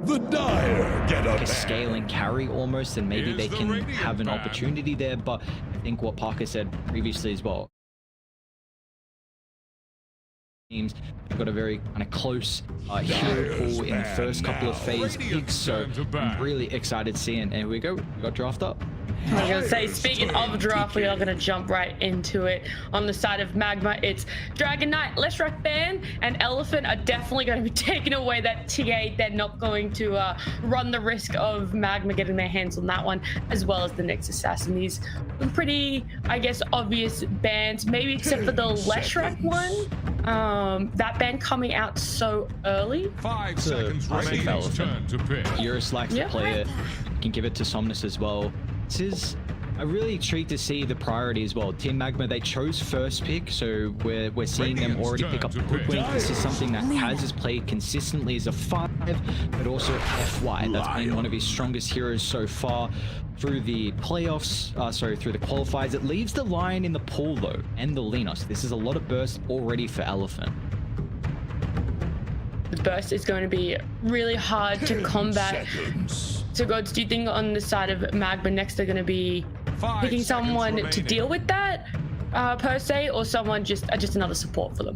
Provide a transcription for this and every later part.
The Dire get a scaling carry almost, and maybe they can have an opportunity there. But I think what Parker said previously as well, teams have got a very kind of close hero pool in the first couple of phase picks, so I'm really excited to see it. And here we go, we got draft up. I was gonna say, speaking of draft, we are gonna jump right into it. On the side of Magma, it's Dragon Knight, Leshrac Ban, and Elephant are definitely going to be taking away that TA. They're not going to run the risk of Magma getting their hands on that one, as well as the Nyx Assassin. These are pretty, I guess, obvious bans, maybe except for the Leshrac one. That ban coming out so early. 5 seconds remaining. Turn to pick. Euroslack's the player. You can give it to Somnus as well. This is a really intrigued to see the priority as well. Team Magma, they chose first pick, so we're seeing them already pick up the Hoodwink. This is something that Kaz has played consistently as a 5, but also FY. That's been one of his strongest heroes so far through the playoffs, through the qualifiers. It leaves the Lion in the pool though, and the Lina. So this is a lot of burst already for Elephant. The burst is going to be really hard to combat. So Gods, do you think on the side of Magma next they're going to be picking someone to deal with that per se, or someone just another support for them?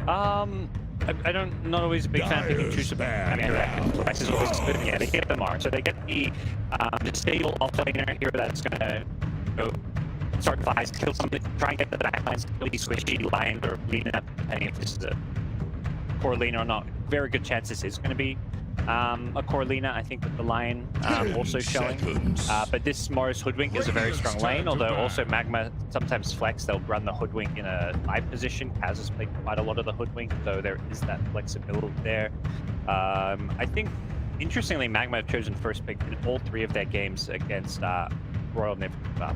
Not always a big fan of picking two support. I mean, Flex is always good. Yeah, they get the Mars, so they get the stable off-laner here that's going to start flies, kill something, try and get the backlines, really squishy Lion or Lina, depending if this is a core Lina or not. Very good chance this is going to be a core Lina, I think, with the Lion also showing. But this Mars Hoodwink is a very strong lane, although also Magma sometimes flex, they'll run the Hoodwink in a 5 position. Kaz has played quite a lot of the Hoodwink, so there is that flexibility there. I think, interestingly, Magma have chosen first pick in all 3 of their games against Royal Niv,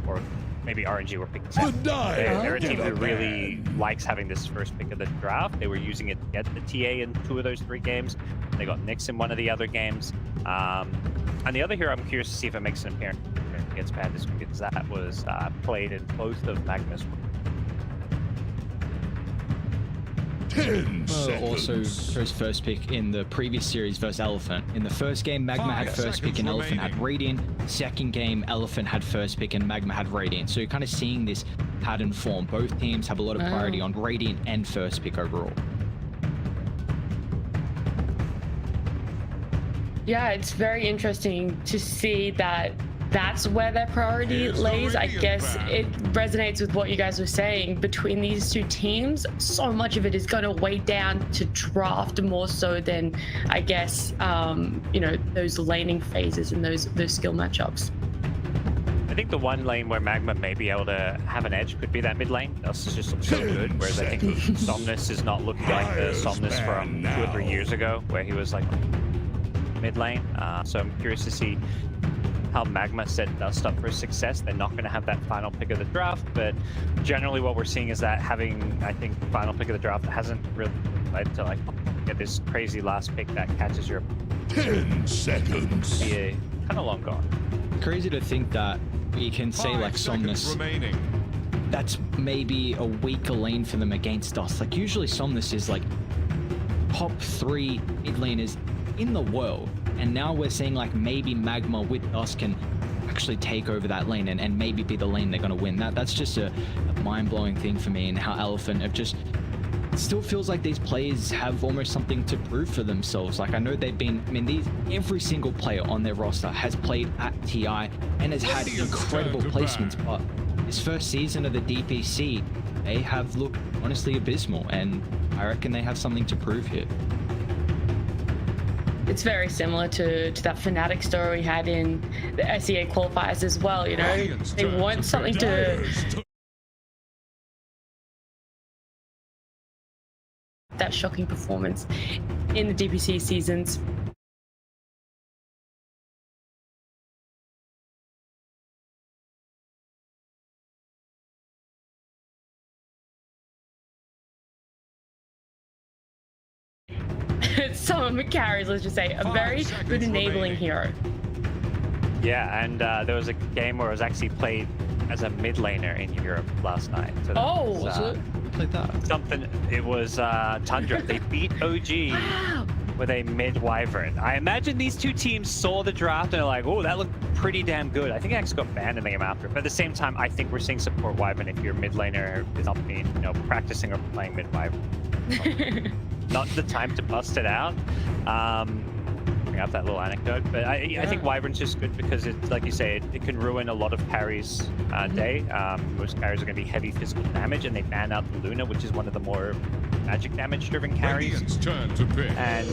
or maybe RNG were picking second. They're a team that really likes having this first pick of the draft. They were using it to get the TA in 2 of those 3 games. They got Nyx in one of the other games. And the other hero, I'm curious to see if it makes an appearance against Pandas, because that was played in both of Magma's. Also chose first pick in the previous series versus Elephant. In the first game, Magma had first pick and Elephant had Radiant. Second game, Elephant had first pick and Magma had Radiant. So you're kind of seeing this pattern form. Both teams have a lot of priority on Radiant and first pick overall. Yeah, it's very interesting to see that that's where their priority lays. I guess it resonates with what you guys were saying. Between these 2 teams, so much of it is going to weigh down to draft more so than, I guess, those laning phases and those skill matchups. I think the one lane where Magma may be able to have an edge could be that mid lane. That's just so good, whereas I think Somnus is not looking like the Somnus from 2 or 3 years ago, where he was like mid lane. So I'm curious to see how Magma set Dust up for success. They're not going to have that final pick of the draft, but generally what we're seeing is that having, I think, the final pick of the draft hasn't really led to like get this crazy last pick that catches your 10 seconds. Yeah, kind of long gone. Crazy to think that we can say like Somnus, that's maybe a weaker lane for them against us. Like usually Somnus is like top 3 mid laners in the world, and now we're seeing like maybe Magma with us can actually take over that lane and maybe be the lane they're going to win. That's just a mind-blowing thing for me, and how Elephant have just, it still feels like these players have almost something to prove for themselves. Like I know they've been, every single player on their roster has played at TI and has had incredible placements, but this first season of the DPC, they have looked honestly abysmal, and I reckon they have something to prove here. It's very similar to that Fnatic story we had in the SEA qualifiers as well, you know? They want something to... that shocking performance in the DPC seasons. Some carries, let's just say, a very good enabling hero. Yeah, and there was a game where it was actually played as a mid laner in Europe last night. So was it? Who played that? Something. It was Tundra. They beat OG with a mid Wyvern. I imagine these two teams saw the draft and they're like, oh, that looked pretty damn good. I think X got banned in the game after. But at the same time, I think we're seeing support Wyvern if your mid laner is not being, practicing or playing mid Wyvern. Not the time to bust it out. Bring up that little anecdote, but I think Wyvern's just good because it's like you say, it can ruin a lot of carries day. Most carries are going to be heavy physical damage, and they ban out the Luna, which is one of the more magic damage driven carries. Radiant's turn to pick. And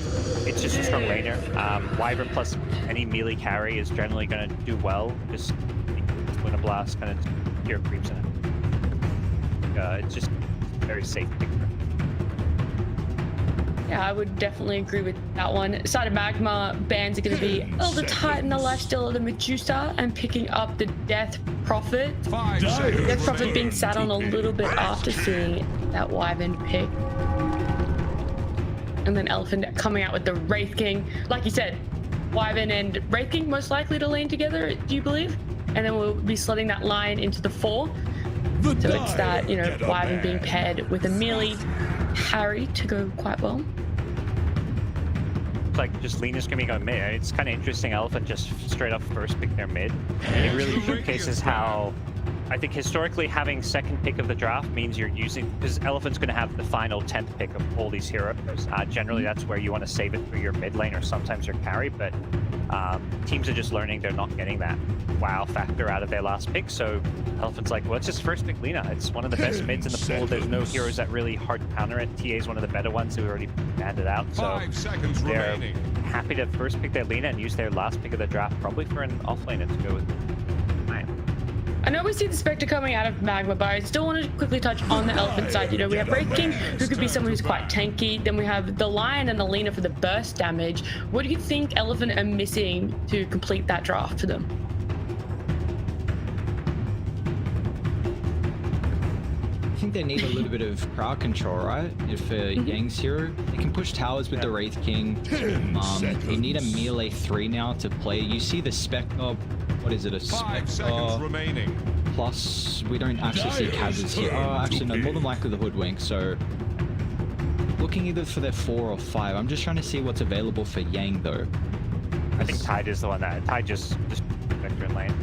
it's just a strong laner. Wyvern plus any melee carry is generally going to do well. Just Luna Blast kind of hero creeps in it. It's just very safe pick. Yeah, I would definitely agree with that one. Side of Magma, bans are going to be Elder Titan, the Lifesteal of the Medusa, and picking up the Death Prophet. Death Prophet being sat on a little bit after seeing that Wyvern pick. And then Elephant coming out with the Wraith King. Like you said, Wyvern and Wraith King most likely to lane together, do you believe? And then we'll be slotting that line into the 4. So it's that, Wyvern being paired with a melee Harry to go quite well. Like just Lena's gonna be going mid. It's kind of interesting. Elephant just straight up first pick their mid. And it really showcases how I think historically having second pick of the draft means you're using, because Elephant's going to have the final 10th pick of all these heroes. Generally, that's where you want to save it for your mid lane or sometimes your carry, but teams are just learning they're not getting that wow factor out of their last pick. So Elephant's like, well, let's just first pick Lena. It's one of the best mids in the pool. There's no heroes that really hard counter it. TA is one of the better ones who already banned it out. So 5 seconds they're remaining. happy to first pick their Lena and use their last pick of the draft probably for an offlaner to go with. I know we see the Spectre coming out of Magma, but I still want to quickly touch on the Elephant side. We have Wraith King, who could be someone who's quite tanky. Then we have the Lion and the Lena for the burst damage. What do you think Elephant are missing to complete that draft for them? I think they need a little bit of crowd control, right? If Yang's hero, they can push towers with the Wraith King. You need a melee 3 now to play. You see the Spectre. What is it? A 5 seconds remaining. Plus, we don't actually see Kaz's here. Oh, actually, no, more than likely the Hoodwink. So, looking either for their 4 or 5. I'm just trying to see what's available for Yang, though. I think Tide is the one that Tide just Vector in lane.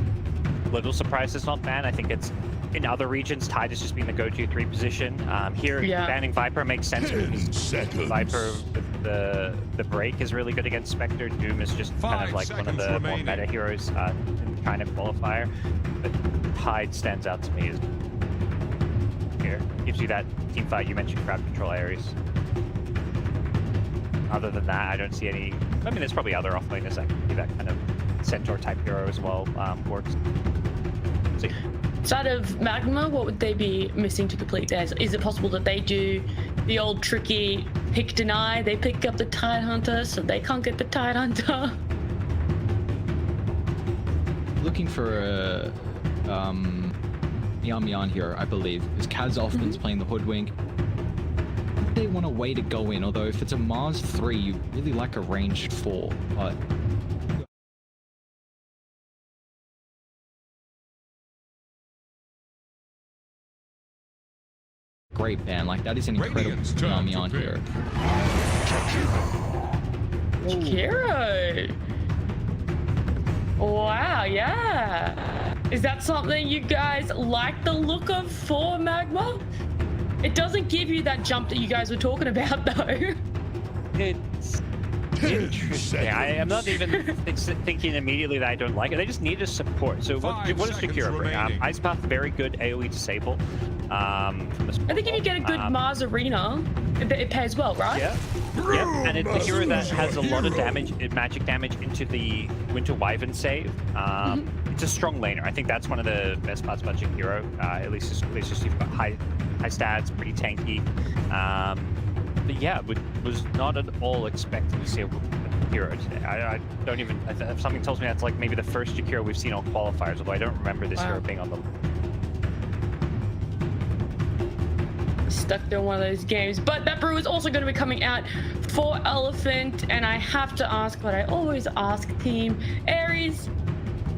Little surprised it's not banned. I think it's in other regions. Tide has just been the go-to 3 position. Here, banning Viper makes sense because Viper with the break is really good against Spectre. Doom is just kind of like one of the more meta heroes in kind of qualifier. But Tide stands out to me as here. Gives you that team fight. You mentioned crowd control areas. Other than that, I don't see any. I mean, there's probably other offlaners that can be that kind of centaur type hero as well. Works. See. Side of Magma, what would they be missing to complete theirs? Is it possible that they do the old tricky pick deny? They pick up the Tide Hunter, so they can't get the Tide Hunter. Looking for a Mian hero, I believe, because Kaz often's playing the Hoodwink. They want a way to go in, although if it's a Mars 3, you really like a ranged 4, but great ban, like that is an incredible Mian hero. Hero! Wow, yeah. Is that something you guys like the look of for Magma? It doesn't give you that jump that you guys were talking about, though. It's interesting. I am not even thinking immediately that I don't like it. They just need a support. So what does Shakira bring? Ice Path, very good AoE disable. I think if you get a good Mars Arena, it pays well, right? Yeah. And it's a hero that has a lot of damage, magic damage into the Winter Wyvern save. It's a strong laner. I think that's one of the best parts about Shakira. At least you've got high stats, pretty tanky. But yeah, was not at all expecting to see a hero today. I don't even. Something tells me that's like maybe the first Shakira we've seen on qualifiers, although I don't remember this hero being on the. Stuck during one of those games, but that brew is also going to be coming out for Elephant, and I have to ask what I always ask team Aries.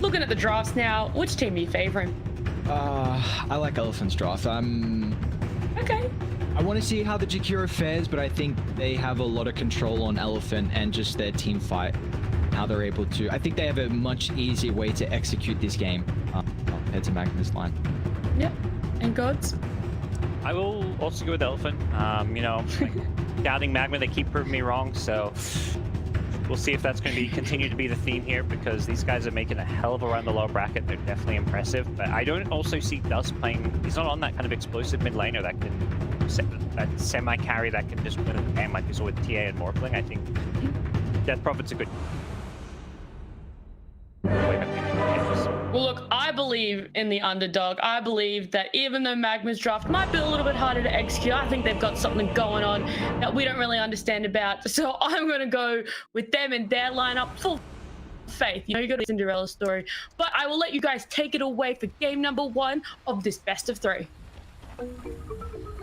Looking at the drafts now, which team are you favoring? I like Elephant's draft. Okay. I want to see how the Jakiro fares, but I think they have a lot of control on Elephant and just their team fight. How they're able to. I think they have a much easier way to execute this game compared to Magma's line. Yep. And Gods? I will also go with Elephant. You know, doubting Magma, they keep proving me wrong, so we'll see if that's going to continue to be the theme here, because these guys are making a hell of a run in the lower bracket. They're definitely impressive, but I don't also see Dust playing. He's not on that kind of explosive mid laner that can that semi carry that can just win a game like we saw with TA and Morphling. I think Death Prophet's a good. Well, look, I believe in the underdog. I believe that even though Magma's draft might be a little bit harder to execute, I think they've got something going on that we don't really understand about. So I'm going to go with them and their lineup full faith. You know, you got a Cinderella story. But I will let you guys take it away for game number 1 of this best of 3.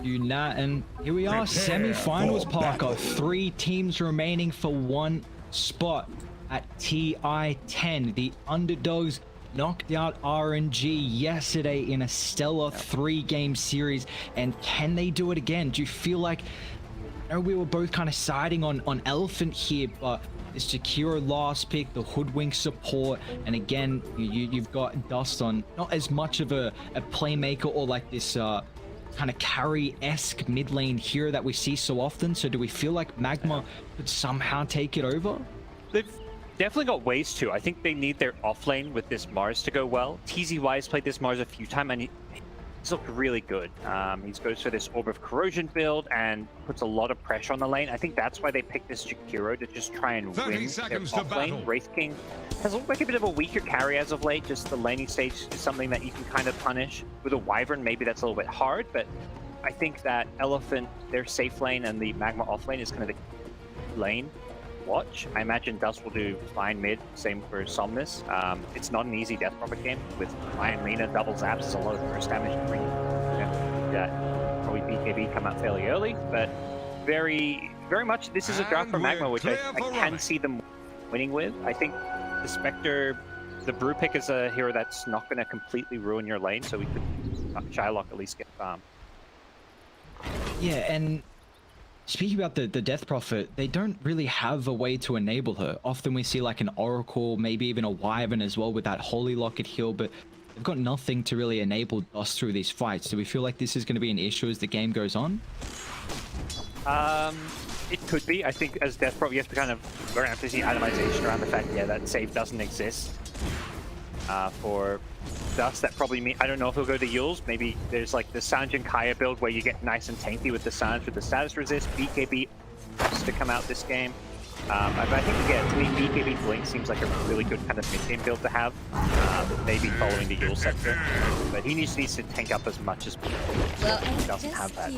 And here we are, semi-finals, Parker. 3 teams remaining for 1 spot at TI-10. The underdogs knocked out RNG yesterday in a stellar 3-game series, and can they do it again? Do you feel like, I know we were both kind of siding on Elephant here, but this Jakiro last pick, the Hoodwink support, and again, you've got Dust on not as much of a playmaker or like this kind of carry-esque mid lane hero that we see so often. So do we feel like Magma could somehow take it over? They've definitely got ways to. I think they need their offlane with this Mars to go well. TZY has played this Mars a few times, and he's looked really good. He goes for this Orb of Corrosion build and puts a lot of pressure on the lane. I think that's why they picked this Jakiro, to just try and win their offlane. Wraith King has looked like a bit of a weaker carry as of late. Just the laning stage is something that you can kind of punish. With a Wyvern, maybe that's a little bit hard, but I think that Elephant, their safe lane, and the Magma offlane is kind of the lane watch. I imagine Dust will do fine mid, same for Somnus. It's not an easy Death Prophet game with Iron Lena, double zaps, it's a lot of burst damage to bring probably BKB come out fairly early, but very much this is a draft for Magma, which I can see them winning with. I think the Spectre, the Brew Pick is a hero that's not going to completely ruin your lane, so we could Shylock at least get farm. Yeah, and speaking about the Death Prophet, they don't really have a way to enable her. Often we see like an Oracle, maybe even a Wyvern as well with that Holy Locket heal, but they've got nothing to really enable Dust through these fights. Do we feel like this is going to be an issue as the game goes on? It could be. I think as Death Prophet, you have to kind of, we're going to have to see itemization around the fact, yeah, that save doesn't exist. For Dust, that probably means, I don't know if he'll go to Yules. Maybe there's like the Sanj and Kaya build where you get nice and tanky with the Sanj with the status resist. BKB to come out this game. I think again, BKB Blink seems like a really good kind of mid-game build to have. Maybe following the Yules sector. But he needs to tank up as much as possible. Well, he doesn't have that.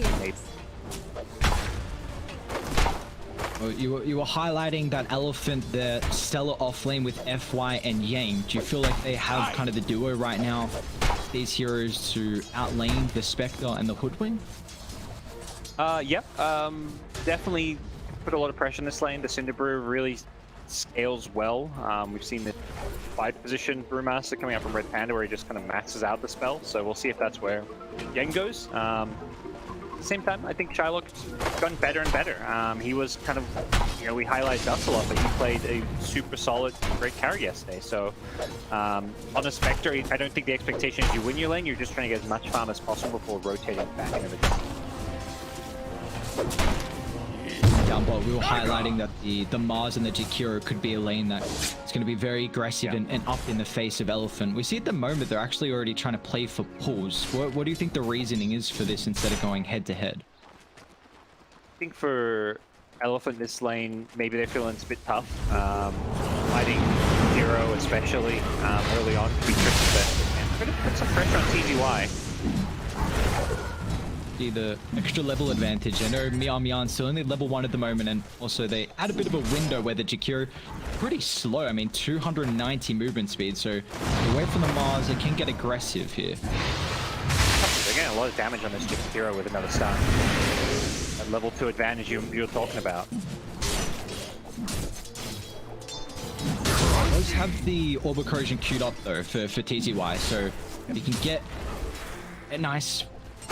Well, you were highlighting that Elephant, the stellar offlane with FY and Yang. Do you feel like they have kind of the duo right now, these heroes, to outlane the Spectre and the Hoodwink? Yep. Definitely put a lot of pressure in this lane. The Cinderbrew really scales well. We've seen the 5 position Brewmaster coming out from Red Panda where he just kind of maxes out the spell. So we'll see if that's where Yang goes. At the same time, I think Shylock's gotten better and better. He was kind of, you know, we highlight Dust a lot, but he played a super solid, great carry yesterday. So on a Spectre, I don't think the expectation is you win your lane. You're just trying to get as much farm as possible before rotating back into the game. Down below, we were highlighting that the Mars and the Jakiro could be a lane that is going to be very aggressive and up in the face of Elephant. We see at the moment they're actually already trying to play for pulls. What do you think the reasoning is for this instead of going head to head? I think for Elephant this lane, maybe they're feeling it's a bit tough. Fighting Hero especially early on could be tricky, but we're going to put some pressure on TZY. The extra level advantage. I know Mian's still only level 1 at the moment, and also they add a bit of a window where the Jakiro pretty slow. I mean, 290 movement speed, so away from the Mars, it can get aggressive here. They're getting a lot of damage on this Jakiro with another stun. That level 2 advantage you're talking about. Those have the Orb of Corrosion queued up though for TZY, so you can get a nice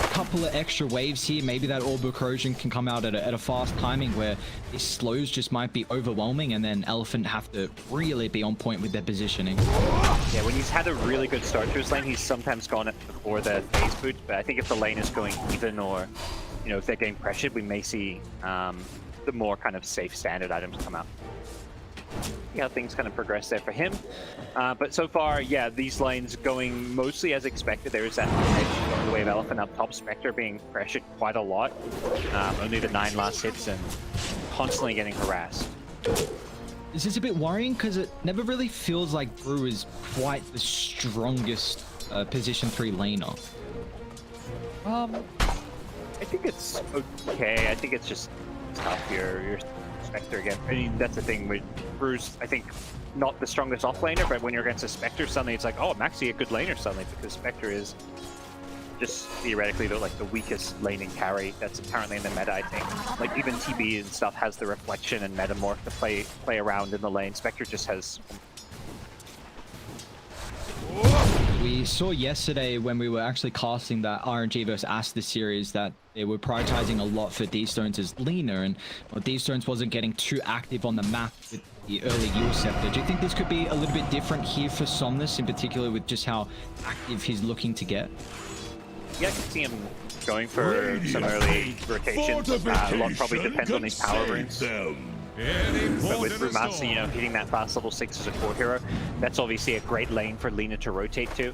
couple of extra waves here. Maybe that orbital corrosion can come out at a fast timing where these slows just might be overwhelming, and then Elephant have to really be on point with their positioning. Yeah, when he's had a really good start to his lane, he's sometimes gone it before the phase boot, but I think if the lane is going even, or you know, if they're getting pressured, we may see the more kind of safe standard items come out. See how things kind of progress there for him. But so far, yeah, these lanes going mostly as expected. There is that edge going the way of Elephant up top. Spectre being pressured quite a lot. Only the 9 last hits and constantly getting harassed. This is a bit worrying because it never really feels like Brew is quite the strongest position 3 laner. I think it's okay. I think it's just tough. You're Spectre again. I mean, that's the thing with Brew's, I think, not the strongest off laner, but when you're against a Spectre, suddenly it's like, oh, I'm actually a good laner suddenly, because Spectre is just theoretically the weakest laning carry that's currently in the meta, I think. Like, even TB and stuff has the reflection and metamorph to play around in the lane. Spectre just has... We saw yesterday when we were actually casting that RNG vs Asta series that they were prioritizing a lot for D-Stones as leaner, and well, D-Stones wasn't getting too active on the map with the early Yule Scepter. Do you think this could be a little bit different here for Somnus, in particular with just how active he's looking to get? Yeah, I can see him going for some early rotations. A lot probably depends on his power runes. But with Brewmaster, you know, hitting that fast level 6 as a core hero, that's obviously a great lane for Lina to rotate to.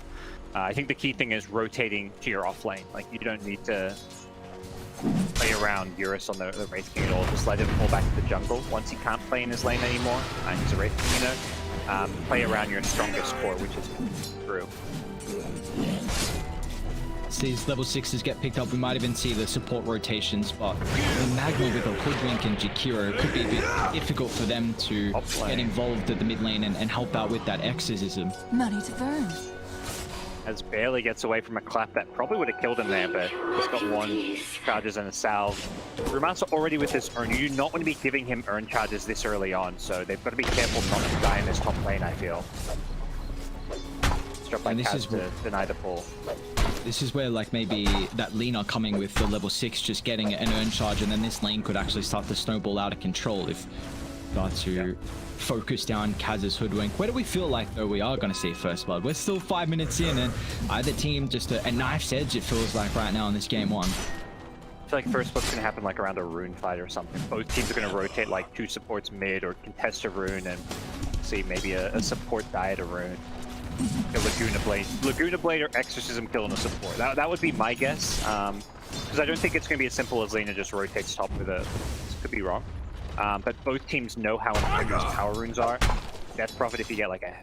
I think the key thing is rotating to your off lane. Like, you don't need to play around Eurus on the Wraith King at all. Just let him fall back to the jungle. Once he can't play in his lane anymore, he's a Wraith King, you know, play around your strongest core, which is Brew. These level 6s get picked up, we might even see the support rotations, but the Magma with a Hoodwink and Jakiro could be a bit difficult for them to get involved at the mid lane and help out with that exorcism. Money to burn. As barely gets away from a clap that probably would have killed him there, but he's got 1 charges and a salve. Brewmaster already with this urn. You do not want to be giving him urn charges this early on, so they've got to be careful not to die in this top lane, I feel. Drop by Kaz to deny the pull. This is where, like, maybe that Lina coming with the level 6 just getting an urn charge, and then this lane could actually start to snowball out of control if start to focus down Kaz's Hoodwink. Where do we feel like, though, we are going to see first blood? We're still 5 minutes in, and either team just a knife's edge, it feels like, right now in this game 1. I feel like first blood's going to happen like around a rune fight or something. Both teams are going to rotate like 2 supports mid or contest a rune and see maybe a support die at a rune. Laguna Blade or Exorcism killing a support. That would be my guess, because I don't think it's going to be as simple as Lina just rotates top with a... This could be wrong. But both teams know how important those power runes are. Death Prophet, if you get like a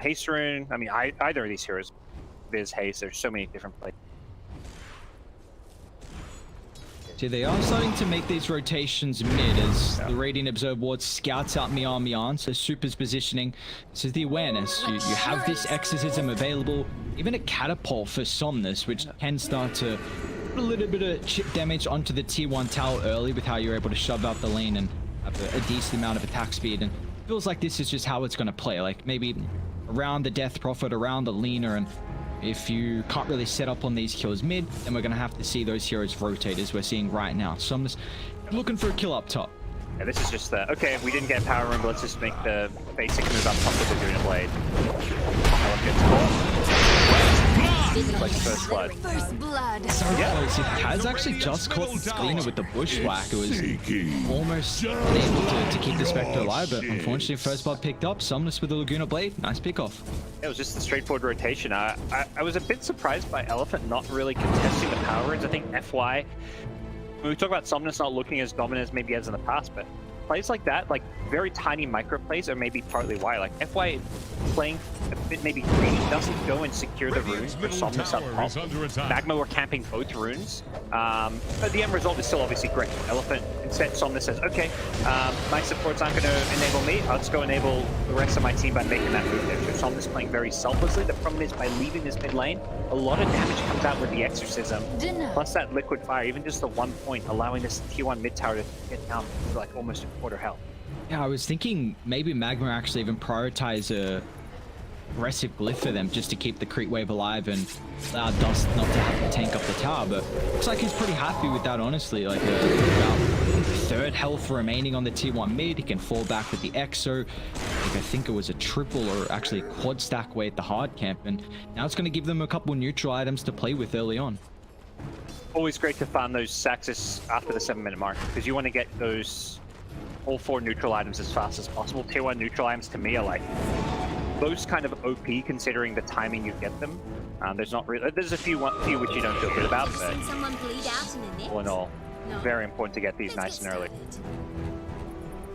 haste rune, I mean, either of these heroes, there's haste, there's so many different plays. See, they are starting to make these rotations mid as the Radiant Observer Ward scouts out Mian. So Super's positioning. This is the awareness. You have this exorcism available. Even a catapult for Somnus, which can start to put a little bit of chip damage onto the tier 1 tower early with how you're able to shove out the lane and have a decent amount of attack speed. And it feels like this is just how it's going to play. Like maybe around the Death Prophet, around the Lina, and if you can't really set up on these kills mid, then we're going to have to see those heroes rotate as we're seeing right now. So I'm just looking for a kill up top. Yeah, this is just the, okay, we didn't get power room, but let's just make the basic move up top with the Laguna Blade. Like first blood. First blood. So close. If Kaz actually just caught Lina with the bushwhack, it was almost unable to keep the Spectre alive, but unfortunately first blood picked up. Somnus with the Laguna Blade. Nice pickoff. It was just a straightforward rotation. I was a bit surprised by Elephant not really contesting the power runes. I think FY, when we talk about Somnus not looking as dominant as maybe as in the past, but plays like that, like very tiny micro plays, are maybe partly why. Like FY playing a bit maybe greedy, doesn't go and secure the runes for Somnus up top. Magma were camping both runes, but the end result is still obviously great. Elephant, instead Somnus says, okay, my supports aren't going to enable me, I'll just go enable the rest of my team by making that move there. So Somnus playing very selflessly. The problem is by leaving this mid lane, a lot of damage comes out with the exorcism, plus that liquid fire, even just the 1 point, allowing this tier 1 mid tower to get down to like almost a quarter health. Yeah, I was thinking maybe Magma actually even prioritize aggressive glyph for them just to keep the creep wave alive and allow Dust not to have to tank up the tower. But looks like he's pretty happy with that, honestly. Like about third health remaining on the tier 1 mid. He can fall back with the Exo. Like, I think it was a triple or actually a quad stack way at the hard camp, and now it's going to give them a couple neutral items to play with early on. Always great to farm those Saxes after the 7-minute mark, because you want to get those all 4 neutral items as fast as possible. Tier 1 neutral items to me are like most kind of OP considering the timing you get them. There's not really, there's a few which you don't feel good about, but all in all, very important to get these nice and early.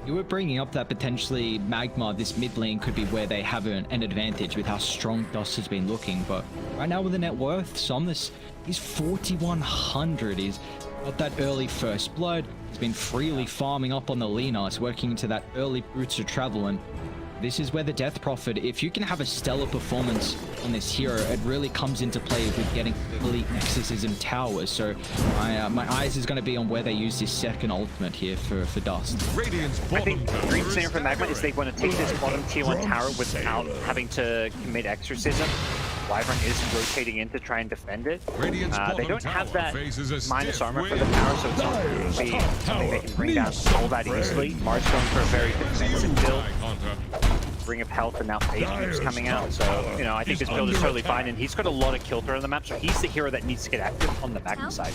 You were bringing up that potentially Magma, this mid lane, could be where they have an advantage with how strong Dust has been looking, but right now with the net worth, Somnus, he's 4,100. He's got that early first blood. He's been freely farming up on the Lina. It's working into that early boots of travel, and this is where the Death Prophet, if you can have a stellar performance on this hero, it really comes into play with getting elite nexuses and towers. So my eyes is going to be on where they use this second ultimate here for Dust. I think the dream scenario for Magma is they want to take this bottom tier 1 tower without having to commit exorcism. Wyvern is rotating in to try and defend it. They don't have that minus armor for the tower, so it's not going to be something they can bring down all that easily. Mars going for a very defensive build. Ring of Health, and now Phase Move's coming out, so, you know, I think this build is totally fine, and he's got a lot of kill throw on the map, so he's the hero that needs to get active on the Magma side.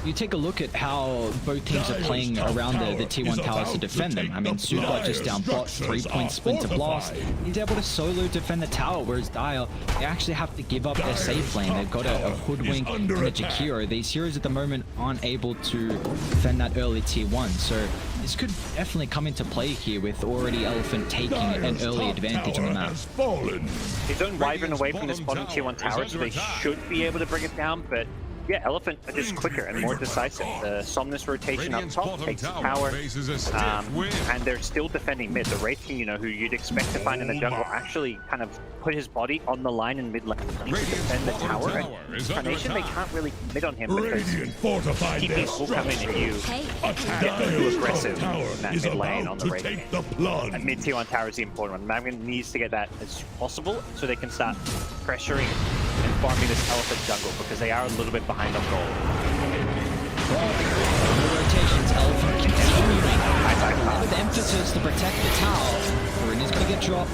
You take a look at how both teams are playing around the tier 1 towers to defend them. I mean, Super just down bot, 3-point Splinter Blast. He's able to solo defend the tower, whereas Dire, they actually have to give up their safe lane. They've got a Hoodwink and a Jakiro. These heroes at the moment aren't able to defend that early tier 1, so this could definitely come into play here with already Elephant taking an early advantage on the map. He's own Wyvern away from this bottom tier 1 tower, so they should be able to bring it down, but yeah, Elephant are just quicker and more decisive. The Somnus rotation up top takes the tower, and they're still defending mid. The Wraith King, you know, who you'd expect to find in the jungle, actually kind of put his body on the line in mid lane to defend the tower. And Incarnation, they can't really commit on him because TPs will come in and you get too aggressive in that mid lane on the Wraith King. And mid tier 1 tower is the important one. Magma needs to get that as possible so they can start pressuring and farming this Elephant jungle, because they are a little bit behind on gold. The rotations, Elephant continuing with emphasis to protect the tower. Marin is going to get dropped.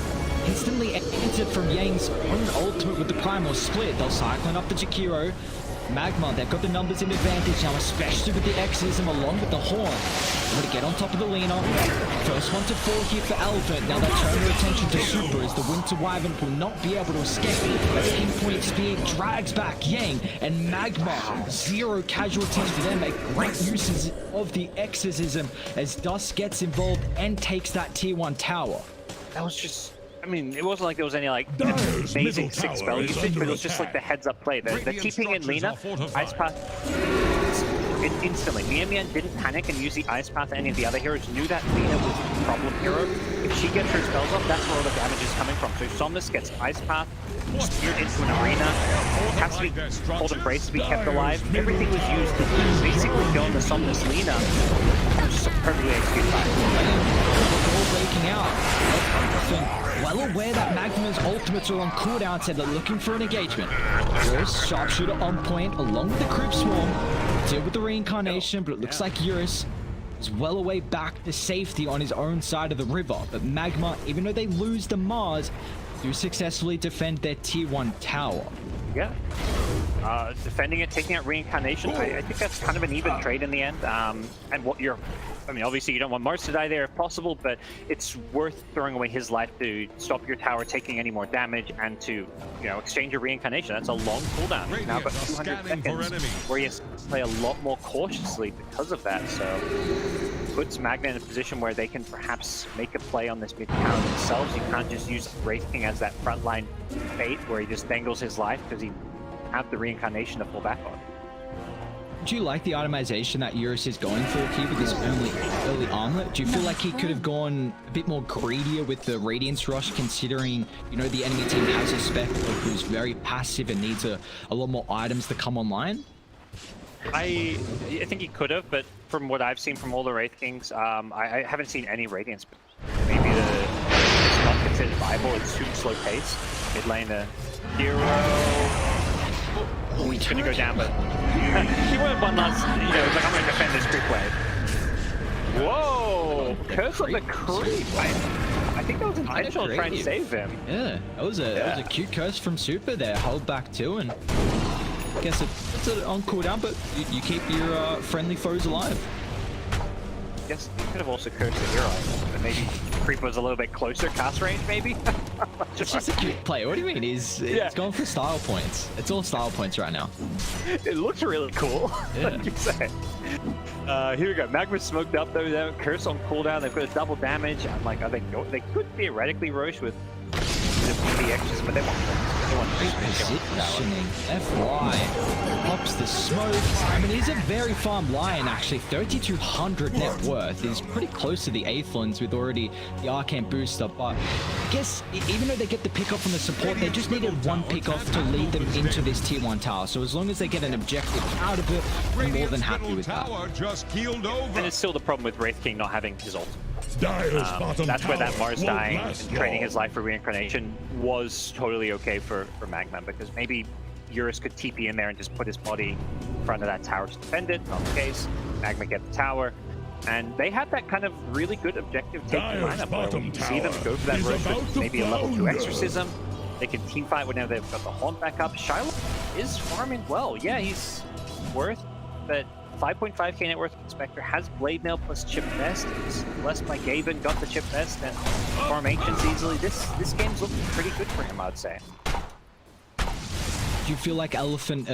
Instantly entered from Yang's own ultimate with the Primal Split. They'll cycling up the Jakiro. Magma, they've got the numbers in advantage now, especially with the Exorcism along with the Horn. They're going to get on top of the Lina. First one to fall here for Elephant. Now they'll turn their attention to Super as the Winter Wyvern will not be able to escape. As Pinpoint Spear drags back Yang, and Magma, 0 casualties for them. Make great uses of the Exorcism as Dust gets involved and takes that tier 1 tower. That was just, I mean, it wasn't like there was any like amazing sick spell usage, but it was just like the heads up play. The TPing in Lina, Ice Path, instantly. Mian didn't panic and use the Ice Path. Any of the other heroes knew that Lina was the problem hero. If she gets her spells off, that's where all the damage is coming from. So Somnus gets Ice Path, steered into an arena, has to be Cold Embrace to be kept alive. Everything was used to basically kill the Somnus Lina. It was perfectly executed by Breaking out. Well aware that Magma's ultimates are on cooldown, said they're looking for an engagement. Eurus, sharpshooter on point, along with the creep swarm. Deal with the reincarnation, but it looks like Eurus is well away back to safety on his own side of the river. But Magma, even though they lose the Mars, do successfully defend their tier 1 tower. Yeah. Defending it, taking out reincarnation, I think that's kind of an even trade in the end. And what you're, I mean, obviously you don't want Mars to die there if possible, but it's worth throwing away his life to stop your tower taking any more damage and to, you know, exchange your reincarnation. That's a long cooldown. You've now got 200 seconds where you play a lot more cautiously because of that. So puts Magna in a position where they can perhaps make a play on this mid tower themselves. You can't just use Wraith King as that frontline bait where he just dangles his life because he have the reincarnation to fall back on. Do you like the itemization that Eurus is going for here with this early armlet? Do you feel like he could have gone a bit more greedier with the Radiance Rush, considering, you know, the enemy team has a spec who's very passive and needs a lot more items to come online? I think he could have, but from what I've seen from all the Wraith Kings, I haven't seen any Radiance. Maybe it's not makes it viable. It's super slow pace. Mid lane, the hero. Oh, he's gonna go down, but he went one last. You know, he's like, I'm gonna defend this creep wave. Whoa! Curse on the creep. I think that was intentional to try and save him. Yeah, that was a cute curse from Super there. Hold back two, and I guess it's on cooldown, but you keep your friendly foes alive. I guess you could have also cursed the hero, but maybe creep was a little bit closer cast range, maybe. It's just a cute play. What do you mean? It's going for style points. It's all style points right now. It looks really cool, Yeah. like you said. Here we go. Magma smoked up though. There, curse on cooldown. They've got a double damage. I'm like, they could theoretically roach with the extras, but they want Positioning FY pops the smoke. I mean, he's a very farm lion actually. 3,200 net worth. He's pretty close to the Aethelins with already the Arcane booster. But I guess even though they get the pick off from the support, they just needed one pick off to lead them into this tier 1 tower. So as long as they get an objective out of it, we're more than happy with that. Just keeled over. And it's still the problem with Wraith King not having his ult. That's where that Mars dying and trading his life for reincarnation was totally okay for Magma, because maybe Eurus could TP in there and just put his body in front of that tower to defend it. Not the case. Magma get the tower. And they had that kind of really good objective taking lineup where you see them go for that roach with maybe a level 2 exorcism. They can team fight whenever they've got the haunt back up. Shylock is farming well. Yeah, he's worth, but 5.5k net worth Spectre has Blade Mail plus Chip Vest. He's blessed by Gaben, got the Chip Vest, and farm Ancients easily. This game's looking pretty good for him, I'd say. Do you feel like Elephant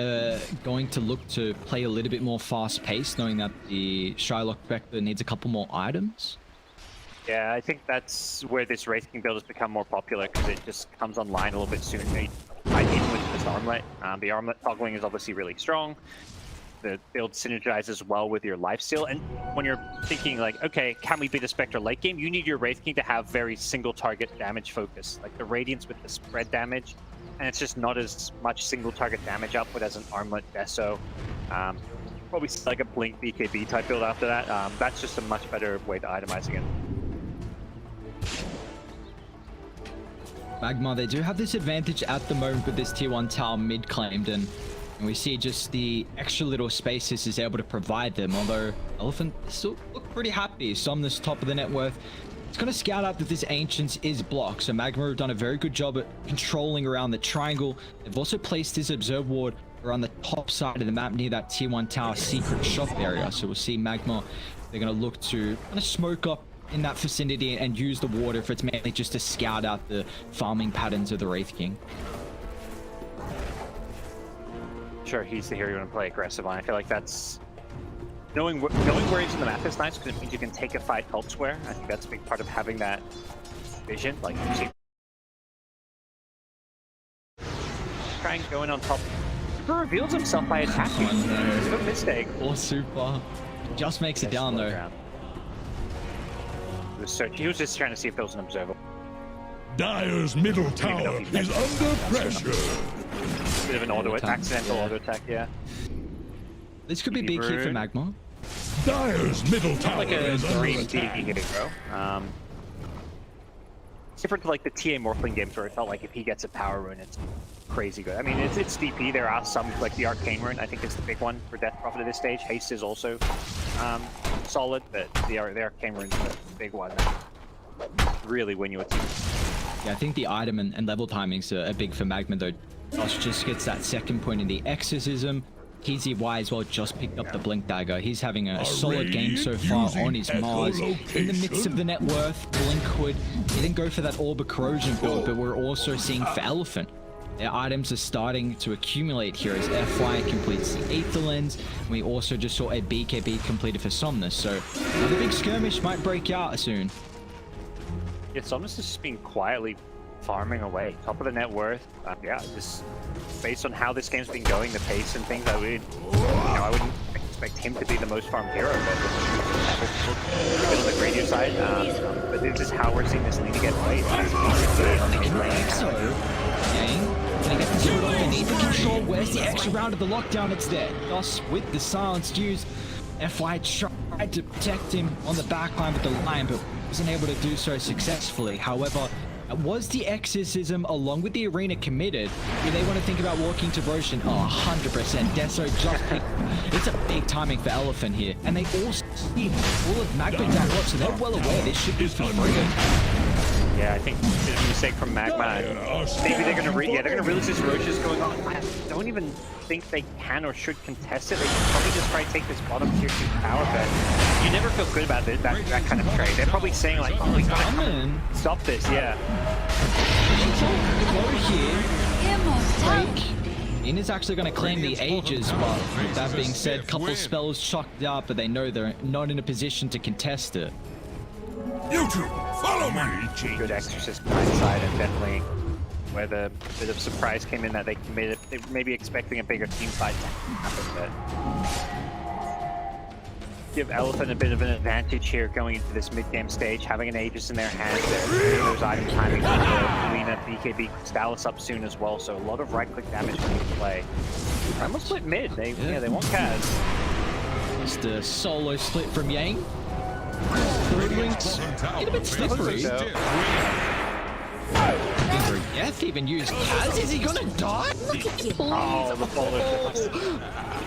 going to look to play a little bit more fast paced, knowing that the Shylock Vector needs a couple more items? Yeah, I think that's where this Wraith King build has become more popular, because it just comes online a little bit sooner. I did with this armlet. The armlet toggling is obviously really strong. The build synergizes well with your lifesteal, and when you're thinking like, okay, can we beat a Spectre late game, you need your Wraith King to have very single target damage focus, like the Radiance with the spread damage, and it's just not as much single target damage output as an Armlet Deso. Probably like a Blink BKB type build after that. That's just a much better way to itemize again. Magma, they do have this advantage at the moment with this tier 1 tower mid claimed, and we see just the extra little space this is able to provide them, although Elephant still look pretty happy. Somnus top of the net worth. It's going to scout out that this Ancients is blocked, so Magma have done a very good job at controlling around the triangle. They've also placed his Observe Ward around the top side of the map near that tier 1 tower secret shop area, so we'll see Magma, they're going to look to kind of smoke up in that vicinity and use the water if it's mainly just to scout out the farming patterns of the Wraith King. Sure, he's the hero you want to play aggressive on. I feel like that's knowing where he's in the map is nice, because it means you can take a fight elsewhere. I think that's a big part of having that vision. Like, you see, trying going on top. Super reveals himself by attacking. It's no mistake. Or Super just makes it down though. He was just trying to see if there was an observer. Dire's middle tower is under pressure. Bit of an auto accidental auto attack, yeah. This could be big here for Magma. Dire's middle tower Like a is under dream attack. DD hero. It's different to like the TA Morphling games where it felt like if he gets a power rune, it's crazy good. I mean, it's DP. There are some, like the Arcane rune, I think is the big one for Death Prophet at this stage. Haste is also solid, but the Arcane rune's the big one that really win you a team. Yeah, I think the item and level timings are big for Magma though. Josh just gets that second point in the Exorcism. KZY as well just picked up the Blink Dagger. He's having a solid game so far on his Mars. In the midst of the net worth, Blinkwood didn't go for that Orb of Corrosion build, but we're also seeing for Elephant. Their items are starting to accumulate here as FY completes the Aethelins. We also just saw a BKB completed for Somnus, so another big skirmish might break out soon. Yeah, Somnus has just been quietly farming away. Top of the net worth. Yeah, just based on how this game's been going, the pace and things, I wouldn't expect him to be the most farmed hero, but a bit on the greedier side. But this is how we're seeing this lead get played. Can he get the zero off beneath the control? Where's the extra round of the lockdown? It's there. Thus, with the silenced use, FY tried to protect him on the backline with the line, but wasn't able to do so successfully. However, Was the exorcism along with the arena committed? Do they want to think about walking to Roshan? Oh, 100%. Deso just picked. It's a big timing for Elephant here. And they all see all of Magma down low, so they're well aware this should be for free. Yeah, I think it's a mistake from Magma. Maybe they're gonna realize this Roche is going on. I don't even think they can or should contest it. They should probably just try to take this bottom tier 2 tower, but you never feel good about it, that kind of trade. They're probably saying like, oh, we gotta stop this, yeah. Ina's actually going to claim the Aegis, but with that being said, couple spells chucked out, but they know they're not in a position to contest it. You two, follow me! Good exorcist side, and definitely where the bit of surprise came in that they committed. They were maybe expecting a bigger team fight to happen, but give Elephant a bit of an advantage here going into this mid-game stage, having an Aegis in their hands. Those item timing for Lina, BKB, Crystallis up soon as well, so a lot of right-click damage coming into play. Almost split mid. They want Kaz. Just a solo split from Yang. Third Link's a bit slippery. Death even used Kaz. Is he gonna die? Oh, the follow.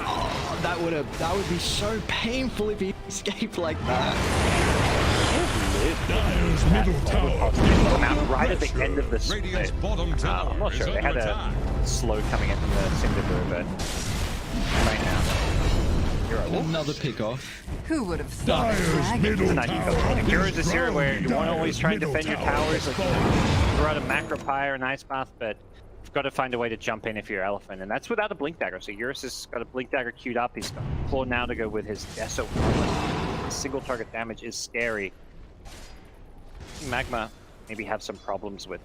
Oh, that would be so painful if he escaped like that. Dire's middle tower. Come out right at the end of the split. I'm not sure. They had a slow coming in from the Cinder, but right now. Another pick off. Who would have thought? It's a nice pick off. Heroes is here where you want to always try and defend your towers. Like, throw out a macro pyre, an ice bath, but you've got to find a way to jump in if you're Elephant, and that's without a blink dagger. So Eurus has got a blink dagger queued up. He's got Claw now to go with his Deso. Single target damage is scary. Magma maybe have some problems with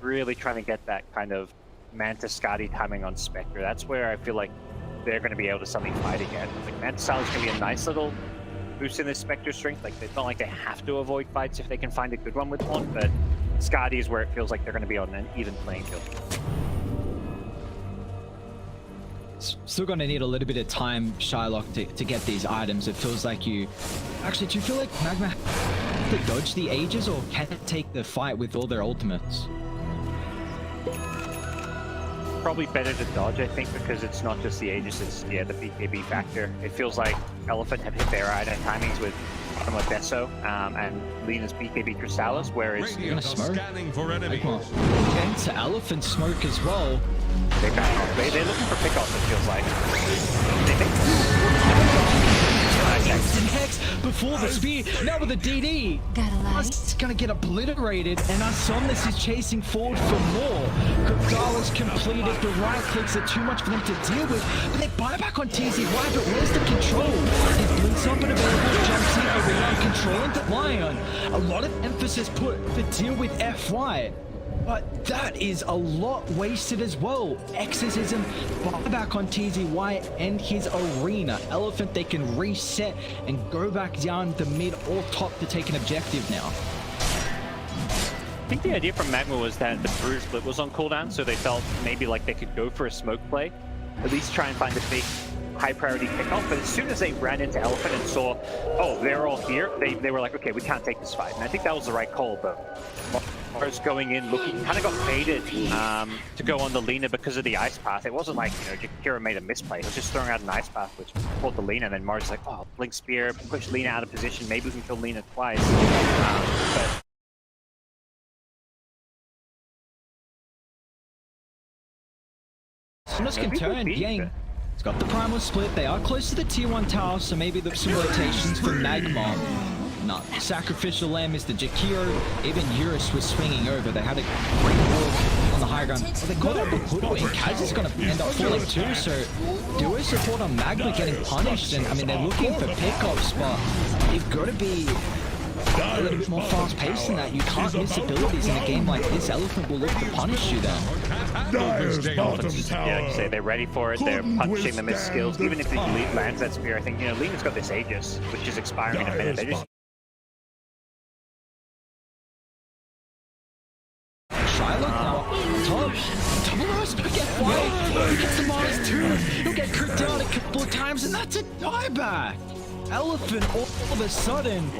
really trying to get that kind of Manta Skadi timing on Spectre. That's where I feel like they're going to be able to suddenly fight again. Like Manta Skadi is going to be a nice little boost in this Spectre strength. Like it's not like they have to avoid fights if they can find a good one with one, but Skadi is where it feels like they're going to be on an even playing field. Still going to need a little bit of time, Shylock, to get these items. It feels like you... Actually, do you feel like Magma have to dodge the Aegis, or can it take the fight with all their ultimates? Probably better to dodge, I think, because it's not just the Aegis, it's the BKB factor. It feels like Elephant have hit their item timings with Deso and Lina's BKB Crystallis, whereas... You're going to smoke? Okay, so Elephant smoke as well. They're looking for pickoffs, it feels like. They think... Instant Hex before the spear, now with the DD. It's gonna get obliterated, and our Somnus is chasing forward for more. Gardala's completed, the right clicks are too much for them to deal with, but they buy back on TZY, but where's the control? His blinks up and available, jumps in, Arena controlling the Lion. A lot of emphasis put to deal with FY. But that is a lot wasted as well. Exorcism, buyback on TZY and his Arena. Elephant, they can reset and go back down the mid or top to take an objective now. I think the idea from Magma was that the Bruise split was on cooldown, so they felt maybe like they could go for a smoke play. At least try and find a big high priority pickoff, but as soon as they ran into Elephant and saw, oh, they're all here, they were like, okay, we can't take this fight. And I think that was the right call, but Mars going in, looking, kind of got baited to go on the Lina because of the ice path. It wasn't like, you know, Jakira made a misplay. He was just throwing out an ice path, which caught the Lina, and then Mars like, oh, blink spear, push Lina out of position, maybe we can kill Lina twice. But Somnus can turn, Yang. It's got the primal split. They are close to the tier 1 tower, so maybe there's some rotations for Magma. No, Sacrificial Lamb is the Jakiro. Even Eurus was swinging over. They had a great walk on the high ground. Well, they got up a Kudo, and Kaz is going to end up falling too, so duo support on Magma getting punished, and I mean, they're looking for pickups, but they've got to be a little bit more fast-paced than that. You can't miss abilities in a game like this. Elephant will look to punish you then. Yeah, like you say, they're ready for it. They're punishing them as skills. Even if the Elite lands that spear, I think, you know, Lina's got this Aegis, which is expiring in a minute. They just... Shylock now, top, double roast, get fired, he gets the minus 2, he'll get cooked out a couple of times, and that's a dieback. Elephant all of a sudden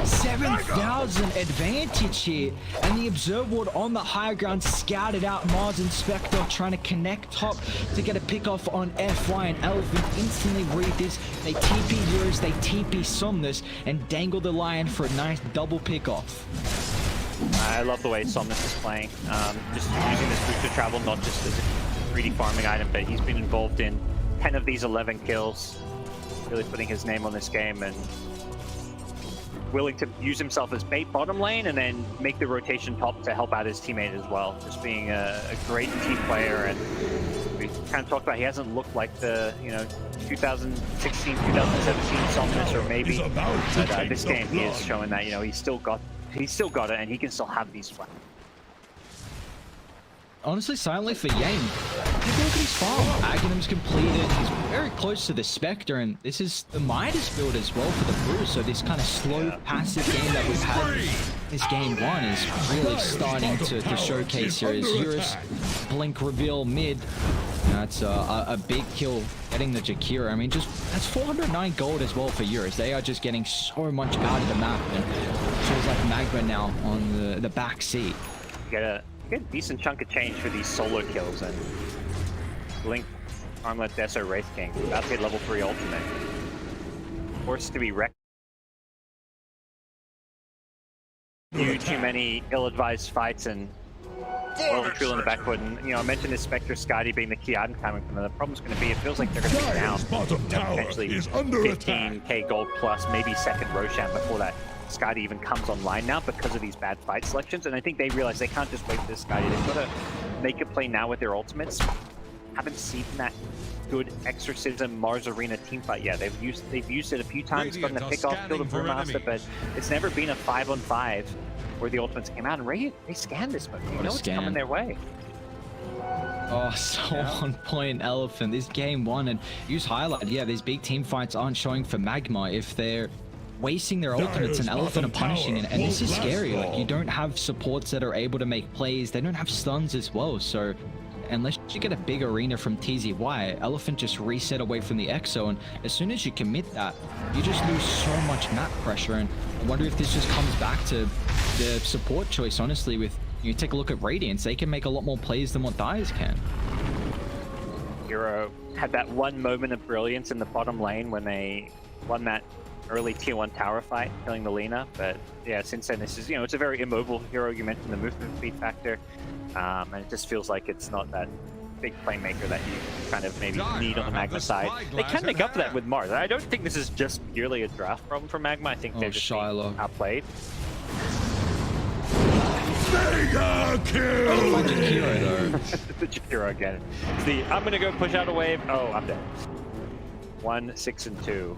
7,000 advantage here, and the observer ward on the high ground scouted out Mars and Spectre, trying to connect top to get a pick off on FY, and Elephant instantly read this. They TP Euros, they TP Somnus, and dangle the Lion for a nice double pick off. I love the way Somnus is playing. Just using this booster travel not just as a 3D farming item, but he's been involved in 10 of these 11 kills. Really putting his name on this game and willing to use himself as bait bottom lane and then make the rotation top to help out his teammate as well. Just being a great team player, and we kind of talked about he hasn't looked like the 2016, 2017 Somnus or maybe, but this game he is showing that he's still got it and he can still have these flags. Honestly, silently for Yang, take a look at his farm. Aghanim's completed, he's very close to the Spectre, and this is the Midas build as well for the Brew, so this kind of slow, passive game that we've had this game one is really starting to showcase here as Eurus, blink reveal mid. That's a big kill, getting the Jakira. I mean, that's 409 gold as well for Eurus. They are just getting so much out of the map, and it feels like Magma now on the back seat. Get a decent chunk of change for these solo kills, and Blink, Armlet, Deso, Wraith King, about to hit level 3 ultimate. Forced to be wrecked. Too many ill-advised fights and well and truly in the backwood. And I mentioned this Spectre Skadi being the key item coming from them. The problem's going to be, it feels like they're going to be down potentially 15k gold plus, maybe second Roshan before that Skadi even comes online now because of these bad fight selections. And I think they realize they can't just wait for this Skadi. They've got to make a play now with their ultimates. Haven't seen that good Exorcism Mars Arena teamfight yet. They've used it a few times, gotten a pick off, killed a Brewmaster, but it's never been a 5-on-5 where the ultimates came out. And they scanned this, but it's coming their way. Oh, so on point, Elephant. This game one, and use highlight. Yeah, these big team fights aren't showing for Magma if they're wasting their ultimates, and Elephant are punishing it, and this is scary. Like, you don't have supports that are able to make plays. They don't have stuns as well, so unless you get a big arena from TZY, Elephant just reset away from the Exo, and as soon as you commit that, you just lose so much map pressure. And I wonder if this just comes back to the support choice, honestly. With you take a look at Radiance, they can make a lot more plays than what Dyers can. Hero had that one moment of brilliance in the bottom lane when they won that early tier 1 tower fight, killing the Lina, but yeah, since then this is, it's a very immobile hero. You mentioned the movement speed factor, and it just feels like it's not that big playmaker that you kind of maybe need on the Magma side. They can make up for that with Mars. I don't think this is just purely a draft problem for Magma. I think they're just being outplayed. Mega kill! The Jakiro again. See, I'm gonna go push out a wave. Oh, I'm dead. 1, 6, and 2.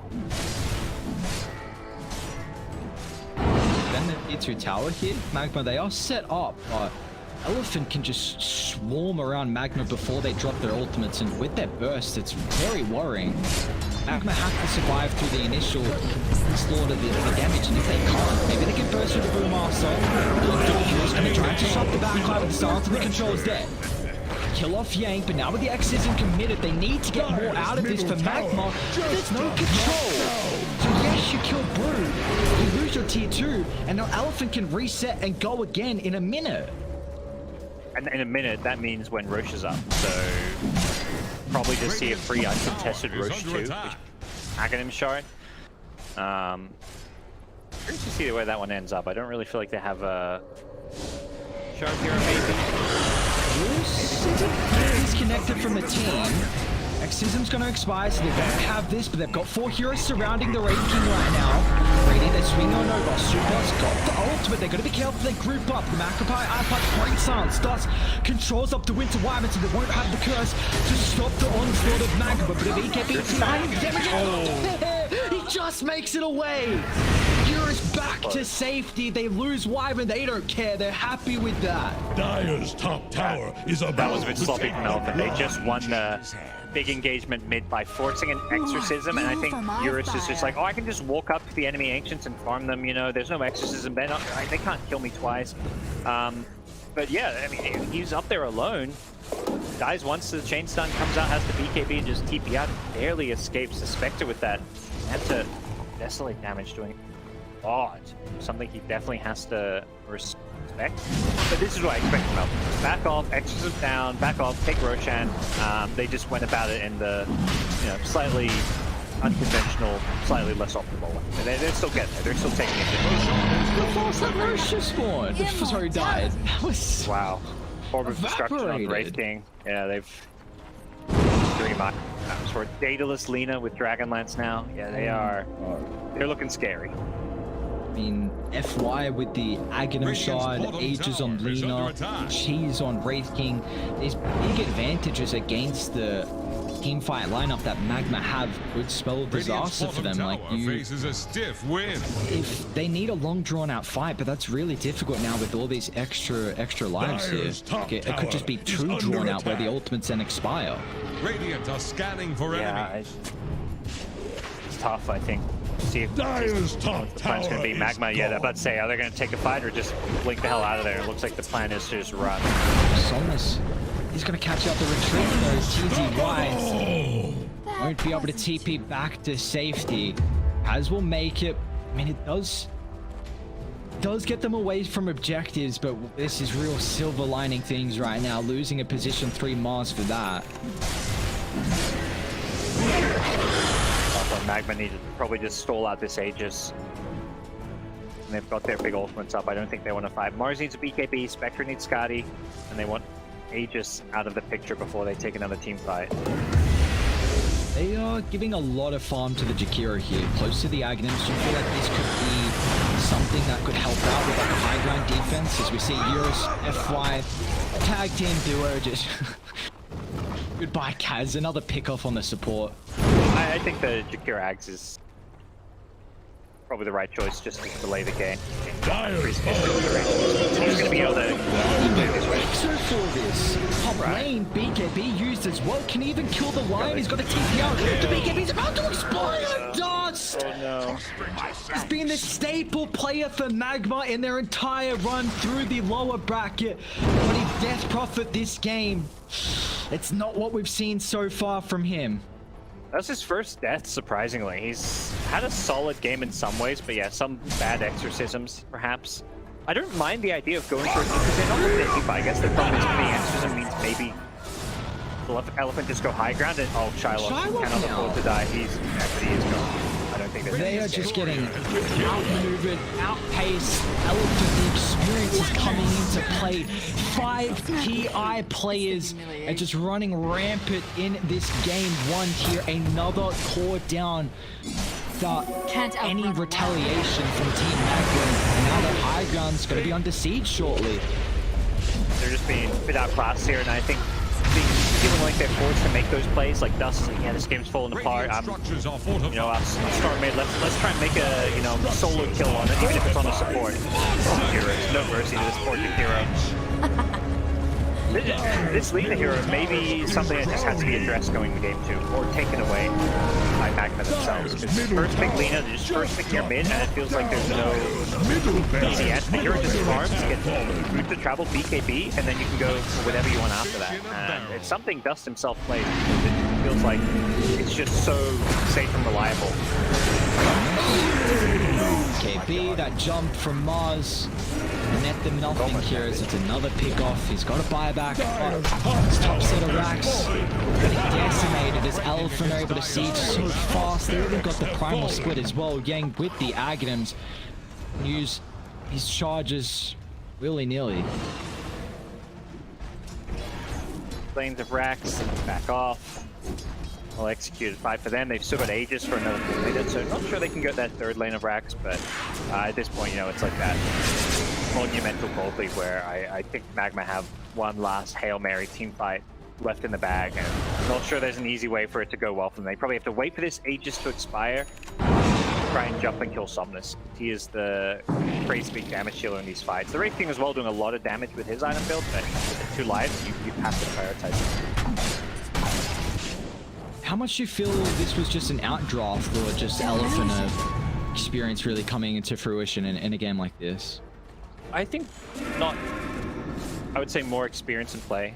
Then the E2 tower here, Magma, they are set up, but Elephant can just swarm around Magma before they drop their ultimates, and with their burst, it's very worrying. Magma have to survive through the initial slaughter, the damage, and if they can't, maybe they can burst through the Brewmaster. Hero's going to try to chop the backline with the silence, and the control's dead. Kill off Yang, but now with the Exorcism committed, they need to get more out of this for Magma. There's no control. So yes, you kill Brew, you lose your tier 2, and now Elephant can reset and go again in a minute. And in a minute, that means when Roche is up. So probably just see a free uncontested Roche 2, which Aghanim shard. Curious to see where that one ends up. I don't really feel like they have a shard here, maybe. Disconnected from the team. Exorcism's going to expire, so they won't have this, but they've got 4 heroes surrounding the Wraith King right now. Ready, they're swinging on over. Super's got the ultimate. They're going to be careful. They group up. The Macropi, iPod, Break Silence, Dust controls up the Winter Wyvern, so they won't have the curse to stop the onslaught of Magma. But if EKB 9 damage, he just makes it away. Eurus back to safety. They lose Wyvern. They don't care. They're happy with that. Dyer's top tower is about That was a bit sloppy from Elephant. They just won the big engagement mid by forcing an Exorcism, and I think Eurus is just like, oh, I can just walk up to the enemy Ancients and farm them, there's no Exorcism, they can't kill me twice. But yeah, I mean, he's up there alone, dies once the chain stun comes out, has the BKB and just TP out, barely escapes the Spectre with that. Had to Desolate damage doing a lot. Something he definitely has to respect. But this is what I expect from him. Back off, exorcism down, back off, take Roshan. They just went about it in the, slightly unconventional, slightly less optimal way. And they're still getting there. They're still taking it. The false that Roshan spawned. Sorry, died. That was Wow. Orb of Destruction on evaporated. Wraith King. Yeah, they've doing my for Daedalus Lina with Dragonlance now. Yeah, they're looking scary. I mean, FY with the Aghanim shard, Aegis on tower is Lina, under attack. Cheese on Wraith King. There's big advantages against the teamfight lineup that Magma have. Good spell of disaster for them. Like faces a stiff win. if they need a long drawn out fight, but that's really difficult now with all these extra lives here. Dyer's top Like, it could just be tower too is drawn under out where the attack. ultimates then expire. Radiant are scanning for Yeah, enemies. it's tough, I think. See if Dyer's top what the plan's tower going to be. Magma, is yeah, I'm gone. about to say, are they going to take a fight or just blink the hell out of there? It looks like the plan is to just run. Somnus, he's gonna catch out the retreat though. TZY won't be able to TP back to safety. As will make it. I mean, it does get them away from objectives, but this is real silver lining things right now. Losing a position 3 Mars for that. Also, Magma needed to probably just stall out this Aegis. And they've got their big ultimates up. I don't think they want to fight. Mars needs a BKB, Spectre needs Scotty, and they want Aegis out of the picture before they take another team fight. They are giving a lot of farm to the Jakiro here, close to the Aghanims. Do you feel like this could be something that could help out with like a high ground defense? As we see Euros, FY, tag team duo, just goodbye Kaz, another pick off on the support. I think the Jakiro Ags is probably the right choice just to delay the game. Dyer's He's going to be able to play this way. So for this, top lane, BKB used as well, can he even kill the lion? He's got a TP out, the BKB's about to explode! Dust! Oh no. He's been the staple player for Magma in their entire run through the lower bracket, but he death prophet this game. It's not what we've seen so far from him. That's his first death, surprisingly. He's had a solid game in some ways, but yeah, some bad exorcisms, perhaps. I don't mind the idea of going for it because they're not looking at deep. I guess the problem is the exorcism means maybe the elephant just go high ground and Shylock Shylock cannot now. afford to die. He is gone. I don't think They are there's just getting outmaneuvered, outpaced. Elephant, the experience is coming into play. 5 PI players are just running rampant in this game 1 here. Another core down. Can't Any outrun retaliation from Team Magma. Now that high ground's going to be under siege shortly. They're just being a bit outclassed here, and I think feeling like they're forced to make those plays. Like Dust is like, yeah, this game's falling apart. Structures are fortified. Start mid. Let's try and make a solo kill on it, even if it's on a support. Heroes, no mercy to this poor hero. This Lina hero may be something that just has to be addressed going to game 2, or taken away by Magma themselves. Because first pick Lina, just first pick your mid, and it feels like there's no easy answer. The hero just farms, gets route to travel, BKB, and then you can go for whatever you want after that. And it's something Dust himself plays. It feels like it's just so safe and reliable. KB, that jump from Mars. Net them nothing here as it's another pick off. He's got a buyback. His top set of racks getting decimated as Elephant are able to siege so fast. They even got the primal split as well. Yang with the Aghanims use his charges willy-nilly. Lanes of racks, back off. Well executed fight for them. They've still got Aegis for another 4 minutes, so not sure they can get that 3rd lane of racks, but at this point, it's like that monumental gold lead where I think Magma have one last Hail Mary team fight left in the bag, and I'm not sure there's an easy way for it to go well for them. They probably have to wait for this Aegis to expire, try and jump and kill Somnus. He is the crazy big damage dealer in these fights. The Wraith King as well doing a lot of damage with his item build, but with the 2 lives, you have to prioritize it. How much do you feel this was just an outdraft or just Elephant experience really coming into fruition in a game like this? I think not. I would say more experience in play.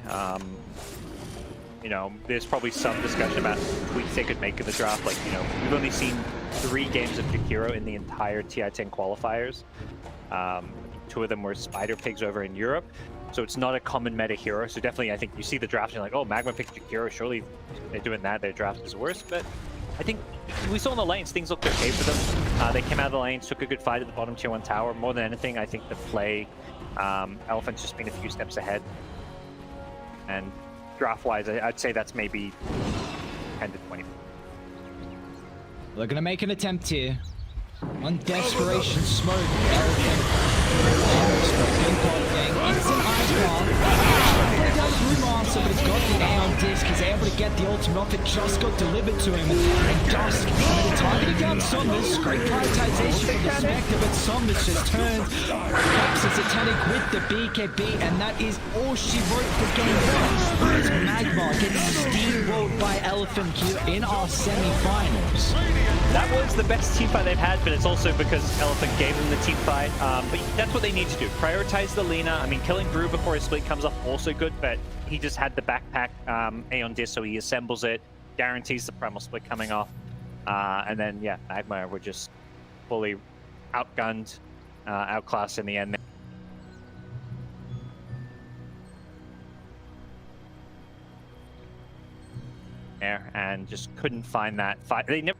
There's probably some discussion about tweaks they could make in the draft. Like, we've only seen 3 games of Jakiro in the entire TI-10 qualifiers. 2 of them were Spider Pigs over in Europe. So it's not a common meta hero. So definitely, I think you see the draft and you're like, oh, Magma picked Jakiro. Surely they're doing that. Their draft is worse. But I think we saw in the lanes, things looked okay for them. They came out of the lanes, took a good fight at the bottom tier 1 tower. More than anything, I think the play, Elephant's just been a few steps ahead. And draft-wise, I'd say that's maybe 10 to 20. They're gonna make an attempt here. On desperation smoke, Elephant. It's an ice bomb. It does through Monster, but it's got the Aeon disc. He's able to get the ultimate off. It just got delivered to him. And Dusk, targeting down Somnus. Great prioritization from the Spectre, but Somnus just turned. Perhaps a Satanic with the BKB, and that is all she wrote for game 1. As Magma gets steamrolled by Elephant here in our semi-finals. That was the best team fight they've had, but it's also because Elephant gave them the team fight. But that's what they need to do. Prioritize the Lina. I mean, killing Brew before his split comes off also good, but he just had the backpack Aeon disc, so he assembles it, guarantees the primal split coming off. And then, yeah, Magma were just fully outgunned, outclassed in the end. There, and just couldn't find that fight. They never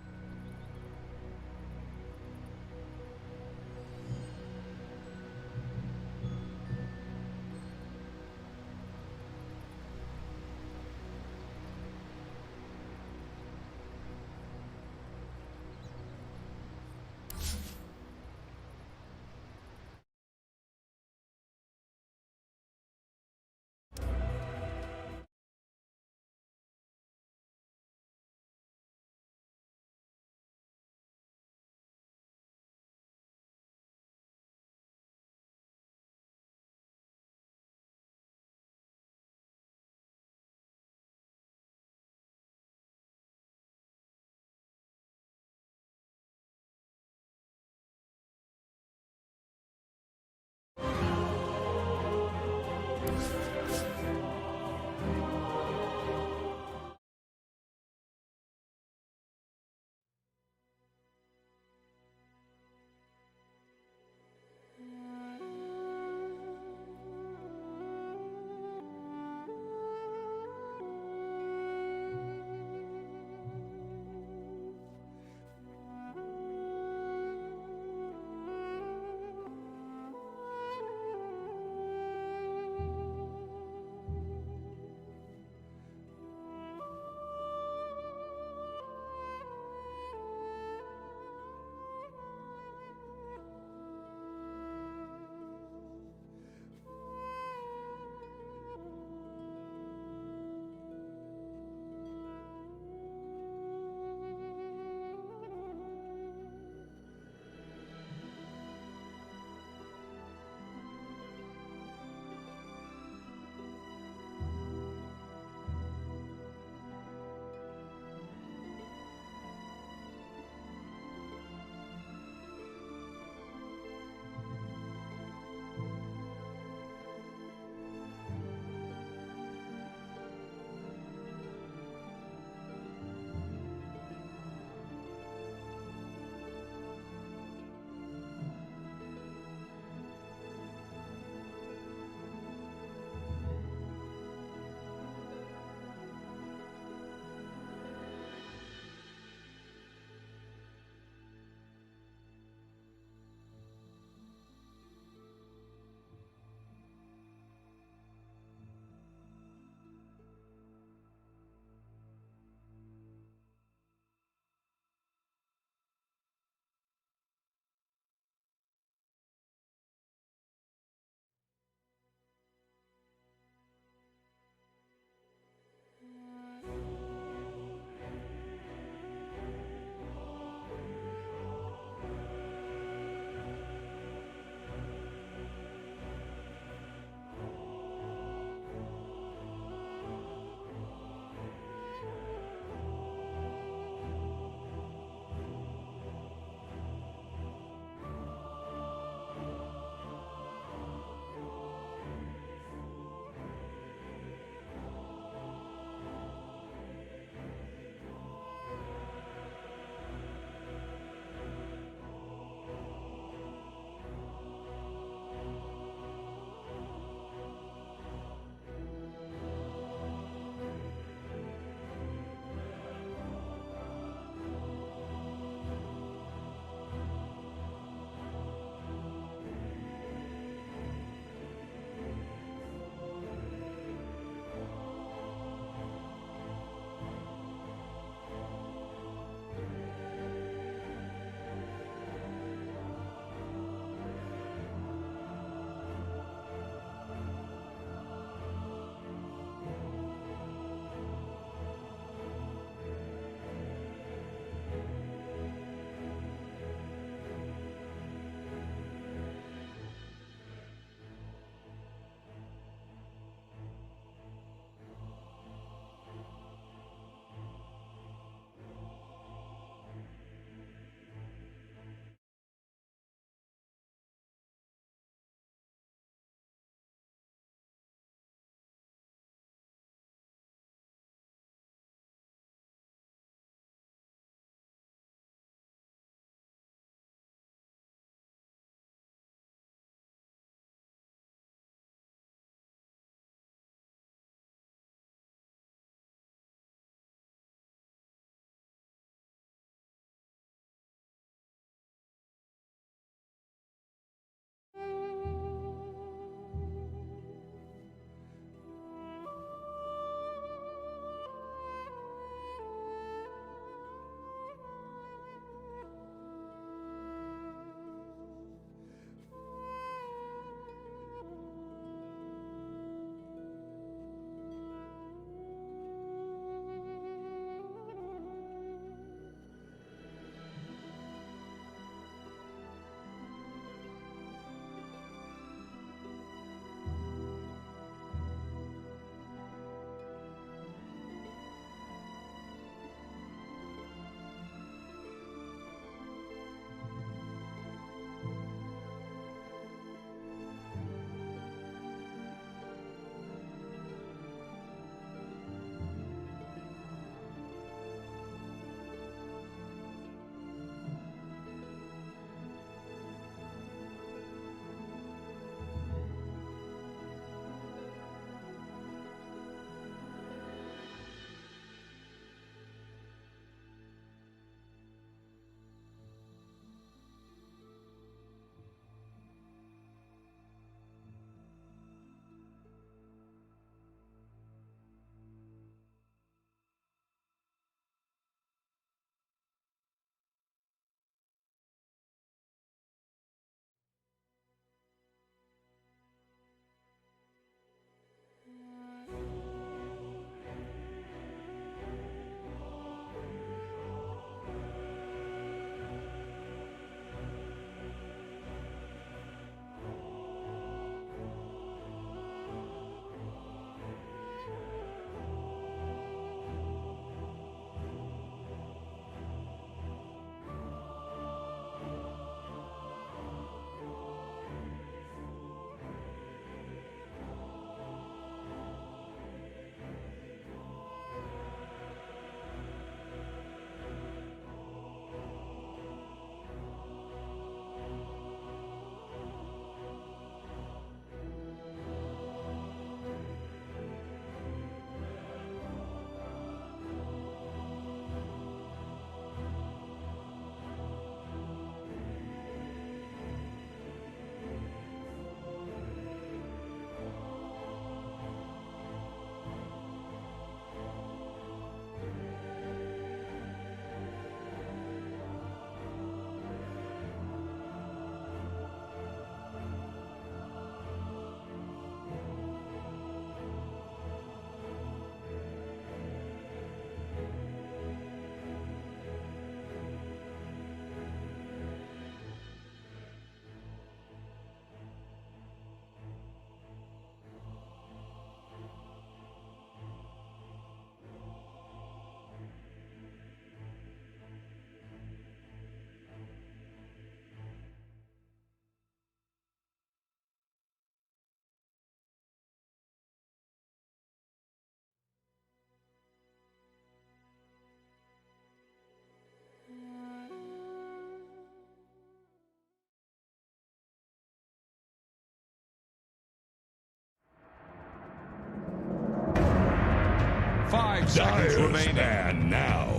The Dyer's ban now.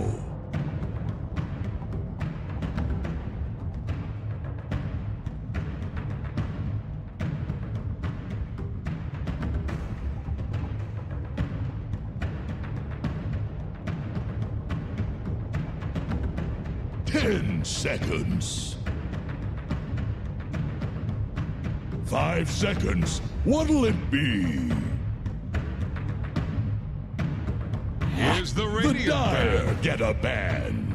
Ten seconds. 5 seconds. What'll it be? Here's the radio. The Dyer get a ban.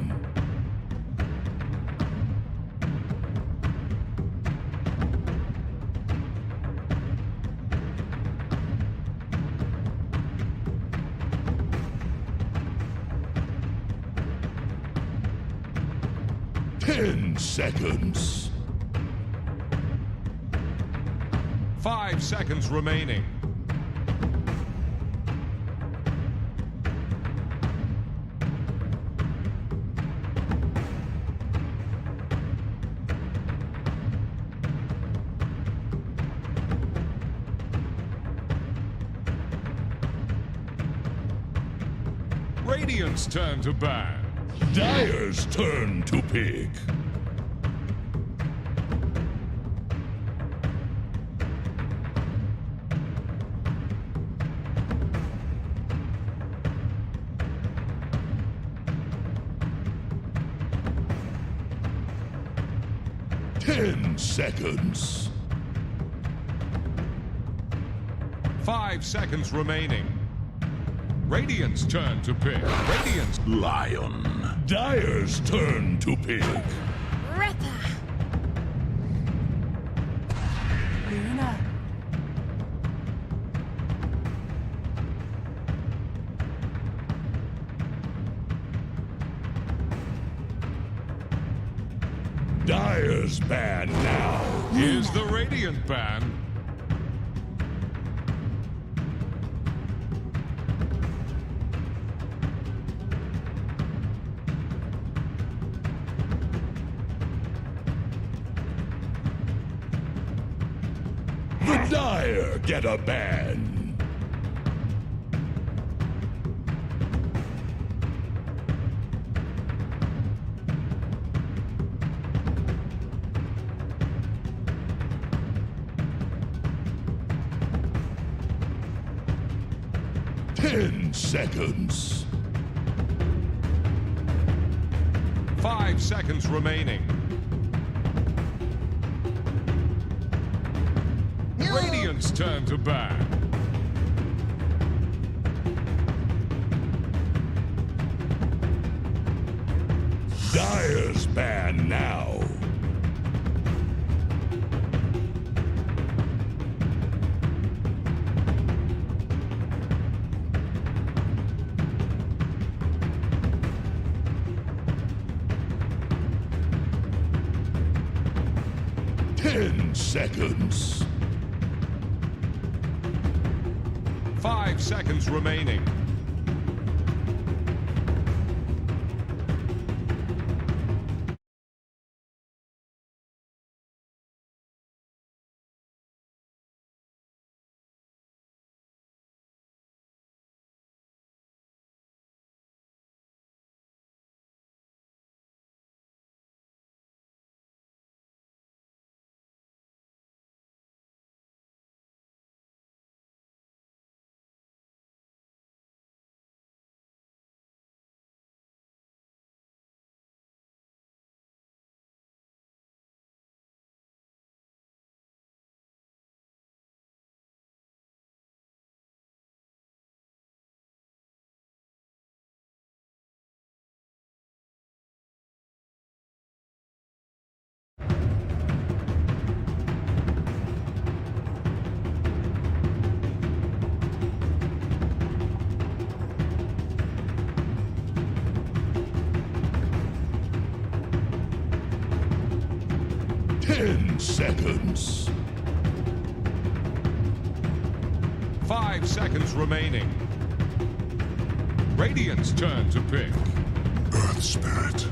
Ten seconds. 5 seconds remaining. Radiant's turn to ban. Dyer's turn to pick. Ten seconds. 5 seconds remaining. Radiant's turn to pick. Radiant's Lion. Dyer's turn to pick. Ripper. Luna. Dyer's ban now. Here's the Radiant ban. The Dyer get a ban. Ten seconds. 5 seconds remaining. Radiant's turn to ban. Dyer's ban now. Ten seconds. 5 seconds remaining. Ten seconds. 5 seconds remaining. Radiant's turn to pick. Earth Spirit.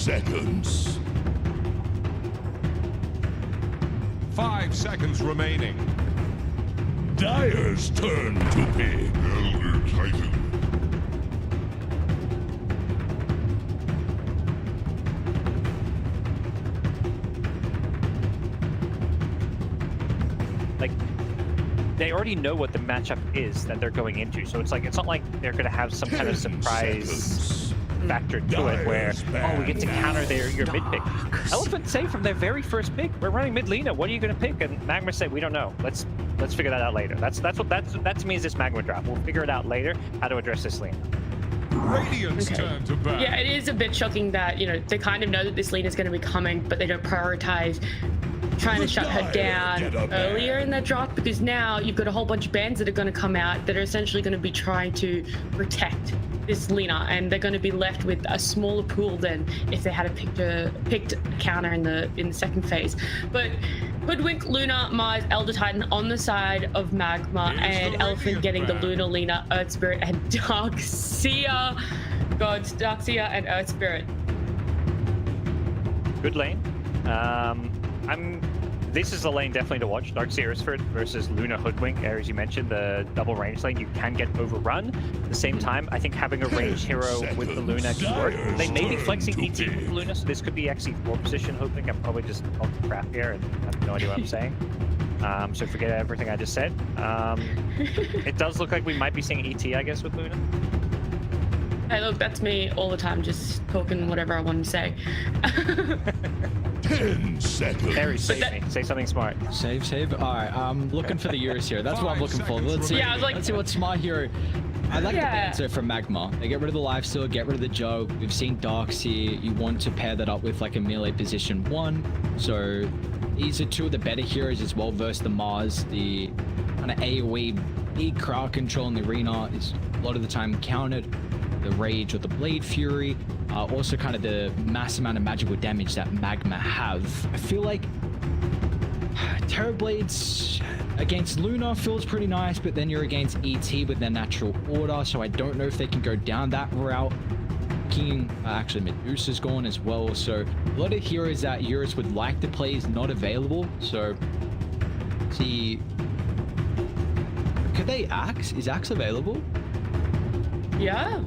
seconds. 5 seconds remaining. Dire's turn to pick. Elder Titan. Like, they already know what the matchup is that they're going into, so it's not like they're gonna have some kind of surprise factor to it where, oh, we get to counter your mid pick. Elephant say from their very first pick, we're running mid Lina, what are you gonna pick? And Magma said, we don't know. Let's figure that out later. That to me is this Magma drop. We'll figure it out later how to address this Lina. Radiant's turn to bat. Yeah, it is a bit shocking that, you know, they kind of know that this Lina's going to be coming, but they don't prioritize trying to shut her down earlier in that draft, because now you've got a whole bunch of bans that are going to come out that are essentially going to be trying to protect this Lina, and they're going to be left with a smaller pool than if they had picked a counter in the second phase. But Hoodwink, Luna, Mars, Elder Titan on the side of Magma, and Elephant getting the Luna, Lina, Earth Spirit, and Darkseer. Gods, Darkseer and Earth Spirit. Good lane. This is the lane definitely to watch. Darkseer versus Luna Hoodwink. As you mentioned, the double range lane, you can get overrun. At the same time, I think having a ranged hero with the Luna can work. They may be flexing ET with the Luna, so this could be actually 4 position Hoodwink. I'm probably just talking crap here and I have no idea what I'm saying. So forget everything I just said. It does look like we might be seeing ET, I guess, with Luna. Hey, look, that's me all the time, just talking whatever I want to say. 10 seconds. Harry, save me. Say something smart. Save. All right, I'm looking for the Eurus here. That's what I'm looking for. Let's see. Yeah, I was like, let's see what smart hero. I like the answer from Magma. They get rid of the lifesteal, get rid of the jug. We've seen Darkseer. You want to pair that up with like a melee position 1. So these are 2 of the better heroes as well versus the Mars. The kind of AoE big crowd control in the arena is a lot of the time countered. The Rage or the Blade Fury, also kind of the mass amount of magical damage that Magma have. I feel like Terror Blades against Luna feels pretty nice, but then you're against ET with their natural order, so I don't know if they can go down that route. King, actually Medusa's gone as well, so a lot of heroes that Eurus would like to play is not available, so see, could they Axe? Is Axe available? yeah.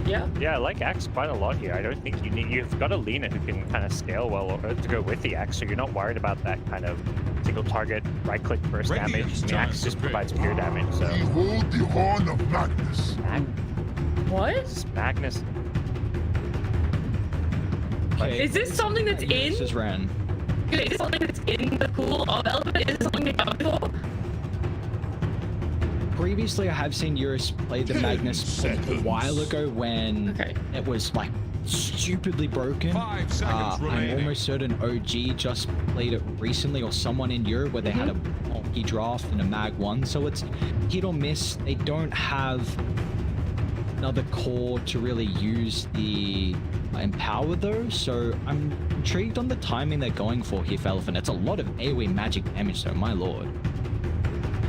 Yeah, I like Axe quite a lot here. I don't think you've got a Lina who can kind of scale well to go with the Axe, so you're not worried about that kind of single target right-click burst damage. The Axe just provides pure damage, so... Behold the horn of Magnus. What? Magnus. Is this something that's in? This is Ren. Is this something that's in the pool of Elephant? Is this something they've done before? Previously, I have seen Eurus play the Magnus a while ago when it was like stupidly broken. 5 seconds I'm remaining. almost certain OG just played it recently, or someone in Europe where they had a wonky draft and a Mag 1, so it's hit or miss. They don't have another core to really use the Empower though, so I'm intrigued on the timing they're going for here for Elephant. It's a lot of AoE magic damage though, my lord.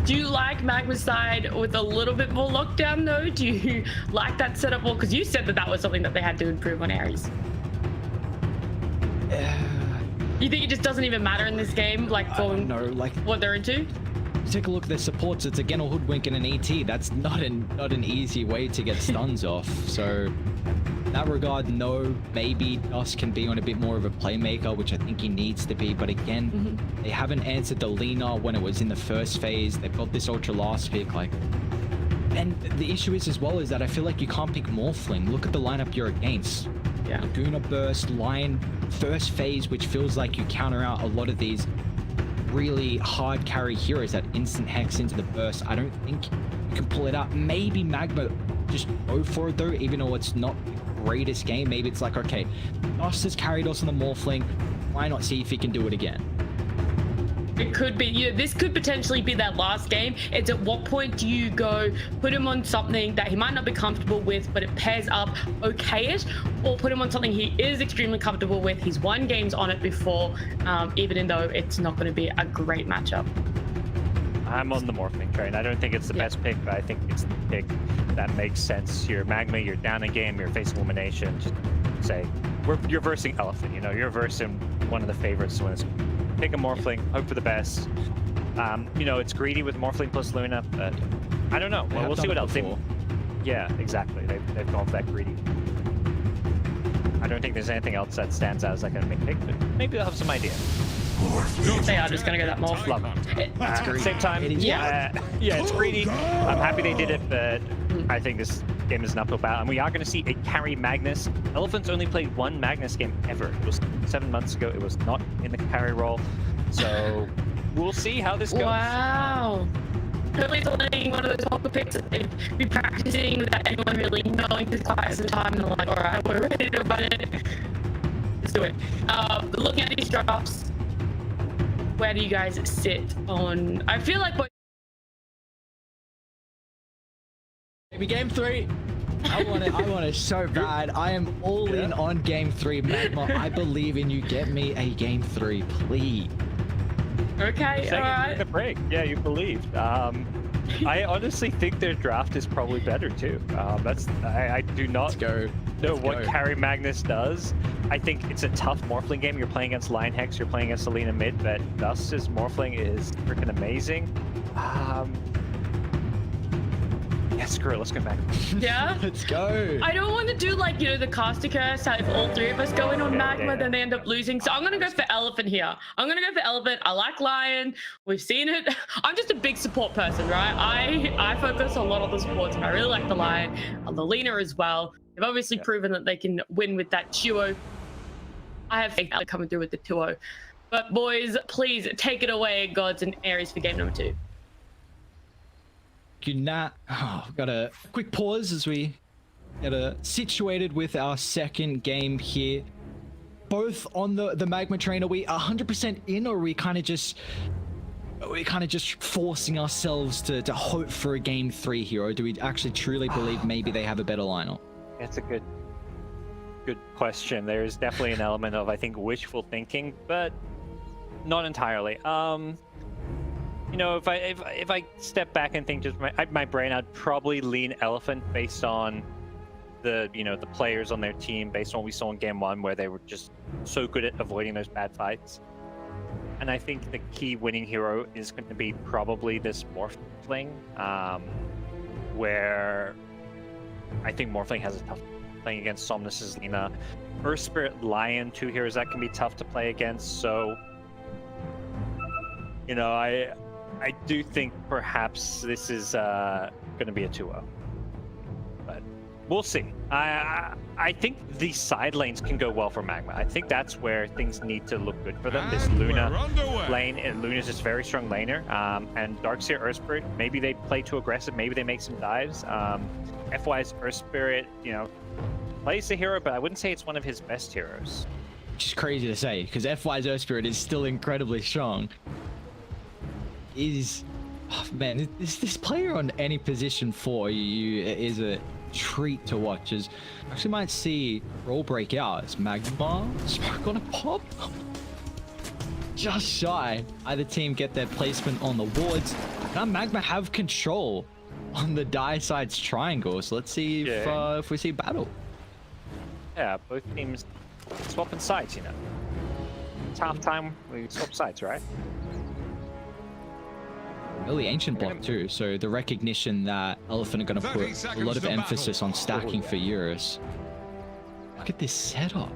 Do you like Magma's side with a little bit more lockdown though? Do you like that setup more? Because you said that was something that they had to improve on Ares. You think it just doesn't even matter in this game, like for what they're into? Take a look at their supports. It's again a Hoodwink and an ET. That's not an easy way to get stuns off. So in that regard, no, maybe Dust can be on a bit more of a playmaker, which I think he needs to be. But again, they haven't answered the Lina when it was in the first phase. They've got this ultra last pick, and the issue is as well is that I feel like you can't pick Morphling. Look at the lineup you're against. Yeah. Laguna Burst, Lion, first phase, which feels like you counter out a lot of these really hard carry heroes that instant hex into the burst. I don't think you can pull it out. Maybe Magma just go for it though, even though it's not the greatest game. Maybe it's like, okay, Dust has carried us on the Morphling, why not see if he can do it again? It could be, this could potentially be that last game. It's at what point do you go put him on something that he might not be comfortable with, but it pairs up okay-ish, or put him on something he is extremely comfortable with. He's won games on it before, even though it's not going to be a great matchup. I'm on the Morphling train. I don't think it's the best pick, but I think it's the pick that makes sense. You're Magma, you're down a game, you're facing elimination. Just say, you're versing Elephant, you know, you're versing one of the favorites to win this. Pick a Morphling, hope for the best. You know, it's greedy with Morphling plus Luna, but I don't know. Well, we'll see what else. Yeah, exactly. They've gone for that greedy. I don't think there's anything else that stands out as like a big pick, but maybe they'll have some idea. They are just gonna go that Morph. Love it. Same time, yeah, it's greedy. I'm happy they did it, but I think this game is an uphill battle, and we are going to see a carry Magnus. Elephants only played one Magnus game ever. It was 7 months ago. It was not in the carry role, so we'll see how this goes. Wow. Totally letting one of those hopper picks that they'd be practicing without anyone really knowing this quite some time, and they're like, all right, we're ready to run it. Let's do it. Looking at these drops, where do you guys sit on? I feel like Maybe game 3. I want it so bad. I am all in on game 3, Magma. I believe in you. Get me a game 3, please. Okay, all right. The break. Yeah, you believed. I honestly think their draft is probably better too. I do not know what carry Magnus does. I think it's a tough Morphling game. You're playing against Lion Hex, you're playing against Selena mid, but Dust's Morphling is freaking amazing. Yeah, screw it, let's go back. Yeah? Let's go. I don't want to do like, you know, the caster curse, how if all 3 of us go in on Magma, then they end up losing. So I'm going to go for Elephant here. I'm going to go for Elephant. I like Lion. We've seen it. I'm just a big support person, right? I focus a lot on the supports, and I really like the Lion and the Lena as well. They've obviously proven that they can win with that duo. I have faith they're coming through with the 2-0. But boys, please take it away, Gods and Aries, for game number 2. Got a quick pause as we get situated with our second game here. Both on the Magma train. Are we 100% in, or are we kind of just forcing ourselves to hope for a game 3 here, or do we actually truly believe maybe they have a better lineup? It's a good question. There's definitely an element of, I think, wishful thinking, but not entirely. You know, if I step back and think just my brain, I'd probably lean Elephant based on the players on their team, based on what we saw in game 1, where they were just so good at avoiding those bad fights. And I think the key winning hero is going to be probably this Morphling, where I think Morphling has a tough playing against Somnus's Lena. Earth Spirit Lion, 2 heroes that can be tough to play against. So, you know, I do think perhaps this is going to be a 2-0, but we'll see. I think these side lanes can go well for Magma. I think that's where things need to look good for them. This Luna lane, and Luna's just very strong laner, and Darkseer Earth Spirit, maybe they play too aggressive, maybe they make some dives. FY's Earth Spirit, you know, plays the hero, but I wouldn't say it's one of his best heroes. Which is crazy to say, because FY's Earth Spirit is still incredibly strong. Man, this player on any position for you is a treat to watch. As actually might see roll break out as Magma Smoke on a pop. Just shy. Either team get their placement on the wards. Now Magma have control on the die side's triangle. So let's see if we see battle. Yeah, both teams swapping sides, you know. It's half time, we swap sides, right? Really ancient block too, so the recognition that Elephant are going to put a lot of emphasis on stacking for Eurus. Look at this setup.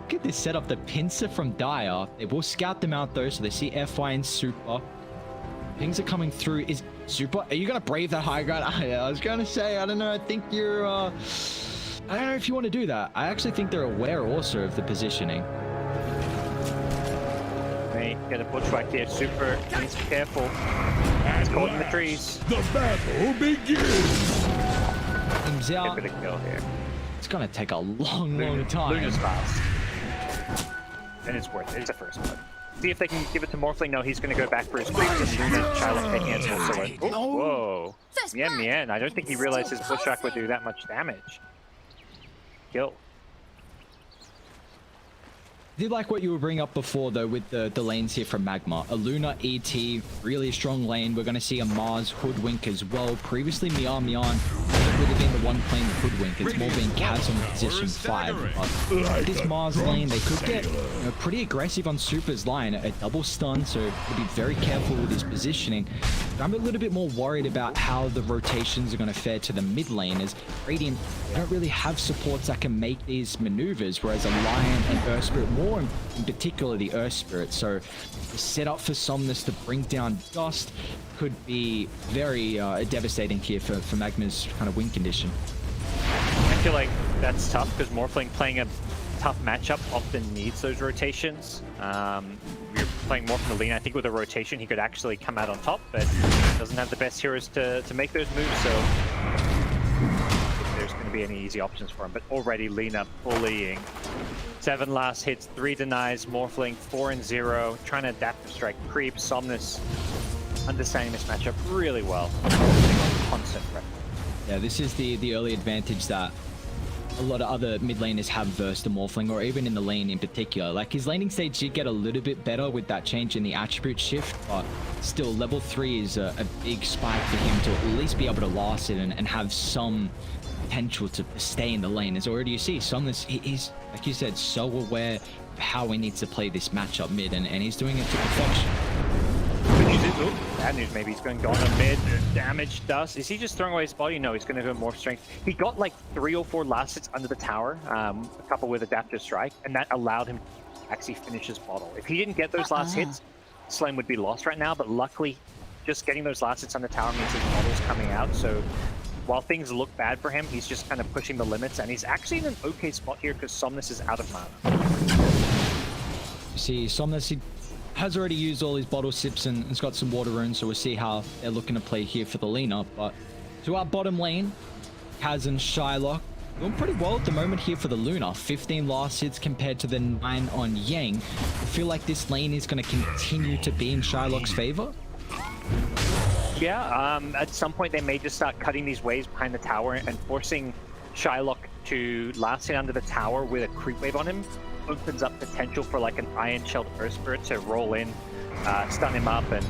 Look at this setup. The pincer from Dire. They will scout them out though, so they see FY and Super. Things are coming through. Is Super? Are you going to brave that high ground? I was going to say, I don't know. I think you're. I don't know if you want to do that. I actually think they're aware also of the positioning. Get a bushwhack here. Super needs to be careful. He's caught in the trees. The battle begins. Comes out. Get a kill here. It's gonna take a long time. Luna's fast. And it's worth it. It's the first one. See if they can give it to Morphling. No, he's gonna go back for his creeps, and Luna Child taking it. So whoa. Mien. I don't think he realized his bushwhack would do that much damage. Kill. I did like what you were bringing up before though with the lanes here from Magma. A Luna ET, really strong lane. We're going to see a Mars Hoodwink as well. Previously Mian really been the one playing the Hoodwink. It's more been Chasm position 5. But this Mars lane, they could get pretty aggressive on Super's line. A double stun, so to be very careful with his positioning. But I'm a little bit more worried about how the rotations are going to fare to the mid lane, as Radiant, they don't really have supports that can make these maneuvers, whereas a Lion and Earth Spirit, more in particular the Earth Spirit. So the setup for Somnus to bring down Dust could be very devastating here for Magma's kind of win condition. I feel like that's tough because Morphling playing a tough matchup often needs those rotations. We're playing more from the lane. I think with a rotation he could actually come out on top, but doesn't have the best heroes to make those moves, so I don't think there's going to be any easy options for him. But already Lina bullying. 7 last hits, 3 denies, Morphling 4 and 0, trying to adapt to strike creep. Somnus understanding this matchup really well. Constant threat. Yeah, this is the early advantage that a lot of other mid laners have versus the Morphling, or even in the lane in particular. Like, his laning stage did get a little bit better with that change in the attribute shift, but still level 3 is a big spike for him to at least be able to last it and have some potential to stay in the lane. As already you see, Somnus, he's, like you said, so aware of how he needs to play this matchup mid, and he's doing it to perfection. Bad news, maybe he's going on mid. Damage Dust. Is he just throwing away his body? No, he's going to go more strength. He got like 3 or 4 last hits under the tower, a couple with Adaptive Strike, and that allowed him to actually finish his bottle. If he didn't get those last hits, Slane would be lost right now, but luckily, just getting those last hits on the tower means his bottle's coming out, so while things look bad for him, he's just kind of pushing the limits, and he's actually in an okay spot here because Somnus is out of mana. You see, Somnus, he has already used all his bottle sips and has got some water runes, so we'll see how they're looking to play here for the Lina. But to our bottom lane, Kaz and Shylock doing pretty well at the moment here for the Luna. 15 last hits compared to the 9 on Yang. I feel like this lane is going to continue to be in Shylock's favor. Yeah, at some point they may just start cutting these waves behind the tower and forcing Shylock to last hit under the tower with a creep wave on him. Opens up potential for like an Iron Shelled Earth Spirit to roll in, stun him up, and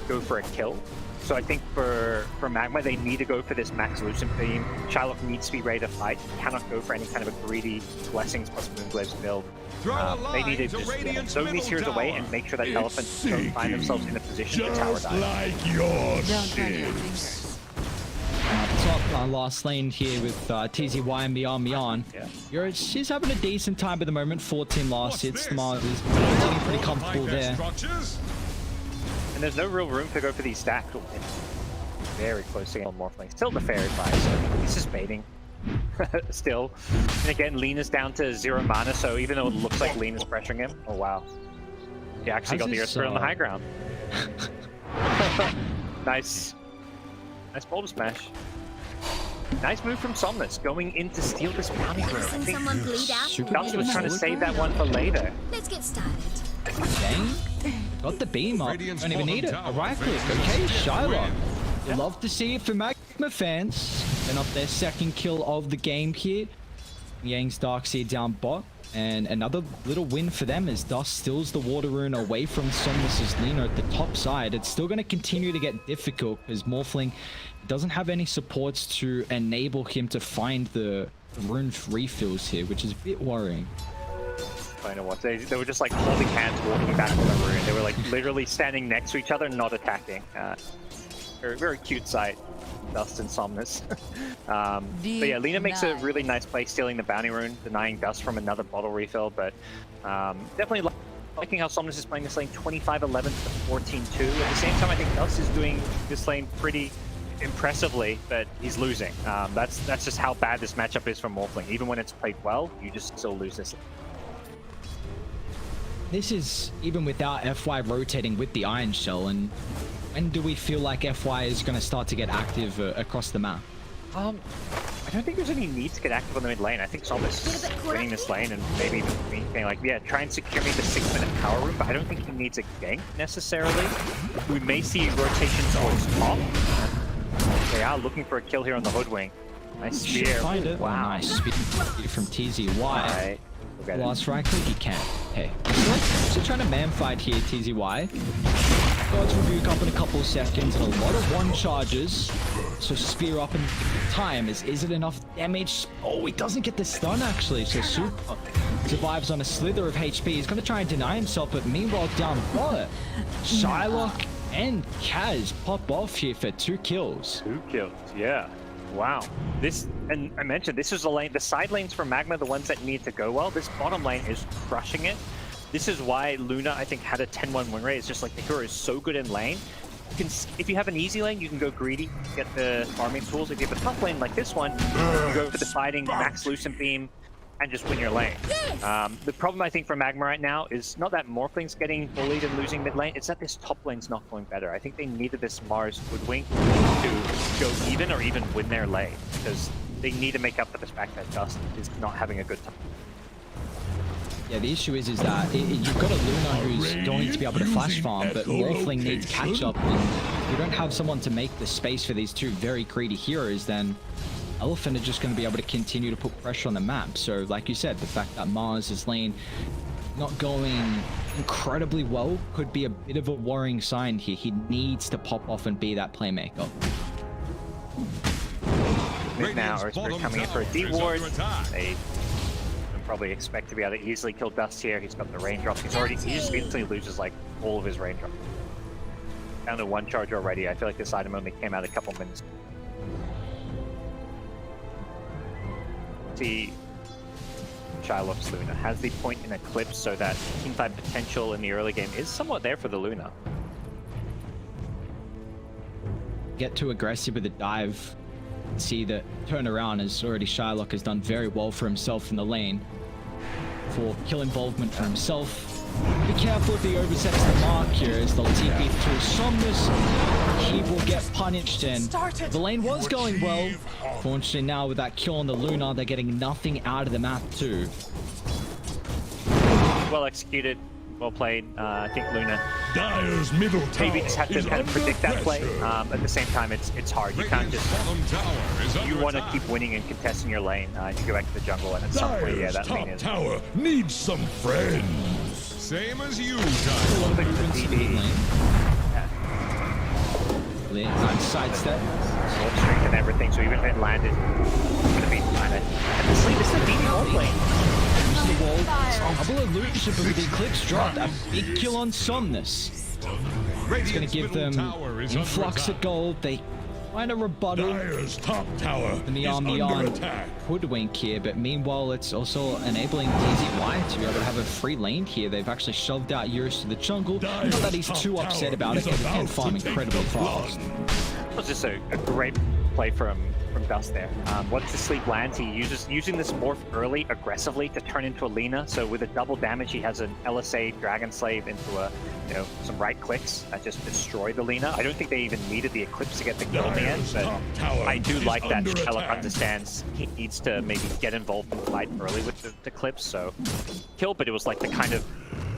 go for a kill. So I think for Magma, they need to go for this Max Lucent theme. Shylock needs to be ready to fight. He cannot go for any kind of a greedy Blessings plus Moonglaves build. They need to just throw these heroes away and make sure that elephants don't find themselves in a position to tower dive. Like your sins. Top last lane here with TZY and Mian. Yeah. She's having a decent time at the moment. 14 last hits. The Mars is getting pretty comfortable there. And there's no real room to go for these stacks. Very close to Morphling. Still the Fairy Fire, so he's just baiting. Still. And again, Lina's down to 0 mana, so even though it looks like Lina's pressuring him, oh wow. He actually got the Earth Spirit on the high ground. Nice. Nice boulder smash. Nice move from Somnus, going in to steal this bounty room. I think Dust was trying to save that one for later. Let's get started. Dang. Got the beam up. Don't even need it. A right click. Okay, Shylock. You love to see it for Magma fans. Then up their second kill of the game here. Yang's Darkseid down bot. And another little win for them as Dust steals the water rune away from Somnus' Lina at the top side. It's still going to continue to get difficult because Morphling doesn't have any supports to enable him to find the rune refills here, which is a bit worrying. I know what, they were just like holding hands walking back from the rune. They were like literally standing next to each other, not attacking. Very, very cute sight. Dust and Somnus. But yeah, Lina makes a really nice play stealing the bounty rune, denying Dust from another bottle refill, but definitely liking how Somnus is playing this lane 25-11 to 14-2. At the same time, I think Dust is doing this lane pretty impressively, but he's losing. That's just how bad this matchup is for Morphling. Even when it's played well, you just still lose this. This is even without FY rotating with the Iron Shell, and when do we feel like FY is going to start to get active across the map? I don't think there's any need to get active on the mid lane. I think Somnus is winning this lane and maybe even thinking like, yeah, try and secure me the 6-minute power room, but I don't think he needs a gank necessarily. We may see rotations towards top. They are looking for a kill here on the Hoodwink. Nice spear. Find it. Wow. Oh, nice spear from TZY. Right. Get it. Last right click, he can't. Okay. So trying to man fight here, TZY. God's rebuke up in a couple of seconds and a lot of one charges. So spear up in time. Is it enough damage? Oh, he doesn't get the stun actually. So Super survives on a slither of HP. He's going to try and deny himself, but meanwhile down bot, Shylock and Kaz pop off here for 2 kills. 2 kills, yeah. Wow. This, and I mentioned, this is the lane, the side lanes for Magma, the ones that need to go well. This bottom lane is crushing it. This is why Luna, I think, had a 10-1 win rate. It's just like the hero is so good in lane. You can, if you have an easy lane, you can go greedy, get the farming tools. If you have a tough lane like this one, you can go for the fighting, max Lucent Beam, and just win your lane. The problem, I think, for Magma right now is not that Morphling's getting bullied and losing mid lane, it's that this top lane's not going better. I think they needed this Mars Hoodwink to go even or even win their lane, because they need to make up for the fact that Dust is not having a good time. Yeah, the issue is that you've got a Luna who's going to be able to flash farm, but Morphling needs catch up, and if you don't have someone to make the space for these 2 very greedy heroes, then Elephant are just going to be able to continue to put pressure on the map. So like you said, the fact that Mars' lane not going incredibly well could be a bit of a worrying sign here. He needs to pop off and be that playmaker. Mid now, or coming in for a D-ward. They can probably expect to be able to easily kill Dust here. He's got the raindrops. He just instantly loses like all of his raindrops. Down to 1 charge already. I feel like this item only came out a couple minutes. See, Shylock's Luna has the point in Eclipse, so that teamfight potential in the early game is somewhat there for the Luna. Get too aggressive with the dive. See that turnaround as already Shylock has done very well for himself in the lane. For kill involvement for himself. Be careful if he oversets the mark here as they'll TP through Somnus. He will get punished, and the lane was going well. Fortunately now with that kill on the Luna, they're getting nothing out of the map too. Well executed, well played. I think Luna Dire's middle tower maybe just had to kind of predict that play. At the same time, it's hard. You can't just, you want to keep winning and contesting your lane. You go back to the jungle, and at some point, yeah, that lane is tower needs some friends. Same as you, A little bit of movement in the lane. Nice sidestep. sword strength and everything, so even if it landed, it's going to be kind of... And this is the BD whole lane. The wall. Double illusion, but with the Eclipse dropped, a big kill on Somnus. It's going to give them influx of gold. They find a rebuttal. Dire's top tower And the is army under on attack. Hoodwink here, but meanwhile it's also enabling TZY to be able to have a free lane here. They've actually shoved out Eurus to the jungle. Not that he's too upset about it, because he can farm incredibly fast. It was just a great play from Dust there. Once the sleep lands, he using this morph early aggressively to turn into a Lina. So with a double damage, he has an LSA Dragon Slave into a, some right clicks that just destroy the Lina. I don't think they even needed the Eclipse to get the kill in the end, but I do like that Shylock understands he needs to maybe get involved in the fight early with the Eclipse. So kill, but it was like the kind of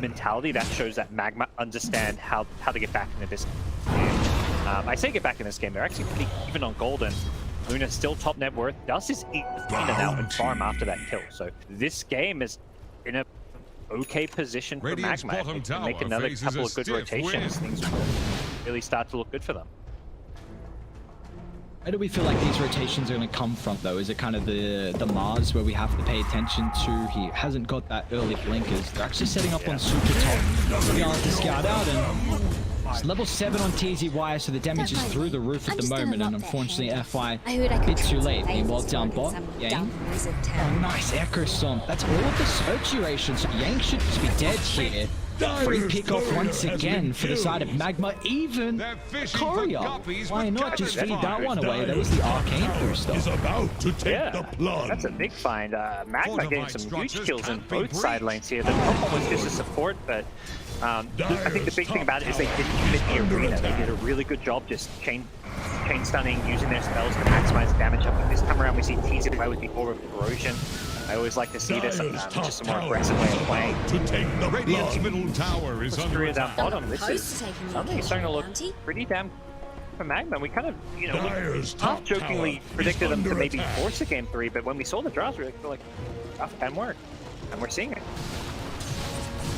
mentality that shows that Magma understand how to get back into this game. I say get back in this game, they're actually pretty even on gold, and Luna's still top net worth. Dust is in and out and farm after that kill. So this game is in a okay position for Magma. If they can make another couple of good rotations, things will really start to look good for them. Where do we feel like these rotations are going to come from, though? Is it kind of the Mars where we have to pay attention to? He hasn't got that early blinkers. They're actually setting up on super top. Be able to scout out, and it's level 7 on TZY, so the damage is through the roof at the moment, and unfortunately FI a bit too late. Meanwhile down bot, Yang. Oh, nice Echo Stomp. That's all of the search duration, so Yang should just be dead here. Free pick off once again for the side of Magma, even Courier. Why not just feed that one away? That was the Arcane booster. Is about to take the plunge. That's a big find. Magma getting some huge kills in both side lanes here. The top one was just a support, but I think the big thing about it is they didn't commit the arena. They did a really good job just chain stunning, using their spells to maximize damage up. But this time around we see TZY with the Aura of Corrosion. I always like to see this, just a more aggressive way of playing. Radiant's middle tower is under Down attack. bottom. This is suddenly starting to look pretty damn for Magma. We kind of, half jokingly predicted them to maybe force a game 3, but when we saw the draws, we were like, tough can work. and we're seeing it.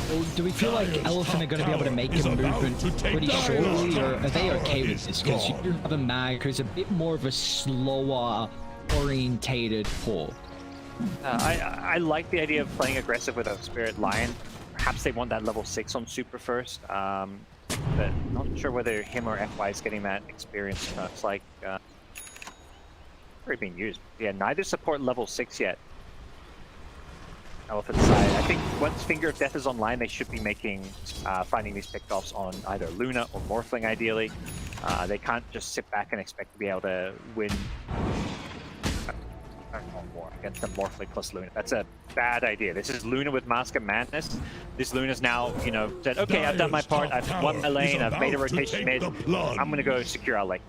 Well, do we feel like Elephant are going to be able to make a movement pretty shortly, or are they okay with this? Because you do have a Mag who's a bit more of a slower orientated pull. I like the idea of playing aggressive with a Spirit Lion. Perhaps they want that level 6 on Super first, but not sure whether him or FY is getting that experience. It's like already being used. Yeah, neither support level 6 yet. Elephant side. I think once Finger of Death is online, they should be making finding these pickoffs on either Luna or Morphling ideally. They can't just sit back and expect to be able to win more against the Morphling plus Luna. That's a bad idea. This is Luna with Mask of Madness. This Luna's now, you know, said, okay, I've done my part, I've won my lane, I've made a rotation mid, I'm gonna go secure our lane.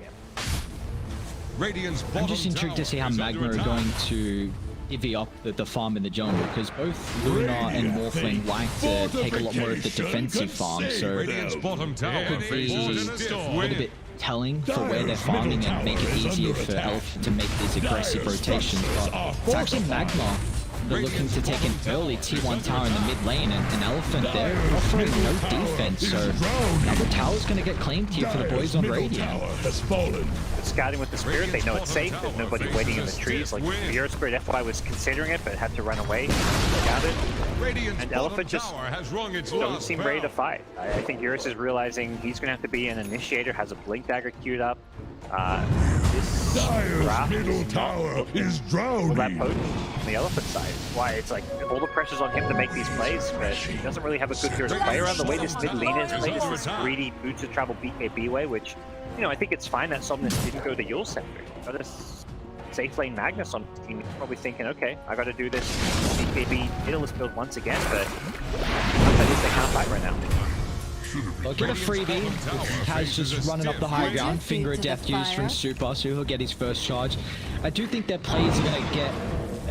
I'm just intrigued to see how Magma are going to divvy up the farm in the jungle, because both Luna and Morphling like to take a lot more of the defensive farm, so it could be a little bit telling for where they're farming and make it easier for Elephant to make these aggressive rotations. But it's actually Magma. They're looking to take an early T1 tower in the mid lane, and Elephant, they're offering no defense, so now the tower's going to get claimed here for the boys on radio. Scouting with the Spirit, they know it's safe, there's nobody waiting in the trees. Like, the Earth Spirit FY was considering it, but had to run away. Got it. And Elephant just doesn't seem ready to fight. I think Eurus is realizing he's going to have to be an initiator, has a Blink Dagger queued up. This Dire's middle tower is drowning. That potent on the Elephant side. Why it's like all the pressure's on him to make these plays, but he doesn't really have a good hero to play around. The way this mid lane is played is this greedy Boots of Travel BKB way, which, you know, I think it's fine that Somnus didn't go to Yule Scepter. Got a safe lane Magnus on his team. He's probably thinking, okay, I got to do this BKB Daedalus build once again, but at least they can't fight right now. They'll get a freebie. Kaz just running up the high ground. Finger of Death used from Super, so he'll get his first charge. I do think their plays are going to get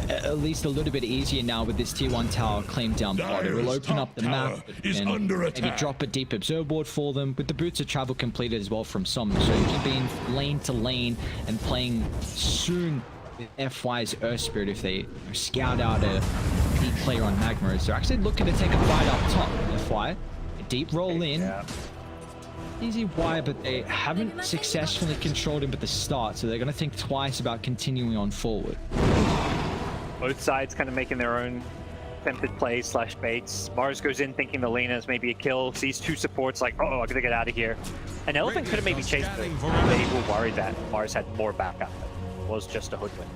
at least a little bit easier now with this T1 tower claimed down bot. It will open up the map and maybe drop a deep observer board for them, with the Boots of Travel completed as well from some. So you can be in lane to lane and playing soon with FY's Earth Spirit if they scout out a deep player on Magma. So they're actually looking to take a fight up top, FY. Deep roll in, easy wire, but they haven't successfully controlled him at the start, so they're going to think twice about continuing on forward. Both sides kind of making their own attempted plays slash baits. Mars goes in thinking the Lena is maybe a kill, sees two supports like, oh, I gotta get out of here. And Elephant could have maybe chased it. They were worried that Mars had more backup. It was just a hoodwink.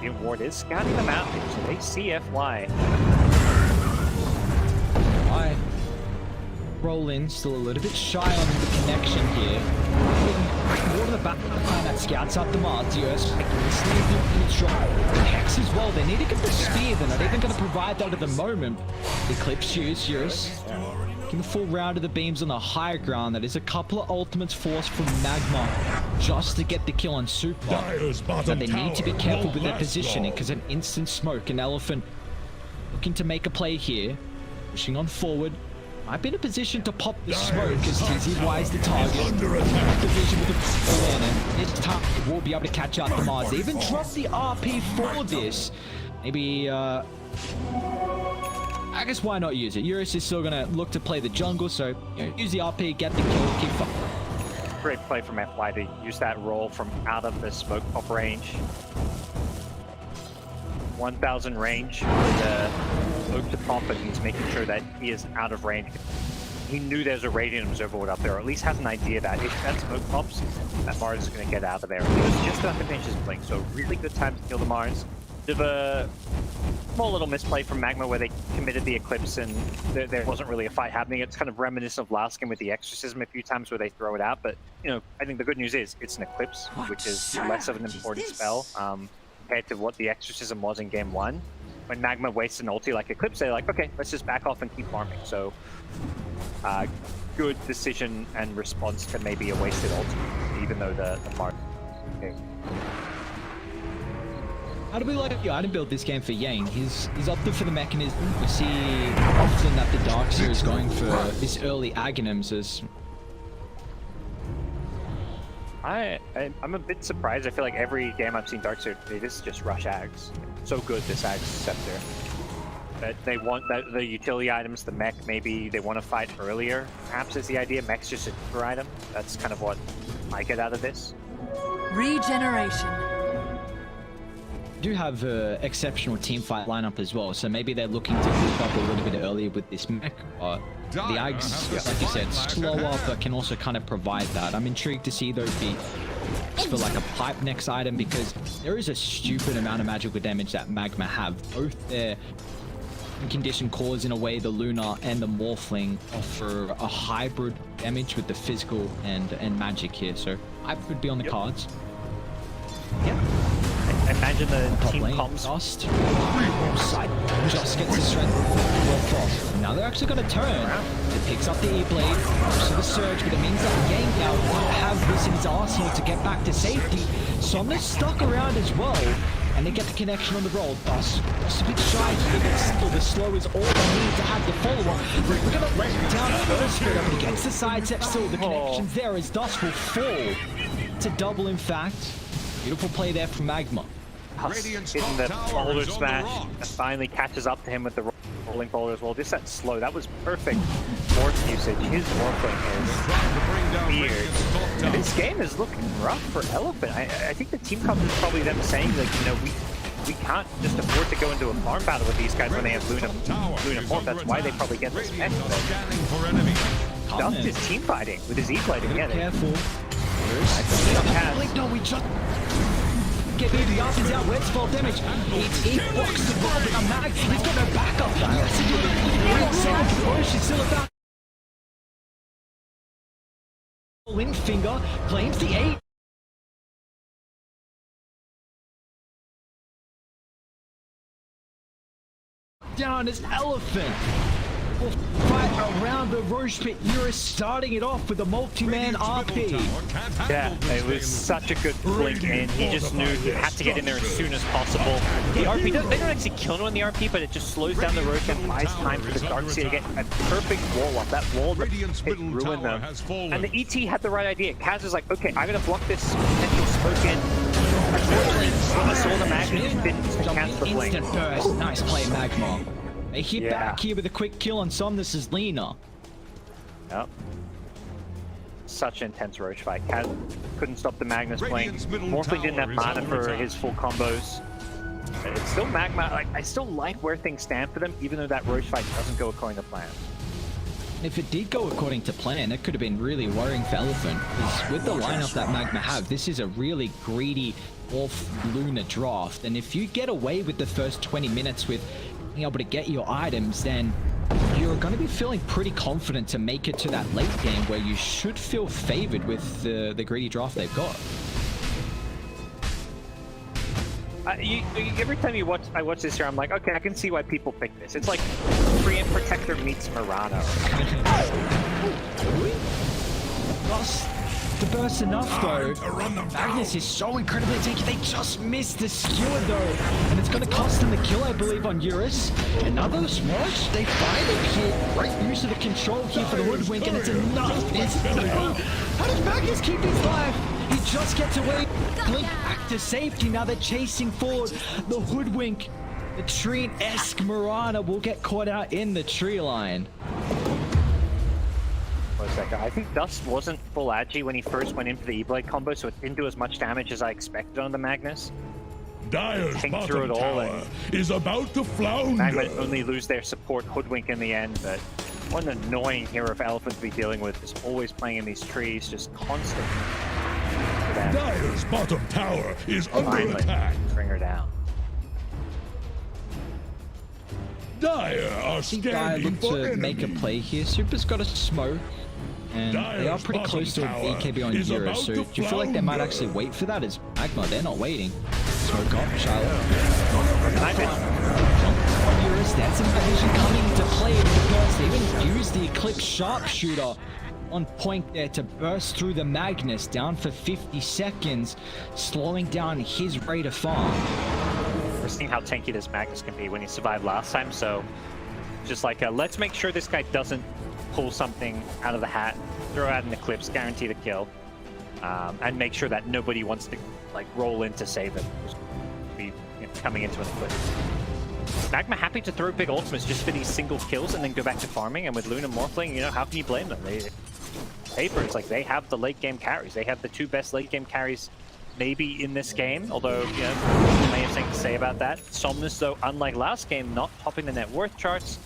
The Ward is scouting them out, so they see FY. I roll in, still a little bit shy on the connection here. More to the back behind that scouts up the Martius. Hex as well. They need to get the spear. They're not even going to provide that at the moment. Eclipse Eurus. Getting the full round of the beams on the higher ground. That is a couple of ultimates forced from Magma just to get the kill on Super. But they need to be careful with their positioning because an instant smoke. An Elephant looking to make a play here. Pushing on forward. Might be in a position to pop the smoke as TZY is the target. Division with the and this time will be able to catch out the Mars. They even dropped the RP for this. Maybe, I guess why not use it? Eurus is still gonna look to play the jungle, so you know, use the RP, get the kill, keep fighting. Great play from FY to use that roll from out of the smoke pop range. 1,000 range with the smoke to pop, and he's making sure that he is out of range. He knew there's a Radiant Observer Board up there, or at least has an idea that if that smoke pops, that Mars is going to get out of there. He was just about to finish his blink, so really good time to kill the Mars. Bit of a small little misplay from Magma where they committed the Eclipse and there wasn't really a fight happening. It's kind of reminiscent of last game with the Exorcism a few times where they throw it out, but you know, I think the good news is it's an Eclipse, which is less of an important spell compared to what the Exorcism was in game 1. When Magma wastes an ulti like Eclipse, they're like, okay, let's just back off and keep farming. So good decision and response to maybe a wasted ulti, even though the mark. Okay. How do we like the item build this game for Yang? He's opted for the mechanism. We see often that the Darkseer is going for this early Aghanims as I'm a bit surprised. I feel like every game I've seen Darkseid, they just rush Ags. So good, this Ags Scepter. That they want the utility items, the mech, maybe they want to fight earlier. Perhaps is the idea. Mech's just a super item. That's kind of what I get out of this. Regeneration. Do have an exceptional team fight lineup as well, so maybe they're looking to move up a little bit earlier with this mech. But the Ags, like you said, slower, but can also kind of provide that. I'm intrigued to see those be for like a pipe next item, because there is a stupid amount of magical damage that Magma have. Both their condition cores, in a way, the Lunar and the Morphling offer a hybrid damage with the physical and magic here. So I would be on the cards. Yeah. Imagine the team lane, comms. Dust. Side just gets his strength work off. Now they're actually going to turn. It picks up the E-Blade, goes to the Surge, but it means that Yang now won't have this in his arsenal to get back to safety. Somna's stuck around as well, and they get the connection on the roll. Dust just a bit shy here, but still the slow is all they need to have the follow-up. We're going to let him down first, but against the sidestep still, the connection's there as Dust will fall to double, in fact. Beautiful play there from Magma. Hitting the boulder smash, and finally catches up to him with the rolling boulder as well. Just that slow, that was perfect morph usage. His morphling is weird. And this game is looking rough for Elephant. I think the team comes is probably them saying, like, you know, we can't just afford to go into a farm battle with these guys when they have Luna Morph. That's why they probably get this mech. Dust is team fighting with his E-Blade again. Careful. No, we just get the options out. Let's fall damage. He blocks the ball, but Mag, he's got no backup. He has to do it. She's still about. Link finger claims the 8. Down as Elephant. Fight around the Roche pit. Eurus starting it off with a multi-man RP. Yeah, it was such a good blink in. He just knew he had to get in there as soon as possible. The RP, they don't actually kill him on the RP, but it just slows down the Roche and buys time for the Darkseid to get a perfect wall up. That wall that ruined them. And the ET had the right idea. Kaz is like, okay, I'm going to block this potential smoke in. Unfortunately, I saw the Magma didn't cancel the blink. Instant burst. Nice play, Magma. They hit back here with a quick kill on Somnus' Lena. Yep. Such an intense Roche fight. Kaz couldn't stop the Magnus blink. Morphling didn't have mana for his full combos. But it's still Magma. Like, I still like where things stand for them, even though that Roche fight doesn't go according to plan. If it did go according to plan, it could have been really worrying for Elephant. Because with the lineup that Magma have, this is a really greedy off-Luna draft. And if you get away with the first 20 minutes with being able to get your items, then you're going to be feeling pretty confident to make it to that late game where you should feel favored with the greedy draft they've got. Every time I watch this here, I'm like, okay, I can see why people pick this. It's like Preempt Protector meets Murano. Lost the burst enough though. Magnus is so incredibly tanky. They just missed the skewer though, and it's going to cost them the kill, I believe, on Eurus. Another smash. They find it here. Great use of the control here for the Hoodwink, and it's enough. How does Magnus keep his life? He just gets away. Blink back to safety. Now they're chasing forward. The Hoodwink, the Trine-esque Mirana will get caught out in the tree line. I think Dust wasn't full agi when he first went in for the E-Blade combo, so it didn't do as much damage as I expected on the Magnus. Dire's bottom tower is about to flounder. Magma only lose their support Hoodwink in the end, but what an annoying hero for Elephant to be dealing with. Is always playing in these trees, just constant. Dire's bottom tower is under attack. Bring her down. Dire are Dire standing look for to enemy. make a play here. Super's got a smoke, and they are pretty close to a BKB on Eurus, so do you feel like they might actually wait for that? As Magma, they're not waiting. Smoke up, Charlotte. On Eurus, that's some vision coming into play with the burst. They even use the Eclipse Sharpshooter on point there to burst through the Magnus, down for 50 seconds, slowing down his rate of farm. We're seeing how tanky this Magnus can be when he survived last time, so just like, let's make sure this guy doesn't pull something out of the hat, throw out an Eclipse, guarantee the kill. and make sure that nobody wants to like roll in to save it. Just be coming into an eclipse. Magma happy to throw big ultimates just for these single kills and then go back to farming. And with Luna morphling, how can you blame them? It's like they have the late game carries. They have the 2 best late game carries maybe in this game, although you may have something to say about that. Somnus, though, unlike last game, not topping the net worth charts.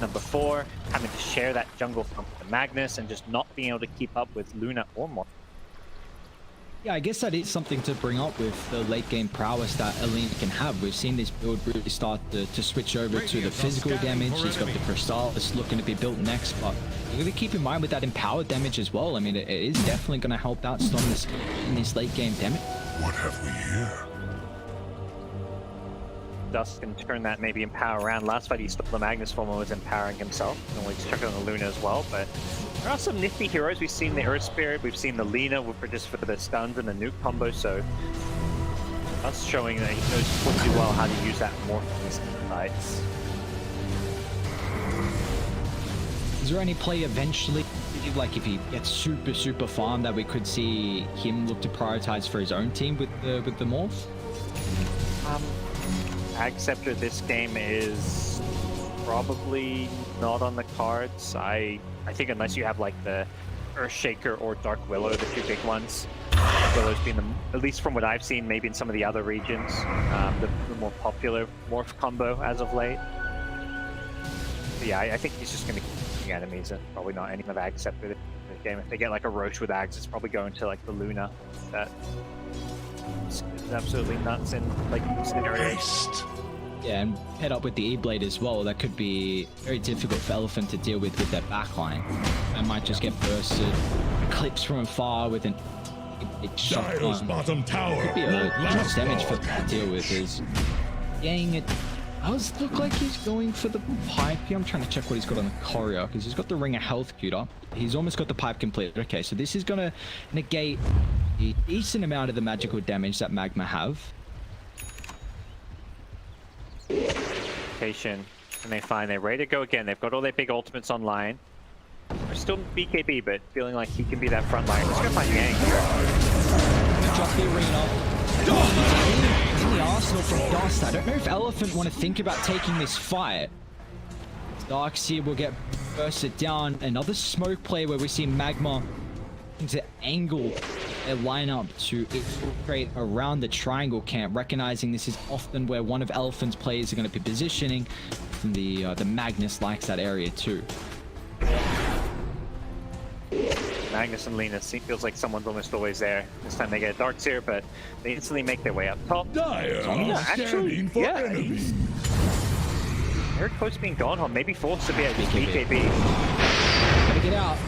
Number 4, having to share that jungle from the Magnus and just not being able to keep up with Luna or more. Yeah, I guess that is something to bring up with the late game prowess that Alina can have. We've seen this build really start to switch over to the physical damage. He's got the Crystallis looking to be built next, but you got to keep in mind with that empowered damage as well. I mean, it is definitely going to help out Stormus in this late game damage. What have we here? Dust can turn that maybe empower around. Last fight he stole the Magnus form and was empowering himself. And he's checking on the Luna as well, but there are some nifty heroes. We've seen the Earth Spirit, we've seen the Lina just for the stuns and the nuke combo, so us showing that he knows pretty well how to use that more for these fights. Is there any play eventually, like if he gets super farmed, that we could see him look to prioritize for his own team with the morph? Ag Scepter this game is probably not on the cards. I think unless you have like the Earthshaker or Dark Willow, the 2 big ones. Willow's been at least from what I've seen, maybe in some of the other regions, the more popular morph combo as of late. But yeah, I think he's just going to keep the enemies and probably not any of Ag Scepter this game. If they get like a Roche with Ags, it's probably going to like the Luna. That is absolutely nuts in like scenarios. Yeah, and head up with the E-Blade as well. That could be very difficult for Elephant to deal with their backline. They might just get bursted, eclipse from afar with an Dire's bottom tower. Could be a lot of damage for to deal with. Is Yang, it does look like he's going for the pipe here. I'm trying to check what he's got on the courier, because he's got the Ring of Health queued up. He's almost got the pipe completed. Okay, so this is going to negate a decent amount of the magical damage that Magma have. And they find they're ready to go again. They've got all their big ultimates online. They're still BKB, but feeling like he can be that front line. Let's go find Yang here. Drop the arena. In the arsenal from Dust. I don't know if Elephant want to think about taking this fight. Darkseer will get bursted down. Another smoke play where we see Magma to angle their lineup to infiltrate around the triangle camp, recognizing this is often where one of Elephant's players are going to be positioning. And the Magnus likes that area too. Magnus and Lina feels like someone's almost always there. This time they get a Darkseer, but they instantly make their way up top. Dire actually, for yeah, enemies. Very close to being gone home. Maybe forced to be at BKB. Gotta get out.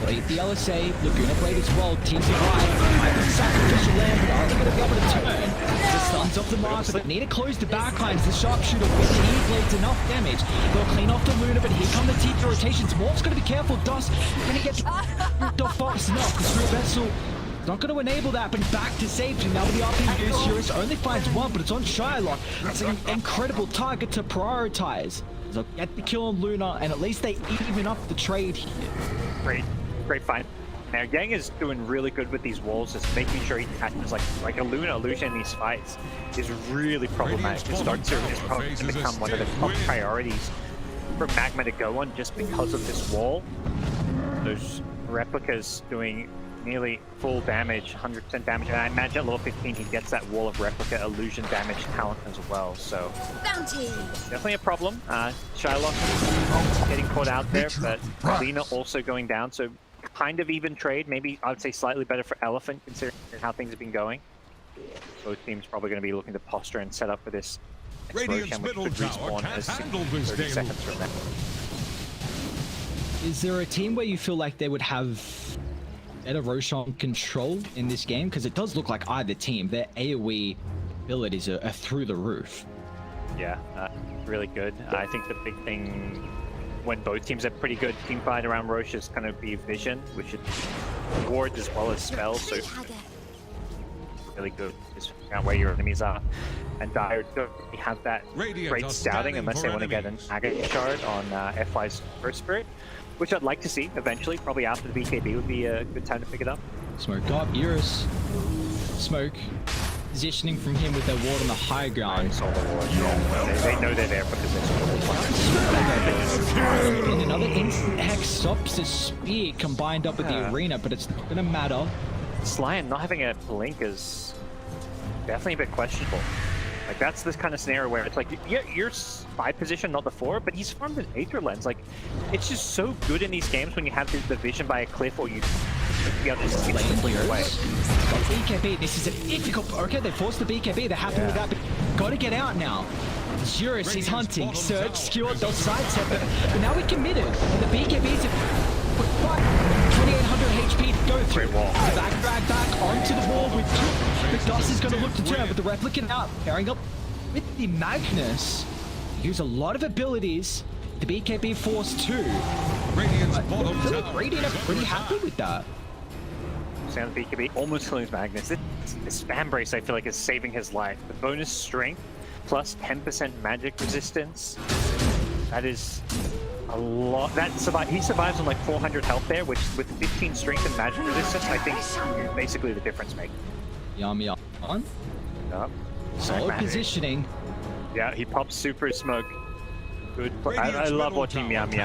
Gotta get the LSA. Laguna Blade as well. Teams are high. I can sacrificial land, but are they gonna be able to turn? The stuns off the marker, but need to close the backlines. The sharpshooter with the E-Blades enough damage. They'll clean off the Luna, but here come the TP rotations. Morph's gonna be careful. Dust when he gets ripped off fast enough. The Spirit Vessel not going to enable that, but back to safety. Now with the RP use, Eurus only finds one, but it's on Shylock. It's an incredible target to prioritize. So get the kill on Luna, and at least they even up the trade here. Great find. Now Yang is doing really good with these walls, just making sure he catches like a Luna illusion in these fights is really problematic. His Darkseer is probably going to become one of the top priorities for Magma to go on just because of this wall. Those replicas doing nearly full damage, 100% damage, and I imagine at level 15 he gets that wall of replica illusion damage talent as well, so Bounty. definitely a problem. Shylock getting caught out there, but Lina also going down, so kind of even trade. Maybe I would say slightly better for Elephant considering how things have been going. Both teams probably going to be looking to posture and set up for this Radiant's explosion, which middle could tower respawn can't as handle this 30 deluge. seconds from now. Is there a team where you feel like they would have better Roshan control in this game? Because it does look like either team, their AoE abilities are through the roof. Yeah, really good. I think the big thing when both teams have pretty good team fight around Roche is kind of be vision, which is wards as well as spells, so really good is figuring out where your enemies are. And Dire don't really have that great scouting unless they want to get an Agate shard on FY's first spirit, which I'd like to see eventually. Probably after the BKB would be a good time to pick it up. Smoke up. Eurus. Smoke. Positioning from him with their ward on the high ground. They know they're there because And another instant hex stops the spear combined up with the arena, but it's not gonna matter. Sly not having a blink is definitely a bit questionable. Like, that's this kind of scenario where it's like, yeah, you're 5 position, not the 4, but he's farmed an Aether Lens. Like, it's just so good in these games when you have the vision by a cliff or you be able to see the away. BKB, this is a difficult. Okay, they forced the BKB. They're happy with that, but gotta get out now. Eurus, he's hunting. Surge, skewered, those sidestep, but now we committed. And the BKB's at 2800 HP to go through. The drag back onto the wall with 2. The Dust is gonna look to turn, but the replicant out, pairing up with the Magnus. Use a lot of abilities. The BKB force 2. Radiant are pretty happy with that. Sound BKB almost killing his Magnus. This Spam Brace, I feel like, is saving his life. The bonus strength plus 10% magic resistance. That is a lot. He survives on like 400 health there, which with 15 strength and magic resistance, I think is basically the difference maker. Yum. Yep. Solid positioning. Yeah, he pops super smoke. Good. I love watching Meow do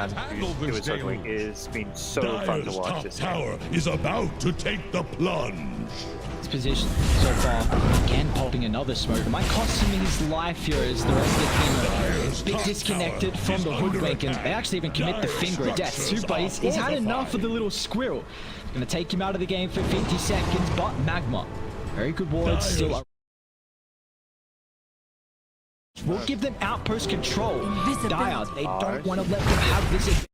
his ugly. It's been so fun to watch this tower is about to take the plunge. His position so far, again popping another smoke. It might cost him his life here as the rest of the team are a bit disconnected from the hoodwink, and they actually even commit the finger of death. Super, he's had enough of the little squirrel. Gonna take him out of the game for 50 seconds, but Magma, very good ward, still up. We'll give them outpost control. Dire, they don't want to let them have this.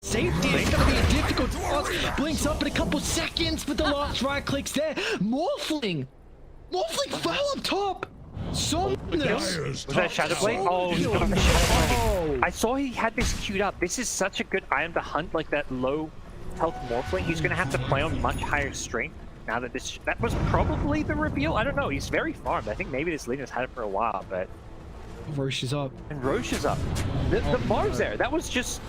Safety is going to be a difficult task. Blinks up in a couple seconds, but the last right clicks there. Morphling fell up top. Somnus. Was that Shadow Blade? Oh, he's got the Shadow Blade. I saw he had this queued up. This is such a good item to hunt like that low health Morphling. He's going to have to play on much higher strength. Now that that was probably the reveal. I don't know. He's very farmed. I think maybe this leader's had it for a while, but Roche is up. And Roche is up. The bars there. That was just.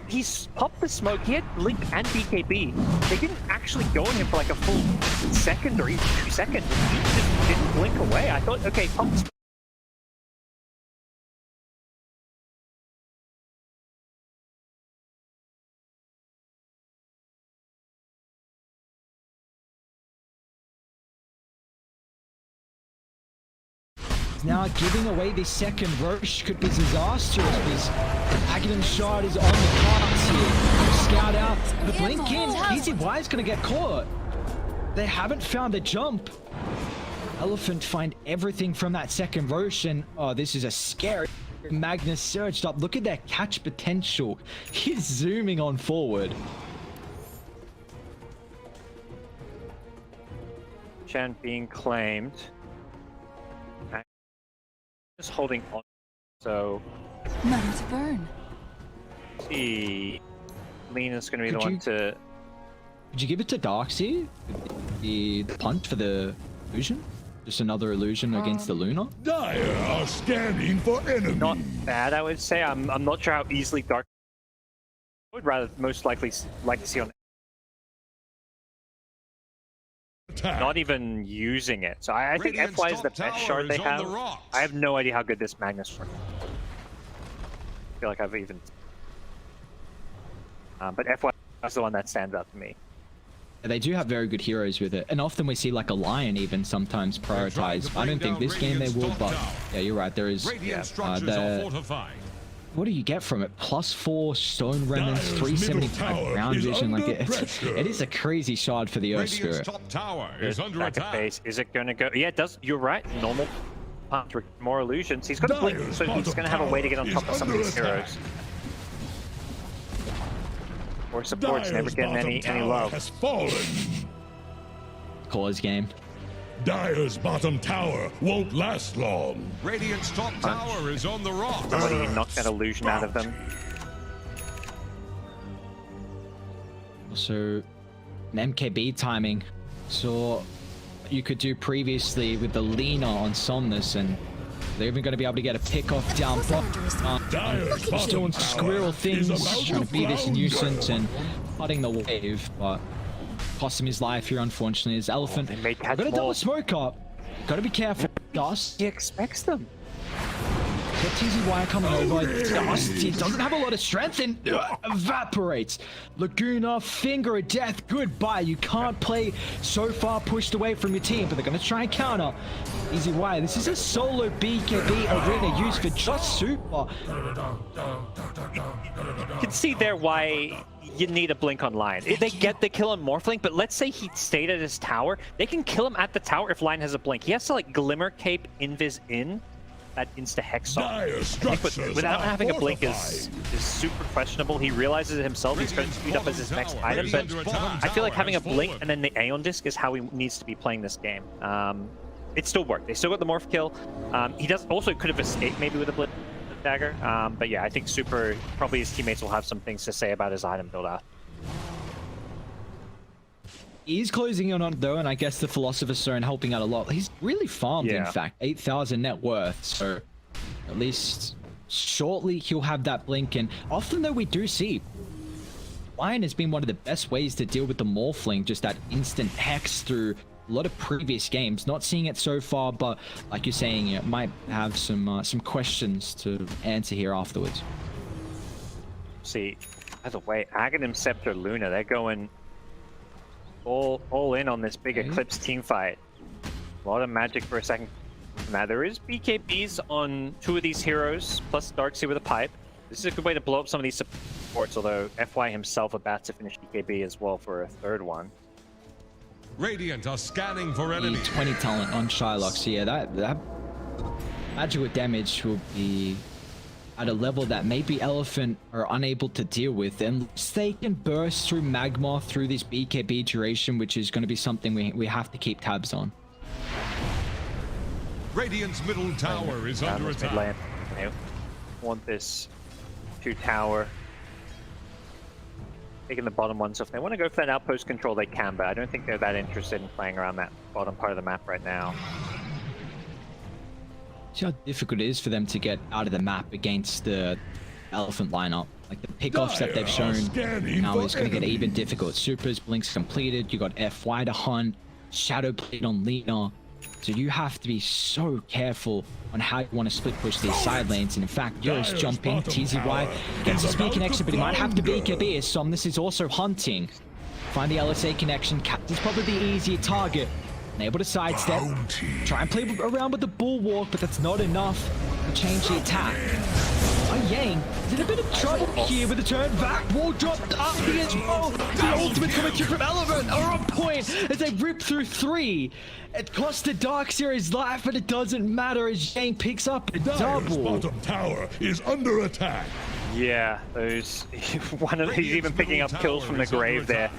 He's popped the smoke. He had Link and BKB. They didn't actually go on him for like a full second or even 2 seconds. He just didn't blink away. I thought, okay, pump. Now giving away the second Roche could be disastrous because Aghanim Shard is on the cards here. Scout out, the blink in. Easy Y's gonna get caught. They haven't found the jump. Elephant find everything from that second Roche, and oh, this is a scary. Magnus surged up. Look at that catch potential. He's zooming on forward. Shan being claimed. Just holding on, so Money to burn. see, Lena's going to be the one to. Could you give it to Darkseid? The punt for the illusion? Just another illusion against the Luna? Dire are scanning for enemies. Not bad, I would say. I'm not sure how easily Dark. I would rather most likely like to see on. Not even using it. So I think FY is the best shard they have. I have no idea how good this Magnus works. I feel like I've even... but FY is the one that stands out to me. They do have very good heroes with it. And often we see like a Lion even sometimes prioritize. I don't think this game they will, but yeah, you're right. There is what do you get from it? +4 stone remnants, 375 ground vision. Like it is a crazy shard for the Earth Spirit. Top tower is under attack. Base. Is it going to go? Yeah, it does. You're right. Normal punch, more illusions. He's got a blink, so he's going to have a way to get on top of some of these heroes. Or support's never getting any love. Has fallen. Cause game. Dire's bottom tower won't last long. Radiant's top tower is on the rocks. Somebody knocked that illusion out of them. Also, an MKB timing. So you could do previously with the Lena on Somnus, and they're even going to be able to get a pick off down Dire's He's bottom doing tower squirrel is things, about trying to be this flounder. nuisance and cutting the wave, but cost him his life here, unfortunately. His elephant. They may catch Got a double more. smoke up. Got to be careful. Dust. He expects them. Got TZY coming over. Dust. He doesn't have a lot of strength and evaporates. Laguna, finger of death. Goodbye. You can't play so far pushed away from your team, but they're going to try and counter. TZY. This is a solo BKB arena used for just super. You can see there why you need a blink online. They get the kill on Morphling, but let's say he stayed at his tower. They can kill him at the tower if Line has a blink. He has to like Glimmer Cape Invis in that insta Hex off. Dire I think structures without are having a blink fortified. is super questionable. He realizes it himself. He's going to speed up as his next item, but I feel like having a blink and then the Aeon Disc is how he needs to be playing this game. It still worked. They still got the Morph kill. He does also could have escaped maybe with a blink dagger. But yeah, I think Super, probably his teammates will have some things to say about his item build-out. He's closing in on it though, and I guess the Philosopher's Stone helping out a lot. He's really farmed, in fact, 8,000 net worth, so at least shortly he'll have that blink. And often though, we do see Lion has been one of the best ways to deal with the Morphling, just that instant hex through a lot of previous games. Not seeing it so far, but like you're saying, it might have some questions to answer here afterwards. See, by the way, Aghanim, Scepter, Luna, they're going all in on this big Eclipse team fight. A lot of magic for a second. Now there is BKBs on two of these heroes, plus Darkseid with a pipe. This is a good way to blow up some of these supports, although FY himself about to finish BKB as well for a third one. Radiant are scanning for The enemies. 20 talent on Shylock, so yeah, that magical damage will be at a level that maybe Elephant are unable to deal with, unless they can burst through Magma through this BKB duration, which is going to be something we have to keep tabs on. Radiant's middle tower is Down under this mid attack. lane. They want this 2 tower. Taking the bottom one, so if they want to go for that outpost control, they can, but I don't think they're that interested in playing around that bottom part of the map right now. See how difficult it is for them to get out of the map against the Elephant lineup. Like the pickoffs that they've shown now is going to get even difficult. Supers, Blinks completed. You got FY to hunt, Shadow Blade on Lena. So you have to be so careful on how you want to split push these side lanes. And in fact, Yo's jumping. TZY gets a speed connection, but he might have to BKB as Somnus is also hunting. Find the LSA connection. Captain's probably the easier target. Able to sidestep, try and play around with the bulwark, but that's not enough to change the attack. Yang is in a bit of trouble here with the turn back. Wall dropped up as well. The ultimate coming through from Elephant are on point as they rip through 3. It cost the Darkseid his life, but it doesn't matter as Yang picks up a Dire's double. bottom tower is under attack. Yeah, those he's even picking up kills from the grave there.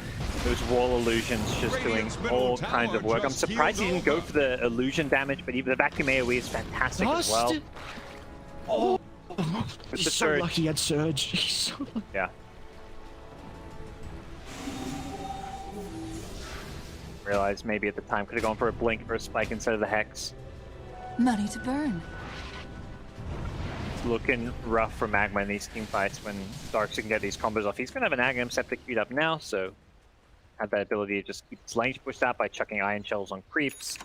Those wall illusions just doing all kinds of work. I'm surprised he didn't go for the illusion damage, but even the vacuum AoE is fantastic as well. Oh, With he's the so surge. lucky he had Surge. He's so lucky. Yeah. Realized maybe at the time could have gone for a blink or a spike instead of the hex. Money to burn. Looking rough for Magma in these team fights when Darkseid can get these combos off. He's going to have an Aghanim Scepter queued up now, so have that ability to just keep his lanes pushed out by chucking Iron Shells on creeps.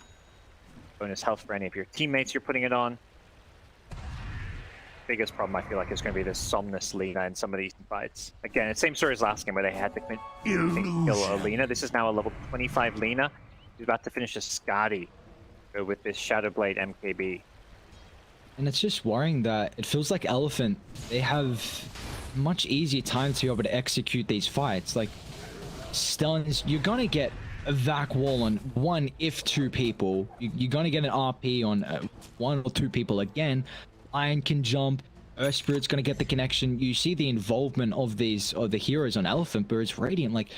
Bonus health for any of your teammates you're putting it on. Biggest problem I feel like is going to be this Somnus Lena in some of these fights. Again, it's the same story as last game where they had to kill a Lena. This is now a level 25 Lena. He's about to finish a Skadi with this Shadow Blade MKB. And it's just worrying that it feels like Elephant, they have much easier time to be able to execute these fights. Like, Stellans, you're gonna get a vac wall on 1 if 2 people. You're gonna get an RP on 1 or 2 people again. Iron can jump. Earth Spirit's gonna get the connection. You see the involvement of the heroes on Elephant, but it's Radiant. Like,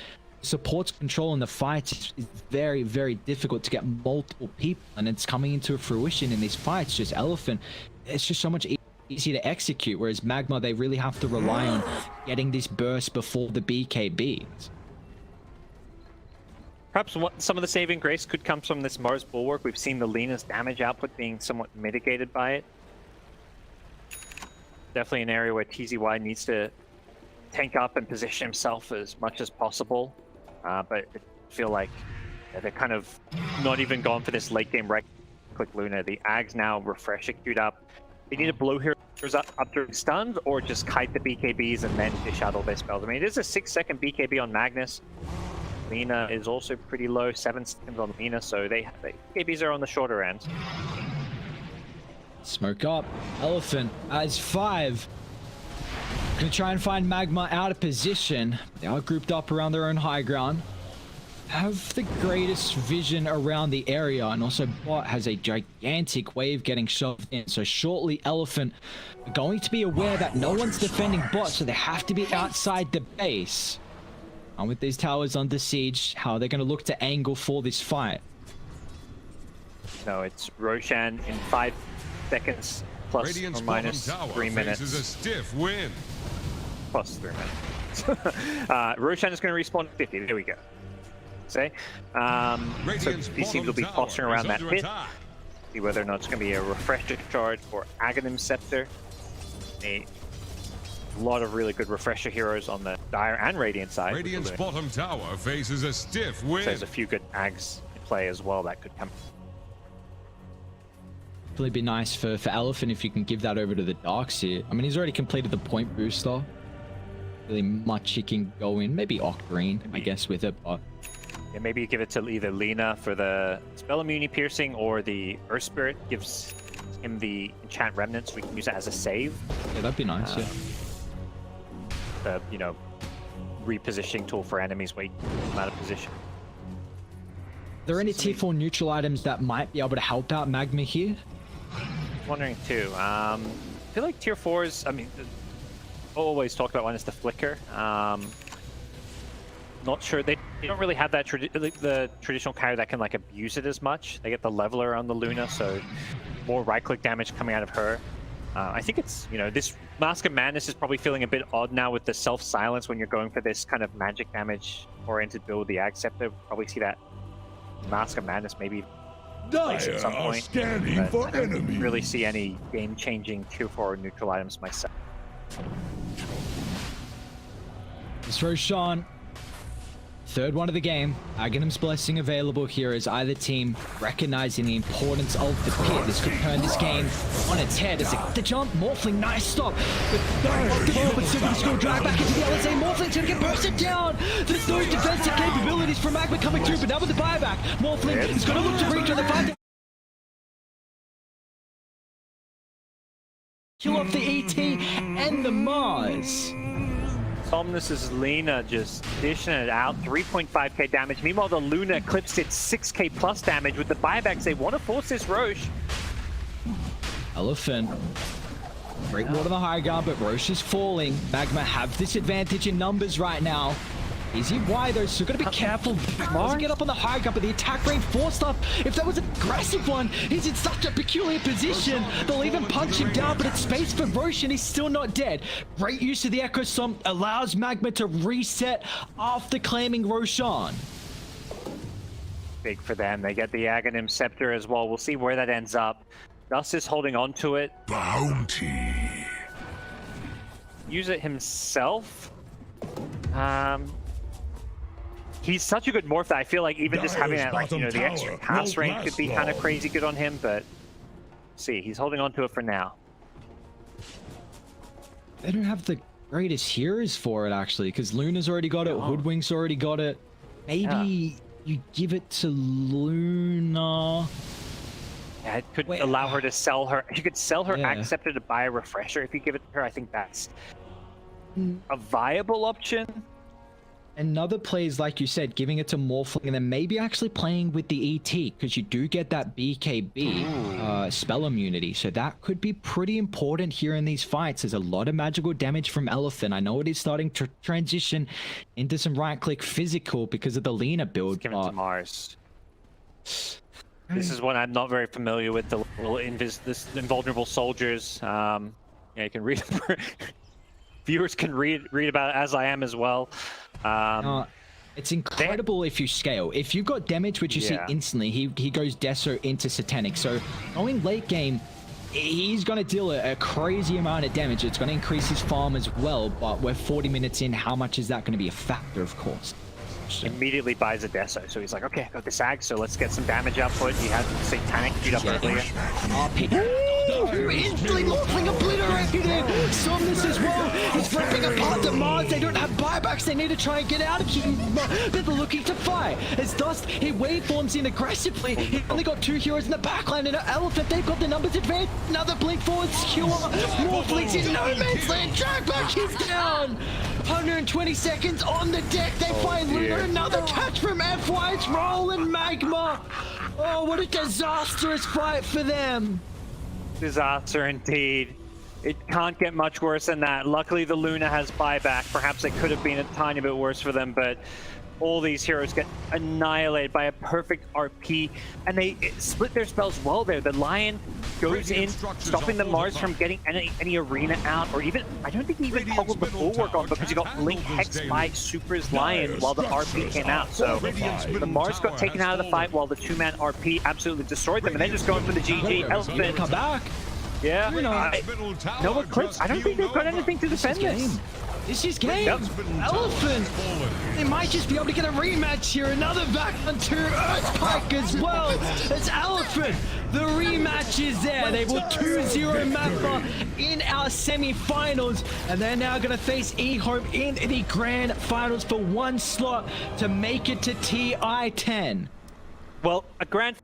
supports control in the fights is very, very difficult to get multiple people, and it's coming into fruition in these fights. Just Elephant, it's just so much easier to execute, whereas Magma, they really have to rely on getting this burst before the BKBs. Perhaps some of the saving grace could come from this Mars Bulwark. We've seen the Lena's damage output being somewhat mitigated by it. Definitely an area where TZY needs to tank up and position himself as much as possible. But I feel like they're kind of not even going for this late game right-click Luna. The Ag's now refresher queued up. They need to blow heroes up during stuns or just kite the BKBs and then dish out all their spells. I mean, it is a 6-second BKB on Magnus. Lena is also pretty low, 7 seconds on Lena, so the BKBs are on the shorter end. Smoke up. Elephant as 5. Gonna try and find Magma out of position. They are grouped up around their own high ground. Have the greatest vision around the area, and also Bot has a gigantic wave getting shoved in. So shortly, Elephant are going to be aware that no one's defending Bot, so they have to be outside the base. And with these towers under siege, how are they going to look to angle for this fight? No, it's Roshan in 5 seconds plus Radiant's or minus bottom tower 3 minutes. faces a stiff win. Plus 3 minutes. Roshan is going to respawn at 50. There we go. Say, so he seems to be posturing around that pit. See whether or not it's going to be a refresher charge or Aghanim Scepter. A lot of really good refresher heroes on the Dire and Radiant side. Radiant's bottom tower faces a stiff win. So there's a few good Ags in play as well that could come. Really be nice for Elephant if you can give that over to the Darks here. I mean, he's already completed the point booster. Really much he can go in. Maybe Octarine, I guess, with it, but... Yeah, maybe you give it to either Lena for the Spell Immunity Piercing or the Earth Spirit gives him the Enchant Remnant so we can use it as a save. Yeah, that'd be nice, yeah. The, you know, repositioning tool for enemies where you come out of position. Are there any tier 4 neutral items that might be able to help out Magma here? Wondering too. I feel like tier 4s, I mean, always talk about one is the Flicker. Not sure, they don't really have that the traditional carry that can like abuse it as much. They get the leveler on the Luna, so more right-click damage coming out of her. I think it's, you know, this Mask of Madness is probably feeling a bit odd now with the self-silence when you're going for this kind of magic damage-oriented build. The Ag Scepter, probably see that Mask of Madness maybe place at some point. Scanning for I don't enemies. really see any game-changing tier 4 neutral items myself. It's Roshan. Third one of the game. Aghanim's Blessing available here as either team recognizing the importance of the pit. This could turn this game on its head as the jump. Morphling, nice stop. But still going to drag back into the LSA. Morphling's going to get bursted down. There's no defensive capabilities from Magma coming through, but now with the buyback, Morphling is going to look to reach on the fight. Kill off the ET and the Mars. Somnus's Lena just dishing it out, 3.5k damage. Meanwhile, the Luna eclipsed its 6k plus damage with the buybacks. They want to force this Roche. Elephant. Great ward on the high ground, but Roche is falling. Magma have this advantage in numbers right now. Easy wide though, so gotta be careful. Doesn't get up on the high ground, but the attack range forced up. If that was an aggressive one, he's in such a peculiar position. They'll even punch him down, but it's space for Roche and he's still not dead. Great use of the Echo Stomp allows Magma to reset after claiming Roshan. Big for them. They get the Aghanim Scepter as well. We'll see where that ends up. Dust is holding on to it. Bounty. Use it himself. He's such a good morph that I feel like even just having that, like, you know, the extra pass range could be kind of crazy good on him, but see, he's holding on to it for now. They don't have the greatest heroes for it, actually, because Luna's already got it, Hoodwink's already got it. Maybe you give it to Luna. Yeah, it could allow her to sell her. You could sell her Ag Scepter to buy a refresher if you give it to her. I think that's a viable option. Another play is, like you said, giving it to Morphling and then maybe actually playing with the ET, because you do get that BKB spell immunity. So that could be pretty important here in these fights. There's a lot of magical damage from Elephant. I know it is starting to transition into some right-click physical because of the Lena build. Give it to Mars. This is one I'm not very familiar with, the little invulnerable soldiers. Yeah, you can read viewers can read about it as I am as well. It's incredible if you scale. If you got damage, which you see instantly, he goes Deso into Satanic. So going late game, he's going to deal a crazy amount of damage. It's going to increase his farm as well, but we're 40 minutes in. How much is that going to be a factor, of course? So. Immediately buys a Deso, so he's like, okay, I got the Sag, so let's get some damage output. He has Satanic queued up earlier. Instantly morphling obliterated it! Somnus as well! He's ripping apart the Mars, they don't have buybacks, they need to try and get out of here, but they're looking to fight. As Dust, he waveforms in aggressively, he only got 2 heroes in the backline and an Elephant, they've got the numbers advanced, another blink forward, skewer, morphlings in no man's land, drag back, he's down! 120 seconds on the deck, they find Luna, another catch from FY, it's rolling Magma! Oh, what a disastrous fight for them! Disaster indeed. It can't get much worse than that. Luckily the Luna has buyback. Perhaps it could have been a tiny bit worse for them, but all these heroes get annihilated by a perfect RP, and they split their spells well there. The Lion goes in, stopping the Mars from getting any arena out, or even, I don't think he even toggled the Bulwark on because he got Blink Hex by Supra's Lion while the RP came out. So the Mars got taken out of the fight while the 2-man RP absolutely destroyed them, and then just going for the GG. Elephant. Come back. Yeah, no Eclipse. I don't think they've got anything to defend this. This is game. Elephant. They might just be able to get a rematch here. Another back onto Earthpike as well. It's Elephant. The rematch is there. They will 2-0 Mappa in our semi-finals, and they're now going to face Ehome in the grand finals for 1 slot to make it to TI10. Well, a grand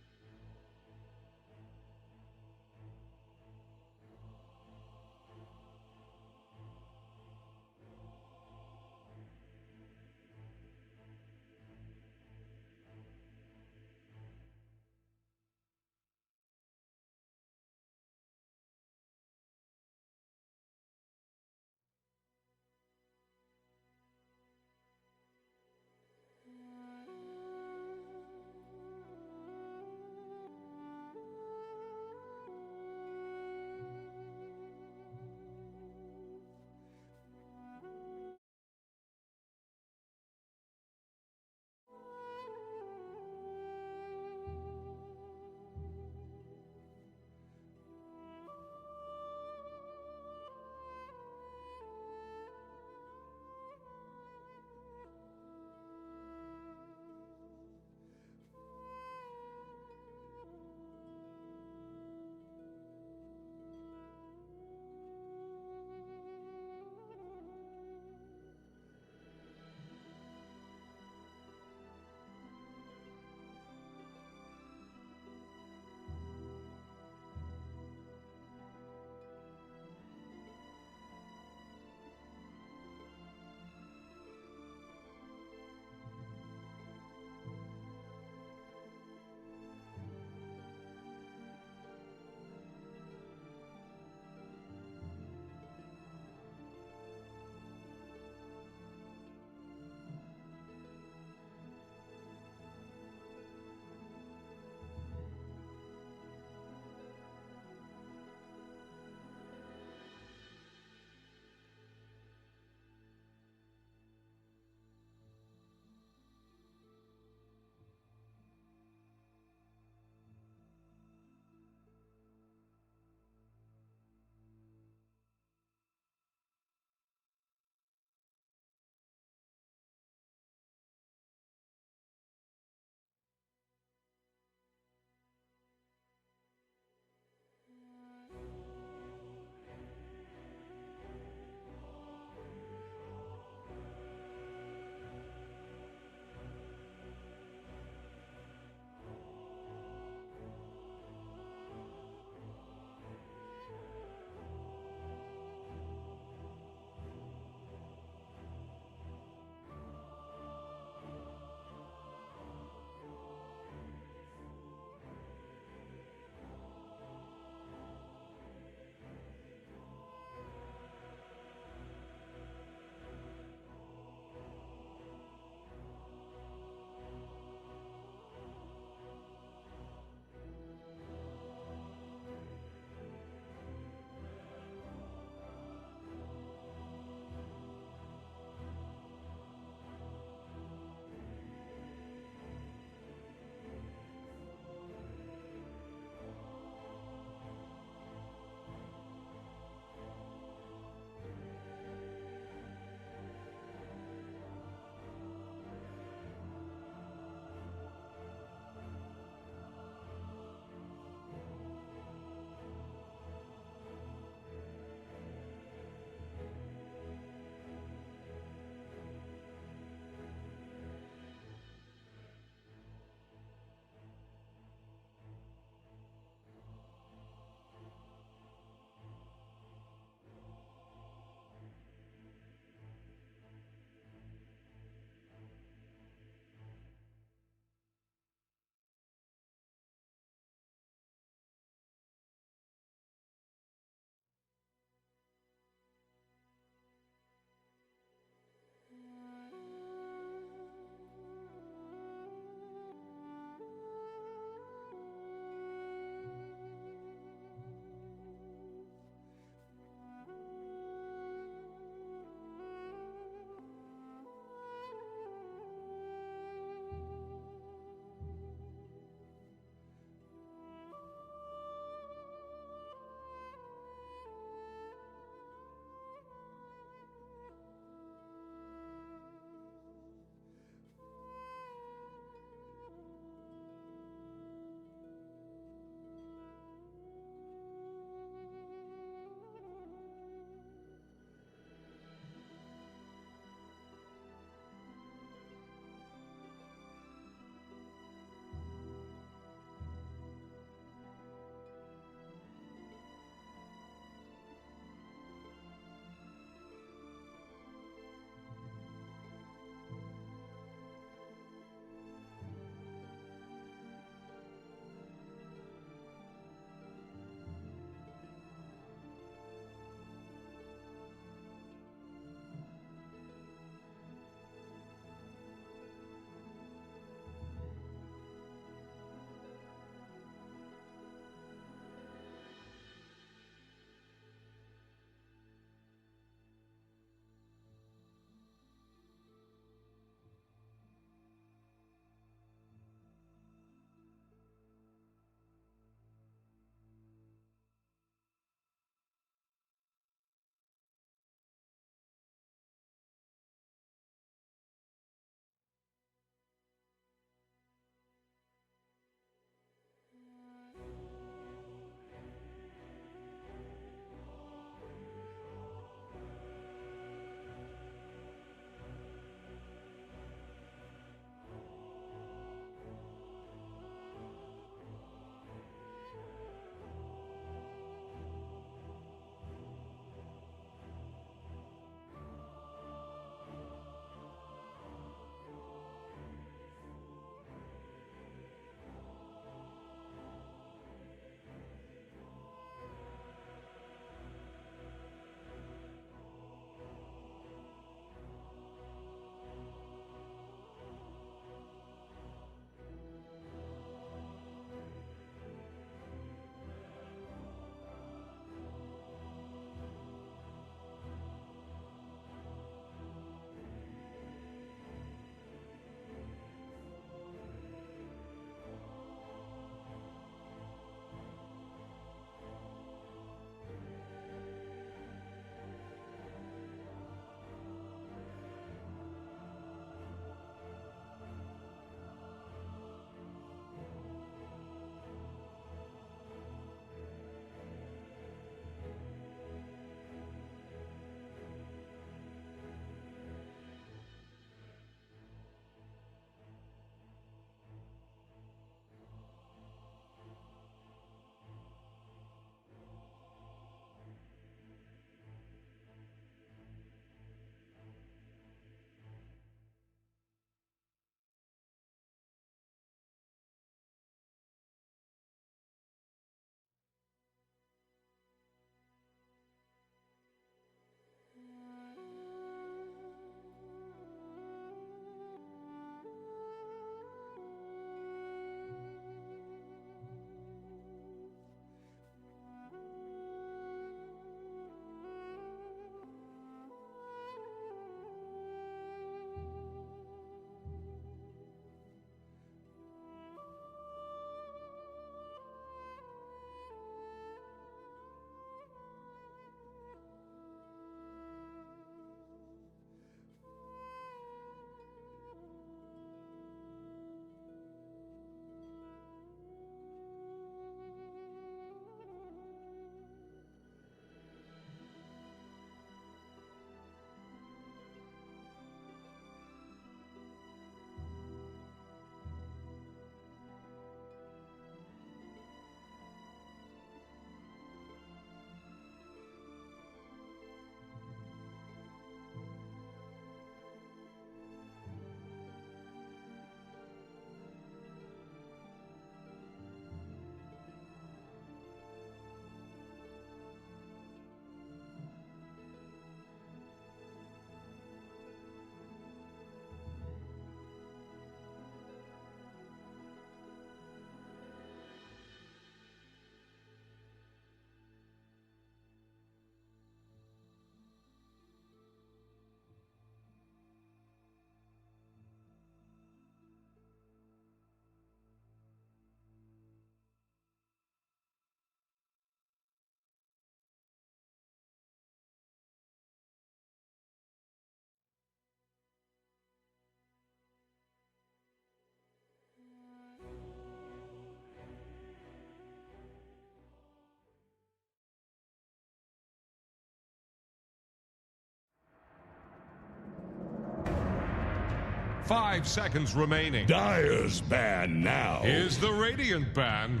5 seconds remaining. Dire's ban now. Here's the Radiant ban.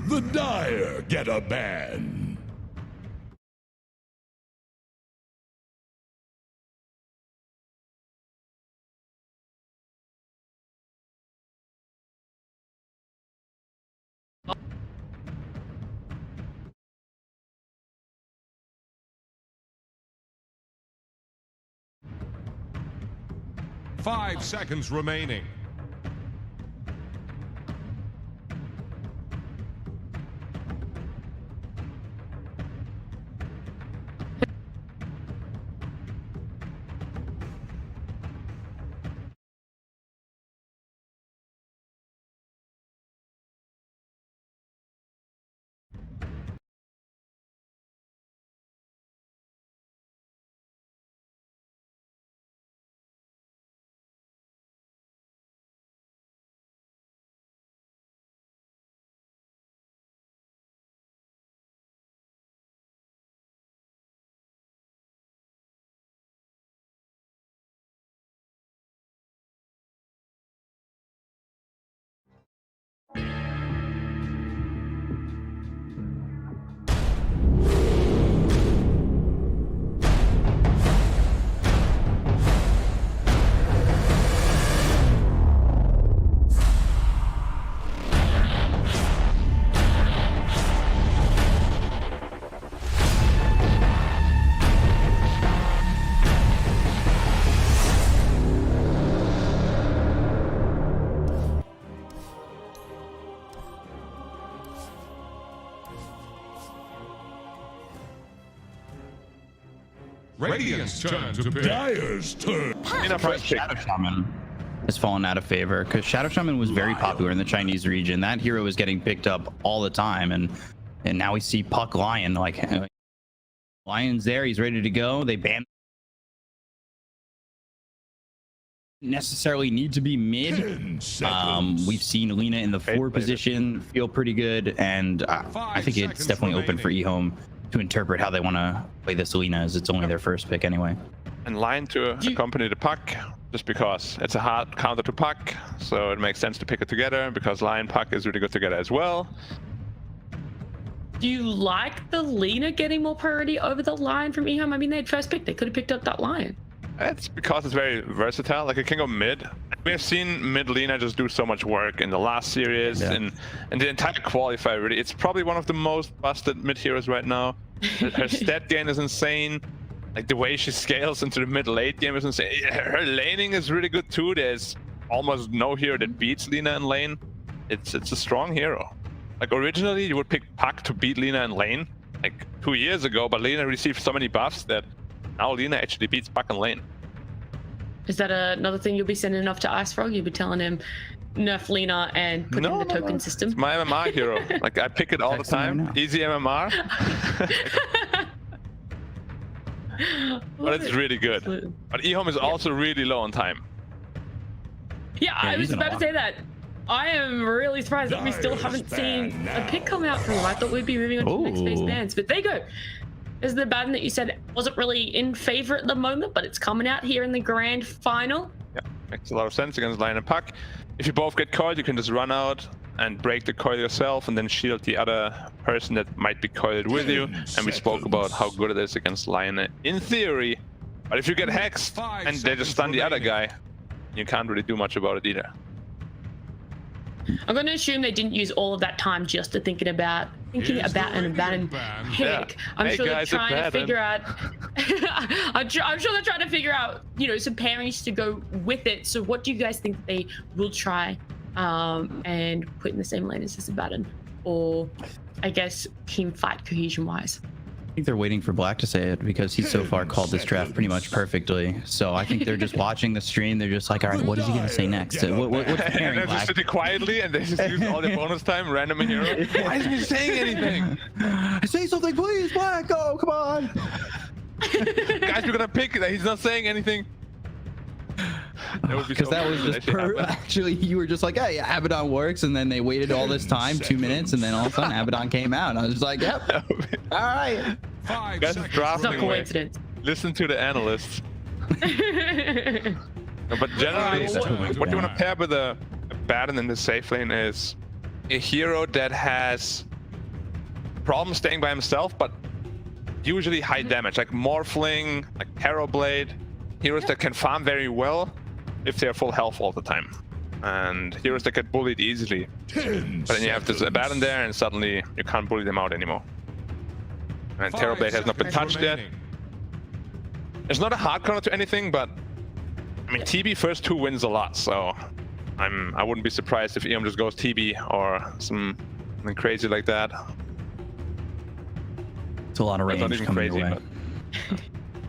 The Dire get a ban. Five seconds remaining. Radiant's turn to pick. Dire's turn. Shadow Shaman has fallen out of favor because Shadow Shaman was very popular in the Chinese region. That hero was getting picked up all the time, and now we see Puck Lion. Like Lion's there, he's ready to go. They banned. Necessarily need to be mid. 10 seconds. We've seen Lina in the 4 position feel pretty good, and I think it's definitely open for Ehome to interpret how they want to play this Lina, as it's only their first pick anyway. And Lion to accompany the Puck, just because it's a hard counter to Puck, so it makes sense to pick it together, because Lion Puck is really good together as well. Do you like the Lina getting more priority over the Lion from Ehome? I mean, they had first pick. They could have picked up that Lion. It's because it's very versatile. Like, it can go mid. We have seen mid Lina just do so much work in the last series, and the entire qualifier, really. It's probably one of the most busted mid heroes right now. Her stat gain is insane. Like, the way she scales into the mid-late game is insane. Her laning is really good too. There's almost no hero that beats Lina in lane. It's a strong hero. Like, originally you would pick Puck to beat Lina in lane, like 2 years ago, but Lina received so many buffs that now Lina actually beats Puck in lane. Is that another thing you'll be sending off to Ice Frog? You'll be telling him nerf Lina and put in the token system? It's my MMR hero. Like, I pick it all the time. Easy MMR. But it's really good. Absolutely. But Ehome is also really low on time. Yeah, I was about to say that. I am really surprised that we still Dire's haven't seen ban a pick come out from him. I thought we'd be moving on to the next phase bans, but there you go. Is the ban that you said wasn't really in favor at the moment, but it's coming out here in the grand final. Yeah, makes a lot of sense against Lion and Puck. If you both get coiled, you can just run out and break the coil yourself, and then shield the other person that might be coiled with you. And we spoke about how good it is against Lion in theory. But if you get hexed and they just stun the other guy, you can't really do much about it either. I'm going to assume they didn't use all of that time just to thinking about an abandoned pick. Yeah. I'm Hey sure guys, they're trying to abandoned. figure out. I'm sure they're trying to figure out, you know, some pairings to go with it. So, what do you guys think they will try and put in the same lane as this abandoned, or I guess team fight cohesion wise? I think they're waiting for Black to say it, because he's so far called this draft pretty much perfectly. So I think they're just watching the stream. They're just like, all right, what is he going to say next? What's the And pairing, they're just Black? sitting quietly, and they just use all their bonus time, random hero. Why isn't he saying anything? Say something, please, Black. Oh, come on. Guys, we're gonna pick that. He's not saying anything. Because that was just actually, you were just like, hey, Abaddon works, and then they waited all this time, 2 minutes, and then all of a sudden Abaddon came out, and I was just like, yep, all right. 5 Guys, seconds drafting It's not away. coincidence. Listen to the analysts. No, but generally, Oh, what you want to pair with a Baron in the safe lane is a hero that has problems staying by himself, but usually high damage, like Morphling, like Terrorblade, heroes that can farm very well if they're full health all the time, and heroes that get bullied easily. But then you have this Baron there, and suddenly you can't bully them out anymore. And Terrorblade has not been touched yet. It's not a hard counter to anything, but I mean, TB first 2 wins a lot, so I wouldn't be surprised if Ehome just goes TB or something crazy like that. It's a lot of That's not range even coming crazy, your way. But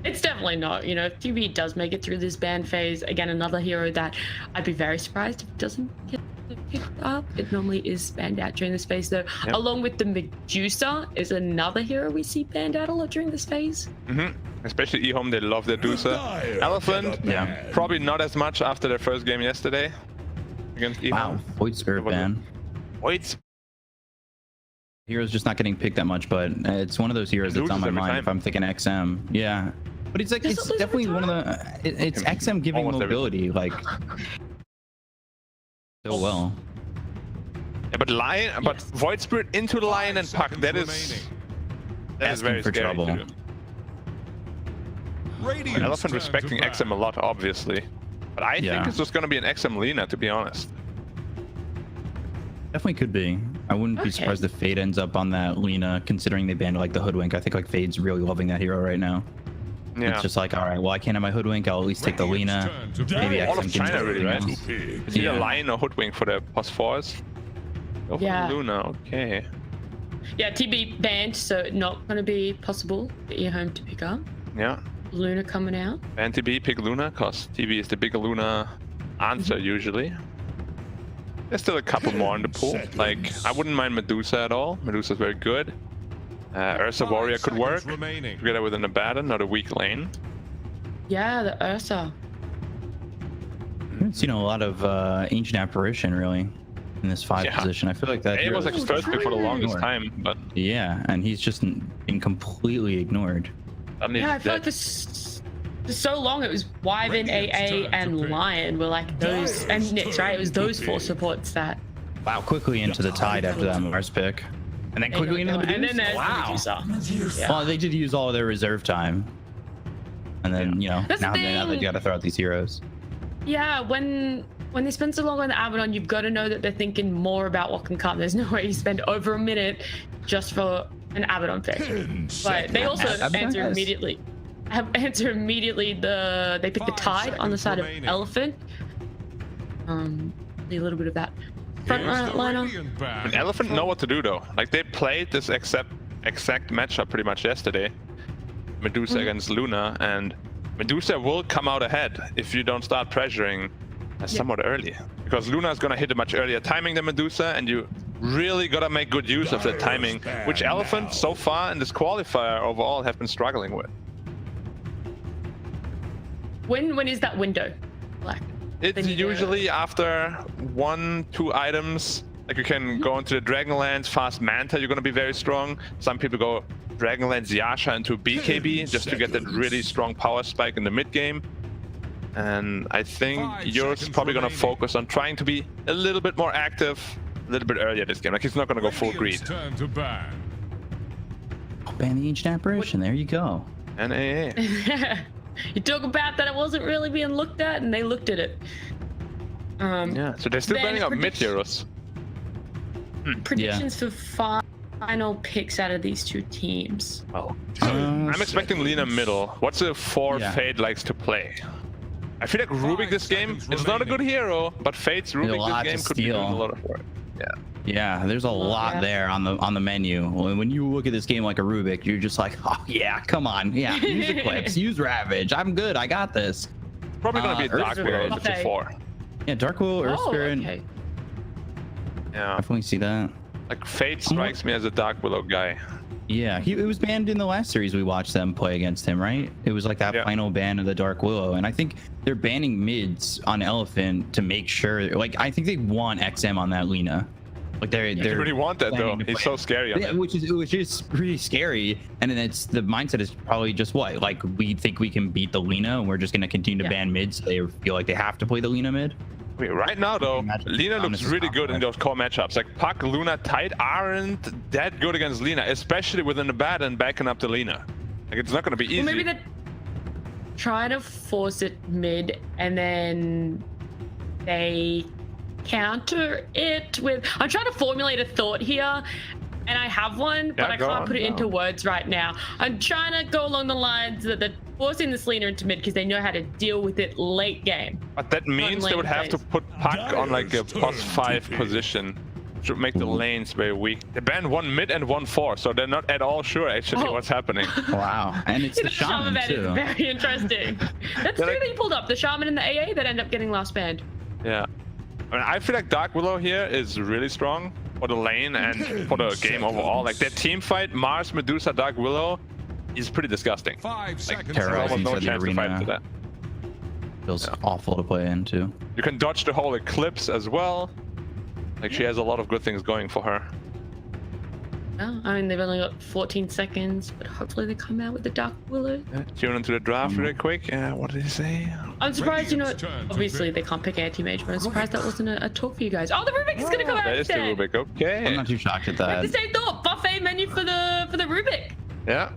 it's definitely not. You know, if TB does make it through this ban phase, again, another hero that I'd be very surprised if it doesn't get picked up. It normally is banned out during this phase, though. Yep. Along with the Medusa is another hero we see banned out a lot during this phase. Especially Ehome, they love their Dusa. Elephant, Yeah. probably not as much after their first game yesterday against Ehome. Wow, Void Spirit ban. Wait, Hero's just not getting picked that much, but it's one of those heroes that's on my Loses every mind time. if I'm thinking XM. Yeah, but it's like Does it's it lose every definitely one of the it's XM giving Almost every mobility like so well. yeah, but Lion, but Void Spirit into the Lion and Puck, that is Asking very for scary trouble. to do. Elephant respecting XM a lot, obviously, but I think Yeah. it's just gonna be an XM Lina, to be honest. Definitely could be. I wouldn't be Okay. surprised if Fade ends up on that Lina, considering they banned like the Hoodwink. I think like Fade's really loving that hero right now. Yeah, It's just like, all right, well, I can't have my Hoodwink. I'll at least take the Lina. Maybe all XM of can China, do really, right? something else. It's either Yeah. Lion or Hoodwink for the +4s. Go for Yeah. Luna, okay. Yeah, TB banned, so not going to be possible for Ehome to pick up. Yeah, Luna coming out. and TB pick Luna, cause TB is the bigger Luna answer usually. There's still a couple more in the pool. Like, I wouldn't mind Medusa at all. Medusa's very good. Ursa Warrior could work Remaining. together with an Abaddon, not a weak lane. Yeah, the Ursa. I haven't seen a lot of Ancient Apparition really in this 5 Yeah. position. I feel like that It hero was like is his first pick for the longest ignored. time, but Yeah, and he's just been completely ignored. suddenly Yeah, I he's feel like dead. for so long it was Wyvern, AA, and Lion were like those, and Nyx, right? It was those 4 supports that. Wow, quickly into the tide after that Mars pick. And then quickly into the And then Medusa. there's Wow. the Medusa. Yeah. Well, they did use all of their reserve time. And then, you know, That's the now they thing. gotta throw out these heroes. Yeah, when they spend so long on the Abaddon, you've got to know that they're thinking more about what can come. There's no way you spend over a minute just for an Abaddon pick. But they also Abaddon answer has- immediately. They pick the Tide on the side of Elephant. A little bit of that front liner. An Elephant know what to do though. Like, they played this exact matchup pretty much yesterday. Medusa against Luna, and Medusa will come out ahead if you don't start pressuring somewhat early. Because Luna is gonna hit a much earlier timing than Medusa, and you really gotta make good use of that timing, which Elephant so far in this qualifier overall have been struggling with. When is that window? Like, It's They need to- usually after 1-2 items. Like, you can go into the Dragonlance, fast Manta, you're gonna be very strong. Some people go Dragonlance Yasha into BKB just to get that really strong power spike in the mid game. And I think 5 Euro's seconds probably gonna remaining. focus on trying to be a little bit more active, a little bit earlier this game. Like, he's not gonna go full greed. Turn to ban. Ban the Ancient Apparition, there you go. And AA. you talk about that it wasn't really being looked at, and they looked at it. Yeah, so they're still Then burning up mid prediction- heroes. Predictions for final picks out of these 2 teams. Well, I'm expecting Lina middle. What's a 4 Yeah. Fade likes to play? I feel like Rubik this game is not a good hero, but Fade's Rubik lot this game to could be doing a steal. lot of work. Yeah. Yeah, there's a lot yeah. there on the menu. When you look at this game like a Rubik, you're just like, oh yeah, come on, yeah, use Eclipse, use Ravage. I'm good, I got this. Probably gonna be a Earth Dark Willow Spirit. if it's a Okay. 4. Yeah, Dark Willow, Earth Oh, Spirit, okay. Yeah. definitely see that. Like, Fade strikes me as a Dark Willow guy. Yeah, it was banned in the last series we watched them play against him, right? It was like that Yeah. final ban of the Dark Willow, and I think they're banning mids on Elephant to make sure, like, I think they want XM on that Lina. Like they're I really want that though. planning to He's play- so scary. On Yeah, it. which is pretty scary. And then it's the mindset is probably just what, like we think we can beat the Lina and we're just gonna continue to ban mid, so they feel like they have to play the Lina mid. Wait, right now though, Imagine Lina looks Dominus is really good in those core matchups. Like Puck, Luna, Tide aren't that good against Lina, especially within the bat and backing up the Lina. Like it's not gonna be easy. Well, maybe they're trying to force it mid and then they counter it with... I'm trying to formulate a thought here and I have one, but I can't put it into words right now. I'm trying to go along the lines that they're forcing this Lina into mid because they know how to deal with it late game. But that means they would have to put Puck on like a +5 position. Which would make the lanes very weak. They banned one mid and one 4, so they're not at all sure actually what's happening. Wow. And it's the Shaman ban too. is very interesting. That's two that you pulled up, the Shaman and the AA that end up getting last banned. Yeah. I mean, I feel like Dark Willow here is really strong for the lane and for the game overall. Like their team fight, Mars, Medusa, Dark Willow, is pretty disgusting. 5 seconds. There's almost terrorizing no for the chance to fight arena. into that. Feels awful to play into. You can dodge the whole Eclipse as well. Like she has a lot of good things going for her. Yeah, I mean, they've only got 14 seconds, but hopefully they come out with the Dark Willow. Tune into the draft really quick. What did he say? I'm surprised, you know, Radiant's turn to obviously pick. they can't pick anti-mage, but I'm surprised that wasn't a talk for you guys. Oh, the Rubik is gonna come out That is the instead. Rubik. Okay. I'm not too shocked at The that. same thought, buffet menu for the Rubik. Yeah.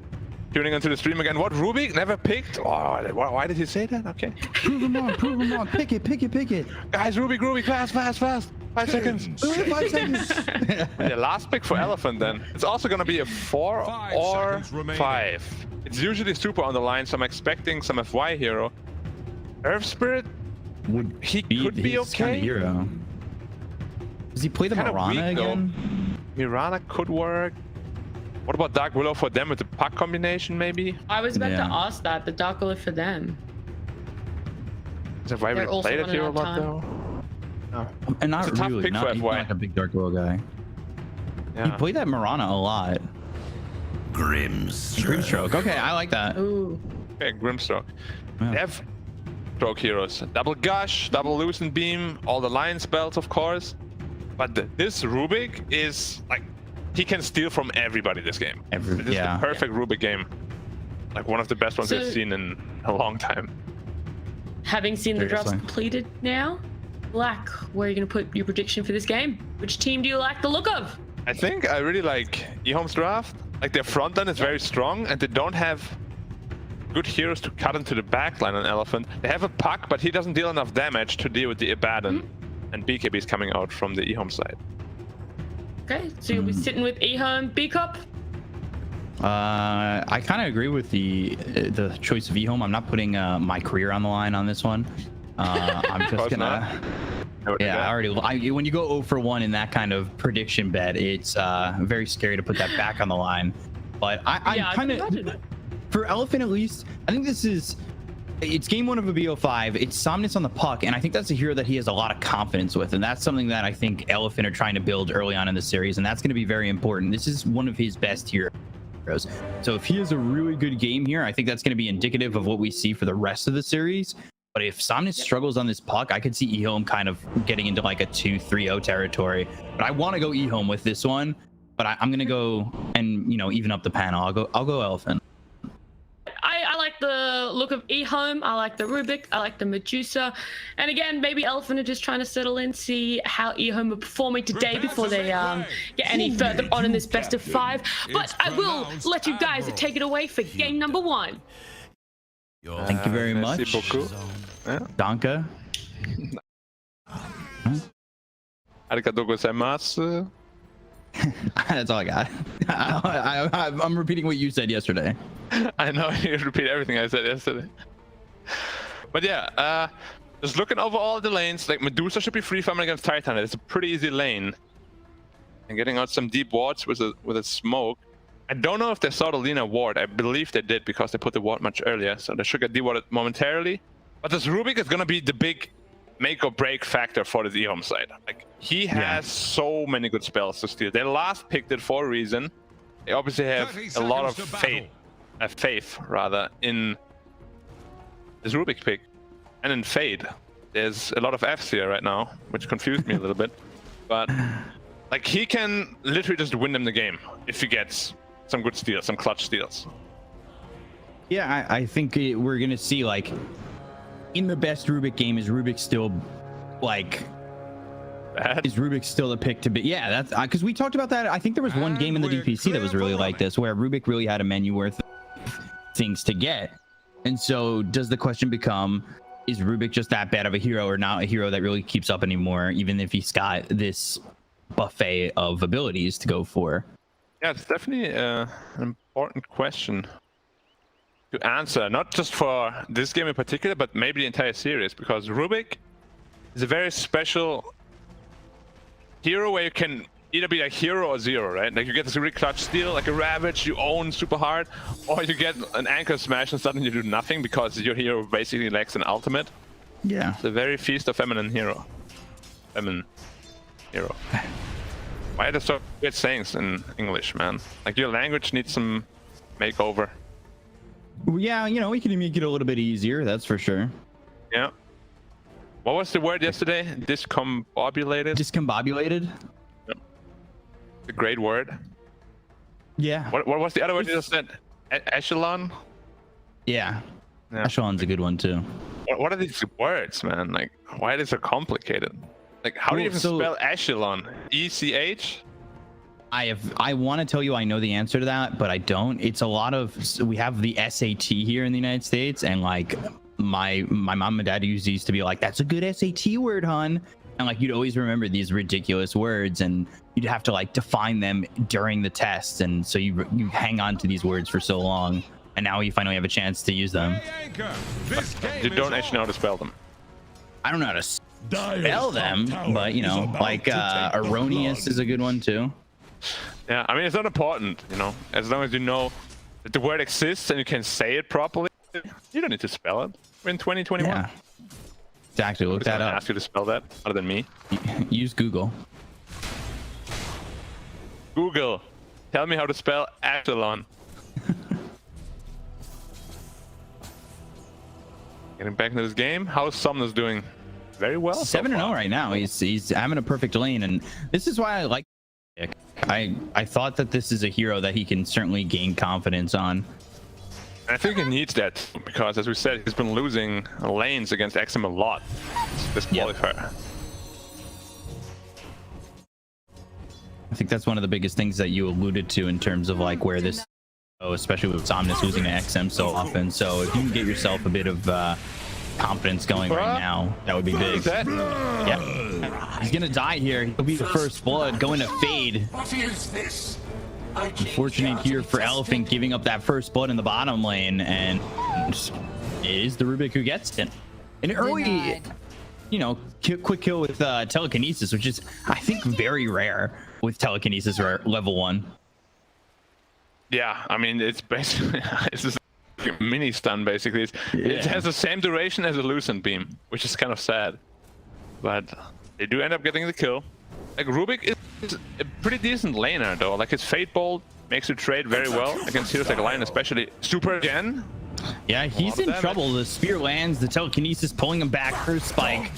Tuning into the stream again. What Rubik never picked? Oh, why did he say that? Okay. Prove them on. Pick it. Guys, Rubik, fast. 5 seconds. 5 seconds. Yeah, last pick for Elephant then. It's also gonna be a 4 5 or seconds remaining. 5. It's usually super on the line, so I'm expecting some FY hero. Earth Spirit, he could be He's kinda okay. hero. Does he play the Kinda Mirana weak, though. again? Mirana could work. What about Dark Willow for them with the Puck combination maybe? I was about to Yeah. ask that, the Dark Willow for them. Is that why we They're also played it running here a out of lot time. though? No. And not It's a tough really. pick Not for even FY. like a big Dark Willow guy. He Yeah. played that Mirana a lot. Grimstroke. Okay, I like that. Ooh. Okay, Grimstroke. Yeah. They have stroke heroes. Double Gush, double Loosen Beam, all the Lion spells, of course. But this Rubik is like, he can steal from everybody this game. This is the perfect Rubik game. Like one of the best ones So- we've seen in a long time. Having seen the drafts Seriously. completed now, Black, where are you going to put your prediction for this game? Which team do you like the look of? I think I really like Ehome's draft. Like their front line is very strong and they don't have good heroes to cut into the backline on Elephant. They have a Puck, but he doesn't deal enough damage to deal with the Abaddon. And BKB is coming out from the Ehome side. Okay, so you'll be sitting with Ehome, B-Cup. I kind of agree with the choice of Ehome. I'm not putting my career on the line on this one. I'm just Close gonna. Yeah, when you go 0 for 1 in that kind of prediction bet, it's very scary to put that back on the line. But I kind of, for Elephant at least, I think it's game 1 of a BO5. It's Somnus on the Puck, and I think that's a hero that he has a lot of confidence with, and that's something that I think Elephant are trying to build early on in the series, and that's going to be very important. This is one of his best heroes. So if he has a really good game here, I think that's going to be indicative of what we see for the rest of the series. But if Somnus struggles on this Puck, I could see Ehome kind of getting into like a 2-3-0 territory. But I want to go Ehome with this one, but I'm going to go and, even up the panel. I'll go Elephant. I like the look of Ehome. I like the Rubik. I like the Medusa. And again, maybe Elephant are just trying to settle in, see how Ehome are performing today before they get any further on in this best of 5. But I will let you guys take it away for game number 1. Thank you very much. Merci beaucoup. Yeah. Danke. Arigatou gozaimasu. That's all I got. I'm repeating what you said yesterday. I know you repeat everything I said yesterday. But yeah, just looking over all the lanes, like Medusa should be free farming against Titan. It's a pretty easy lane. And getting out some deep wards with a smoke. I don't know if they saw the Lina ward. I believe they did because they put the ward much earlier, so they should get dewarded momentarily. But this Rubik is gonna be the big make or break factor for the Ehome side. Like he has so many good spells to steal. They last picked it for a reason. They obviously have a lot of faith rather in this Rubik pick. And in Fade. There's a lot of Fs here right now, which confused me a little bit. But Like, he can literally just win them the game if he gets some good steals, some clutch steals. Yeah, I think we're gonna see, like, in the best Rubik game, is Rubik still like Bad? Is Rubik still the pick to be? Yeah, that's because we talked about that. I think there was one game in the DPC that was really like this, where Rubik really had a menu worth of things to get. And so does the question become, is Rubik just that bad of a hero, or not a hero that really keeps up anymore, even if he's got this buffet of abilities to go for? Yeah, it's definitely an important question to answer, not just for this game in particular, but maybe the entire series, because Rubik is a very special hero where you can either be a hero or zero, right? Like, you get this really clutch steal, like a Ravage, you own super hard, or you get an Anchor Smash and suddenly you do nothing because your hero basically lacks an ultimate. Yeah. It's a very feast of feminine hero. Feminine hero. Why are there so weird sayings in English, man? Like, your language needs some makeover. Yeah, you know, we can make it a little bit easier, that's for sure. Yeah. What was the word yesterday? Discombobulated? Discombobulated? Yep. A great word. Yeah. What was the other word you just said? Echelon? Yeah. Echelon's a good one too. What are these words, man? Like, why are they so complicated? Like, how do you even spell echelon? ECH? I want to tell you I know the answer to that, but I don't. It's a lot of, we have the SAT here in the United States, and like my mom and dad used to be like, that's a good SAT word, hon. And like, you'd always remember these ridiculous words, and you'd have to like define them during the test, and so you hang on to these words for so long, and now you finally have a chance to use them. You don't actually know how to spell them. I don't know how to spell them, but you know, like erroneous is a good one too. Yeah, I mean, it's not important, you know, as long as you know that the word exists and you can say it properly. You don't need to spell it. We're in 2021. Yeah. Exactly. Look that up. Ask you to spell that other than me. Use Google. Google, tell me how to spell echelon. Getting back into this game. How's Somnus doing? Very well. 7-0 right now. He's having a perfect lane, and this is why I like. I thought that this is a hero that he can certainly gain confidence on. I think he needs that because, as we said, he's been losing lanes against XM a lot this qualifier. I think that's one of the biggest things that you alluded to in terms of like where this, especially with Somnus losing to XM so often. So if you can get yourself a bit of confidence going right now, that would be big. Yeah, he's gonna die here. He'll be the first blood, going to fade. What is this? Unfortunate here for Elephant, giving up that first blood in the bottom lane, and it is the Rubik who gets it. An early, you know, quick kill with telekinesis, which is, I think, very rare with telekinesis or level 1. Yeah, I mean, it's basically it's just a mini stun. Basically, it has the same duration as a Lucent Beam, which is kind of sad. But they do end up getting the kill. Like, Rubik is a pretty decent laner though. Like, his Fate Bolt makes you trade very well against heroes like Lion, especially Super Gen. Yeah, he's in trouble. The spear lands, the telekinesis pulling him back. Her spike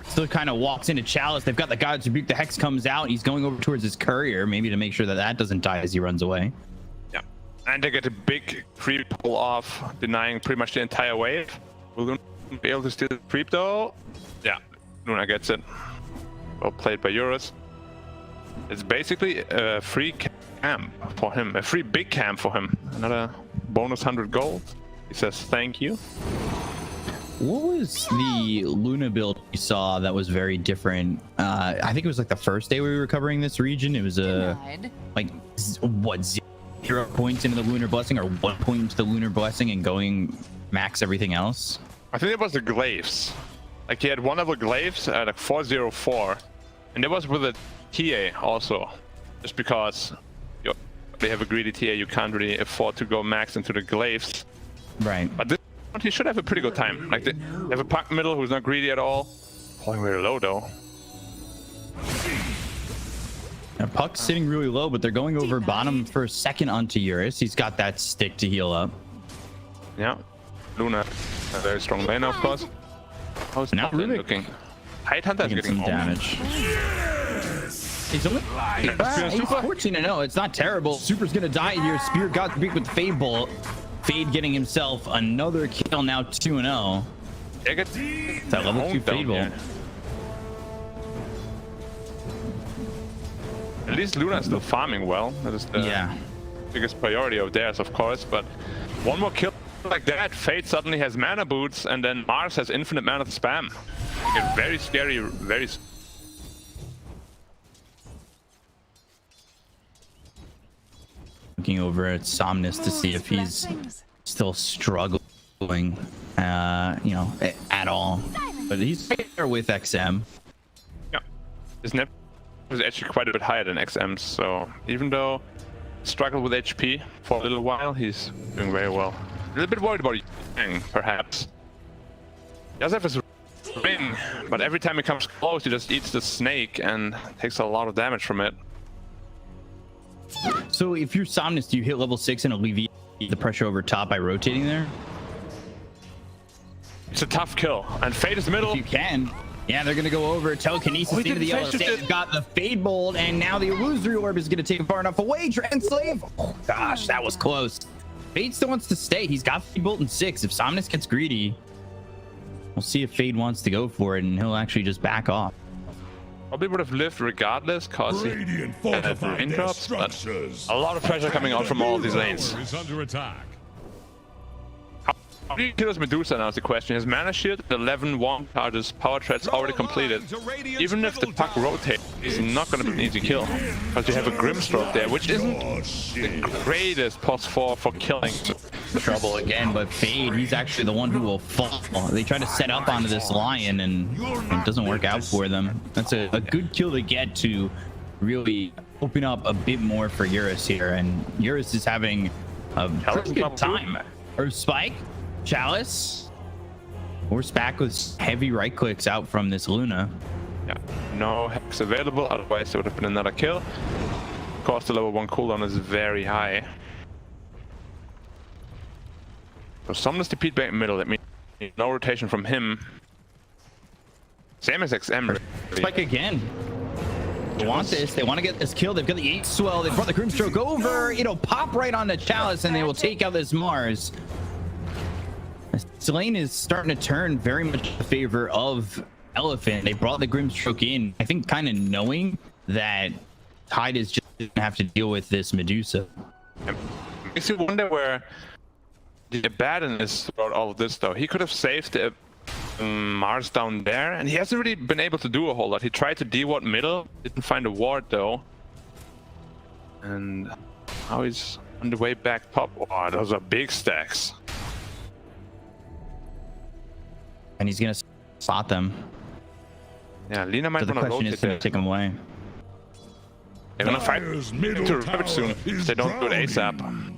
still kind of walks into Chalice. They've got the God's Rebuke. The Hex comes out. He's going over towards his courier, maybe to make sure that that doesn't die as he runs away. Yeah, and they get a big creep pull off, denying pretty much the entire wave. Will Luna be able to steal the creep though? Yeah, Luna gets it. Well played by Eurus. It's basically a free camp for him, a free big camp for him. Another bonus 100 gold. He says thank you. What was the Luna build you saw that was very different? I think it was like the first day we were covering this region. It was like what, 0 points into the Lunar Blessing, or 1 point into the Lunar Blessing and going max everything else? I think it was the glaives. Like, he had one level glaives at like 404, and it was with a TA also, just because they have a greedy TA, you can't really afford to go max into the glaives. Right. But this one, he should have a pretty good time. Like, they have a Puck middle who's not greedy at all. Falling very low though. Now, Puck's sitting really low, but they're going over bottom for a second onto Eurus. He's got that stick to heal up. Yeah. Luna, a very strong laner, of course. How's Now Rubik looking? Tidehunter is getting some damage. He's only he's 14-0. It's not terrible. Super's gonna die here. Spear got beat with the Fade Bolt. Fade getting himself another kill, now 2-0. That level 2 Fade Bolt. At least Luna's still farming well. That is the biggest priority of theirs, of course. But one more kill like that, Fade suddenly has mana boots, and then Mars has infinite mana to spam. Like, very scary, very. Looking over at Somnus to see if he's still struggling, you know, at all. But he's there with XM. Yeah, his net was actually quite a bit higher than XM's, so even though he struggled with HP for a little while, he's doing very well. A little bit worried about Yang, perhaps. He does have his ring, but every time he comes close, he just eats the snake and takes a lot of damage from it. So if you're Somnus, do you hit level 6 and alleviate the pressure over top by rotating there? It's a tough kill, and Fade is middle. If you can. Yeah, they're gonna go over telekinesis into the yellow. They've got the Fade Bolt, and now the illusory orb is gonna take him far enough away. Translave. Oh gosh, that was close. Fade still wants to stay. He's got Fade Bolt in 6. If Somnus gets greedy, we'll see if Fade wants to go for it, and he'll actually just back off. Probably would have lived regardless, cause he had raindrops, but a lot of pressure coming out from all of these lanes. Is under attack. How do you kill his Medusa now is the question. His mana shield, 11 warm charges, power threads already completed. Even if the puck rotates, it's not going to be an easy kill. Because you have a Grimstroke there, which isn't the greatest pos for killing. Trouble again, but Fade, he's actually the one who will fall. They try to set up onto this Lion, and it doesn't work out for them. That's a good kill to get to really open up a bit more for Eurus here, and Eurus is having a pretty good time. Or Spike, Chalice, Horse back with heavy right clicks out from this Luna. Yeah, no Hex available, otherwise it would have been another kill. Of course, the level 1 cooldown is very high. So Somnus defeat back middle, that means no rotation from him. Same as XM. Spike again. They want this. They want to get this kill. They've got the 8 swell. They brought the Grimstroke over. It'll pop right on the Chalice, and they will take out this Mars. This lane is starting to turn very much in favor of Elephant. They brought the Grimstroke in, I think, kind of knowing that Tide is just going to have to deal with this Medusa. Makes you wonder where the Abaddon is about all of this, though. He could have saved the Mars down there, and he hasn't really been able to do a whole lot. He tried to D-ward middle, didn't find a ward, though. And now he's on the way back top. Oh, those are big stacks. And he's going to spot them. Yeah, Lina might so the want to question is going to take him away. They're going to fight into Rabbit soon if they don't do it ASAP.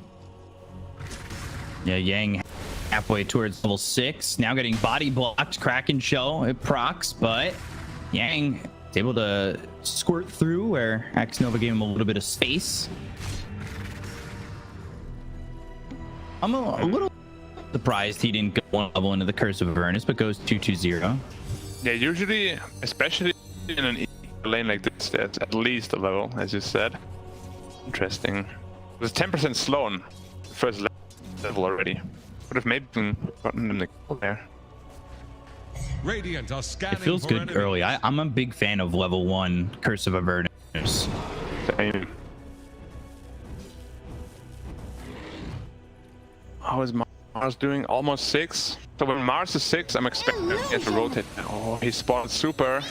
Yeah, Yang halfway towards level 6. Now getting body blocked. Kraken Shell, it procs, but Yang is able to squirt through where X-Nova gave him a little bit of space. I'm a little surprised he didn't go 1 level into the Curse of Avernus, but goes 2-2-0. Yeah, usually, especially in an lane like this, there's at least a level, as you said. Interesting. There's 10% slow on the first level already. Would have maybe gotten them the kill there. Radiant are scanning. It feels good enemies. early. I'm a big fan of level 1 Curse of Avernus. Same. How is Mars doing? Almost 6. So when Mars is 6, I'm expecting him to rotate. Oh, he spawned super.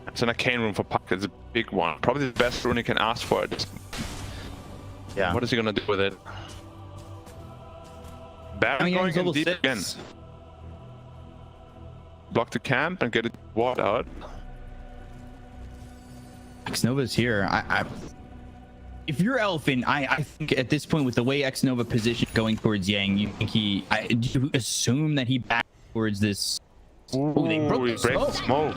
It's an arcane room for Puck. It's a big one. Probably the best rune he can ask for it. Yeah. What is he gonna do with it? Baron going in deep again. Block the camp and get it ward out. X-Nova's here. If you're Elephant, I think at this point with the way X-Nova position going towards Yang, you think you assume that he back towards this. Ooh, they broke the smoke.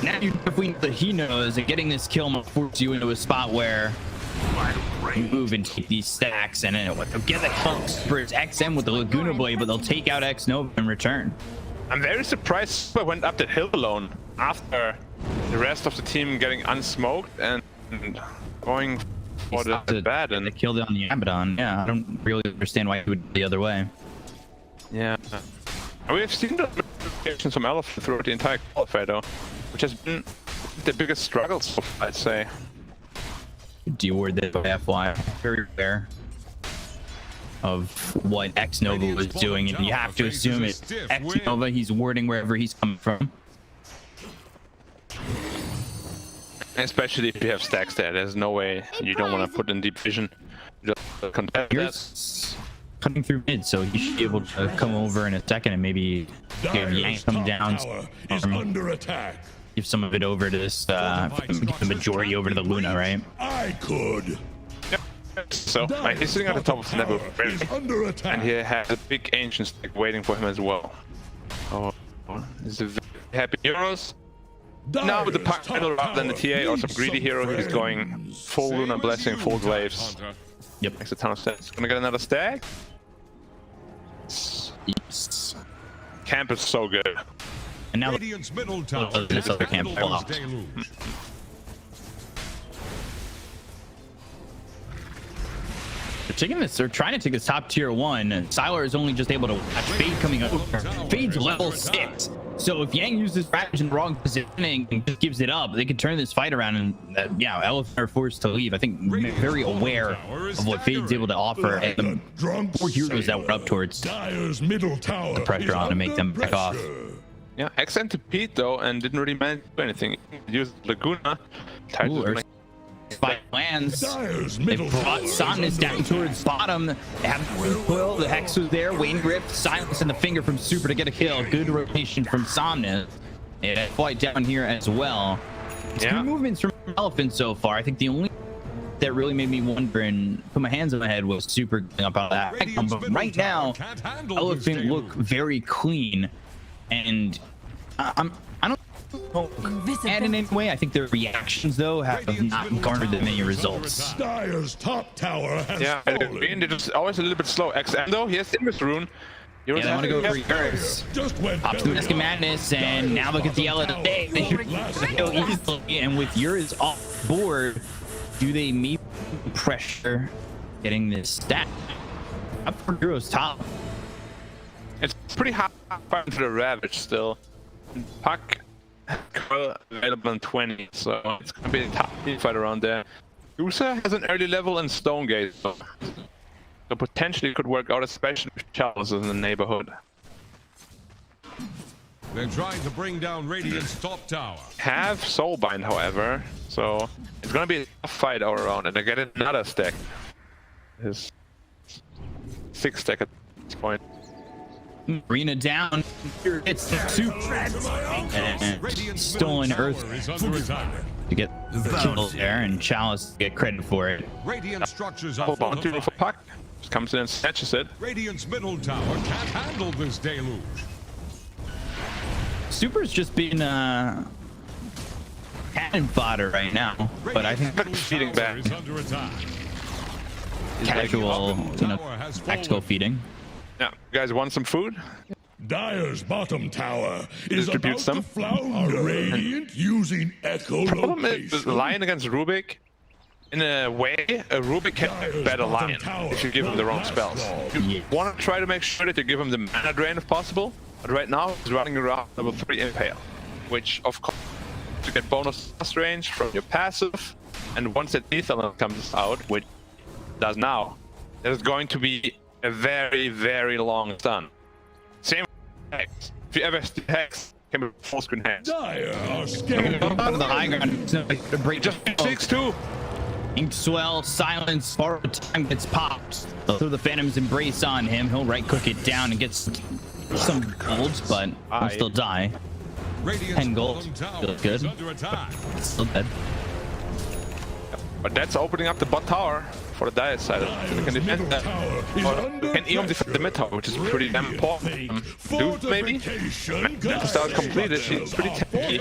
Now you think that he knows that getting this kill might force you into a spot where you move and take these stacks, and then they'll get the close for his XM with the Laguna Blade, but they'll take out X-Nova in return. I'm very surprised I went up that hill alone after the rest of the team getting unsmoked and going for the bad. And they killed it on the Abaddon. Yeah, I don't really understand why it would be the other way. Yeah. We've seen the notifications from Elephant throughout the entire qualifier though, which has been the biggest struggle so far, I'd say. D-word that by FY. Very rare of what X Nova was doing, and you have to assume it's X Nova. He's warding wherever he's coming from. Especially if you have stacks there, there's no way you don't want to put in deep vision. Just contest that. Cutting through mid, so he should be able to come over in a second and maybe give Yang come down. Is under attack. Give some of it over to this, the majority over to the Luna, right? I could. Yep. So he's sitting at the top of the level, and he has a big ancient stack waiting for him as well. Oh, he's a very happy Heroes. Now with the Puck title rather than the TA or some greedy hero, he's going full Lunar Blessing, full Glaives. Yep. Makes a ton of sense. Gonna get another stack. Yes. Camp is so good. And now Radiant's middle tower this other camp blocked. They're trying to take this top tier 1. Sylar is only just able to watch Fade coming over. Fade's level 6. So if Yang uses Ravage in the wrong positioning and just gives it up, they could turn this fight around, and yeah, Elephant are forced to leave. I think very aware of what Fade's able to offer, and the 4 heroes that were up towards the pressure on to make them back off. Yeah, X entered Pete though and didn't really manage to do anything. He used Laguna. Five lands. They brought Somnus down towards bottom. They have recoil. The Hex was there. Wayne Grip, Silence, and the finger from Super to get a kill. Good rotation from Somnus. And a flight down here as well. Good movements from Elephant so far. I think the only that really made me wonder and put my hands on my head was Super going up out of that. But right now, Elephant look very clean, and I don't and in any way, I think their reactions though have not garnered them any results. Dyer's top tower has fallen. They're just always a little bit slow. XM though, he has Invis Rune. They want to go for yours. Pops the Mask of Madness, and now look at the LSA. They should go easily, and with yours off board, do they meet pressure getting this stat? Up for Heroes top. It's pretty hard fighting for the Ravage still. Puck available in 20, so it's gonna be a tough team fight around there. Usa has an early level in Stonegate, so potentially it could work out, especially if Charles is in the neighborhood. They're trying to bring down Radiant's top tower. Have Soulbind, however, so it's gonna be a tough fight all around, and they get another stack. His 6 stack at this point. Arena down. Here it's the Super and stolen Earth to get the kill there, and Chalice to get credit for it. Radiant structures Hold on to for Puck. Just comes in and snatches it. Radiant's middle tower can't handle this deluge. Super's just been cannon fodder right now, but I think feeding back. Casual, tactical feeding. Yeah, you guys want some food? Dyer's bottom tower is Distribute about some. to flounder. Radiant using echolocation. Problem is, the Lion against Rubik, in a way, a Rubik can be a better Lion if you give him the wrong spells. You want to try to make sure that you give him the mana drain if possible, but right now he's running around level 3 Impale, which of course to get bonus blast range from your passive, and once that Ether comes out, which it does now, there's going to be a very, very long stun. Same with Hex. If you ever see Hex, can be full screen Hex. Dire are scared. Out of the high ground. Just 6-2. Ink Swell, Silence, borrowed time gets popped. Throw the Phantom's Embrace on him. He'll right click it down and gets some golds, but he'll still die. 10 gold. Feels good. Still dead. But that's opening up the bot tower for the Dire side. They can defend that. Or can Ehome defend the mid tower, which is pretty damn important. Dude, maybe? If the completed, she's pretty tanky.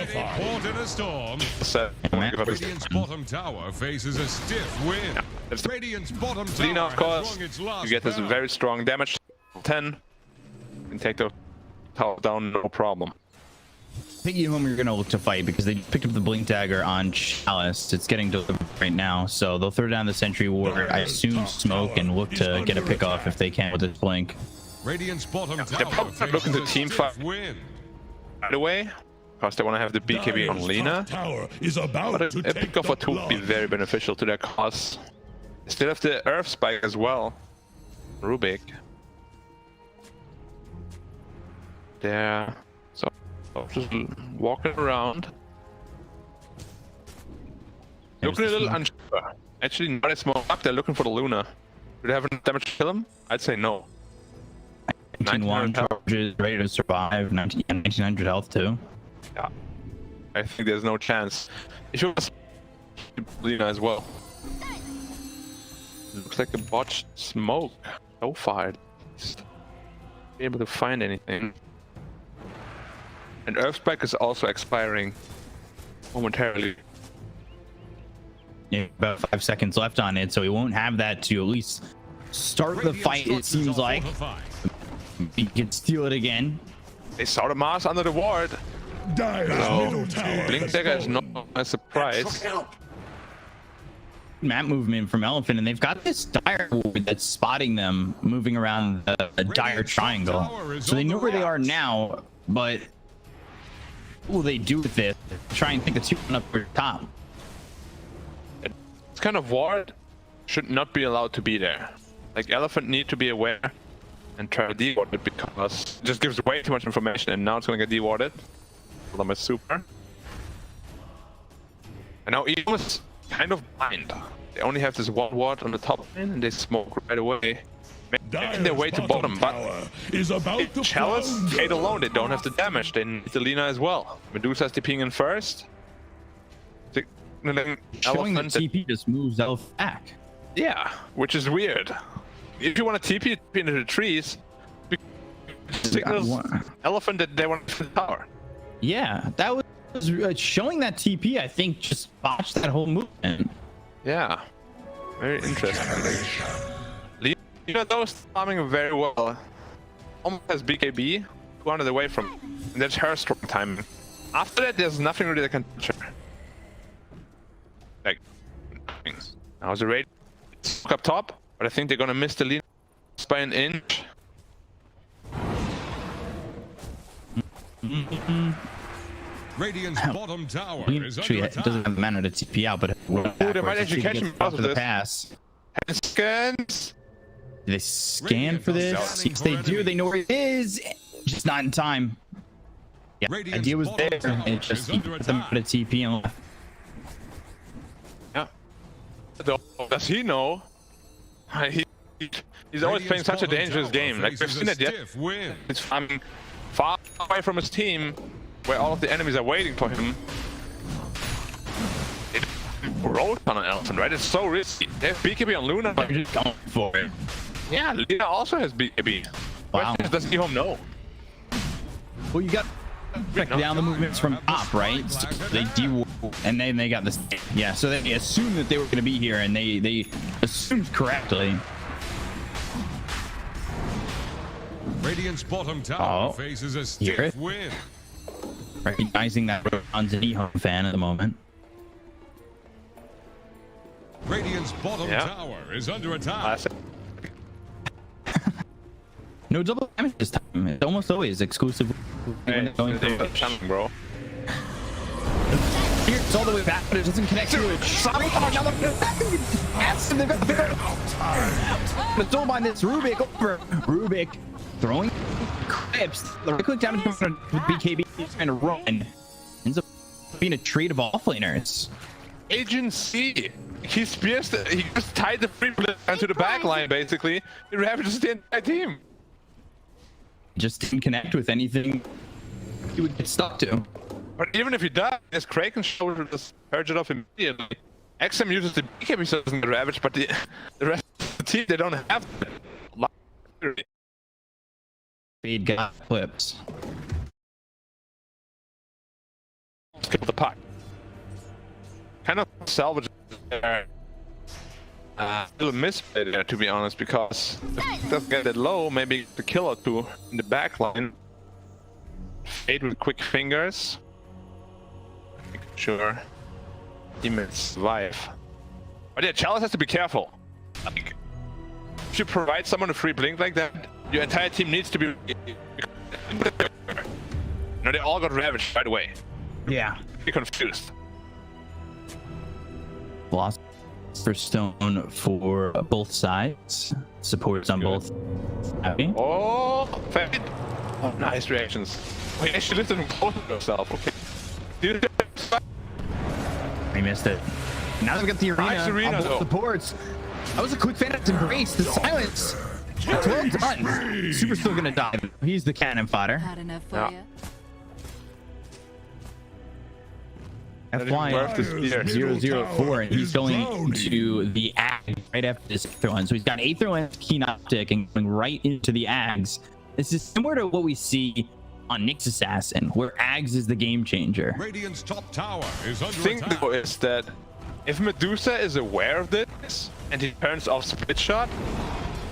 Radiant's bottom tower faces a stiff wind. Radiant's bottom tower Lina, of course, you get this very strong damage. 10. You can take the tower down, no problem. I think Ehome are going to look to fight because they picked up the Blink Dagger on Chalice. It's getting delivered right now, so they'll throw down the Sentry Ward, I assume smoke, and look to get a pick off if they can with this Blink. Radiant's bottom They're tower probably looking to faces a team stiff fight win. right away because they want to have the BKB on Dire's Lina. top tower is about But to a take pick off the or two would be plunge. very beneficial to their cause. They still have the Earth Spike as well. Rubik. There. So just walking around. Looking a little unsure. Actually, not as smoke. They're looking for the Luna. Do they have enough damage to kill him? I'd say no. 19 charges, ready to survive. 1900 health too. Yeah. I think there's no chance. If it was Lina as well. Looks like a botched smoke so far. At least. Be able to find anything. And Earth Spike is also expiring momentarily. Yeah, about 5 seconds left on it, so he won't have that to at least start the fight. It seems like he can steal it again. They saw the mass under the ward. Dire's middle tower Blink has Dagger is fallen. not a surprise. Map movement from Elephant, and they've got this Dire ward that's spotting them moving around a Dire triangle. So they know where they are now, but what will they do with this? Try and think the two up for top. This kind of ward should not be allowed to be there. Like Elephant need to be aware and try to de-ward it because it just gives way too much information, and now it's gonna get de-warded. I'm a super. And now Ehome is kind of blind. They only have this one ward on the top lane and they smoke right away. Making their way to bottom, but is about to Chalice, plunge. Kate alone, they don't have the damage. They need the Lina as well. Medusa's TPing in first. Showing that TP just moves Elf back. Yeah, which is weird. If you want to TP into the trees, signals Elephant that they want to the tower. Yeah, that was showing that TP. I think just botched that whole movement. Yeah, very interesting. Lina though is farming very well. Almost has BKB 200 away from him, and that's her strong timing. After that, there's nothing really that can touch her. Like, now the raid up top, but I think they're gonna miss the Lina by an inch. Radiant's bottom tower is Actually, under it attack. doesn't have mana to TP out, but they might actually catch him because of the this. pass. Scans. Do they scan for this? Yes, they do. They know where it is. Just not in time. Yeah, the Radiant's idea was there. bottom tower It just is he under put them attack. out of TP and left. Yeah. Does he know? He's always playing Radiant's such a bottom dangerous tower game. Like we've faces seen a it yet. stiff win. He's far away from his team, where all of the enemies are waiting for him. It rolled on an Elephant, right? It's so risky. They have BKB on Luna, but They're just going for it. yeah, Lina also has BKB. Wow. Question is, does Ehome know? Well, you got check down the movements from top, right? So they and then they got this. Yeah, so they assumed that they were going to be here, and they assumed correctly. Radiant's bottom tower Oh, faces a hear stiff it? win. Recognizing that Ron's an Ehome fan at the moment. Radiant's bottom Yeah. tower is under attack. Classic. No double damage this time. It's almost always exclusive. When they're going for it. Channeling, bro. Here, it's all the way back, but it doesn't connect to it. The soul behind this Rubik over. Rubik throwing clips. The right click damage with BKB trying to run. Ends up being a trade of offlaners. Agency. He spears he just tied the free blitz onto the back line basically. He ravages the entire team. Just didn't connect with anything he would get stuck to. But even if he does, his Kraken shoulder just purge it off immediately. XM uses the BKB so it doesn't get ravaged, but the rest of the team, they don't have it. Fade got clips. Kill the puck. Kind of salvage there. Still a misplay there, to be honest, because if it doesn't get it low, maybe the kill or two in the back line. trade with quick fingers. Make sure he may survive. But yeah, Chalice has to be careful. Like, if you provide someone a free blink like that, your entire team needs to be. No, they all got ravaged right away. Yeah. Be confused. Lost for stone for both sides. Supports on both. Happy. Oh, fade. Oh, nice reactions. Oh, he actually lifted him close to himself. Okay. He missed it. Now they've got the arena, Nice arena on both though. supports. That was a quick Phantom's Embrace. The silence. It's well done. Super's still gonna dive. He's the cannon fodder. Had enough for Yeah. you? Worth this year. 004, and he's going to the Ag right after this Aether Lens. So he's got Aether Lens, Keen Optic, and going right into the Ags. This is similar to what we see on Nyx Assassin, where Ags is the game changer. Radiant's top tower is under The thing attack. though is that if Medusa is aware of this and he turns off split shot,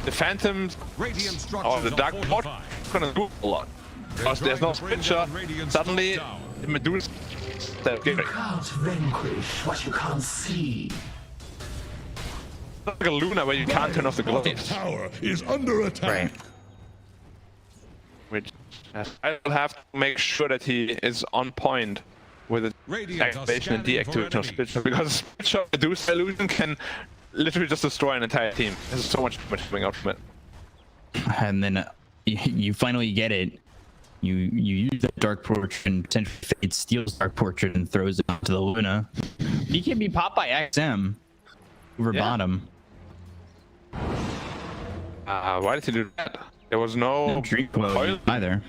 the Phantoms Radiant or structures the are Dark Port fortified. are gonna do a lot. Because there's no split shot, suddenly the Medusa that You can't vanquish what you can't see. like a Luna where you can't turn off the Bottom glaives. tower is under attack. Right. Which I will have to make sure that he is on point with the Radiant are activation and scanning for deactivation of enemies. split shot, because split shot Medusa illusion can literally just destroy an entire team. There's so much damage coming out from it. And then you finally get it. You use that Dark Portrait and potentially Fade steals Dark Portrait and throws it onto the Luna. He can be popped by XM over Yeah. bottom. Why did he do that? There was no Drink oil. either.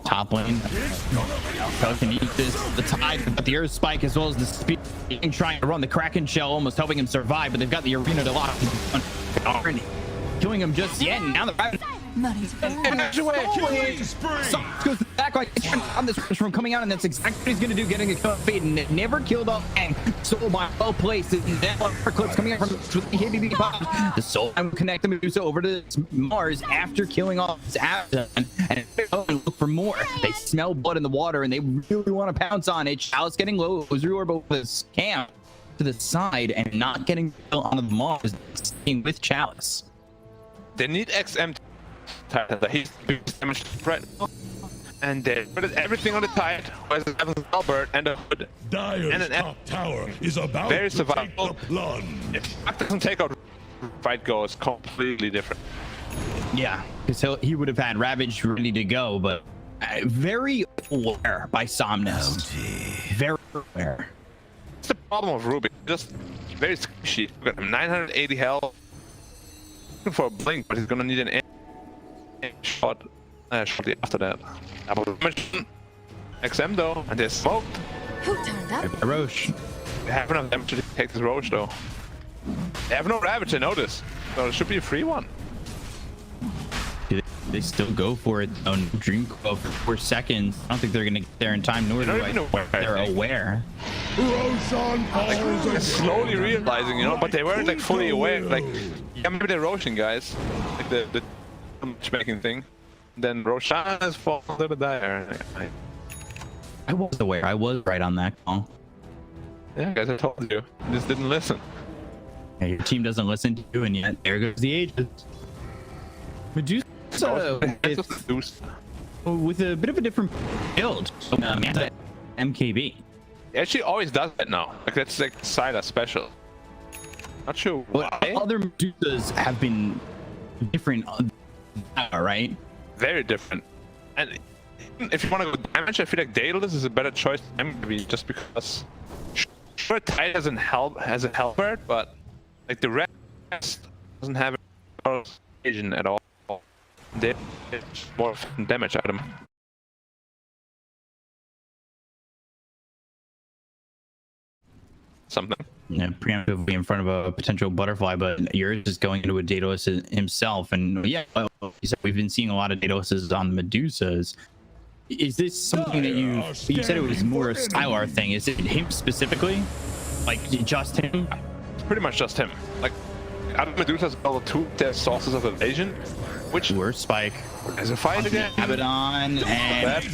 Top lane. Can eat this. The Tide, but the Earth Spike as well as the speed. Trying to run the Kraken Shell, almost helping him survive, but they've got the arena to lock. Already killing him just yet, and now the Rabbit Money to burn. Soft goes back like he's trying to stop this from coming out, and that's exactly what he's gonna do, getting a kill on Fade, and it never killed off and Soul by well placed, and that clips coming out from the KBB pop. The Soul will connect the Medusa over to Mars after killing off his Abdon, and look for more. They smell blood in the water, and they really want to pounce on it. Chalice getting low, Ozru with this camp to the side, and not getting killed on the Mars, staying with Chalice. They need XM Titan that he's doing damage right now. And they put everything on the Tide, whereas the Albert and a Hood. Dyer's And an top tower is about very to survivable. take the plunge. If Mark doesn't take out, fight goes completely different. Yeah, because he would have had Ravage ready to go, but very aware by Somnus. Very aware. That's the problem of Ruby. Just very squishy. Look at him, 980 health. Looking for a blink, but he's gonna need an aim shot shortly after that. Double damage. XM though, and they're smoked. Who turned up? Roche. They have enough damage to take this Roche though. They have no Ravage, I know this. So it should be a free one. They still go for it on Dream Coil for 4 seconds. I don't think they're gonna get there in time, nor do They're I not even aware, I they're think. aware. Roshan falls They're again. slowly realizing, you know, but they weren't like fully aware. Like, yeah, maybe they're Roshan guys, like the matchmaking thing. Then Roshan has fallen to the dire. I was aware. I was right on that call. Yeah, guys, I told you. You just didn't listen. Yeah, your team doesn't listen to you, and yet there goes the Aegis. Medusa with a bit of a different build. MKB. He actually always does that now. Like, that's like Syla special. Not sure But why. other Medusas have been different, right? Very different. And if you want to go damage, I feel like Daedalus is a better choice than MKB, just because sure Tide has a halberd, but like the rest doesn't have a agent at all. They're more of a damage item. Something. Yeah, preemptively in front of a potential butterfly, but yours is going into a Daedalus himself. And yeah, well, we've been seeing a lot of Daedaluses on the Medusas. Is this something that you said it was more a Stylar thing? Is it him specifically? Like just him? It's pretty much just him. Like, out of Medusa's level 2, there's sources of evasion, Which worst spike. There's a fight again. Abaddon and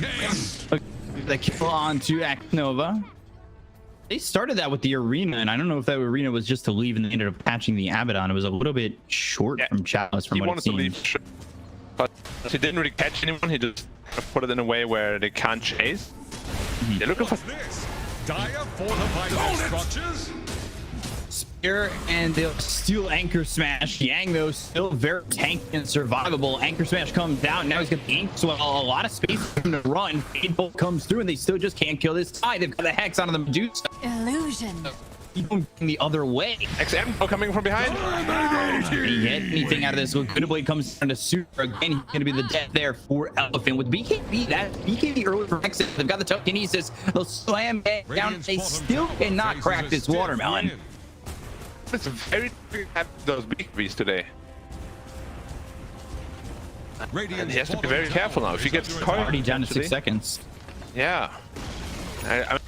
the kill onto Nova. They started that with the arena, and I don't know if that arena was just to leave, and they ended up patching the Abaddon. It was a little bit short from Chalice from He what wanted it to seems. leave, but he didn't really catch anyone. He just put it in a way where they can't chase. They're looking for This dire fortified structures. Spear, and they'll steal Anchor Smash. Yang, though, still very tanky and survivable. Anchor Smash comes down. Now he's got the Ink Swell. A lot of space for him to run. Fade Bolt comes through, and they still just can't kill this side. They've got the Hex onto the Medusa. Illusion. Even the other way. XM coming from behind. Did he get anything out of this? Laguna Blade comes down to Super again. He's going to be the death there for Elephant. With BKB, that BKB early for Exit. They've got the telekinesis. They'll slam it down. They still cannot crack this watermelon. It's very happy those BKBs today. And he has to be very careful now. If he gets caught, Already down to 6 seconds. Yeah. At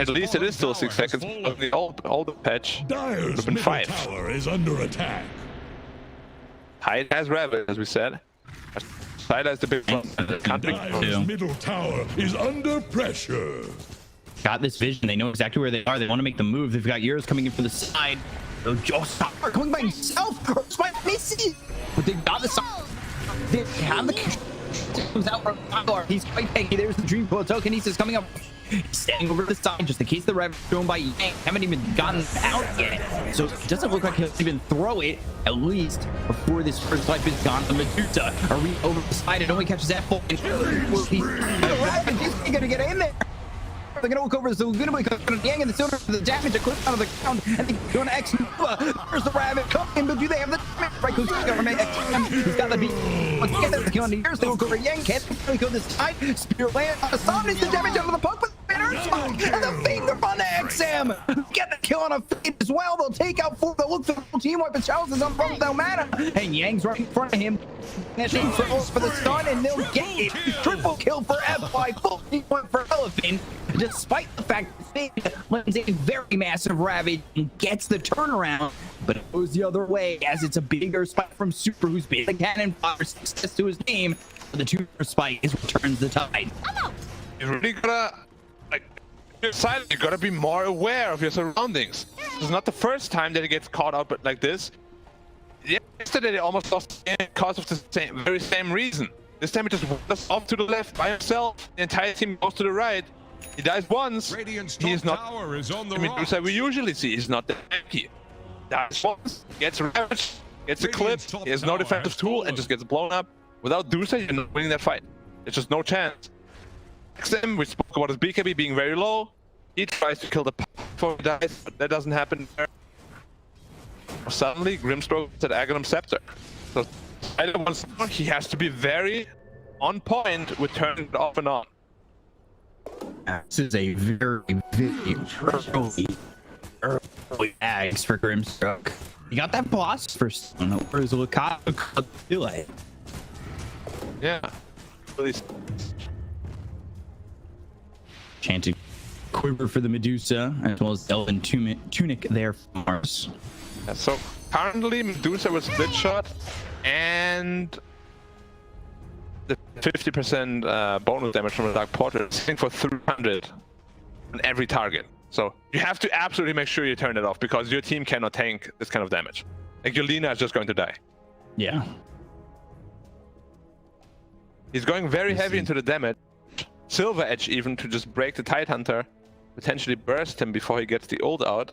least it is still 6 seconds. But the old patch would Dire's have been middle 5. tower is under attack. Hyde has Rabbit, as we said. Hyde has the big one. Can't be Dire's middle tower is under pressure. Got this vision. They know exactly where they are. They want to make the move. They've got Euros coming in from the side. Oh, Joe Star coming by himself. Spike missing. But they've got the side. They have the comes out from Power. He's quite tanky. There's the Dream Pull telekinesis coming up. He's standing over the side just in case the rev thrown by Yang haven't even gotten out yet. So it doesn't look like he'll even throw it, at least before this first life is gone. The Medusa over the side. It only catches that full. He's gonna get in there. They're gonna look over the Laguna Blade, Yang and the Silver for the damage to clip out of the ground, and they're going to X Nova. There's the Rabbit coming, but do they have the damage? Right, who's gonna make X? He's got the beat. Let's get there. The kill on the ears. They look over Yang. Can't really kill this side. Spear land on the side. Is the damage out of the poke, but and the finger on the XM. Get the kill on a fade as well. They'll take out 4. They'll look for the full team wipe. Chalice is on front without mana. And Yang's right in front of him. Nashing for the stun, and they'll get it. Triple kill for FY. Full team wipe for Elephant. Despite the fact that Fade lands a very massive ravage and gets the turnaround, but it goes the other way as it's a bigger spike from Super, who's been the cannon fire success to his game. But the 2 spike is what turns the tide. You really gotta, you gotta be more aware of your surroundings. This is not the first time that he gets caught up like this. Yesterday they almost lost because of the very same reason. This time he just wanders off to the left by himself. The entire team goes to the right. He dies once. He's not the Medusa we usually see. He's not the tanky. Dies once, gets ravaged, gets a clip. He has no defensive tool and just gets blown up. Without Dusa, you're not winning that fight. There's just no chance. XM, we spoke about his BKB being very low. He tries to kill the before he dies, but that doesn't happen. Suddenly, Grimstroke at Aghanim Scepter. So, he has to be very on point with turning it off and on. This is a very early ags for Grimstroke. You got that boss first. Where's Lucado delay? Yeah. Chanting quiver for the Medusa, as well as Elven Tunic there for Mars. Yeah, so currently Medusa with split shot and the 50% bonus damage from the Dark Portal is sitting for 300 on every target. So you have to absolutely make sure you turn it off because your team cannot tank this kind of damage. Like your Lina is just going to die. Yeah. He's going very heavy into the damage. Silver Edge even to just break the Tidehunter, potentially burst him before he gets the ult out.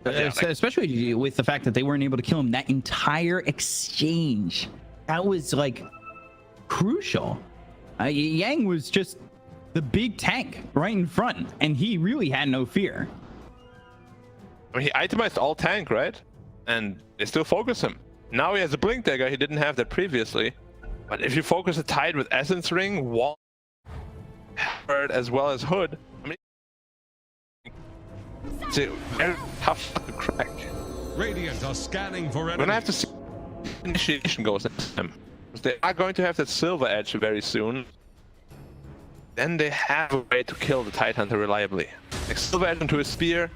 Especially with the fact that they weren't able to kill him that entire exchange. That was like crucial. Yang was just the big tank right in front, and he really had no fear. I mean, he itemized all tank, right? And they still focus him. Now he has a Blink Dagger. He didn't have that previously. But if you focus a Tide with Essence Ring, Wall, as well as Hood, I mean, it's very tough to crack. Radiant are scanning for enemies. We're gonna have to see initiation goes next time. They are going to have that Silver Edge very soon. Then they have a way to kill the Tidehunter reliably. Like Silver Edge into a spear.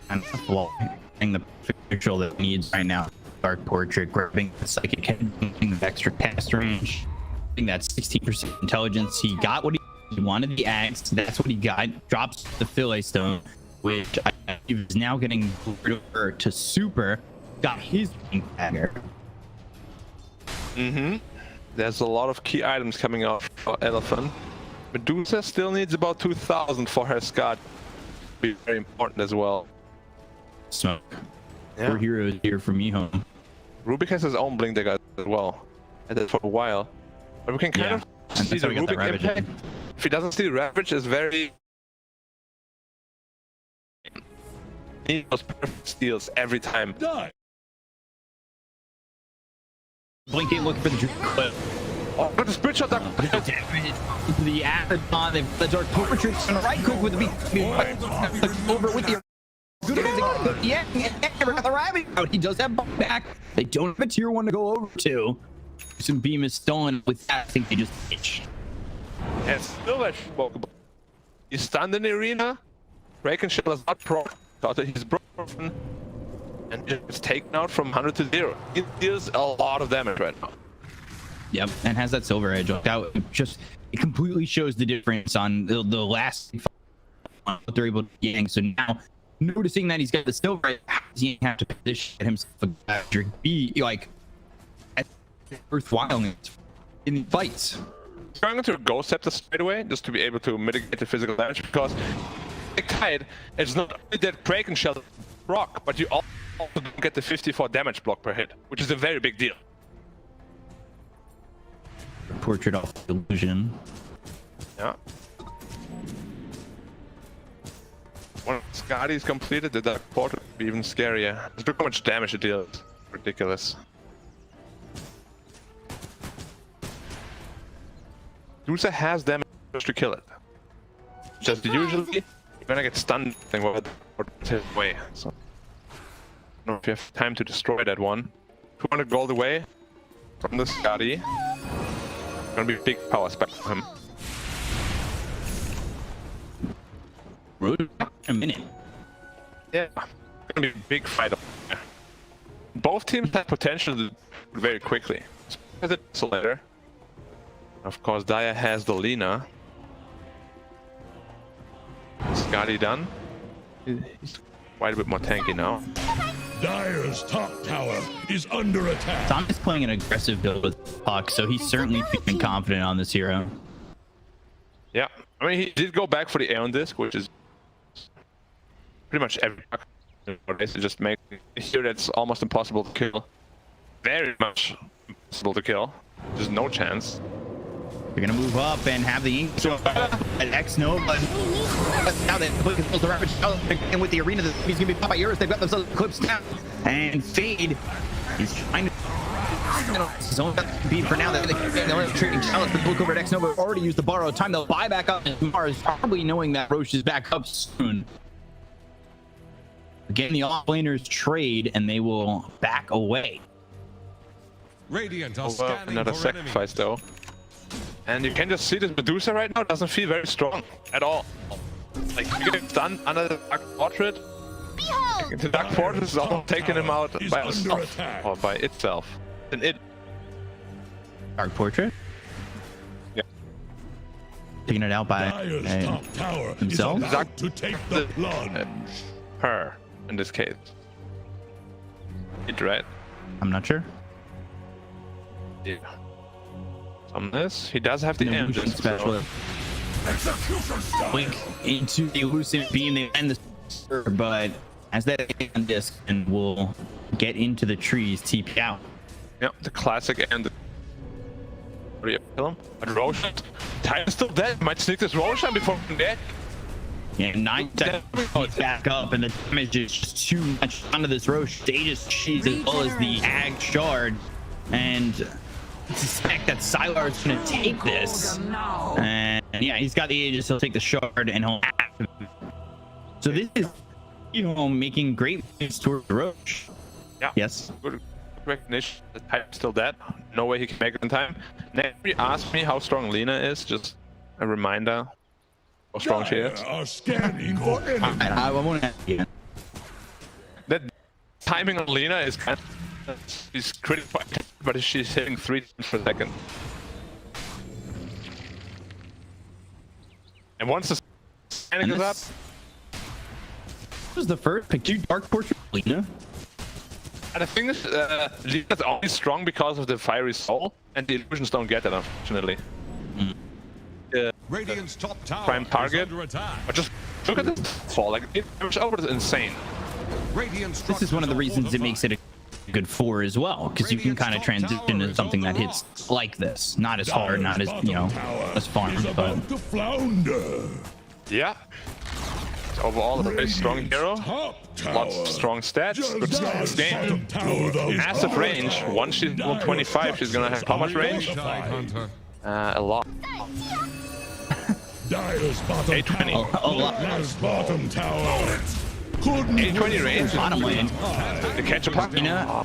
And the control that he needs right now. Dark Portrait, grabbing the psychic head, getting the extra cast range, getting that 16% intelligence. He got what he wanted, the axe. That's what he got. Drops the Philae Stone, which I believe is now getting lured over to Super. Got his dagger. There's a lot of key items coming off for Elephant. Medusa still needs about 2,000 for her Scott. Be very important as well. Smoke. Yeah. 4 heroes here from Ehome. Rubik has his own blink dagger as well. And that for a while. But we can kind of And see that's the how we got that Rubik Ravage impact. in. If he doesn't see the Ravage, is very... He those perfect steals every time. Die. Blinking, looking for the clip. Oh, but the split shot that The Abaddon, the Dark Portrait on the right click with the beat over with the yeah, never got the Rabbit out. He does have bump back. They don't have a tier 1 to go over to. Some beam is stolen with that. I think they just itched. and still that smokable. He's stunned in the arena. Break and Shell is not proc. He's broken. And it's taken out from 100 to 0. It deals a lot of damage right now. Yep, and has that silver edge. That just it completely shows the difference on the last what they're able to get. So now, noticing that he's got the silver edge, how does he have to position himself to be like worthwhile in the fights? Going into a Ghost Scepter straight away just to be able to mitigate the physical damage, because Tide, it's not only that Break and Shell proc, but you also get the 54 damage block per hit, which is a very big deal. Portrait off illusion. Yeah. When Scotty's completed, the Dark Portrait would be even scarier. Just look how much damage it deals. Ridiculous. Medusa has damage to kill it. Just usually, you're gonna get stunned with his way. So, I don't know if you have time to destroy that one. 200 gold away from the Scotty. Gonna be a big power spec for him. A minute. Yeah, gonna be a big fight. Both teams have potential to do very quickly. As a later. Of course, Daya has the Lina. Scotty done. He's quite a bit more tanky now. Dire's top tower is under attack. Tom is playing an aggressive build with Puck, so he's certainly feeling confident on this hero. Yeah, I mean, he did go back for the Aeon Disc, which is pretty much every Puck nowadays. It just makes a hero that's almost impossible to kill. Very much impossible to kill. There's no chance. They're gonna move up and have the ink an X node, but now they put the Ravage and with the arena that he's gonna be popped by Eurus, they've got themselves clips down. And Fade, he's trying to his own beat for now. They're trading challenge, but look over at X Nova already used the borrowed time. They'll buy back up, and Mars probably knowing that Roche is back up soon. Again, the offlaners trade and they will back away. Radiant are scanning Another for sacrifice enemies. though. And you can just see this Medusa right now doesn't feel very strong at all. Like, you get stunned under the Dark Portrait. The Dark Portrait is almost taking him out by himself. Or by itself. And it... Dark Portrait? Yeah. Taking it out by Dire's top tower himself? is about to take the plunge. Her, in this case. It, right? I'm not sure. Yeah. On this, he does have the end special. Link into the elusive beam, they end the but as that end disc and will get into the trees, TP out. Yep, the classic end. What do you kill him? But Roshan, Titan's still dead. Might sneak this Roshan before he's dead. Yeah, 9 seconds back up, and the damage is just too much onto this Roche. Aegis Cheese as well as the Ag Shard, and I suspect that Sylar is going to take this. And yeah, he's got the Aegis, he'll take the Shard, and he'll activate. So this is, you know, making great moves towards Roche. Yeah. Yes. Good recognition. The Titan's still dead. No way he can make it in time. Now, you asked me how strong Lina is. Just a reminder how strong she is. Are scanning for enemies. I won't have to. That timing on Lina is kind of She's critical, but she's hitting 3 times per second. And once the panic is up, this was the first pick. Two Dark Fortress Lina. and the thing is, Lina's only strong because of the fiery soul, and the illusions don't get that, unfortunately. Radiant's top tower Prime target. is under attack. But just look at this fall, like it over is insane. Radiant This is one of the reasons it makes it a good 4 as well, because you can kind of transition into something that hits like this, not as hard, not as as farm, but To flounder. Yeah. It's overall a very strong hero. Lots of strong stats. Good game. Massive range. Once she's level 25, she's gonna have how much range? A lot. Dyer's bottom 820. tower. a lot. Dyer's bottom tower. Couldn't 820 range. Bottom lane. The catch a puck. Lina.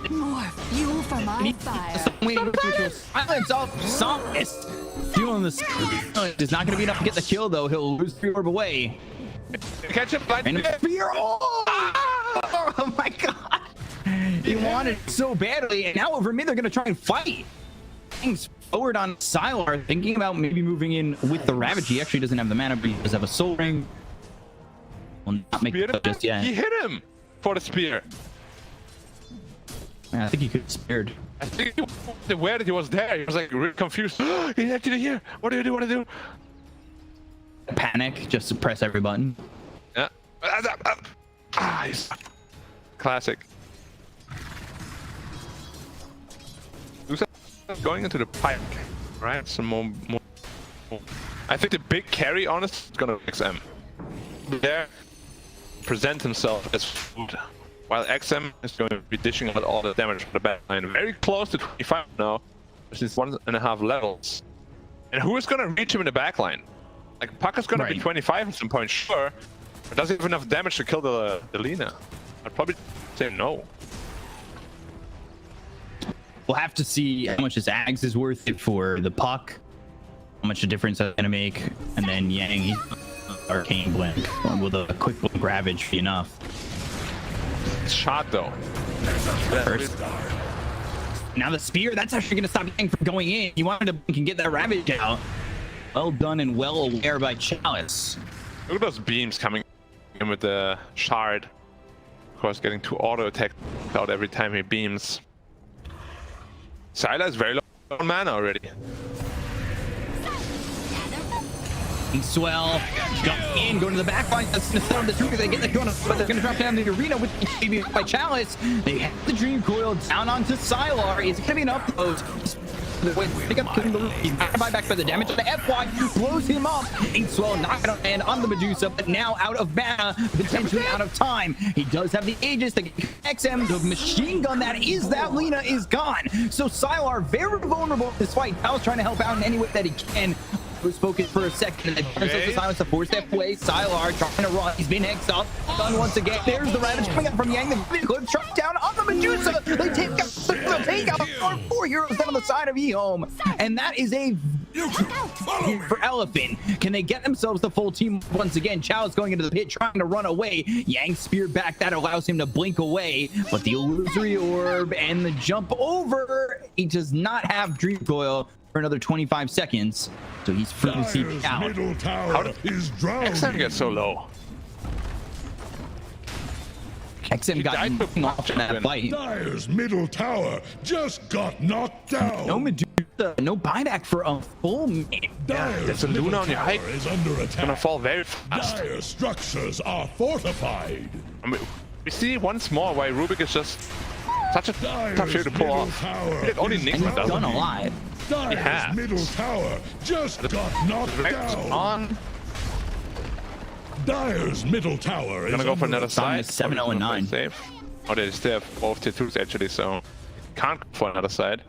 More fuel for my fire. Silence off Softness. Feeling this is not going to be enough to get the kill, though. He'll lose the orb away. Catch a puck. And a spear. Oh my god. He wanted it so badly, and now over mid they're going to try and fight. Things forward on Sylar, thinking about maybe moving in with the Ravage. He actually doesn't have the mana, but he does have a soul ring. Will not make it just yet. He hit him for the spear. I think he could have spared. I think he was aware that he was there. He was like really confused. He's actually here. What do you do? What do you do? Panic, just to press every button. Yeah. He's classic. Going into the pipe, right? Some more. I think the big carry, honestly, is gonna XM. There, present himself as food, while XM is going to be dishing out all the damage from the back line. Very close to 25 now, which is 1.5 levels. And who is gonna reach him in the back line? Like Puck is gonna be 25 at some point, sure, but does he have enough damage to kill the Lina? I'd probably say no. We'll have to see how much his Ags is worth it for the Puck, how much a difference that's gonna make, and then Yang, he's Arcane Blink with a quick blink Ravage be enough. Shot though. First. Now the spear, that's actually gonna stop Yang from going in. He wanted to blink and get that Ravage out. Well done and well aware by Chalice. Look at those beams coming in with the shard. Of course, getting 2 auto attack out every time he beams. Sylar is very low on mana already. Swell, going to the back line. That's gonna set the trigger. They get the gun, but they're gonna drop down the arena with the by Chalice. They have the Dream Coil down onto Sylar. Is it gonna be enough though? Pick up killing the roof. He's back by back for the damage. The FY blows him up. Swell knocking out and on the Medusa, but now out of mana, potentially out of time. He does have the Aegis, the XM, the machine gun that is that Lina is gone. So Sylar very vulnerable in this fight. Pal's trying to help out in any way that he can. Was focused for a second and then turns out the silence to 4-step away. Sylar trying to run. He's been hexed up. Done once again. There's the Ravage coming out from Yang. The vehicle truck down on the Medusa. They take out 4 heroes down on the side of Ehome. And that is a for Elephant. Can they get themselves the full team once again? Chow's going into the pit trying to run away. Yang spear back. That allows him to blink away. But the illusory orb and the jump over. He does not have Dream Coil for another 25 seconds, so he's free to see out. How did XM get so low? XM got knocked in that fight. Dyer's middle tower just got knocked down. No Medusa, no buyback for a full minute. There's a Luna on your height. Is under It's gonna attack. fall very fast. Dire structures are fortified. I mean, we see once more why Rubik is just such a tough hero to pull off. Only And Nixon he's does done it. a lot. Dyer's middle tower just got knocked down. On. Dyer's middle tower is Gonna go for another Song side. is 7-0 and 9. Safe. Oh, they still have both tier 2s actually, so can't go for another side.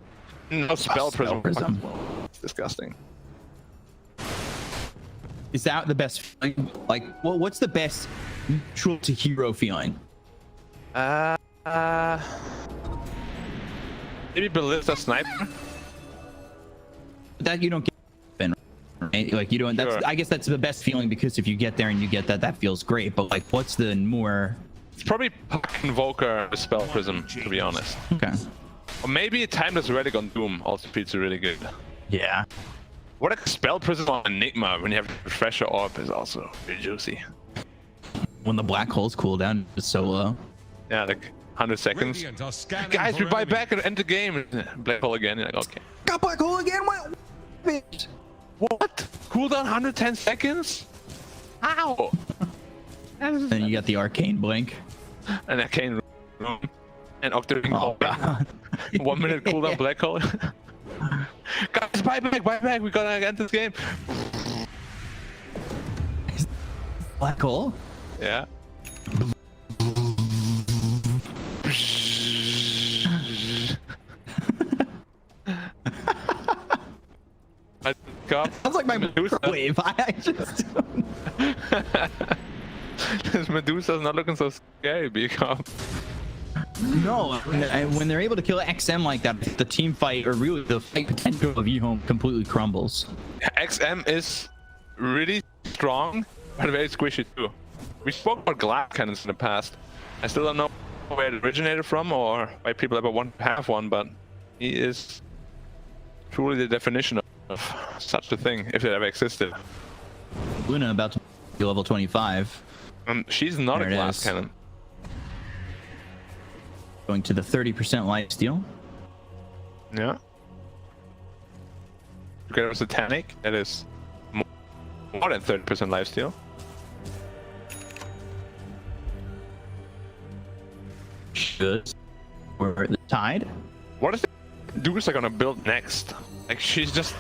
No spell prism. It's disgusting. Is that the best feeling? Like, well, what's the best neutral to hero feeling? Maybe Ballista Sniper. That you don't get. right? Like you don't. That's Sure. I guess that's the best feeling because if you get there and you get that, that feels great. But like, what's the more? It's probably Puck Invoker Spell Prism, to be honest. Okay. Or maybe Timeless Relic on Doom also feels really good. Yeah. What a Spell Prism on Enigma when you have Refresher Orb is also really juicy. When the black holes cool down, it's so low. Yeah, like 100 seconds. Radiant are scanning Guys, we for buy enemies. back and end the game. Black hole again. You're like, okay. Got black hole again. What? What? Cooldown 110 seconds? How? Then you got the arcane blink. And Arcane Room. And Octarine Oh, God. 1 minute cooldown black hole. Guys, buy back. We gotta end this game. Black hole. Yeah. I got Sounds like my Medusa. microwave. I just. This Medusa's not looking so scary, because No, when they're able to kill XM like that, the team fight or really the fight potential of Ehome completely crumbles. XM is really strong, but very squishy too. We spoke about glass cannons in the past. I still don't know where it originated from or why people ever want to have one, but he is truly the definition of such a thing, if it ever existed. Luna about to be level 25. She's not There a it glass is. cannon. Going to the 30% lifesteal. Yeah. Together with Satanic, that is more than 30% lifesteal. Good. We're the tide. What is the Medusa gonna build next? Like, she's just...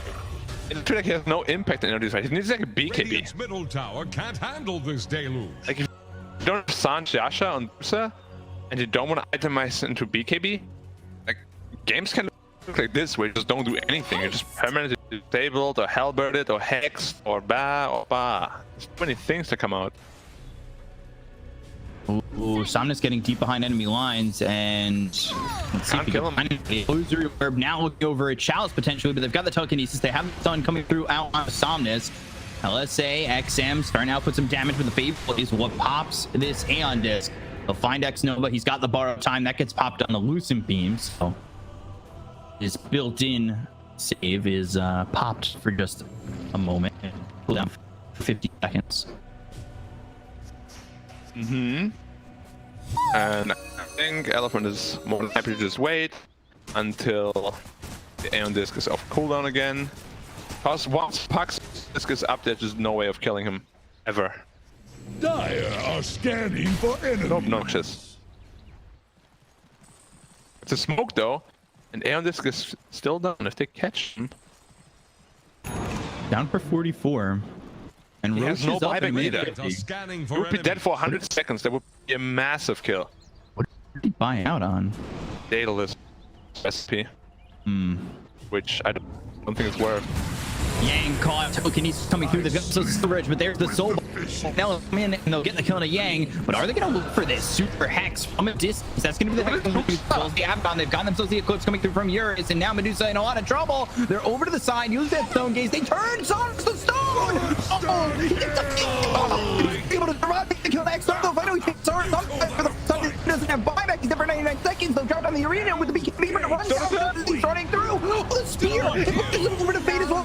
It feels like he has no impact in any of these fights. He needs like a BKB. Radiant's middle tower can't handle this deluge. Like, if you don't have Sanj Yasha on Medusa, and you don't want to itemize into BKB, like, games can look like this, where you just don't do anything. You're just permanently disabled, or halberded, or hexed, or ba. There's too many things to come out. Ooh, Somnus getting deep behind enemy lines, and let's see Can't if kill we can find it. Illusory Orb now looking over at Chalice potentially, but they've got the telekinesis. They have the stun coming through out on Somnus. LSA, XM starting out put some damage with the Fable is what pops this Aeon Disc. They'll find X Nova. He's got the borrowed time that gets popped on the Lucent Beam, so his built-in save is popped for just a moment. Cooldown for 50 seconds. And I think Elephant is more than happy to just wait until the Aeon Disc is off cooldown again. Because once Puck's Disc is up, there's just no way of killing him. Ever. Dire are scanning for enemies. So obnoxious. It's a smoke though, and Aeon Disc is still down if they catch him. Down for 44. And He Roche has no is up buyback in mid either. 50. Are scanning He for would be dead enemies. for 100 seconds. That would be a massive kill. What did he buy out on? Daedalus recipe, which I don't think it's worth. Yang caught telekinesis coming through. They've got some storage, but there's the soul. They'll come in and they'll get the kill on a Yang. But are they going to look for this super hex from a distance? That's going to be the hex. The Abaddon. They've got themselves the eclipse coming through from Eurus, and now Medusa in a lot of trouble. They're over to the side. Use that stone gaze. They turn. Sonics the stone. Oh, he gets the kill. Able to survive the kill. Next up, though, finally takes Sword. For the Sun doesn't have buyback. He's there for 99 seconds. They'll drop down the arena with the BKB to run down. He's running through. Oh, the spear. It pushes over to Fate as well.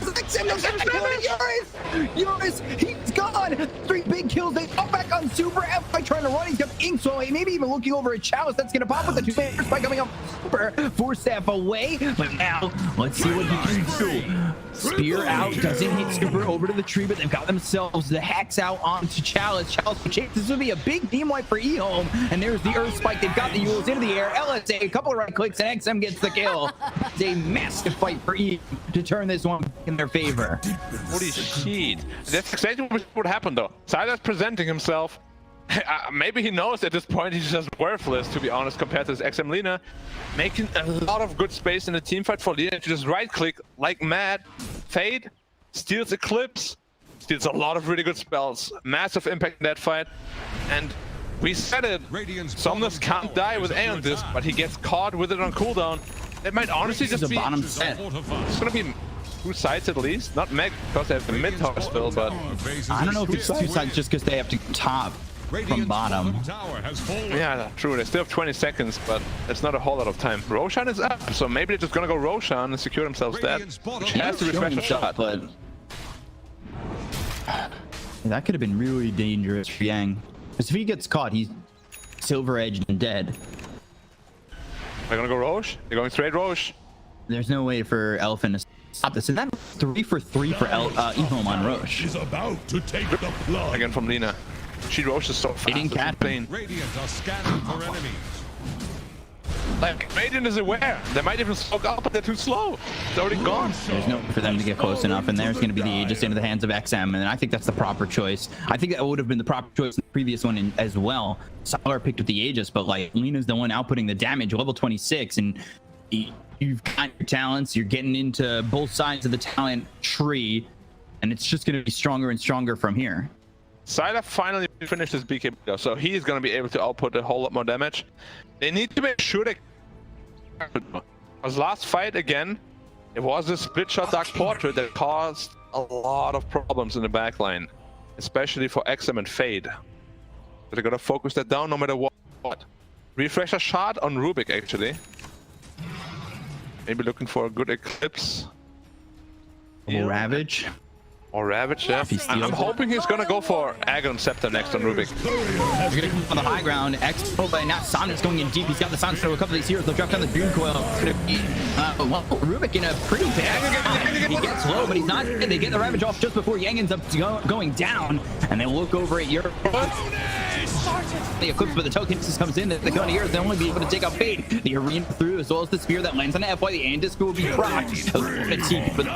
Eurus, he's gone. 3 big kills. They pop back on Super. F5 trying to run. He's got Ink Swelling. Maybe even looking over at Chalice. That's going to pop with the 2 players by coming up Super. 4 staff away. But now, let's see what he can do. Spear out. Doesn't hit Super over to the tree, but they've got themselves the Hex out onto Chalice. Chalice for Chase. This would be a big team wipe for Ehome. And there's the Earth Spike. They've got the Yules into the air. LSA, a couple of right clicks, and XM gets the kill. It's a massive fight for Ehome to turn this one in their favor. Holy shit. That's exactly what would happen though. Silas presenting himself. Maybe he knows at this point he's just worthless, to be honest, compared to his XM Lina. Making a lot of good space in the team fight for Lina to just right click like mad. Fade, steals Eclipse, steals a lot of really good spells. Massive impact in that fight. And we said it, Somnus can't die with Aeon Disc, but he gets caught with it on cooldown. That might honestly just be bottom set. It's gonna be 2 sides at least. Not Meg because they have the mid tower still, but I don't know if it's 2 sides just because they have to top from bottom. yeah, true. They still have 20 seconds, but it's not a whole lot of time. Roshan is up, so maybe they're just gonna go Roshan and secure themselves that, which has to refresh the shot. But that could have been really dangerous for Yang. Because if he gets caught, he's silver edged and dead. They're gonna go Roche. They're going straight Roche. There's no way for Elephant to stop this. And that 3 for 3 for Ehome on Roche. Is about to take the plunge. Again from Lina. She Roche is so fast. He didn't catch him. Radiant are scanning for enemies. Like, Radiant is aware. They might even smoke up, but they're too slow. It's already gone. There's no way for them to get close enough, and there's going to be the Aegis into the hands of XM, and I think that's the proper choice. I think that would have been the proper choice in the previous one as well. Solar picked up the Aegis, but like Lina's the one outputting the damage, level 26, and you've got your talents. You're getting into both sides of the talent tree, and it's just going to be stronger and stronger from here. Sylar finally finished his BK, so he's going to be able to output a whole lot more damage. They need to make sure they... Because last fight, again, it was a split shot Dark Portrait that caused a lot of problems in the backline, especially for XM and Fade. So they're going to focus that down no matter what. Refresh a shot on Rubik, actually. Maybe looking for a good Eclipse. Ravage. Or Ravage, yeah. I'm hoping he's gonna go for Agon Scepter next on Rubik. He's gonna come on the high ground. But now Sonic's going in deep. He's got the Sonic to a couple of these heroes. They'll drop down the Doom Coil. It's gonna be well, Rubik in a pretty bad. He gets low, but he's not. They get the Ravage off just before Yang ends up going down, and they look over at Europe. The Eclipse, but the telekinesis comes in. They're going to Europe. They'll only be able to take out Fade. The arena through, as well as the spear that lands on the FY. The Andisc will be procced. But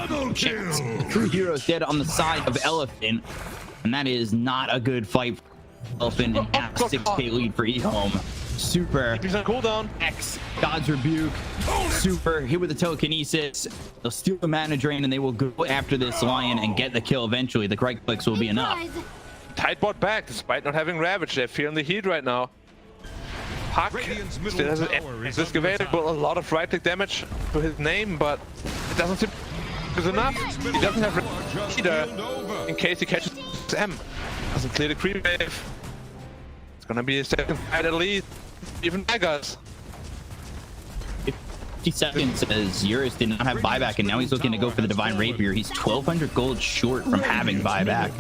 3 heroes dead on the side of Elephant, and that is not a good fight for Elephant, and half 6k lead for Ehome. Super He's on cooldown. X God's Rebuke. Super hit with the telekinesis. They'll steal the mana drain, and they will go after this Lion and get the kill eventually. The right clicks will be enough. Tight bot back despite not having Ravage. They're feeling the heat right now. Puck still has an disc available, a lot of right click damage to his name, but it doesn't seem is enough. He doesn't have either in case he catches M. Doesn't clear the creep wave. It's gonna be a second fight at least. Even Megas. 50 seconds as Eurus did not have buyback, and now he's looking to go for the Divine Rapier. He's 1,200 gold short from having buyback.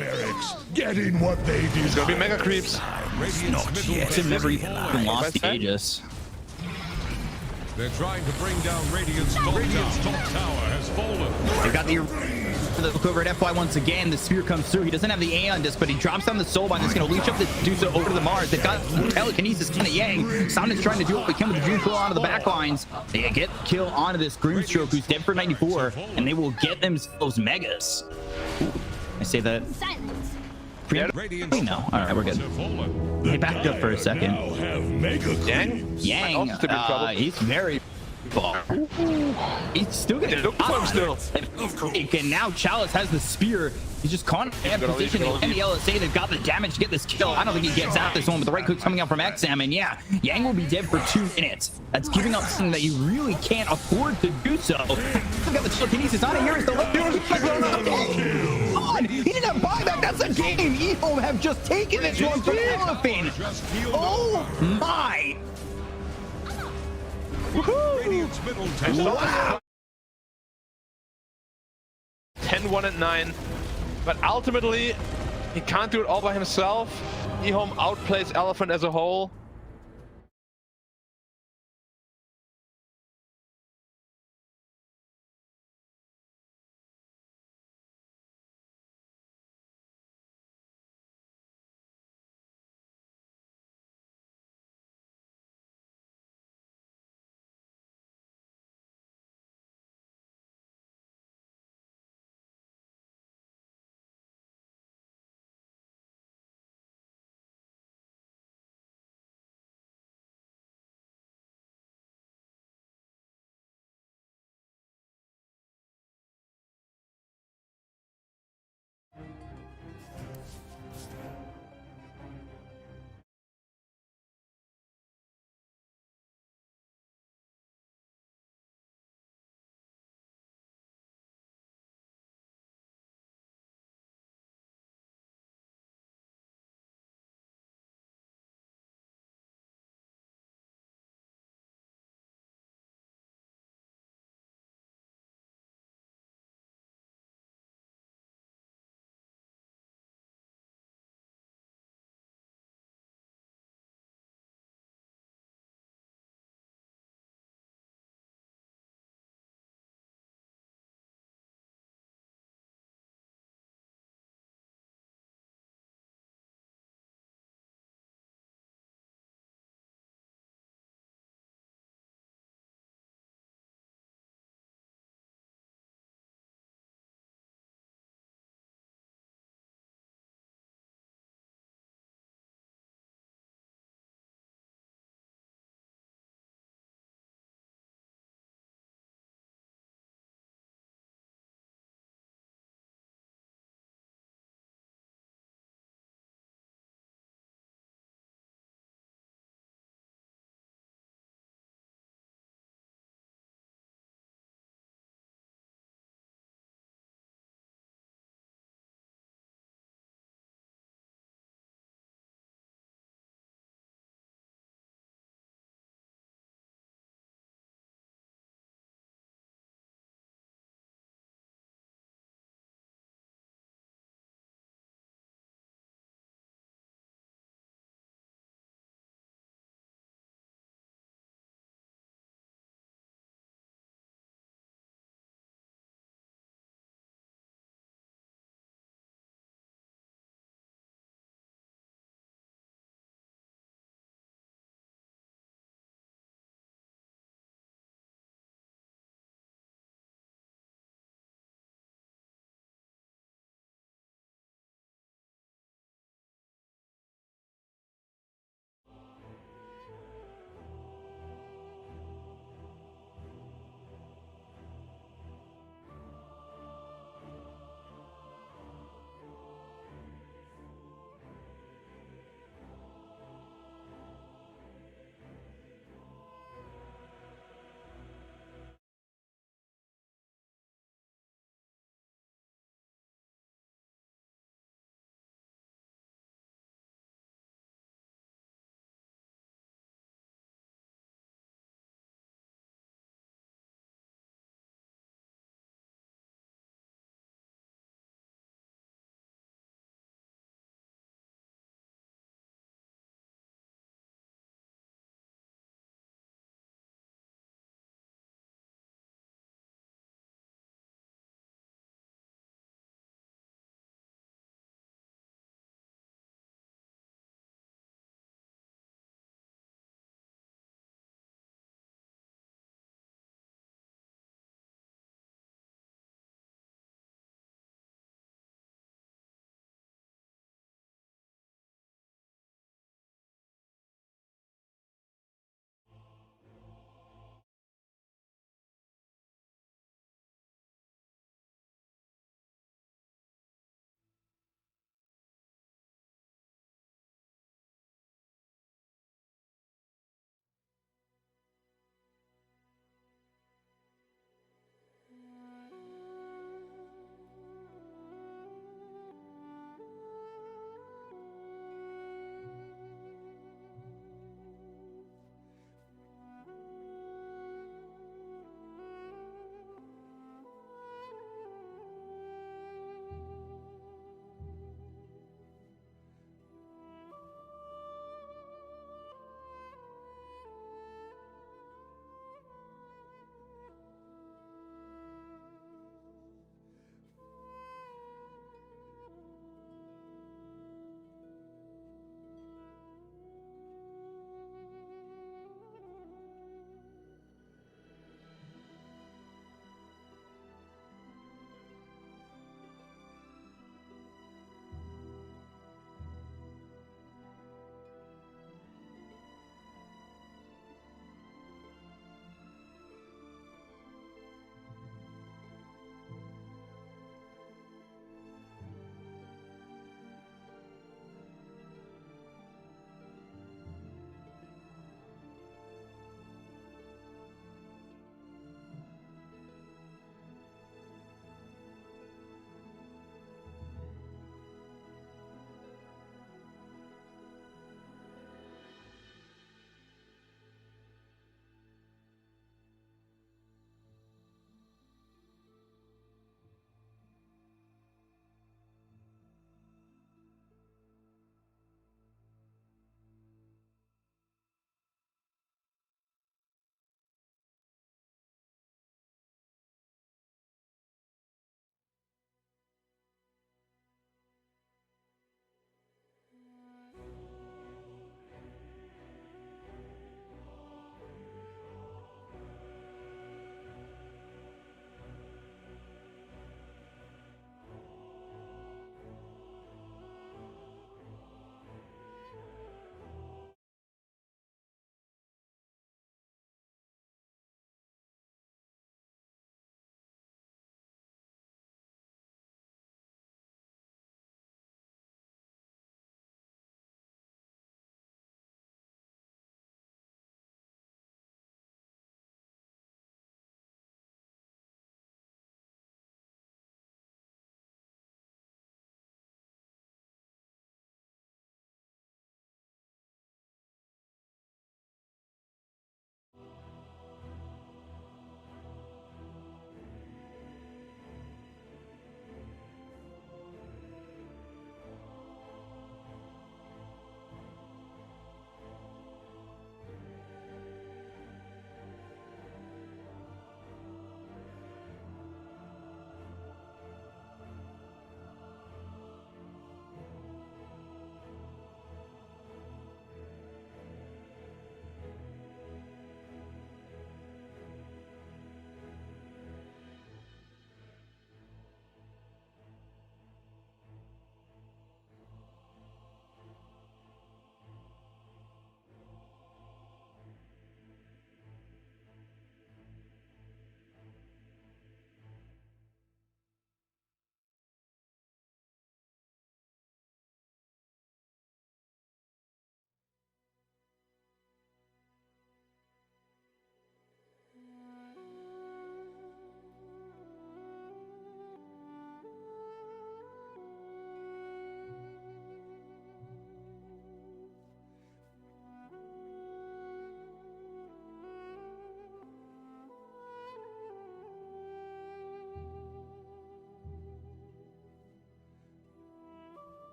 Getting what they deserve. It's gonna be mega creeps. Not yet. They've never even lost the Aegis. They're trying to bring down Radiant's top tower has fallen. They got the look over at FY once again. The spear comes through. He doesn't have the Aeon disc, but he drops down the Soulbind that's going to leech up the Dusa over to the Mars. They've got telekinesis kind of Yang. Sonic's trying to do what we can with the Dream Coil onto the back lines. They get kill onto this Grimstroke, who's dead for 94, and they will get themselves Megas. Ooh, I say that. No. All right, we're good. They backed up for a second. Yang, he's very he's still gonna look for him still. And now Chalice has the spear. He's just caught in bad position. And the LSA, they've got the damage to get this kill. I don't think he gets out this one, but the right click coming out from XM, and yeah, Yang will be dead for 2 minutes. That's giving up something that you really can't afford to do so. I've got the telekinesis on it. Here's the on. He didn't have buyback. That's a game. Ehome have just taken this one from Elephant. Oh my. Wow. 10-1 at 9, but ultimately he can't do it all by himself. Ehome outplays Elephant as a whole.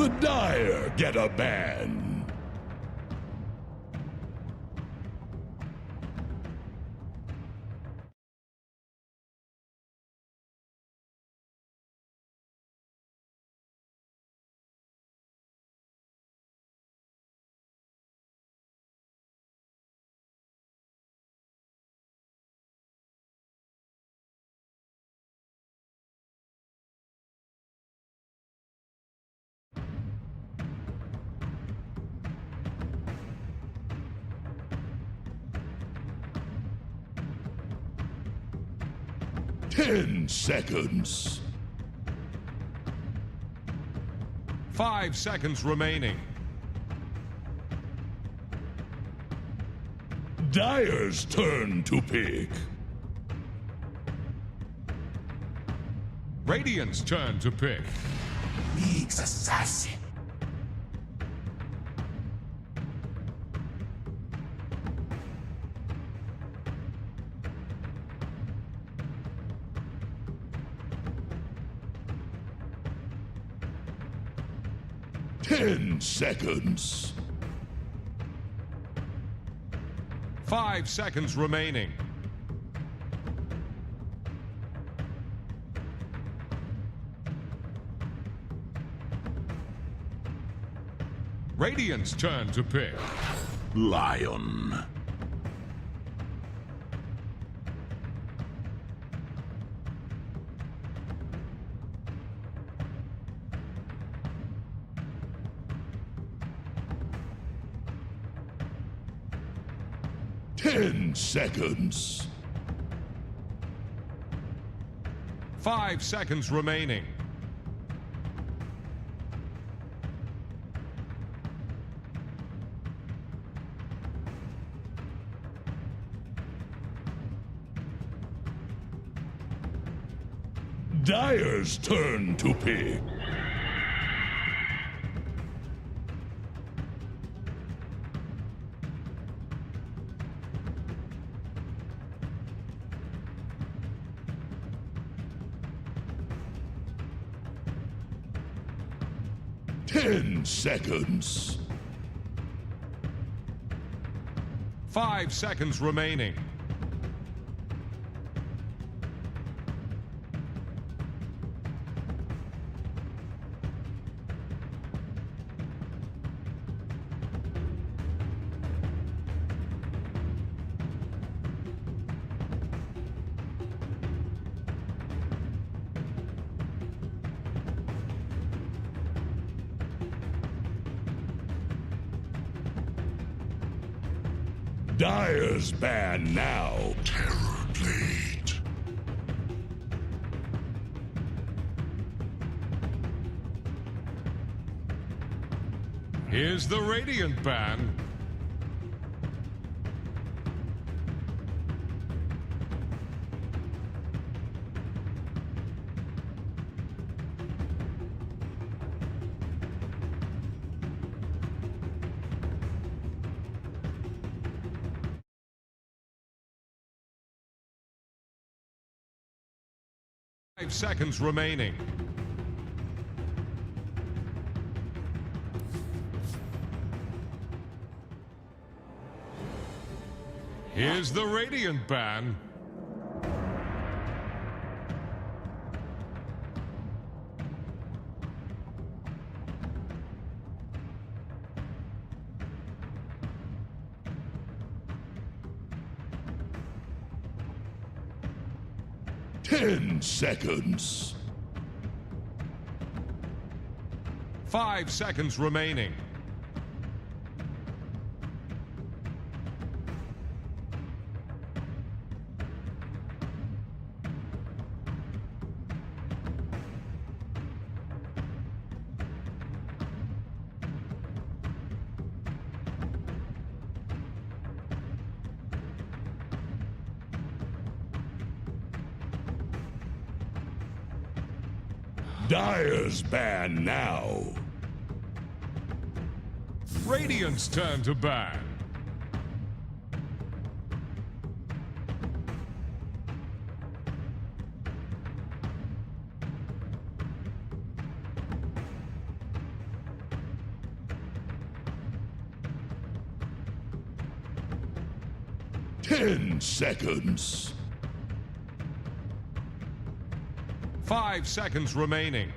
The Dire get a ban. Ten seconds. 5 seconds remaining. Dire's turn to pick. Radiant's turn to pick. League's assassin. Ten seconds. 5 seconds remaining. Radiant's turn to pick. Lion. Ten seconds. 5 seconds remaining. Dire's turn to pick. Ten seconds. 5 seconds remaining. Dire's ban now. Terror Blade. Here's the Radiant ban. Five seconds remaining. Here's the Radiant ban. Ten seconds. 5 seconds remaining. Dire's ban now. Radiant's turn to ban. 10 seconds. 5 seconds remaining.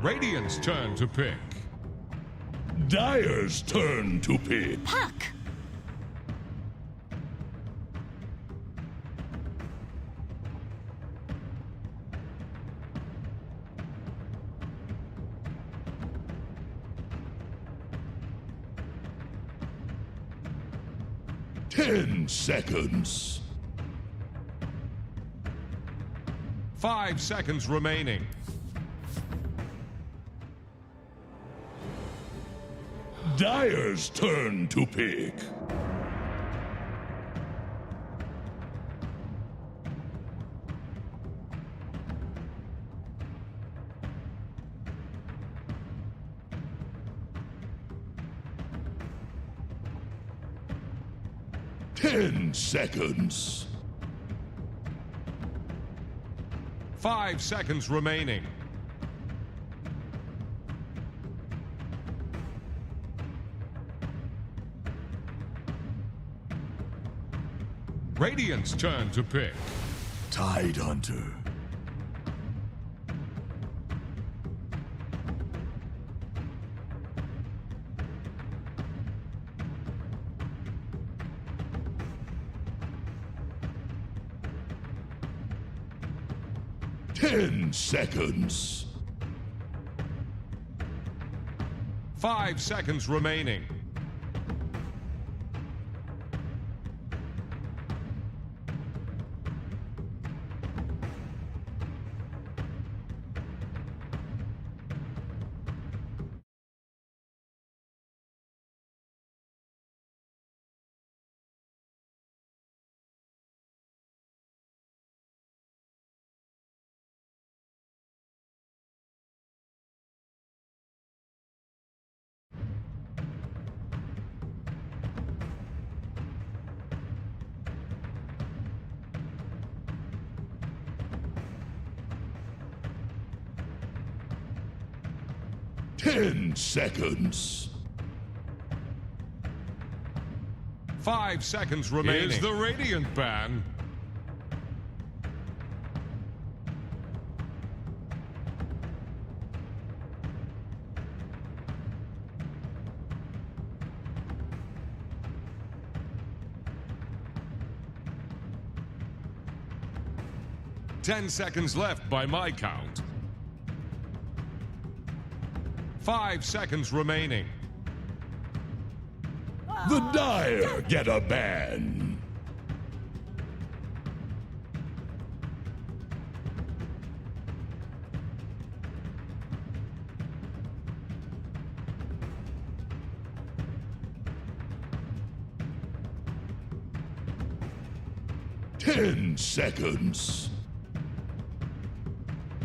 Radiant's turn to pick. Dire's turn to pick. Puck. Ten seconds. 5 seconds remaining. Dire's turn to pick. Ten seconds. 5 seconds remaining. Radiant's turn to pick. Tide Hunter. Ten seconds. 5 seconds remaining. Ten seconds. 5 seconds remaining. Here's the Radiant ban. Ten seconds left by my count. 5 seconds remaining. The Dire get a ban. Ten seconds.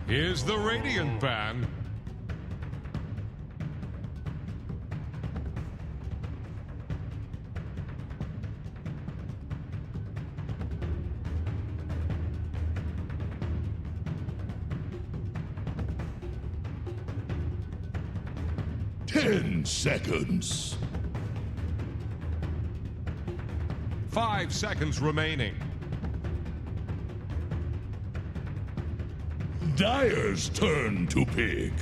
Here's the Radiant ban. Ten seconds. 5 seconds remaining. Dire's turn to pick.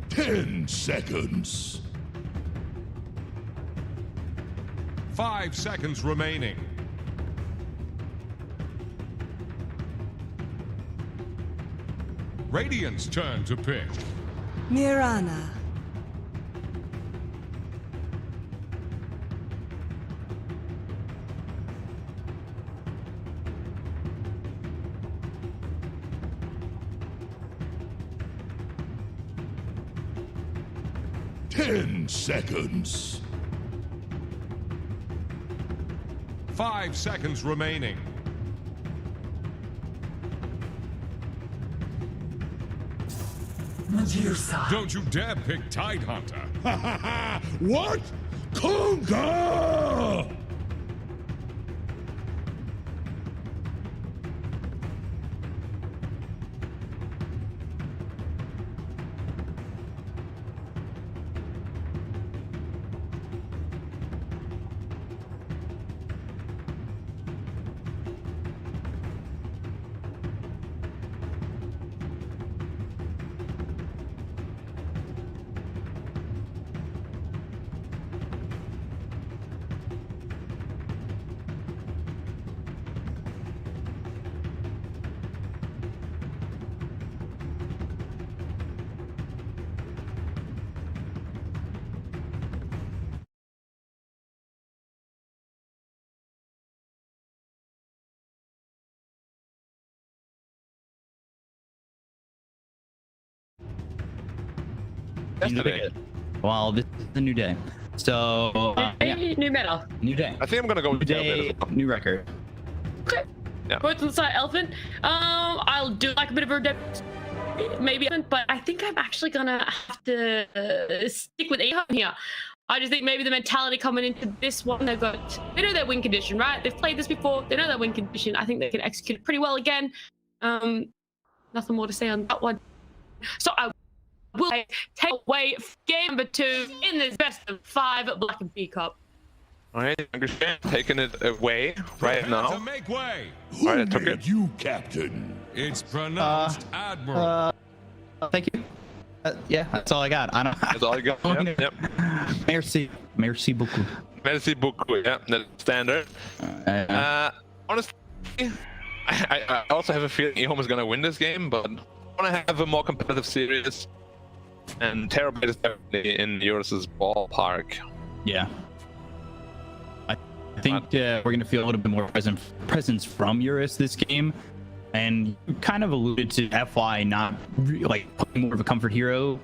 Ten seconds. 5 seconds remaining. Radiant's turn to pick. Mirana. Ten seconds. 5 seconds remaining. Medusa. Don't you dare pick Tidehunter. Ha ha ha! What? Conga! Yesterday. Well, this is the new day. So, yeah, New meta. new day. I think I'm gonna go New with day, new record. Okay. Yeah. Both on the side, Elephant. I'll do like a bit of a maybe, but I think I'm actually gonna have to stick with Ehome here. I just think maybe the mentality coming into this one, they know their win condition, right? They've played this before. They know their win condition. I think they can execute it pretty well again. Nothing more to say on that one. So I will take away game number 2 in this best of 5 Black and P Cup. Alright, understand. Taking it away right Prepare now. to make way. Who Alright, I took made it. you captain? It's pronounced Admiral. Thank you. Yeah, that's all I got. I don't. That's all you got. Yep. Merci. Merci beaucoup. Merci beaucoup. Yeah, that's standard. Honestly, I also have a feeling Ehome is gonna win this game, but I want to have a more competitive series. And Terrorblade is definitely in Eurus's ballpark. Yeah. I think we're gonna feel a little bit more presence from Eurus this game, and you kind of alluded to FY not like putting more of a comfort hero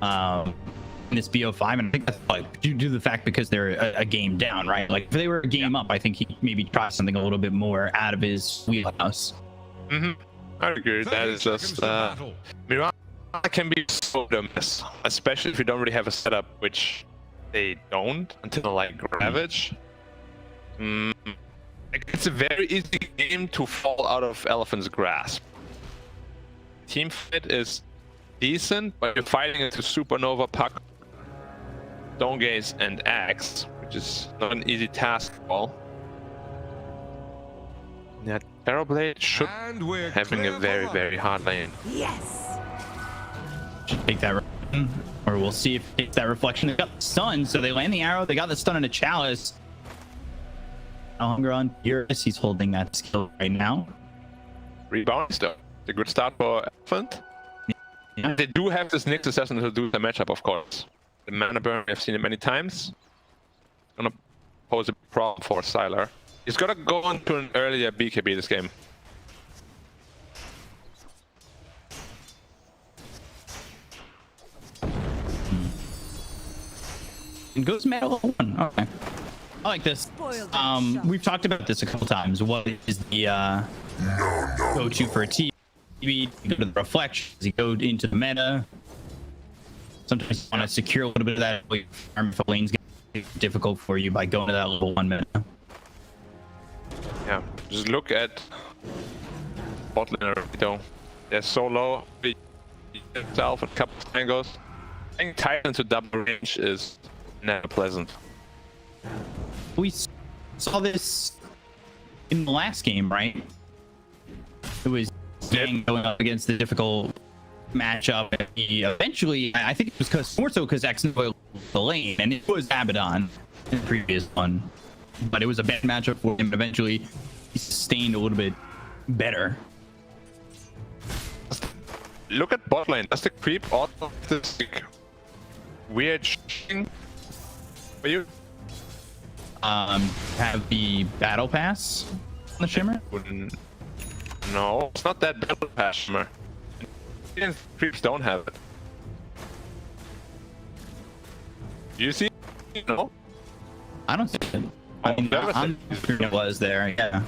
in this BO5, and I think that's like due to the fact because they're a game down, right? Like if they were a game up, I think he maybe try something a little bit more out of his wheelhouse. I agree. That is just Mirana can be so miss, especially if you don't really have a setup, which they don't until like Ravage. It's a very easy game to fall out of Elephant's grasp. Team fight is decent, but you're fighting into Supernova, Puck, Stone Gaze, and Axe, which is not an easy task at all. Yeah, Terrorblade should And having a very, very hard lane. Yes. Take that, or we'll see if it's that reflection. They got the stun, so they land the arrow. They got the stun in a chalice. Hunger on Eurus. He's holding that skill right now. Rebound still. A good start for Elephant. Yeah. They do have this Nyx Assassin to do the matchup, of course. The mana burn, I've seen it many times. Gonna pose a problem for Sylar. He's gotta go into an earlier BKB this game. And goes meta level 1. Okay. I like this. We've talked about this a couple times. What is the go-to for a team? You go to the reflections, you go into the meta. Sometimes you want to secure a little bit of that farm if the lane's getting difficult for you by going to that level 1 meta. Yeah, just look at bot lane Arito. They're so low. Itself a couple of angles. I think Titan to double range is never pleasant. We saw this in the last game, right? It was Yang going up against the difficult matchup. And he eventually, I think it was more so because X-Nova the lane, and it was Abaddon in the previous one. But it was a bad matchup for him. Eventually, he sustained a little bit better. Look at bot lane. Does the creep auto this like, weird thing for you? Have the battle pass on the Shimmer? No, it's not that battle pass Shimmer. Creeps don't have it. You see? No? I don't see it. I mean, I'm sure it was there, yeah.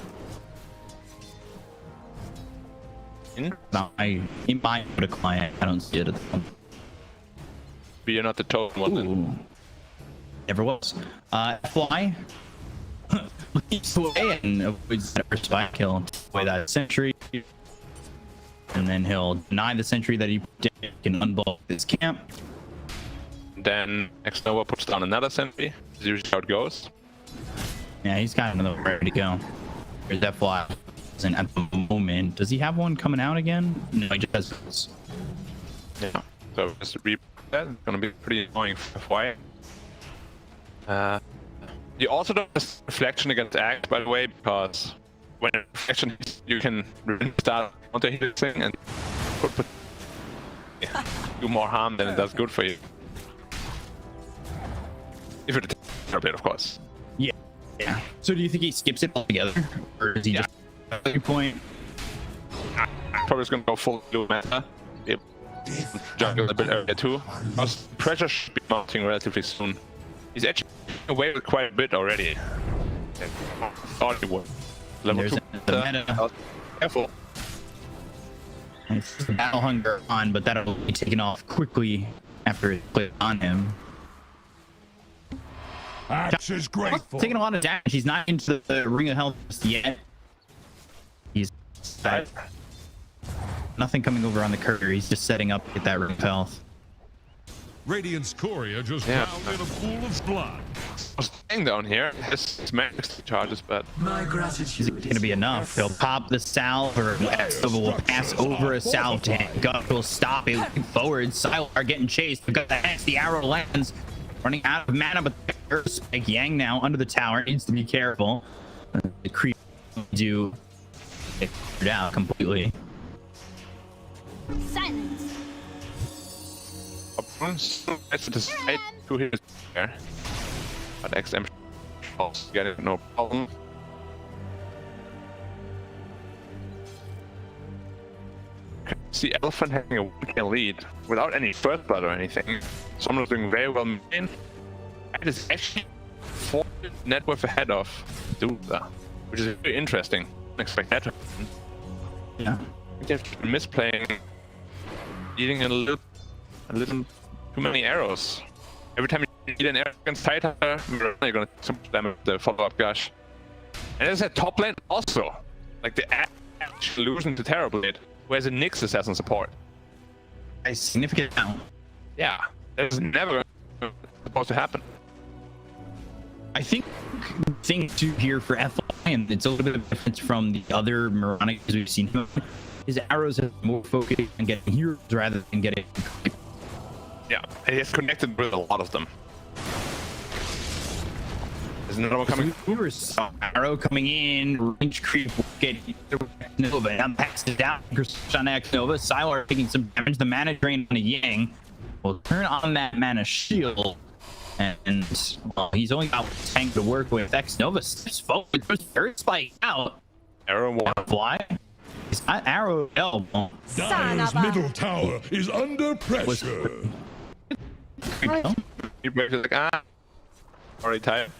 No, in my client, I don't see it at the moment. But you're not the total one then. Never was. Fly leaps away and avoids that first spy kill, take away that sentry, and then he'll deny the sentry that he can unblock this camp. Then X-Nova puts down another sentry. This is usually how it goes. Yeah, he's kind of ready to go. There's that fly. And at the moment, does he have one coming out again? No, he just has. Yeah. So just reap that. It's gonna be pretty annoying for FY. You also don't have reflection against Act, by the way, because when reflection hits, you can start onto hit thing and could do more harm than it does good for you. If it attacks a bit, of course. Yeah. Yeah. So do you think he skips it altogether, or does he just at any point? Probably just gonna go full blue meta. Yep. Jungle a bit earlier too. Because pressure should be mounting relatively soon. He's actually away with quite a bit already. I thought he would. Level There's 2. the meta. Careful. It's the battle hunger on, but that'll be taken off quickly after it put on him. Axe is grateful. Taking a lot of damage. He's not into the ring of health just yet. He's nothing coming over on the courier. He's just setting up to get that ring of health. Radiant's courier just drowned in a pool of blood. I was staying down here. This max charges, but My Is gratitude it going to be enough? He'll pop the salve, or X-Nova will pass over a salve to him. Gut will stop it. Looking forward. Sylar getting chased because the arrow lands. Running out of mana, but there's like Yang now under the tower. Needs to be careful. The creep do get cleared out completely. Silence. it's to decide who he is there. But XM also get it, no problem. See Elephant having a 1-kill lead without any first blood or anything. Someone doing very well main. That is actually 4 net worth ahead of Dota, which is very interesting. Didn't expect that to happen. Yeah. I think they've been misplaying, eating a little too many arrows. Every time you eat an arrow against Titan, you're gonna take so much damage with the follow-up gush. And there's a top lane also. Like the actual losing to Terrorblade, who has a Nyx assassin support. A significant amount. Yeah, that's never supposed to happen. I think the thing to here for FI, and it's a little bit of a difference from the other Moronics we've seen, his arrows have more focus on getting heroes rather than getting. Yeah, he has connected with a lot of them. There's another one coming. Arrow coming in, range creep, getting Nova, and packs it down. On X-Nova, Sylar taking some damage. The mana drain on a Yang will turn on that mana shield. And well, he's only got 10 to work with. X-Nova steps forward, goes third spike out. Arrow one. Fly. He's got arrow elbow. Dyer's middle tower is under pressure. He breaks it like, already tired.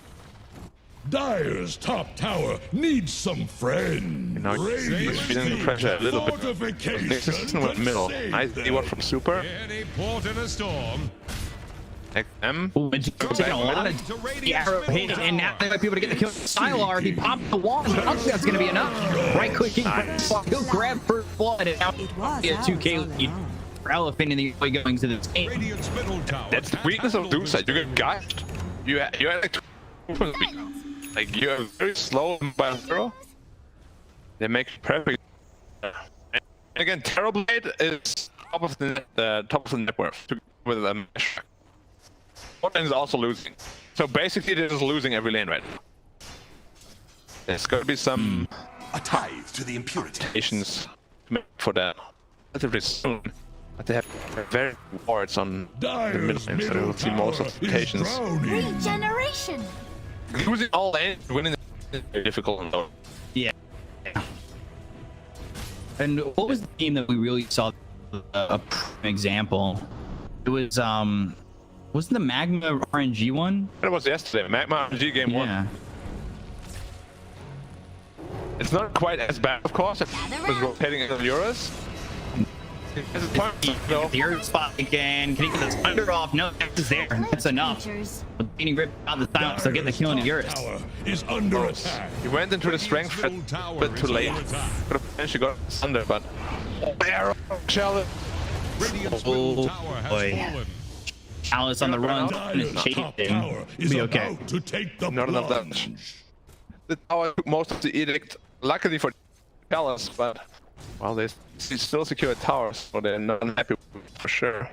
Dyer's top tower needs some friends. You know, he's feeling the pressure a little bit. This is in the middle. Nice D-Ward from Super. Any port in a storm. Ooh, it's taking a lot of the arrow hit, and now they might be able to get the kill. Sylar, he popped the wall, but I don't think that's going to be enough. Right click, he'll grab first blood, and now be a 2K lead for Elephant in the way going to this game. That's the weakness of Doomside. You get gashed. You had like you're very slow by zero. They make perfect. And again, Terrorblade is top of the net worth with a mesh. Fortnite is also losing. So basically they're just losing every lane right now. There's going to be some A tithe to the impurity. patience for that relatively soon. But they have very wards on the middle lane, so we'll see most of the patience. Regeneration. Losing all lanes, winning is very difficult and low. Yeah. And what was the game that we really saw a example? It was wasn't the Magma RNG one? That was yesterday. Magma RNG game 1. It's not quite as bad, of course. It was rotating in Euros. The Euro spot again. Can he get this under off? No, that's there. That's enough. Getting ripped out the silence, they'll get the kill in the Eurus. Tower is under attack. He went into the strength fit, but too late. Could have potentially got under, but arrow challenge. Oh boy. Alice on the run and Dyer's top chasing. tower is Be okay. about to take the Not enough plunge. damage. The tower took most of the edict, luckily for Palace, but well, they still secure towers, so they're not happy for sure.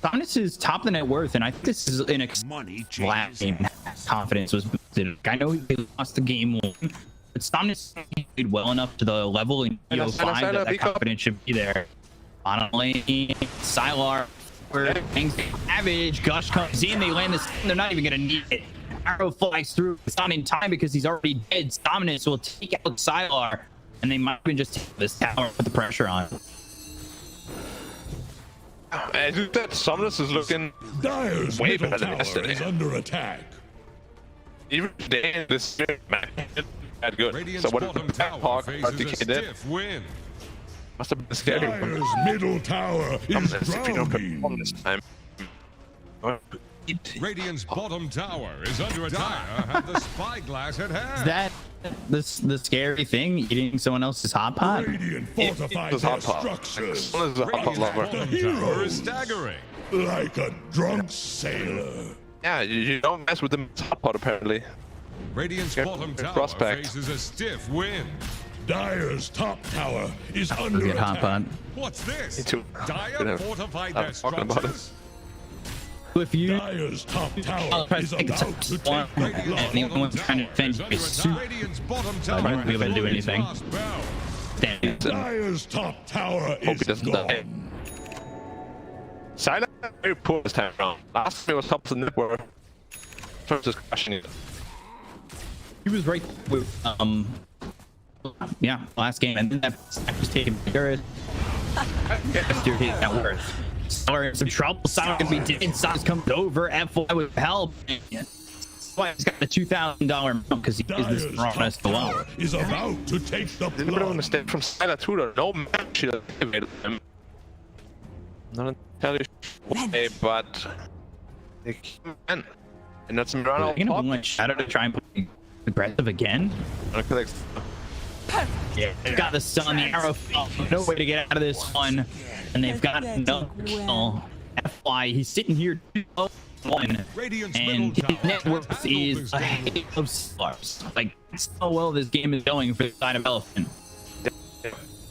Somnus is top of the net worth, and I think this is an Money last changes. game. Confidence was boosted. I know they lost the game 1, but Somnus played well enough to the level in BO5 that confidence should be there. Bottom lane, Sylar, Savage, Gush comes in, they land this, they're not even gonna need it. Arrow flies through, it's not in time because he's already dead. Somnus will take out Sylar, and they might even just take this tower and put the pressure on. I think that Somnus is looking Dyer's way middle better than tower yesterday. is under attack. even today this year, man, it's that good. Radiant's So what bottom did tower Park faces a RTK did? stiff win. Must have been scary. Dyer's middle tower is If you don't perform drowning. this time. Radiant's bottom tower is under attack. Have the spyglass at hand. Is that the scary thing? Eating someone else's hot pot? Radiant fortified This their hot pot. structures Someone is a hot pot Radiant's lover. bottom The tower heroes. is staggering. like a drunk sailor. Yeah, you don't mess with the hot pot apparently. Radiant's Get bottom tower prospect. faces a stiff win. Dyer's top tower is Let's under get hot pot. attack. What's this? Me too. Dire Gonna fortified stop their talking about it. structures. If you Dyer's top tower I'll try is to take about to it take the Radiant's plunge. anyone bottom trying to tower defend is you under is attack. super- Radiant's bottom I tower won't be able to do has anything. lost bell. stand. Dyer's top tower Hope he is doesn't die. gone. Silent very poor this time around. Last time it was top of the network. So just crushing it. He was right with yeah, last game, and then that stack was taken by that worth. Sorry, some trouble. Silent can be dead. Silence comes over. F1 with help. That's why he's got the $2,000 amount because he is Dyer's this top promise to well. tower is about to take the A little bit of a plunge. mistake from Silent too though. No match he activated him. Not entirely sure why, but they came in. And that's Mirano. Are they gonna want Shadow to try and play aggressive again? Yeah, they've got the stun, the arrow fell, no way to get out of this one, and they've got another kill. FY, he's sitting here 2-1, and his net worth is a hail of stars. Like, that's how well this game is going for the side of Elephant.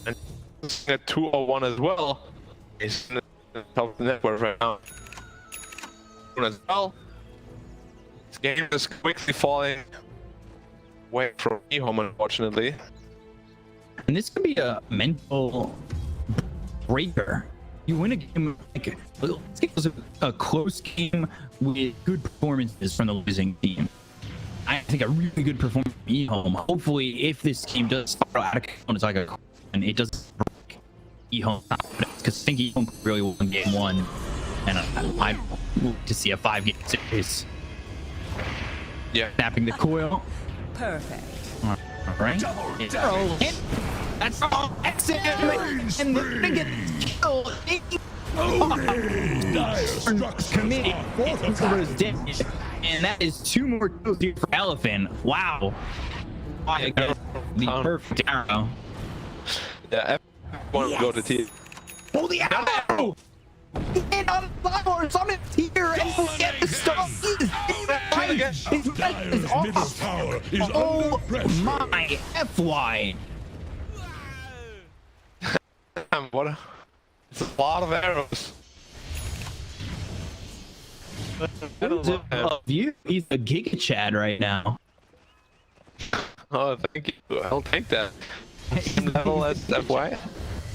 And at 201 as well. He's in the top of the network right now. As well. This game is quickly falling away from Ehome, unfortunately. And this could be a mental breaker. You win a game, like, let's get a close game with good performances from the losing team. I think a really good performance from Ehome. Hopefully, if this game does start out of control, it's like and it doesn't break Ehome confidence, because I think Ehome really won game one, and I'd move to see a 5-game series. Yeah. Snapping the coil. Perfect. All right. That's all. Exit. And they're gonna get killed. Dire structures Committing are 4 fortified. those damage, and that is 2 more kills here for Elephant. Wow. I get the perfect arrow. Yeah, everyone will go to T. Oh, the arrow! And on the floor, summon's here, and get the stuff. Dire's middle tower is under pressure. My FY. What a... It's a lot of arrows. Love you. He's a Giga Chad right now. Oh, thank you. I'll take that. Level as FY.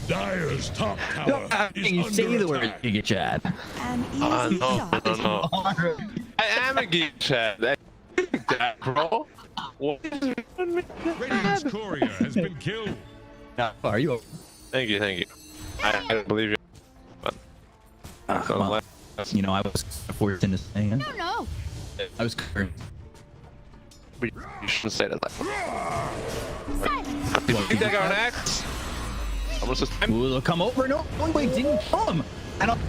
Dire's top tower is You say the under word attack. Giga Chad. An easy shot. No. I am a geek, Chad. That, bro. What is Radiant's courier has been killed. Are you? Thank you. I believe you. But, Well, you know, I was forced into saying it. No. I was covered. you shouldn't say that. Silence. Did you take our axe? Almost this time. Ooh, they'll come over. No, wait, didn't come. I don't.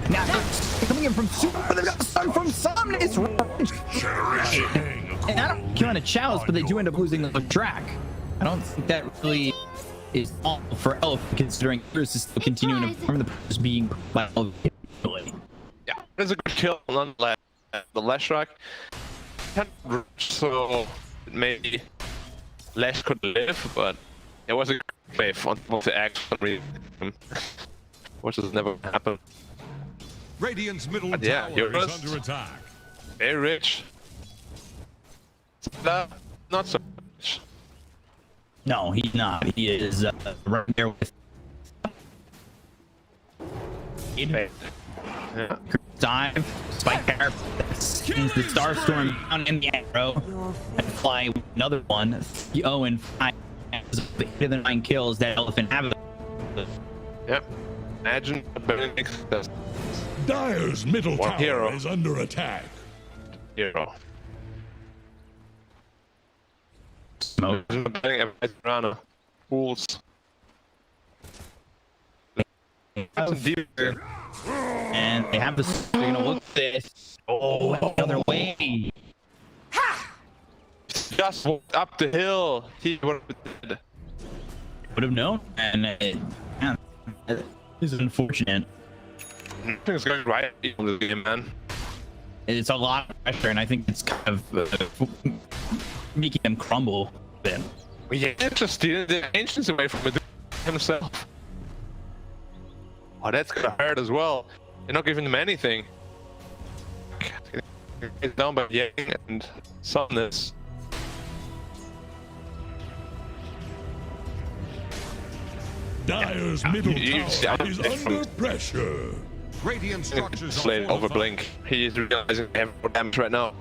Now they're coming in from super. They've got stun from some. It's and I don't kill on a chalice, but they do end up losing the track. I don't think that really is all for Elf, considering Chris is still continuing to farm the purpose being by Elf. Yeah, it's a good kill nonetheless. The Leshrac, so maybe Lesh could live, but it was a good play until the actually, which has never happened. Radiant's middle But yeah, tower you're is just- under attack. Very rich. Not so much. No, he's not. He is right there with. Yeah. Dive, spike parry, sends the Starstorm down in the arrow, Your and fly another one. 3-0-5. The 9 kills that Elephant have. Yep. Imagine a Benedict Dire's middle One tower hero. is under attack. hero. Smoke. Imagine a Veterano. Fools. And they have this. They're gonna look at this. Oh, the other way. Just walked up the hill. He would have been dead. Would have known. And man, it is unfortunate. Things going right in the game, man. It's a lot of pressure, and I think it's kind of making them crumble a bit. Well, yeah, just stealing the ancients away from himself. Oh, that's gonna hurt as well. They're not giving them anything. It's down by Yang and Summonners. Dire's middle you- tower is you- under pressure. Radiant structures are Slade over fortified. Blink. He is realizing they have more damage right now.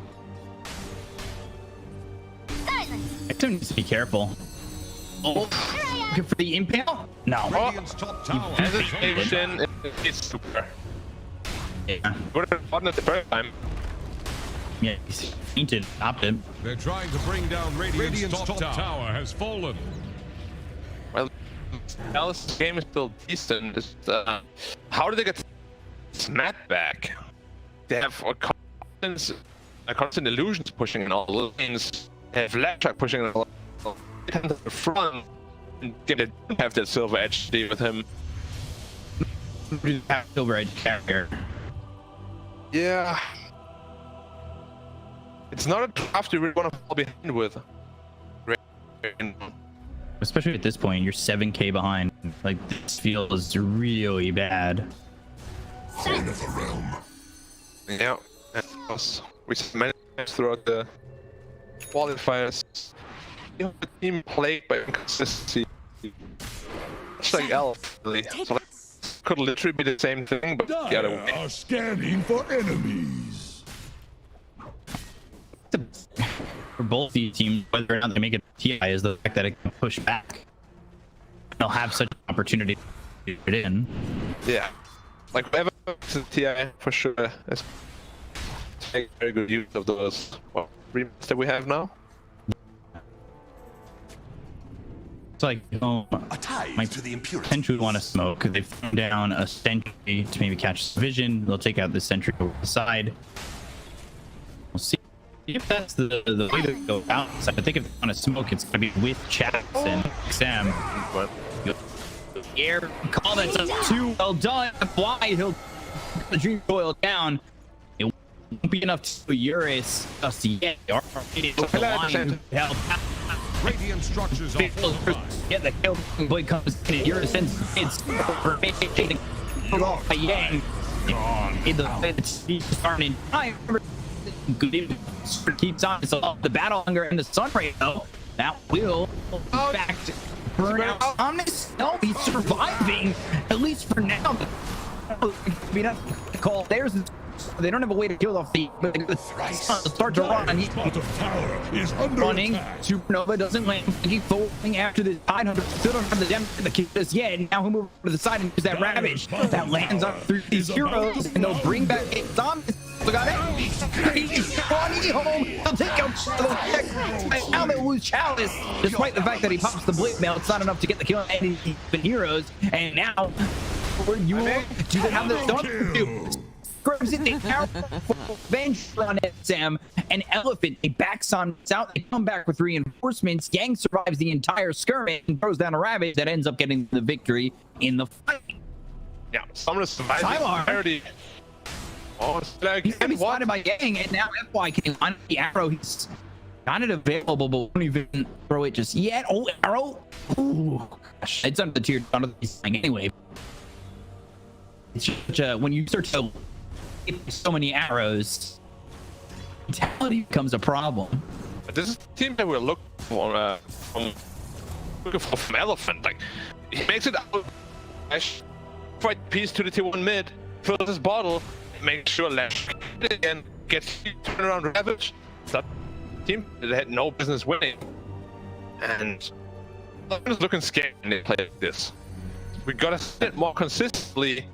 Silence. Exo needs to be careful. Oh, looking for the impale? No. Radiant's top tower is under attack. Hesitation is super. Yeah, Would have gotten it the first time. yeah, he's fainted, stopped it. They're trying to bring down Radiant's top tower has fallen. Well, Alice's game is still decent. Just, how did they get Smack back? They have a constant illusions pushing in all the lanes. They have Laptrack pushing in all they come to the front. And they don't have that silver edge to deal with him. Silver Edge carrier. Yeah. It's not a draft you really want to fall behind with. Especially at this point, you're 7k behind. Like, this feels really bad. Queen of the realm. Yeah, we said many times throughout the qualifiers. You have a team plagued by inconsistency. It's like Elf, really. So that could literally be the same thing, but the other Dire way. are scanning for enemies. For both these teams, whether or not they make it TI, is the fact that it can push back. They'll have such an opportunity to get it in. Yeah. Like, whoever is TI for sure is taking very good use of those remakes that we have now. It's like, oh, A tithe might to the impurities. potentially want to smoke. They've thrown down a sentry to maybe catch the vision. They'll take out the sentry over the side. We'll see if that's the way to go out. So I think if they want to smoke, it's going to be with Chaps and XM. But air call that's up too well done. Why he'll put the dream coil down. It won't be enough to Eurus just yet. Radiant structures are fortified. Get the kill. Blade comes in. Eurus sends it's over. Making off by Yang. In the it's starting in time. Good keeps on. It's the battle hunger and the sun ray though. That will in fact burn out Thomas. No, he's surviving at least for now. We don't call theirs. They don't have a way to kill off the start to run. He's tower is under running. attack. Supernova doesn't land. Keep folding after the Tide Hunter. Still don't have the damage to the kill just yet. And now he'll move to the side and use that Ravage. That lands up through these heroes. And they'll bring back Thomas. Look at it. He's home. He'll take out. Now they'll lose Chalice. Despite the fact that he pops the blade mail, it's not enough to get the kill on any even heroes. And now, you will do they have the stun? Grabs in the powerful bench on it, Sam. An Elephant, a Baxon out. They come back with reinforcements. Yang survives the entire skirmish and throws down a Ravage that ends up getting the victory in the fight. Yeah, someone survived the entirety. Oh, it's like he's gonna be spotted by Yang, and now FYK on the arrow. He's got it available, but won't even throw it just yet. Oh, arrow! Ooh, gosh, it's under the tier, under the thing anyway. It's such when you start to so many arrows, mentality becomes a problem. But this is the team that we're looking for from Elephant. Like, he makes it out, fight piece to the tier 1 mid, fills his bottle, makes sure Lash again gets turn around Ravage. That team that had no business winning, and Elephant is looking scared when they play like this. We gotta sit more consistently.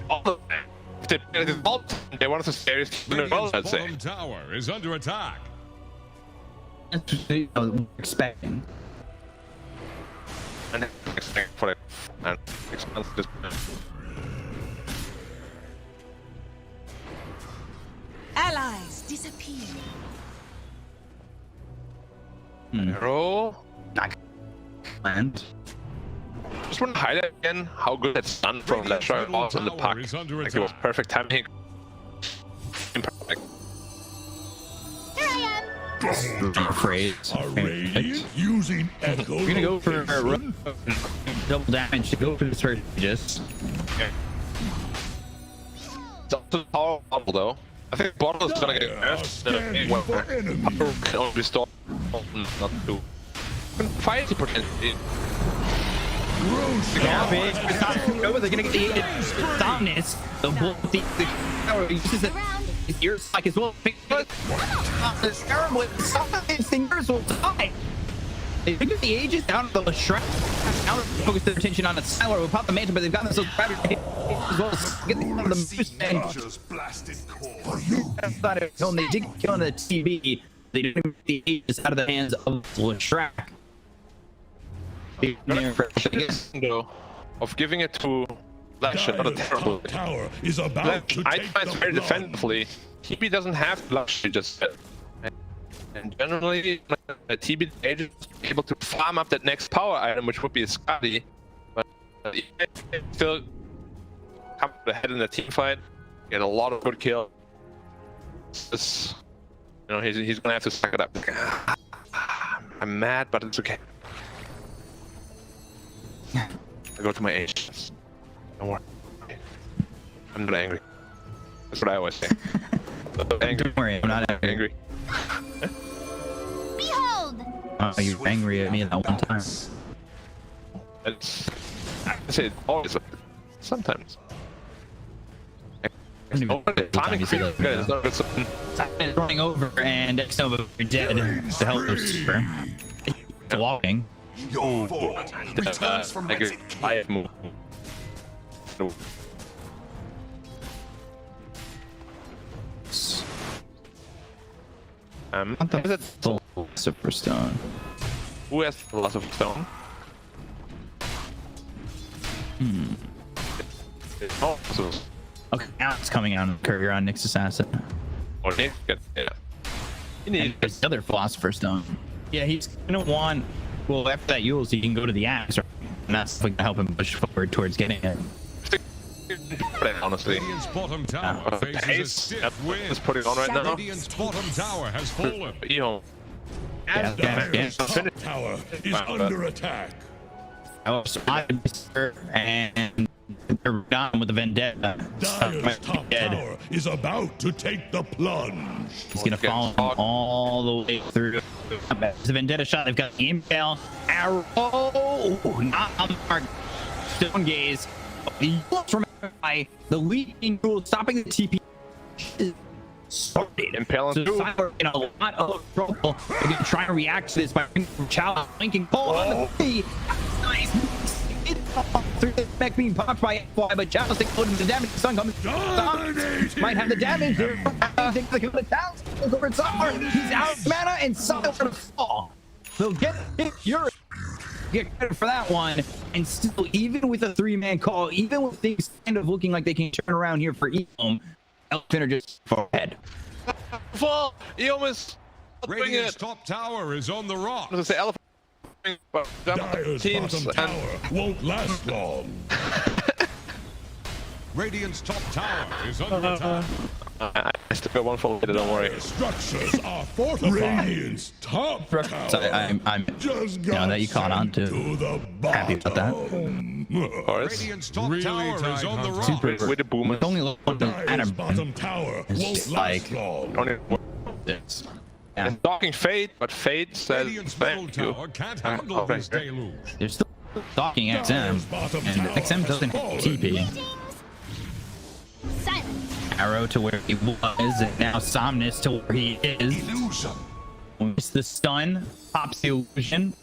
All of them. If they play this all, they're one of the scariest in the world, I'd say. Bottom tower is under attack. That's what we're expecting. And for like, 6 months this Allies disappear. Arrow. And Just want to highlight again how good it's done from Lesher was in the pack. Like, it was perfect timing. Perfect. Here I am. afraid. Using echo. We're gonna go for double damage to go for this first just. It's also power bottle though. I think bottle is gonna get worse. Power can only restore, not to. 50%. They're gonna get the Dominus. The power uses it. Yours like as well. This terrible. These things will die. They figured the ages down to the Shrek. Now they focus their attention on the Siler who pop the mantle, but they've got this as well as get the boost and when they did kill on the TV, they didn't get the ages out of the hands of Shrek. Of giving it to Lash, another terrible tower is about to I take fight the very blow. defensively. TB doesn't have Lash, just said. And generally, a TB agent is able to farm up that next power item, which would be a Scotty. But still come ahead in the team fight, get a lot of good kills. Just, you know, he's gonna have to suck it up. I'm mad, but it's okay. I go to my agents. Don't worry. I'm not angry. That's what I always say. Angry. Don't worry, I'm not angry. Behold! Oh, you were angry at me that one time. It's, I say it's always, sometimes. It's running over and Xnova, you're dead to help us. Walking. Your fort returns from its I move. No. What the Philosopher's Stone? Who has the Philosopher's Stone? Okay, now it's coming out of Courier on Nick's assassin. Or Nick, yeah. And there's the other Philosopher's Stone. Yeah, he's gonna want. Well, after that Yules, he can go to the axe, right? And that's gonna help him push forward towards getting it. Honestly, Radiant's bottom tower faces a stiff wind. Let's put it on right now. Radiant's bottom tower has fallen. Ehome. Dyer's top tower is under attack. And they're done with the vendetta. Dyer's top tower is about to take the plunge. He's gonna follow him all the way through. It's a vendetta shot. They've got the impale arrow. Not on the mark. Stone gaze. The leading rule stopping the TP is started. Impale so Siler in a lot of trouble. They're gonna try to react to this by Chow linking pull on the three. Nice. Through the mech being popped by F5, but Chow's taking the damage. The sun coming. Might have the damage there. I think they can put down over Siler. He's out of mana and Siler's gonna fall. They'll get Fury. Get credit for that one, and still, even with a 3-man call, even with things kind of looking like they can turn around here for Ehome, Elephant are just ahead. Fall! Ehome is Radiant's top tower is on the rock. I was gonna say Elephant, but Dyer's teams bottom and tower won't last long. Radiant's top tower is under attack. I still got one full later, don't worry. Structures are fortified. Radiant's top tower I'm just you know, that you caught on to. Happy about that. Radiant's top Really tower is on the rock. Super. With the boomers. It's only Dyer's bottom tower It's won't just last like- long. Don't even worry. This. Yeah. And talking Fate, but Fate says Radiant's middle thank you. tower can't handle this deluge. They're still stalking XM, and XM doesn't have TP. Silence. Arrow to where he was, and now Somnus to where he is. Illusion. It's the stun, pops the illusion,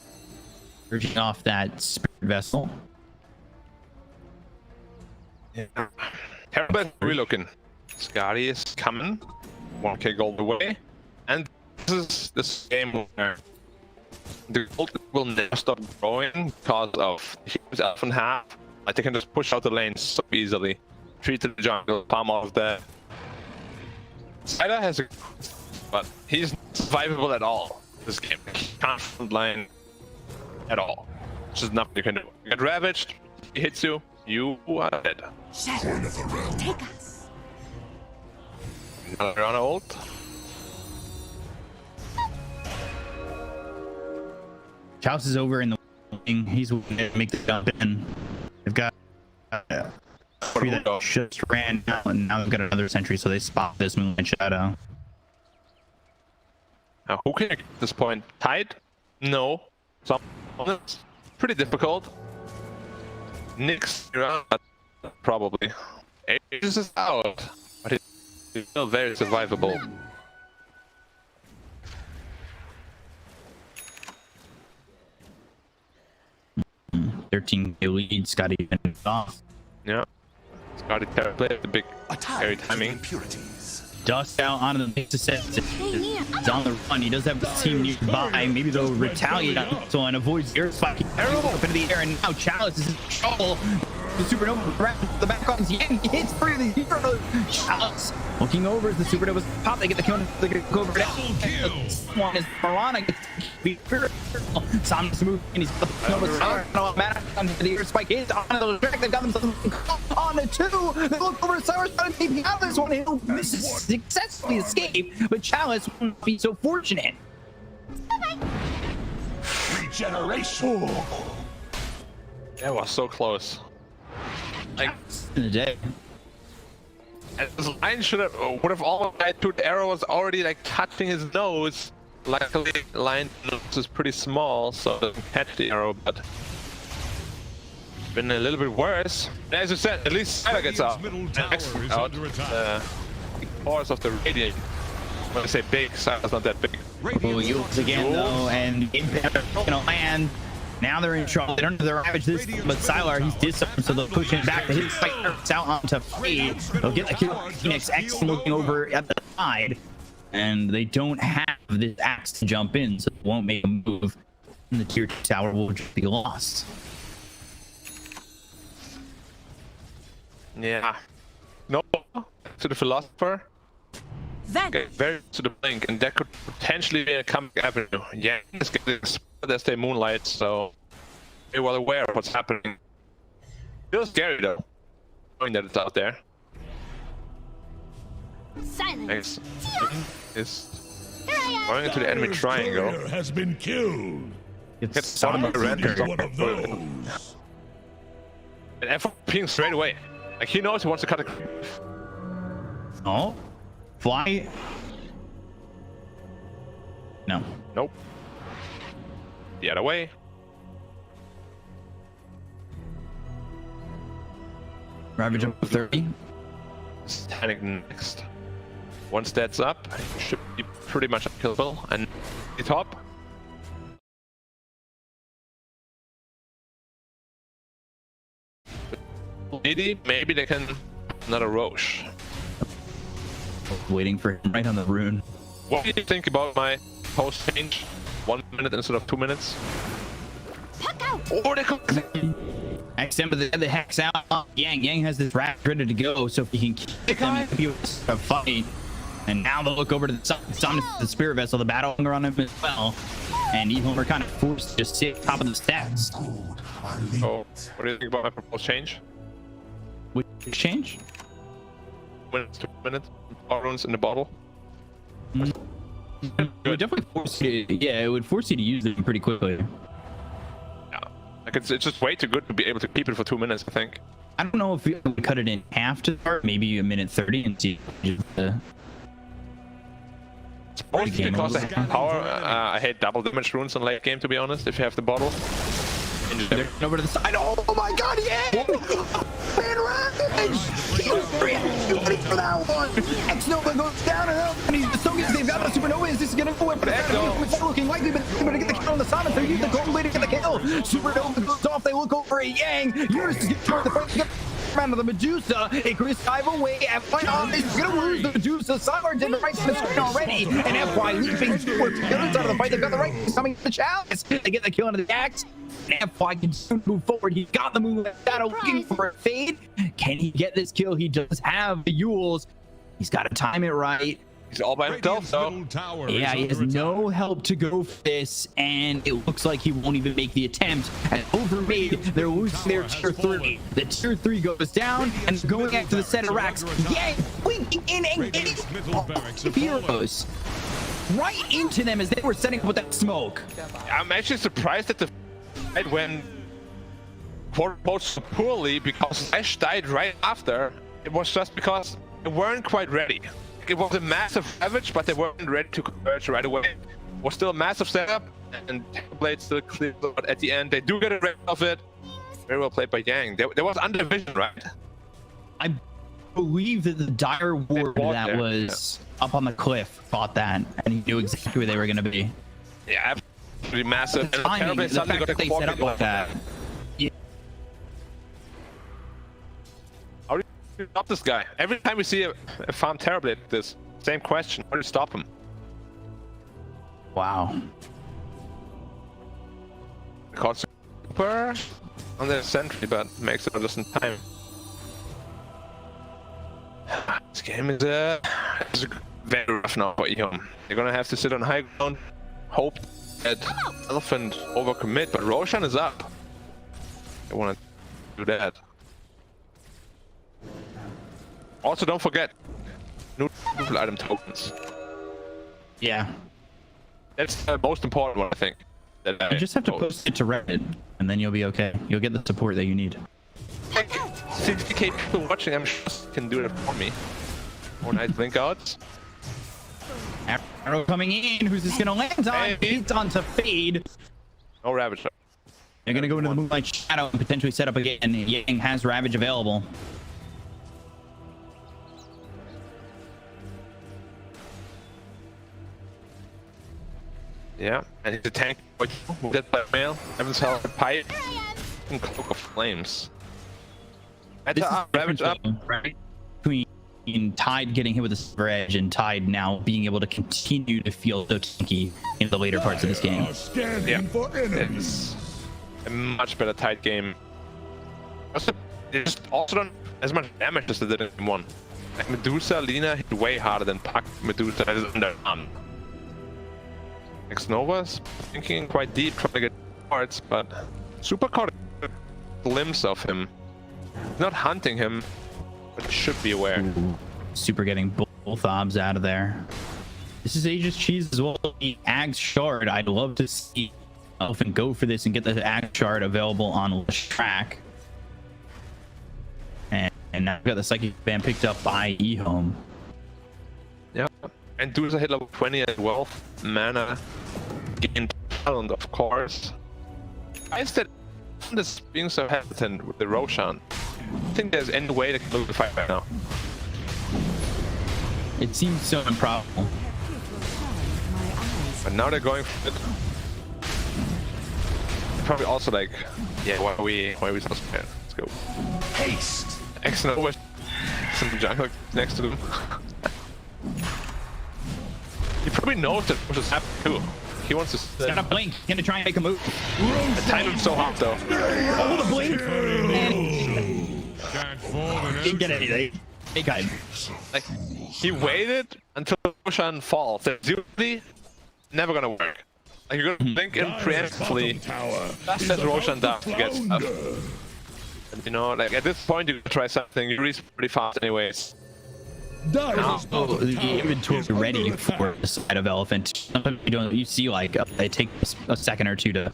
urging off that spirit vessel. Terrible relooking. Scotty is coming. 1k gold away. And this game where the gold will never stop growing because of heroes often have. Like they can just push out the lane so easily. Treat the jungle, palm off there. Cider has a but he's not survivable at all. This game. He can't front line at all. There's just nothing you can do. You get ravaged, he hits you, you are dead. Shadows, take us. Another on ult. Chouse is over in the wing. He's going to make the jump in. They've got three that just ran out, and now they've got another sentry, so they spot this Moonlight Shadow. Now, who can at this point? Tide? No. Some it's pretty difficult. Nick's around, probably. Aegis is out, but it's still very survivable. 13k lead, Scotty finished off. Yeah. Scotty play the big carry timing. Dust out onto the base set. He's on the run. He does have his team nearby. Maybe they'll retaliate on this one. Avoids air spike. Arrow up into the air, and now Chalice is in trouble. The supernova around the back on the end. He hits through the hero. Chalice looking over as the supernova pop. They get the kill. They get over down. One is Marana gets Somnus move, and he's got the supernova mana onto the air spike. Hits onto the track. They've got themselves on the two. They look over. Cyrus trying to take out this one. He'll successfully escape, but Chalice won't be so fortunate. Regeneration. That was so close. Like In the day. this line would have all died to the arrow was already like touching his nose. Luckily, line nose is pretty small, so it doesn't catch the arrow, but been a little bit worse. And as you said, at least Cider gets out. Out the force of the radiant. When I say big, Cider's not that big. Oh, Yules again though, and Impact gonna land. Now they're in trouble. They don't have the ravage this time, but Sylar, he's disarmed, so they'll push him back to his fight. It's out onto Fade. They'll get the kill. Phoenix X looking over at the side, and they don't have this axe to jump in, so they won't make a move. And the tier 2 tower will just be lost. Yeah. No to the philosopher. Okay, very to the blink, and that could potentially be a comeback avenue. Yeah, it's getting spotted as they moonlight, so be well aware of what's happening. Feels scary though, knowing that it's out there. Silence. Is going into the enemy triangle. Courier has been killed. Gets spotted by Render. One of those. And F ping straight away. Like he knows he wants to cut a creep. Oh, fly. No. Nope. The other way. Ravage up to 30. Standing next. Once that's up, it should be pretty much unkillable. And the top. Maybe they can another Roche. Waiting for him right on the rune. What do you think about my post change? 1 minute instead of 2 minutes? Or they could XM, but the hex out. Yang has this rat ready to go, so if he can kick them, it'll be a fight. And now they'll look over to the spirit vessel, the battle around him as well. And Ehome are kind of forced to just sit top of the stats. Oh, what do you think about my proposed change? Which change? 2 minutes, all runes in the bottle. It would definitely force you. Yeah, it would force you to use them pretty quickly. Yeah, like it's just way too good to be able to keep it for 2 minutes. I think. I don't know if we would cut it in half to start, maybe a minute 30, and see. It's mostly because I hate power. I hate double damage runes in late game, to be honest. If you have the bottle. Over to the side. Oh my god, yeah! Man, Ravage! He's ready for that one! X-Nova goes down and he's so good. They've got the supernova. Is this gonna go in? It's not looking likely, but they're gonna get the kill on the summon. They're using the golden way to get the kill. Supernova goes off. They look over at Yang. Eurus is getting the fight. Round of the Medusa, Icarus dive away. FY is gonna lose the Medusa. Cyber did the right to the screen already, and FY leaping towards the other side of the fight. They've got the right coming to the chalice. They get the kill into the axe. And FY can soon move forward. He's got the move shadow looking for a fade. Can he get this kill? He does have the Yules. He's got to time it right. He's all by himself, so yeah, he has no help to go for this, and it looks like he won't even make the attempt. And over mid, they're losing their tier 3. The tier 3 goes down, and going after the set of racks. Yang winking in and getting heroes right into them as they were setting up with that smoke. I'm actually surprised at the fight when quote so poorly, because Ash died right after. It was just because they weren't quite ready. It was a massive ravage, but they weren't ready to converge right away. It was still a massive setup, and Blade still cleared, but at the end they do get rid of it. Very well played by Yang. There was undervision, right? I believe that the dire ward that was up on the cliff thought that, and he knew exactly where they were going to be. Yeah, absolutely massive. The timing, the fact that they set up like that. Yeah. How do you stop this guy? Every time we see a farm Terrorblade, this same question: how do you stop him? Wow. Because super on the sentry, but makes it just in time. This game is very rough now for Ehome. They're gonna have to sit on high ground, hope that Elephant overcommit, but Roshan is up. They want to do that. Also, don't forget neutral item tokens. Yeah. That's the most important one, I think. That You just have to post it to Reddit, and then you'll be okay. You'll get the support that you need. 60k people watching, I'm sure can do it for me. More nice link outs. Arrow coming in. Who's this gonna land on? It's on to Fade. No Ravage. They're gonna go into the Moonlight Shadow and potentially set up again. Yang has Ravage available. Yeah, and he's a tank. Move that by mail. Evans held a pipe and Cloak of Flames. This is Ravage up. Right? Between Tide getting hit with a silver edge and Tide now being able to continue to feel so tanky in the later parts of this game. Yeah, it's a much better Tide game. They just also don't as much damage as they did in game 1. Like Medusa, Lina hit way harder than Puck. Medusa is underarmed. Like Nova's thinking quite deep, trying to get parts, but Super caught a glimpse of him. He's not hunting him, but he should be aware. Ooh. Super getting both obs out of there. This is Aegis Cheese as well. The Ag Shard. I'd love to see Elephant go for this and get the Ag Shard available on track. And now we've got the Psychic Band picked up by Ehome. Yeah, and Dusa hit level 20 as well. Mana, gained talent, of course. Why is that this being so hesitant with the Roshan? I think there's any way they can move the fight right now. It seems so improbable. But now they're going for it. Probably also like, yeah, why are we so scared? Let's go. Haste. Excellent with some jungle next to them. He probably knows that what is happening too. He wants to He's got a blink. He's gonna try and make a move. The time him so hot though. Oh, the blink! Can't fall in Didn't get anything. He got him. Like, he waited until Roshan falls. That's usually never gonna work. Like, you're gonna blink in preemptively. That's that Roshan down to get stuff. And, you know, like at this point, you can try something. You reach pretty fast, anyways. The inventory ready for the side of Elephant. Sometimes you see like it takes a second or two to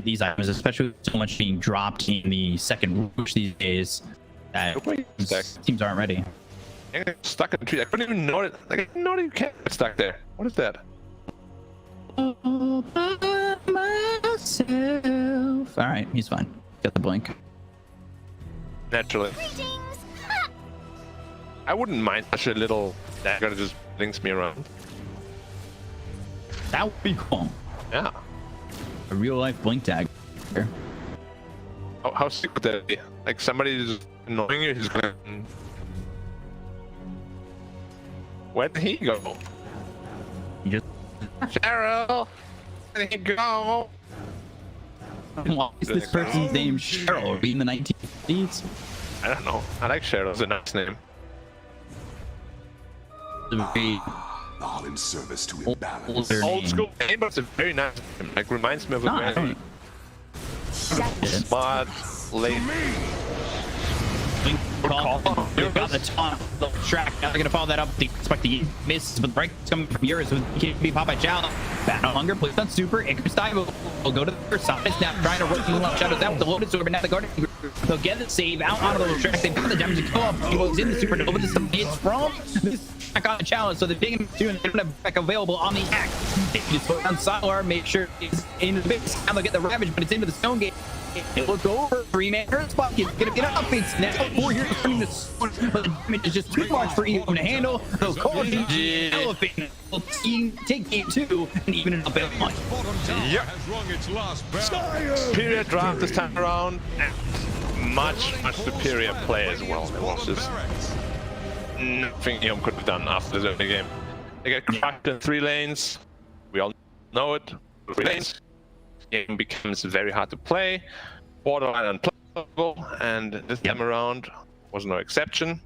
these items, especially with so much being dropped in the second rush these days. That teams aren't ready. I get stuck in the tree. I couldn't even know it. Like, I didn't know that you can't get stuck there. What is that? All by myself. All right, he's fine. Got the blink. Naturally. I wouldn't mind such a little dagger that just blinks me around. That would be cool. Yeah. A real life blink tag. How sick would that be? Like somebody is annoying you, he's gonna. Where did he go? You just. Cheryl! Where did he go? Why is this person's name Cheryl? In the 1950s? I don't know. I like Cheryl. It's a nice name. All in service to imbalance. Old school name, but it's a very nice name. Like, reminds me of a very smart, late. You've got the taunt track. Now they're gonna follow that up. They expect the miss, but the break is coming from yours with KB Popeye Chow. Bat no longer, please on super. Icarus dive will go to the first side. Now trying to work the shadows out with the loaded sword, but now the guardian. They'll get the save out onto the little track. They've got the damage to kill up. He goes in the super over the it's from this back on the challenge, so they're taking him to and they don't have back available on the act. They just put on Solar, make sure it's in the base. Now they'll get the ravage, but it's into the stone gate. It look over. 3-man Earth spot. He's gonna get up. It's now 4 years running the sword, but the damage is just too much for Ehome to handle. So Elephant will take game 2 and even it up at much. Yep. Superior draft this time around. Much superior play as well. It was just nothing Ehome could have done after this early game. They get crushed in 3 lanes. We all know it. 3 lanes. Game becomes very hard to play, borderline unplayable, and this time around was no exception.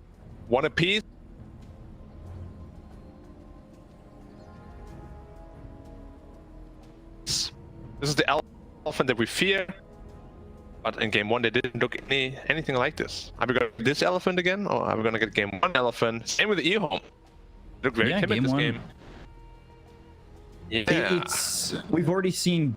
1 apiece. This is the elephant that we fear, but in game 1 they didn't look anything like this. Are we gonna get this elephant again, or are we gonna get game 1 elephant? Same with the Ehome. Look very timid this game. Yeah. We've already seen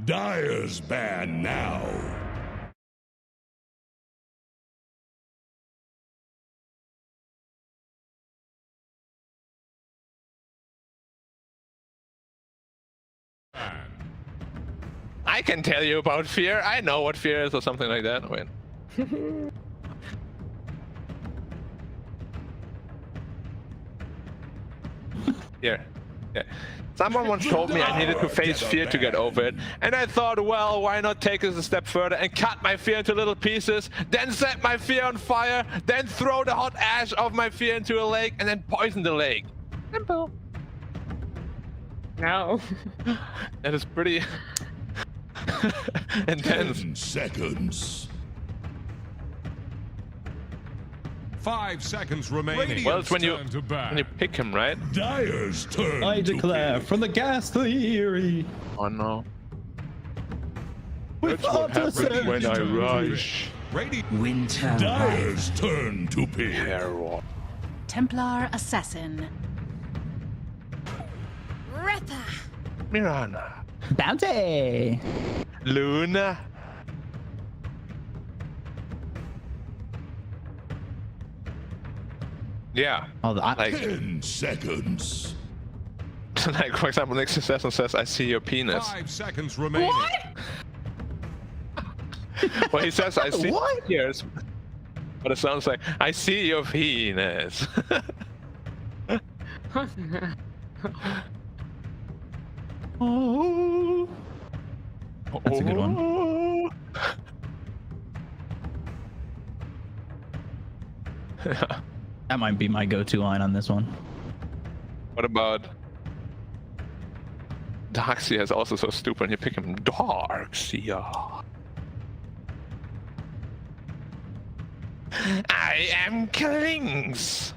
Dire's ban now. I can tell you about fear. I know what fear is, or something like that. Wait. Here. Yeah. Someone once told me I needed to face fear to get over it, and I thought, well, why not take this a step further and cut my fear into little pieces, then set my fear on fire, then throw the hot ash of my fear into a lake, and then poison the lake. Simple. No. That is pretty intense. 10 seconds. 5 seconds remaining. Well, it's when you Turn to ban. pick him, right? Dire's turn. I to declare pick. from the gas theory. Oh no. With That's what happens Artisan. when I rush. Radiant. Dire's turn to pick. Terror. Templar Assassin. Retha. Mirana. Bounty. Luna. Yeah. Oh, Like, 10 seconds. like for example, next assassin says, "I see your penis." 5 seconds remaining. Well, he says, "I see What? your ears," but it sounds like, "I see your penis." Oh. That's a good one. That might be my go-to line on this one. What about Darkseer? Is also so stupid when you pick him. Darkseer. I am Klings.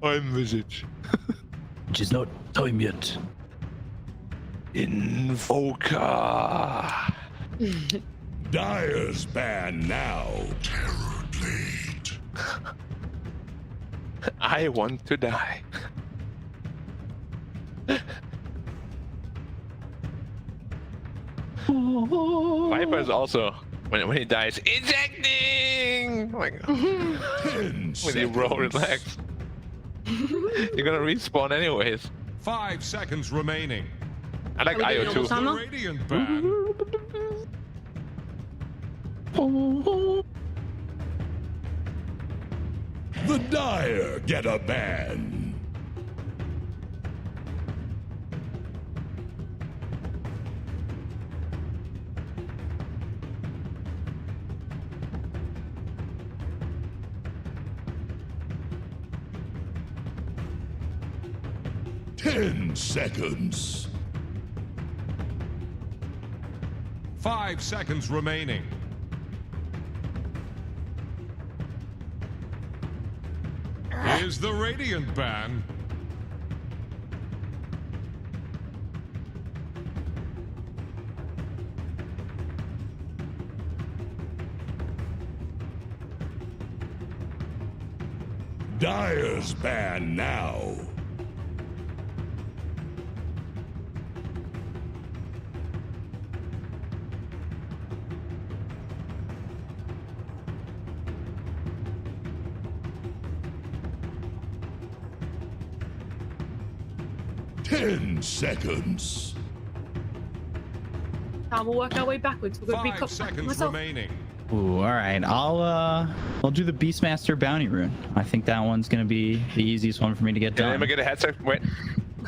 I'm Visage. Which is not time yet. Invoker. Dire's ban now. Terror blade. I want to die. Viper is also when he dies ejecting. Like 10 when you seconds. roll, relax. You're gonna respawn anyways. 5 seconds remaining. I like Are we IO doing too. almost The Radiant ban. The Dire get a ban. Ten seconds. 5 seconds remaining. Is the Radiant ban. Dire's ban now. Ten seconds. We'll work our way backwards. We're gonna be 5 seconds remaining. Ooh, all right. I'll do the Beastmaster bounty rune. I think that one's gonna be the easiest one for me to get Can done. anyone get a headset? Wait.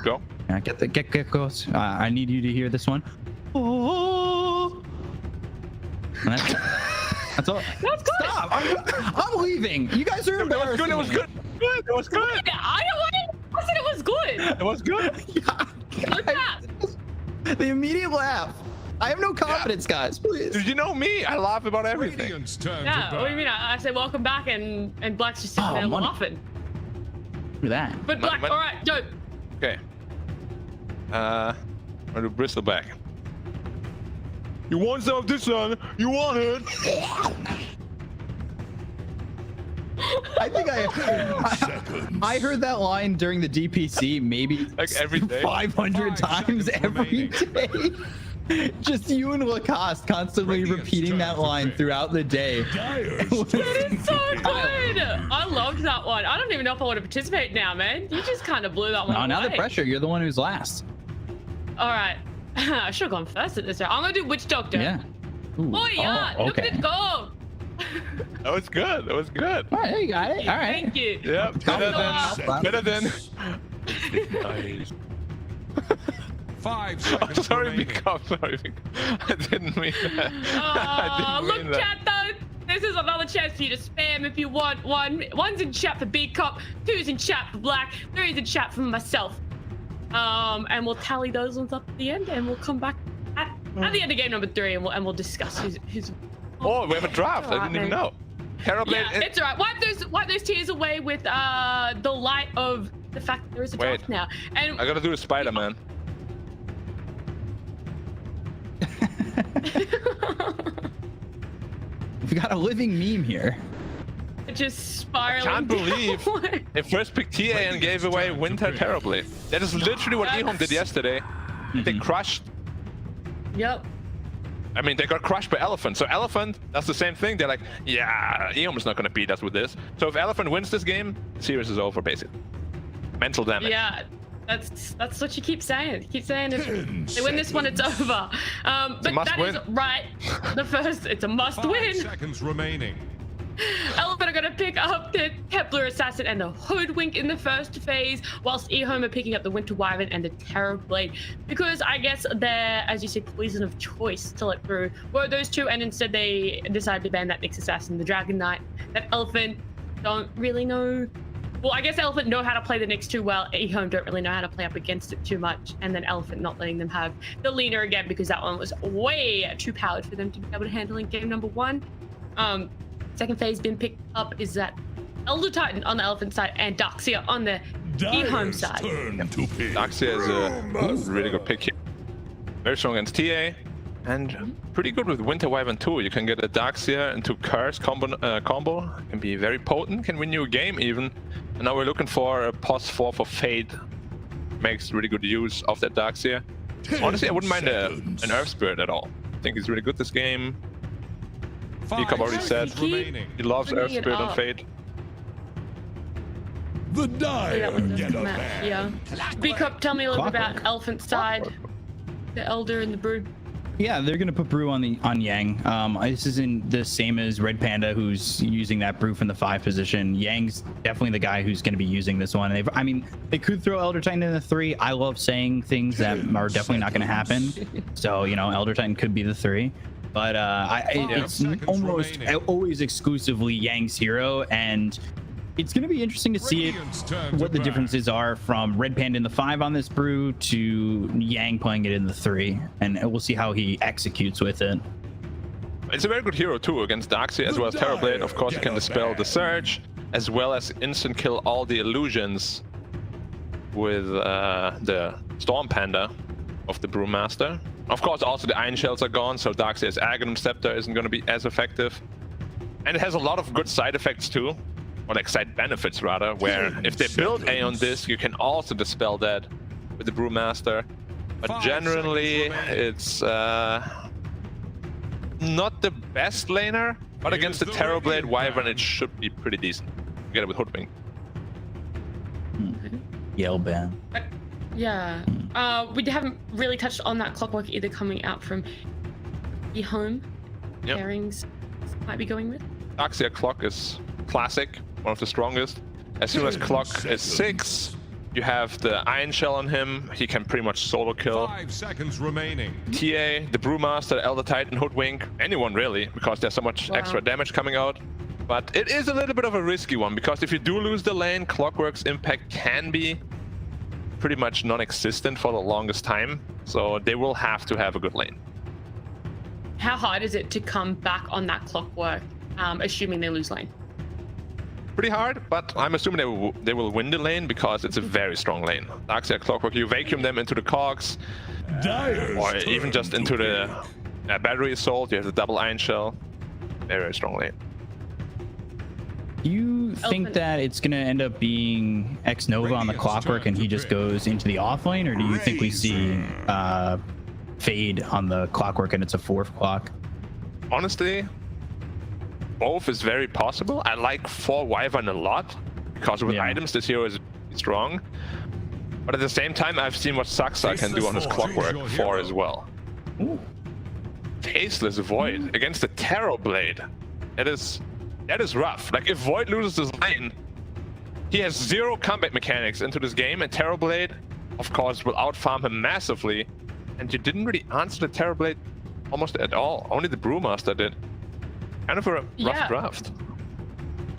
Go. Yeah, get goes. I need you to hear this one. Oh. That's all. That's good. Stop! I'm leaving. You guys are That was embarrassing. good. It was me. good. Good. It was good. I said it was good. It was good. Good pass. The immediate laugh. I have no confidence, guys. Please. Did you know me? I laugh about everything. Radiant's turn Yeah, to what do you ban. mean? I said welcome back, and Black's just sitting Oh, there money. laughing. Do that. But Black, Mon- all right, go. Okay. I'll do Bristleback. You want some of this, son? You want it? I think I heard that line during the DPC maybe like every day, 500 times every day. Just you and Lacoste constantly repeating that line throughout the day. That is so good. I loved that one. I don't even know if I want to participate now, man. You just kind of blew that one away. Now the pressure. You're the one who's last. All right. I should have gone first at this round. I'm gonna do Witch Doctor. Yeah. Ooh. Oh yeah. Oh, Look at okay. it go. That was good. That was good. All right, you got it. All right. Thank you. Yeah. Better than. 5 seconds Sorry, remaining. sorry. I didn't mean that. I didn't mean Look, that. chat though. This is another chance for you to spam if you want. One's in chat for Big Cop, 2's in chat for Black, 3's in chat for myself. And we'll tally those ones up at the end, and we'll come back at the end of game number 3, and we'll discuss who's. Oh, we have a draft. I didn't even know. Terribly. Yeah, it's alright. Wipe those tears away with the light of the fact that there is a draft now. And I gotta do a Spider-Man. We've got a living meme here. just spiraling. I can't believe they first picked TA and gave away Winter terribly. That is literally what Ehome did yesterday. They crushed. Yep. I mean, they got crushed by Elephant. So Elephant, that's the same thing. They're like, yeah, Ehome is not going to beat us with this. So if Elephant wins this game, the series is over, basically. Mental damage. Yeah, that's what you keep saying. You keep saying if they win this one, it's over. But that is right. The first, it's a must-win. 5 seconds remaining. Elephant are going to pick up the Kepler Assassin and the Hoodwink in the first phase, whilst Ehome are picking up the Winter Wyvern and the Terror Blade. Because I guess they're, as you said, poison of choice to let through were those two, and instead they decided to ban that Nyx Assassin, the Dragon Knight. That Elephant don't really know. Well, I guess Elephant know how to play the Nyx too well. Ehome don't really know how to play up against it too much. And then Elephant not letting them have the Leaner again because that one was way too powered for them to be able to handle in game number 1. Second phase been picked up is that Elder Titan on the Elephant side and Daxia on the Ehome side. Daxia is a really good pick here. Very strong against TA and pretty good with Winter Wyvern too. You can get a Daxia into Curse combo. Can be very potent, can win you a game even. And now we're looking for a pos 4 for Fade. Makes really good use of that Daxia. Honestly, I wouldn't mind an Earth Spirit at all. I think he's really good this game. Jacob already said he loves Earth Spirit and Fate. The Dire get a ban. Yeah. Jacob, tell me a little bit about Elephant's side, the Elder and the Brood. Yeah, they're gonna put Brew on Yang. This isn't the same as Red Panda, who's using that Brew from the 5 position. Yang's definitely the guy who's gonna be using this one. I mean, they could throw Elder Titan in the 3. I love saying things that are definitely not gonna happen. So, you know, Elder Titan could be the 3. But it's almost always exclusively Yang's hero, and it's going to be interesting to see what the differences are from Red Panda in the 5 on this Brew to Yang playing it in the 3, and we'll see how he executes with it. It's a very good hero too against Daxia as well as Terrorblade. Of course, you can dispel the Surge as well as instant kill all the illusions with the Storm Panda of the Brewmaster. Of course, also the Iron Shells are gone, so Daxia's Aghanim Scepter isn't going to be as effective. And it has a lot of good side effects too, or like side benefits rather, where if they build A on this, you can also dispel that with the Brewmaster. But generally, it's not the best laner, but against the Terrorblade Wyvern, it should be pretty decent. Get it with Hoodwink. Yell ban. Yeah. We haven't really touched on that Clockwork either coming out from Ehome. Yep. Pairings might be going with. Daxia Clock is classic, one of the strongest. As soon as Clock is 6, you have the Iron Shell on him. He can pretty much solo kill 5 seconds remaining. TA, the Brewmaster, Elder Titan, Hoodwink, anyone really, because there's so much extra damage coming out. But it is a little bit of a risky one, because if you do lose the lane, Clockwork's impact can be pretty much non-existent for the longest time, so they will have to have a good lane. How hard is it to come back on that Clockwork, assuming they lose lane? Pretty hard, but I'm assuming they will win the lane because it's a very strong lane. Daxia Clockwork, you vacuum them into the cogs, or even just into the Battery Assault. You have the double Iron Shell. Very, very strong lane. Do you think that it's going to end up being X Nova on the Clockwork and he just goes into the offlane, or do you think we see Fade on the Clockwork and it's a 4th clock? Honestly, both is very possible. I like 4 Wyvern a lot because with items this hero is strong. But at the same time, I've seen what Saxa can do on his Clockwork 4 as well. Ooh. Faceless Void against the Tarot Blade. That is rough. Like, if Void loses this lane, he has 0 combat mechanics into this game, and Tarot Blade, of course, will outfarm him massively. And you didn't really answer the Tarot Blade almost at all. Only the Brewmaster did. Kind of a rough draft.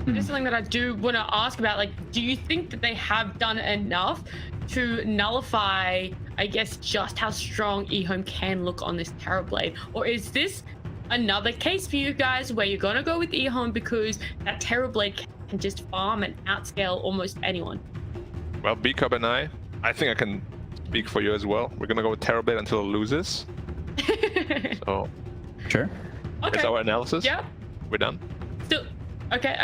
There's something that I do want to ask about. Like, do you think that they have done enough to nullify, I guess, just how strong Ehome can look on this Tarot Blade? Or is this another case for you guys where you're going to go with Ehome because that Tarot Blade can just farm and outscale almost anyone? Well, B-Cup and I think I can speak for you as well. We're going to go with Tarot Blade until it loses. So, sure. Okay. That's our analysis. Yeah. We're done. Still, okay.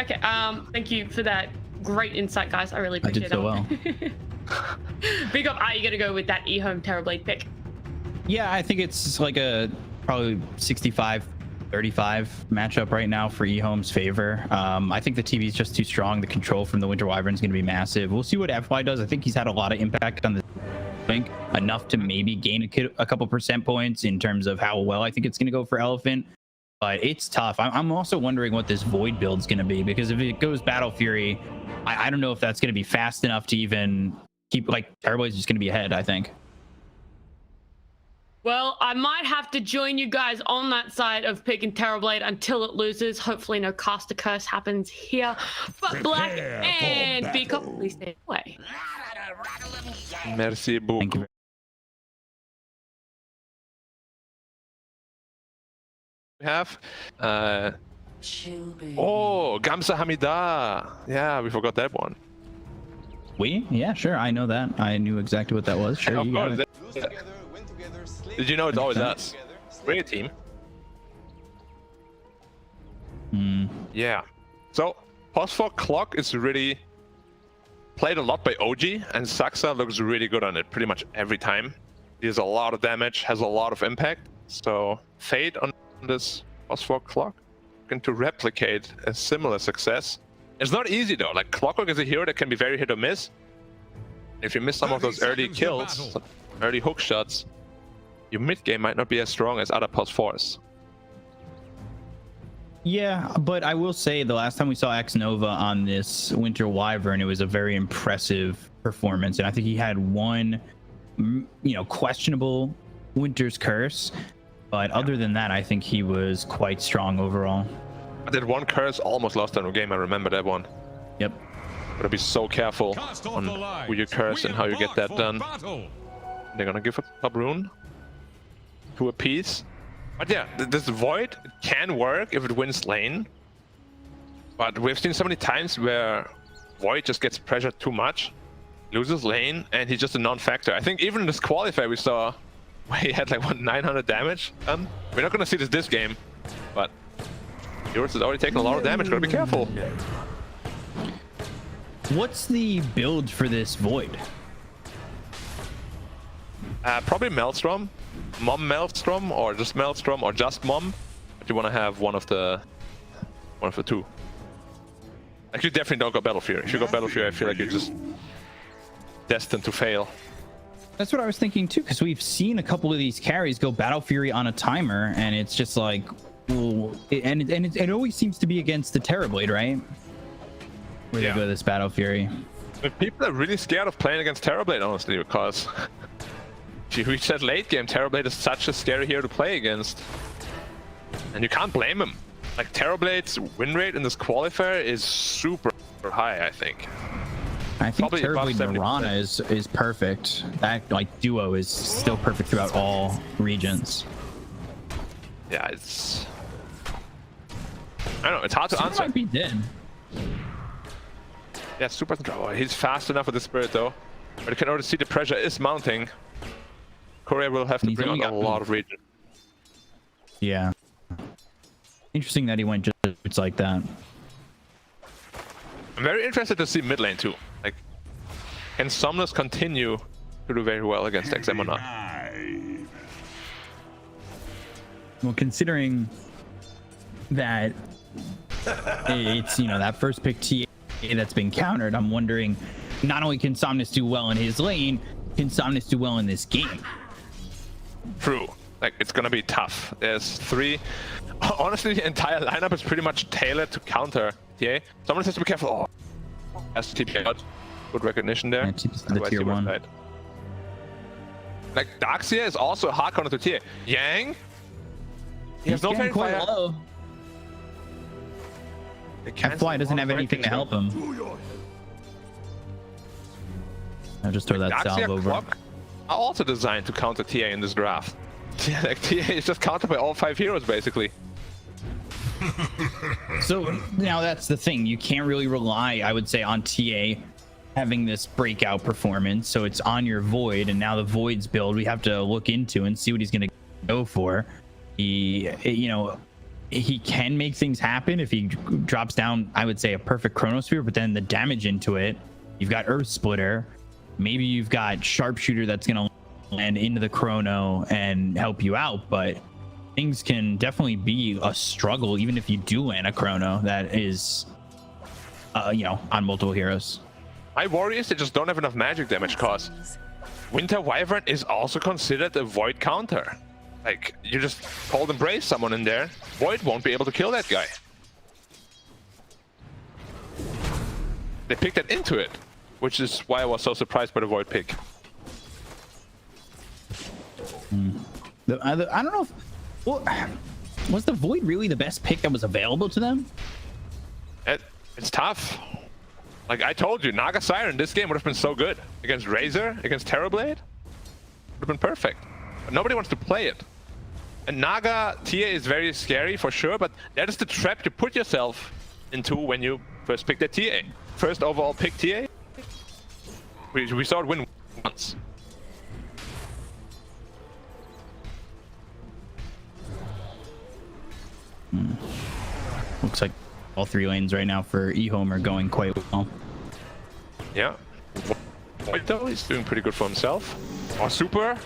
Thank you for that great insight, guys. I really appreciate it. I did so well. Big up. Are you going to go with that Ehome Tarot Blade pick? Yeah, I think it's like a probably 65-35 matchup right now for Ehome's favor. I think the TV is just too strong. The control from the Winter Wyvern is going to be massive. We'll see what FY does. I think he's had a lot of impact on the thing, enough to maybe gain a couple percent points in terms of how well I think it's going to go for Elephant. But it's tough. I'm also wondering what this Void build is going to be, because if it goes Battle Fury, I don't know if that's going to be fast enough to even keep, like, Tarot Blade's just going to be ahead, I think. Well, I might have to join you guys on that side of picking Tarot Blade until it loses. Hopefully no Caster Curse happens here. But Black and B-Cup, please stay away. Merci beaucoup. Thank you. We have Gamsa Hamida. Yeah, we forgot that one. Yeah, sure, I know that. I knew exactly what that was. Sure, of you course. got it. Did you know it's always us? We're a team. Yeah. So Phosphor Clock is really played a lot by OG, and Saxa looks really good on it pretty much every time. He does a lot of damage, has a lot of impact. So Fade on this Phosphor Clock going to replicate a similar success. It's not easy though. Like, Clockwork is a hero that can be very hit or miss. If you miss some of those early kills, early hook shots, your mid game might not be as strong as other Phosphors. Yeah, but I will say the last time we saw X Nova on this Winter Wyvern, it was a very impressive performance, and I think he had one, questionable Winter's Curse, but other than that, I think he was quite strong overall. I did one curse, almost lost on a game. I remember that one. Yep. Gotta be so careful on who you curse and how you get that done. They're gonna give a rune to a piece. But yeah, this Void can work if it wins lane. But we've seen so many times where Void just gets pressured too much, loses lane, and he's just a non-factor. I think even in this qualifier we saw where he had like 900 damage done. We're not gonna see this game, but yours has already taken a lot of damage. Gotta be careful. What's the build for this Void? Probably Maelstrom, Mom Maelstrom, or just Maelstrom, or just Mom. But you want to have one of the two. Like, you definitely don't go Battle Fury. If you go Battle Fury, I feel like you're just destined to fail. That's what I was thinking too, because we've seen a couple of these carries go Battle Fury on a timer, and it's just like, well, it always seems to be against the Terrorblade, right? Where they go this Battle Fury. But people are really scared of playing against Terrorblade, honestly, because if you reach that late game, Terrorblade is such a scary hero to play against. And you can't blame him. Like, Terrorblade's win rate in this qualifier is super high, I think. I think Terrorblade Mirana is perfect. That duo is still perfect throughout all regions. Yeah, it's... I don't know, it's hard to answer. Might be dead. Yeah, super control. He's fast enough with the Spirit though. But you can already see the pressure is mounting. Korea will have to bring on a lot of region. Yeah. Interesting that he went just like that. I'm very interested to see mid lane too. Like, can Somnus continue to do very well against XM or not? Well, considering that it's, you know, that first pick TA that's been countered, I'm wondering, not only can Somnus do well in his lane, can Somnus do well in this game? True. Like, it's gonna be tough. There's 3. Honestly, the entire lineup is pretty much tailored to counter TA. Someone has to be careful. Oh, has to TP out. Good recognition there. Yeah, the tier 1. Right. Like, Darkseer is also a hard counter to TA. Yang? He has no fairy quite fire. low. Fly doesn't have anything to help him. I'll just throw that Darkseer salve over. Clock are also designed to counter TA in this draft. Like, TA is just countered by all 5 heroes, basically. So now that's the thing. You can't really rely, I would say, on TA having this breakout performance. So it's on your Void, and now the Void's build we have to look into and see what he's going to go for. He can make things happen if he drops down, I would say, a perfect Chronosphere, but then the damage into it, you've got Earth Splitter. Maybe you've got Sharpshooter that's going to land into the Chrono and help you out, but things can definitely be a struggle even if you do land a Chrono that is on multiple heroes. My worry is they just don't have enough magic damage, cause Winter Wyvern is also considered a Void counter. Like, you just cold embrace someone in there, Void won't be able to kill that guy. They picked that into it, which is why I was so surprised by the Void pick. I don't know if... Well, was the Void really the best pick that was available to them? It's tough. Like I told you, Naga Siren this game would have been so good. Against Razor, against Terrorblade, would have been perfect. But nobody wants to play it. And Naga TA is very scary for sure, but that is the trap you put yourself into when you first pick that TA. First overall pick TA. We saw it win once. Looks like all 3 lanes right now for Ehome are going quite well. Yeah. Void though, he's doing pretty good for himself. Oh, super.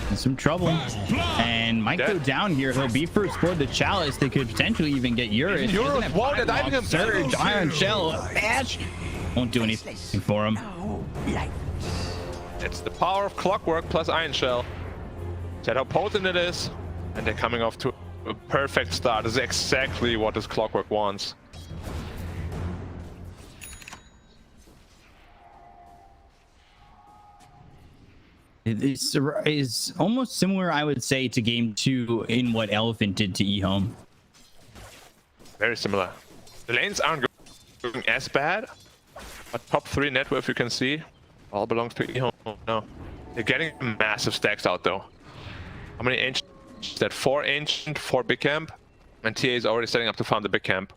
In some trouble. And might go down here. He'll be first for the Chalice. They could potentially even get Urus. Surge, Iron Shell, Bash. Won't do anything for him. It's the power of Clockwork plus Iron Shell. Said how potent it is. And they're coming off to a perfect start. This is exactly what this Clockwork wants. It is almost similar, I would say, to game 2 in what Elephant did to Ehome. Very similar. The lanes aren't going as bad, but top 3 net worth you can see all belongs to Ehome. No, they're getting massive stacks out though. How many ancient? That 4 ancient, 4 big camp, and TA is already setting up to farm the big camp.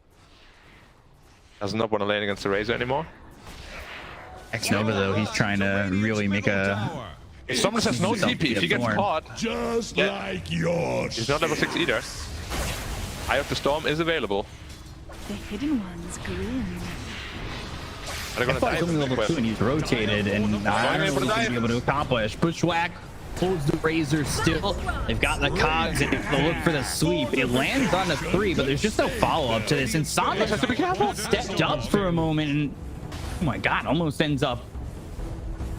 Does not want to lane against the Razor anymore. X-Nova though, he's trying to really make a... If someone says no TP, if he gets caught, just like yours. He's not level 6 either. Eye of the Storm is available. The hidden ones grin. He's only level 2 and he's rotated, and I don't know what he's going to be able to accomplish. Bushwhack holds the Razor still. They've got the cogs and they look for the sweep. It lands on a 3, but there's just no follow-up to this. And Somnus has to be careful. Stepped up for a moment and, oh my god, almost ends up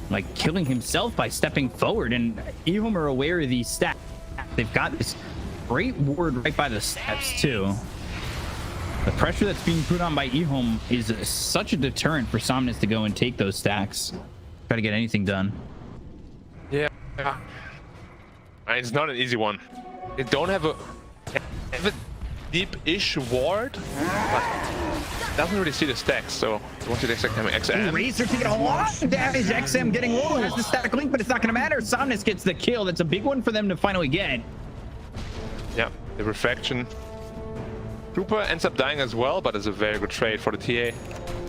like killing himself by stepping forward. And Ehome are aware of these stats. They've got this great ward right by the steps too. The pressure that's being put on by Ehome is such a deterrent for Somnus to go and take those stacks. Try to get anything done. Yeah. It's not an easy one. They don't have a deep-ish ward, but doesn't really see the stacks, so once you expect him XM. Razor taking a lot of damage. XM getting low, has the static link, but it's not going to matter. Somnus gets the kill. That's a big one for them to finally get. Yeah, the refraction. Trooper ends up dying as well, but it's a very good trade for the TA.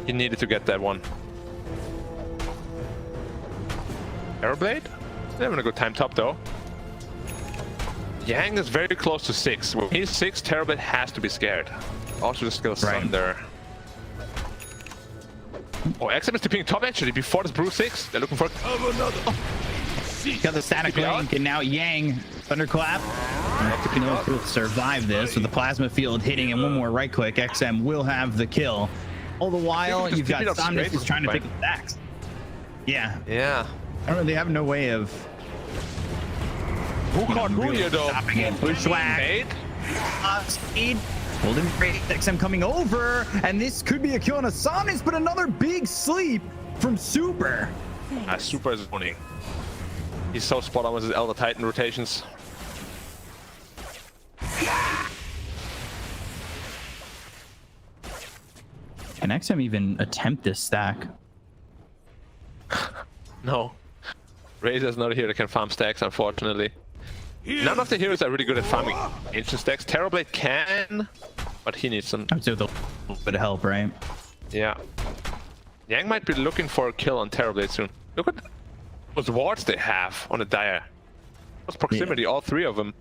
He needed to get that one. Terrorblade? They're having a good time top though. Yang is very close to 6. When he's 6, Terrorblade has to be scared. Also the skill Sunder. Oh, XM is TPing top actually before this Brew 6. They're looking for Got the static link, and now Yang thunderclap. You know if he'll survive this with the plasma field hitting, and one more right click. XM will have the kill. All the while, you've got Somnus who's trying to take the stacks. Yeah. Yeah. I don't know. They have no way of. Who caught who here though? Stopping it. Bushwhack. Speed. Golden Great. XM coming over, and this could be a kill on a Somnus, but another big sleep from Super. Super is winning. He's so spot on with his Elder Titan rotations. Can XM even attempt this stack? No. Razor's not a hero that can farm stacks, unfortunately. None of the heroes are really good at farming ancient stacks. Terrorblade can, but he needs some. I would say with a little bit of help, right? Yeah. Yang might be looking for a kill on Terrorblade soon. Look at those wards they have on the Dire. What's proximity, all three of them.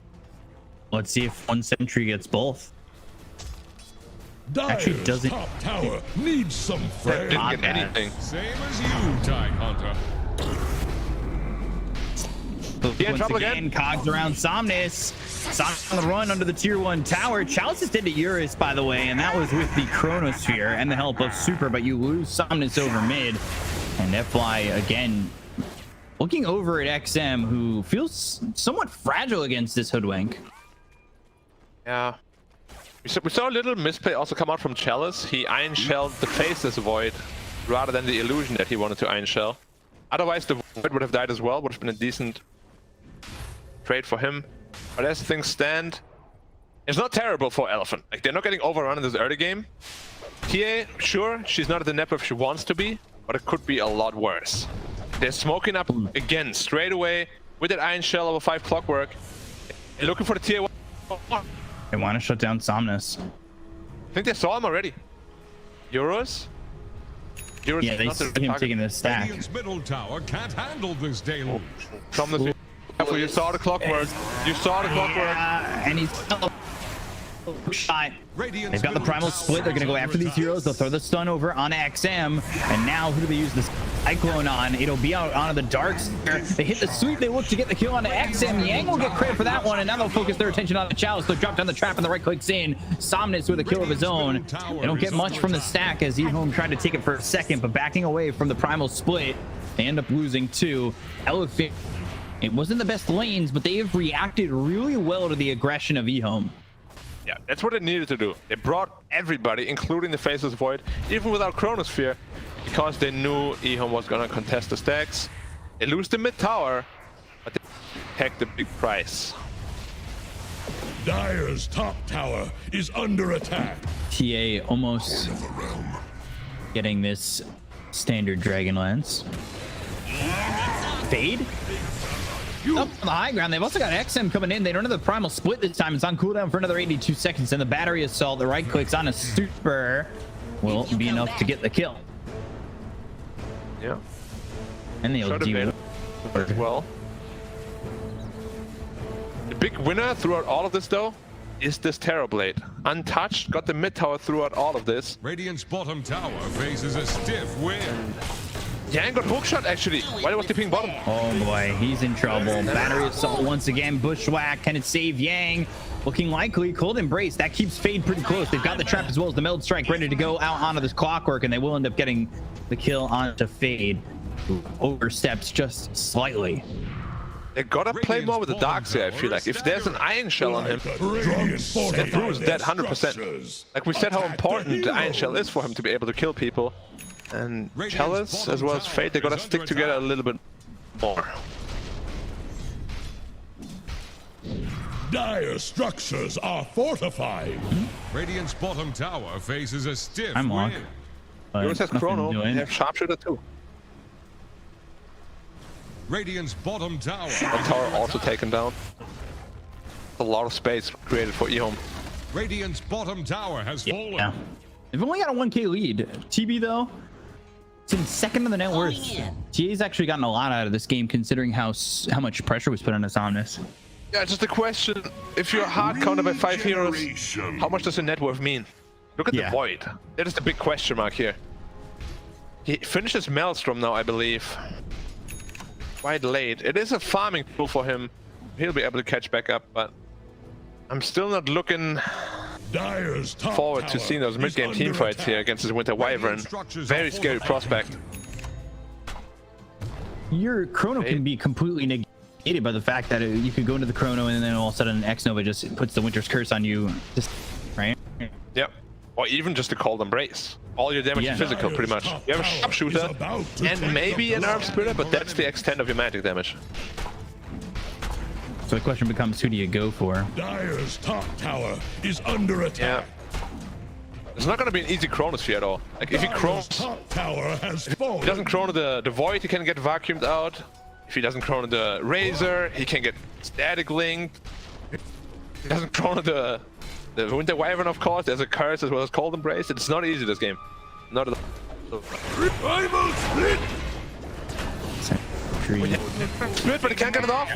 Let's see if one sentry gets both. Actually doesn't. Top tower needs some friends. Didn't get anything. Same as you, Tide Hunter. Once again, cogs around Somnus. Somnus on the run under the tier 1 tower. Chalice is dead to Eurus, by the way, and that was with the Chronosphere and the help of Super, but you lose Somnus over mid. And Fly again looking over at XM, who feels somewhat fragile against this Hoodwink. Yeah. We saw a little misplay also come out from Chalice. He Iron Shelled the Faceless Void rather than the illusion that he wanted to Iron Shell. Otherwise, the Void would have died as well, would have been a decent trade for him. But as things stand, it's not terrible for Elephant. Like, they're not getting overrun in this early game. TA, sure, she's not at the net where she wants to be, but it could be a lot worse. They're smoking up again straight away with that Iron Shell over 5 clockwork. They're looking for the tier 1. They want to shut down Somnus. I think they saw him already. Euros? Yeah, they see him taking this stack. Radiant's middle tower can't handle this deluge. Somnus, you saw the clockwork. You saw the clockwork. Yeah, and he's shot. They've got the primal split. They're gonna go after these heroes. They'll throw the stun over on XM, and now who do they use this Cyclone on? It'll be out onto the dark sphere. They hit the sweep. They look to get the kill onto XM. Yang will get credit for that one, and now they'll focus their attention on the Chalice. They'll drop down the trap, and the right clicks in. Somnus with a kill of his own. They don't get much from the stack as Ehome tried to take it for a second, but backing away from the primal split, they end up losing 2. Elephant. It wasn't the best lanes, but they have reacted really well to the aggression of Ehome. Yeah, that's what they needed to do. They brought everybody, including the Faceless Void, even without Chronosphere, because they knew Ehome was gonna contest the stacks. They lose the mid tower, but they take the big price. Dire's top tower is under attack. TA almost getting this standard Dragon Lance. Fade? Up on the high ground, they've also got XM coming in. They don't have the primal split this time. It's on cooldown for another 82 seconds, and the battery assault, the right clicks on a Super, will be enough to get the kill. Yeah. And they'll deal as well. The big winner throughout all of this, though, is this Terrorblade. Untouched, got the mid tower throughout all of this. Radiant's bottom tower faces a stiff wind. Yang got hookshot actually while he was tipping bottom. Oh boy, he's in trouble. Battery assault once again. Bushwhack, can it save Yang? Looking likely. Cold Embrace, that keeps Fade pretty close. They've got the trap as well as the Meld Strike ready to go out onto this clockwork, and they will end up getting the kill onto Fade, who oversteps just slightly. They gotta play more with the darks here, I feel like. If there's an Iron Shell on him, that proves dead 100%. Like we said how important the Iron Shell is for him to be able to kill people. And Chalice, as well as Fate, they gotta stick together a little bit more. Dire structures are fortified. Radiant's bottom tower faces a stiff Lock. wind. Yours has Chrono, they have Sharpshooter too. Radiant's bottom tower. One tower also taken down. A lot of space created for Ehome. Radiant's bottom tower has fallen. Yeah. They've only got a 1k lead. TB though, it's in second in the net worth. TA's actually gotten a lot out of this game considering how much pressure was put on Somnus. Yeah, just a question. If you're hard counted by 5 heroes, how much does the net worth mean? Look at the Void. That is the big question mark here. He finishes Maelstrom now, I believe. Quite late. It is a farming tool for him. He'll be able to catch back up, but I'm still not looking forward to seeing those mid-game teamfights here against this Winter Wyvern. Very scary prospect. Your Chrono can be completely negated by the fact that you could go into the Chrono and then all of a sudden X Nova just puts the Winter's Curse on you, just right? Yep. Or even just a Cold Embrace. All your damage is physical, pretty much. You have a Sharpshooter and maybe an Arm Splitter, but that's the extent of your magic damage. So the question becomes, who do you go for? Dire's top tower is under attack. Yeah. It's not going to be an easy Chronosphere at all. Like, if he Chronos, top tower has fallen. If he doesn't Chrono the Void, he can get vacuumed out. If he doesn't Chrono the Razor, he can get Static Linked. If he doesn't Chrono the Winter Wyvern, of course, there's a Curse as well as Cold Embrace. It's not easy, this game. Not at all. Revival split! Split, but he can't get it off.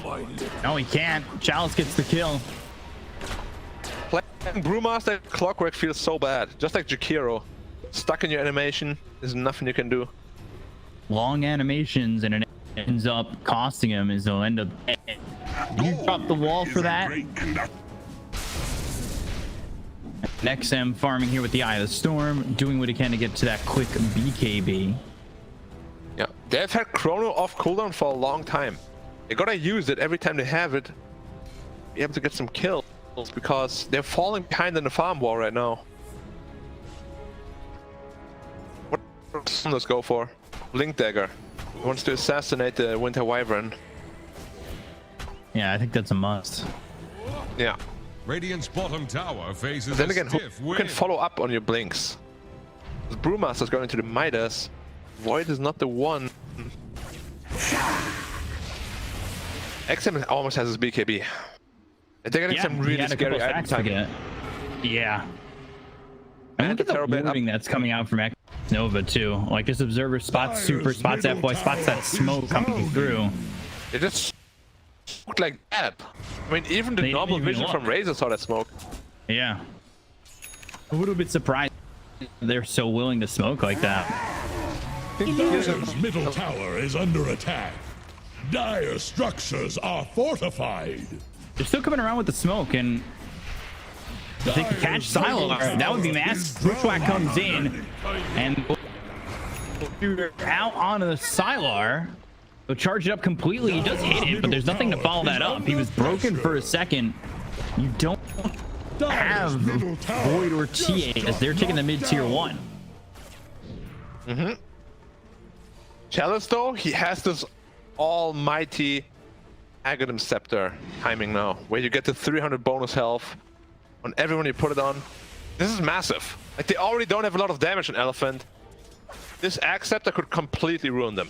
No, he can't. Chalice gets the kill. Playing Brewmaster Clockwork feels so bad. Just like Jakiro. Stuck in your animation. There's nothing you can do. Long animations, and it ends up costing him, as he'll end up... You drop the wall for that? XM farming here with the Eye of the Storm, doing what he can to get to that quick BKB. Yeah, they've had Chrono off cooldown for a long time. They gotta use it every time they have it. Be able to get some kills because they're falling behind in the farm war right now. What does Summoners go for? Blink Dagger. He wants to assassinate the Winter Wyvern. Yeah, I think that's a must. Yeah. Radiant's bottom tower faces Then again, a who stiff can wind. follow up on your blinks? The Brewmaster's going to the Midas. Void is not the one. XM almost has his BKB. They're getting some really scary item timing. Yeah. I look at the wording that's coming out from X Nova too. Like this observer spots super, spots FY, spots that smoke coming through. It just looked like that. I mean, even the normal vision from Razor saw that smoke. Yeah. A little bit surprised they're so willing to smoke like that. Dire's middle tower is under attack. Dire structures are fortified. They're still coming around with the smoke, and if they can catch Sylar, that would be massive. Bushwhack comes in, and out onto the Sylar. He'll charge it up completely. He does hit it, but there's nothing to follow that up. He was broken for a second. You don't have Void or TA as they're taking the mid-tier 1. Chalice, though, he has this almighty Aghanim Scepter timing now, where you get the 300 bonus health on everyone you put it on. This is massive. Like, they already don't have a lot of damage on Elephant. This Ag Scepter could completely ruin them.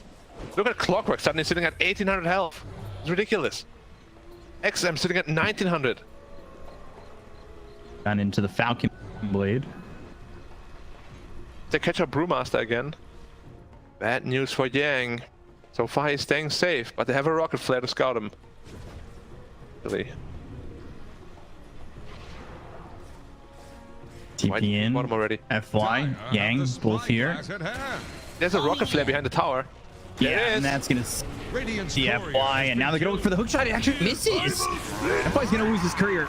Look at Clockwork suddenly sitting at 1800 health. It's ridiculous. XM sitting at 1900. Gone into the Falcon Blade. They catch up Brewmaster again. Bad news for Yang. So far he's staying safe, but they have a rocket flare to scout him. Really. TP in, Bottom already. FY, Yang, both here. There's a rocket flare behind the tower. Yeah, and that's gonna see FY, and now they're gonna look for the hook shot. It actually misses. FY's gonna lose his career.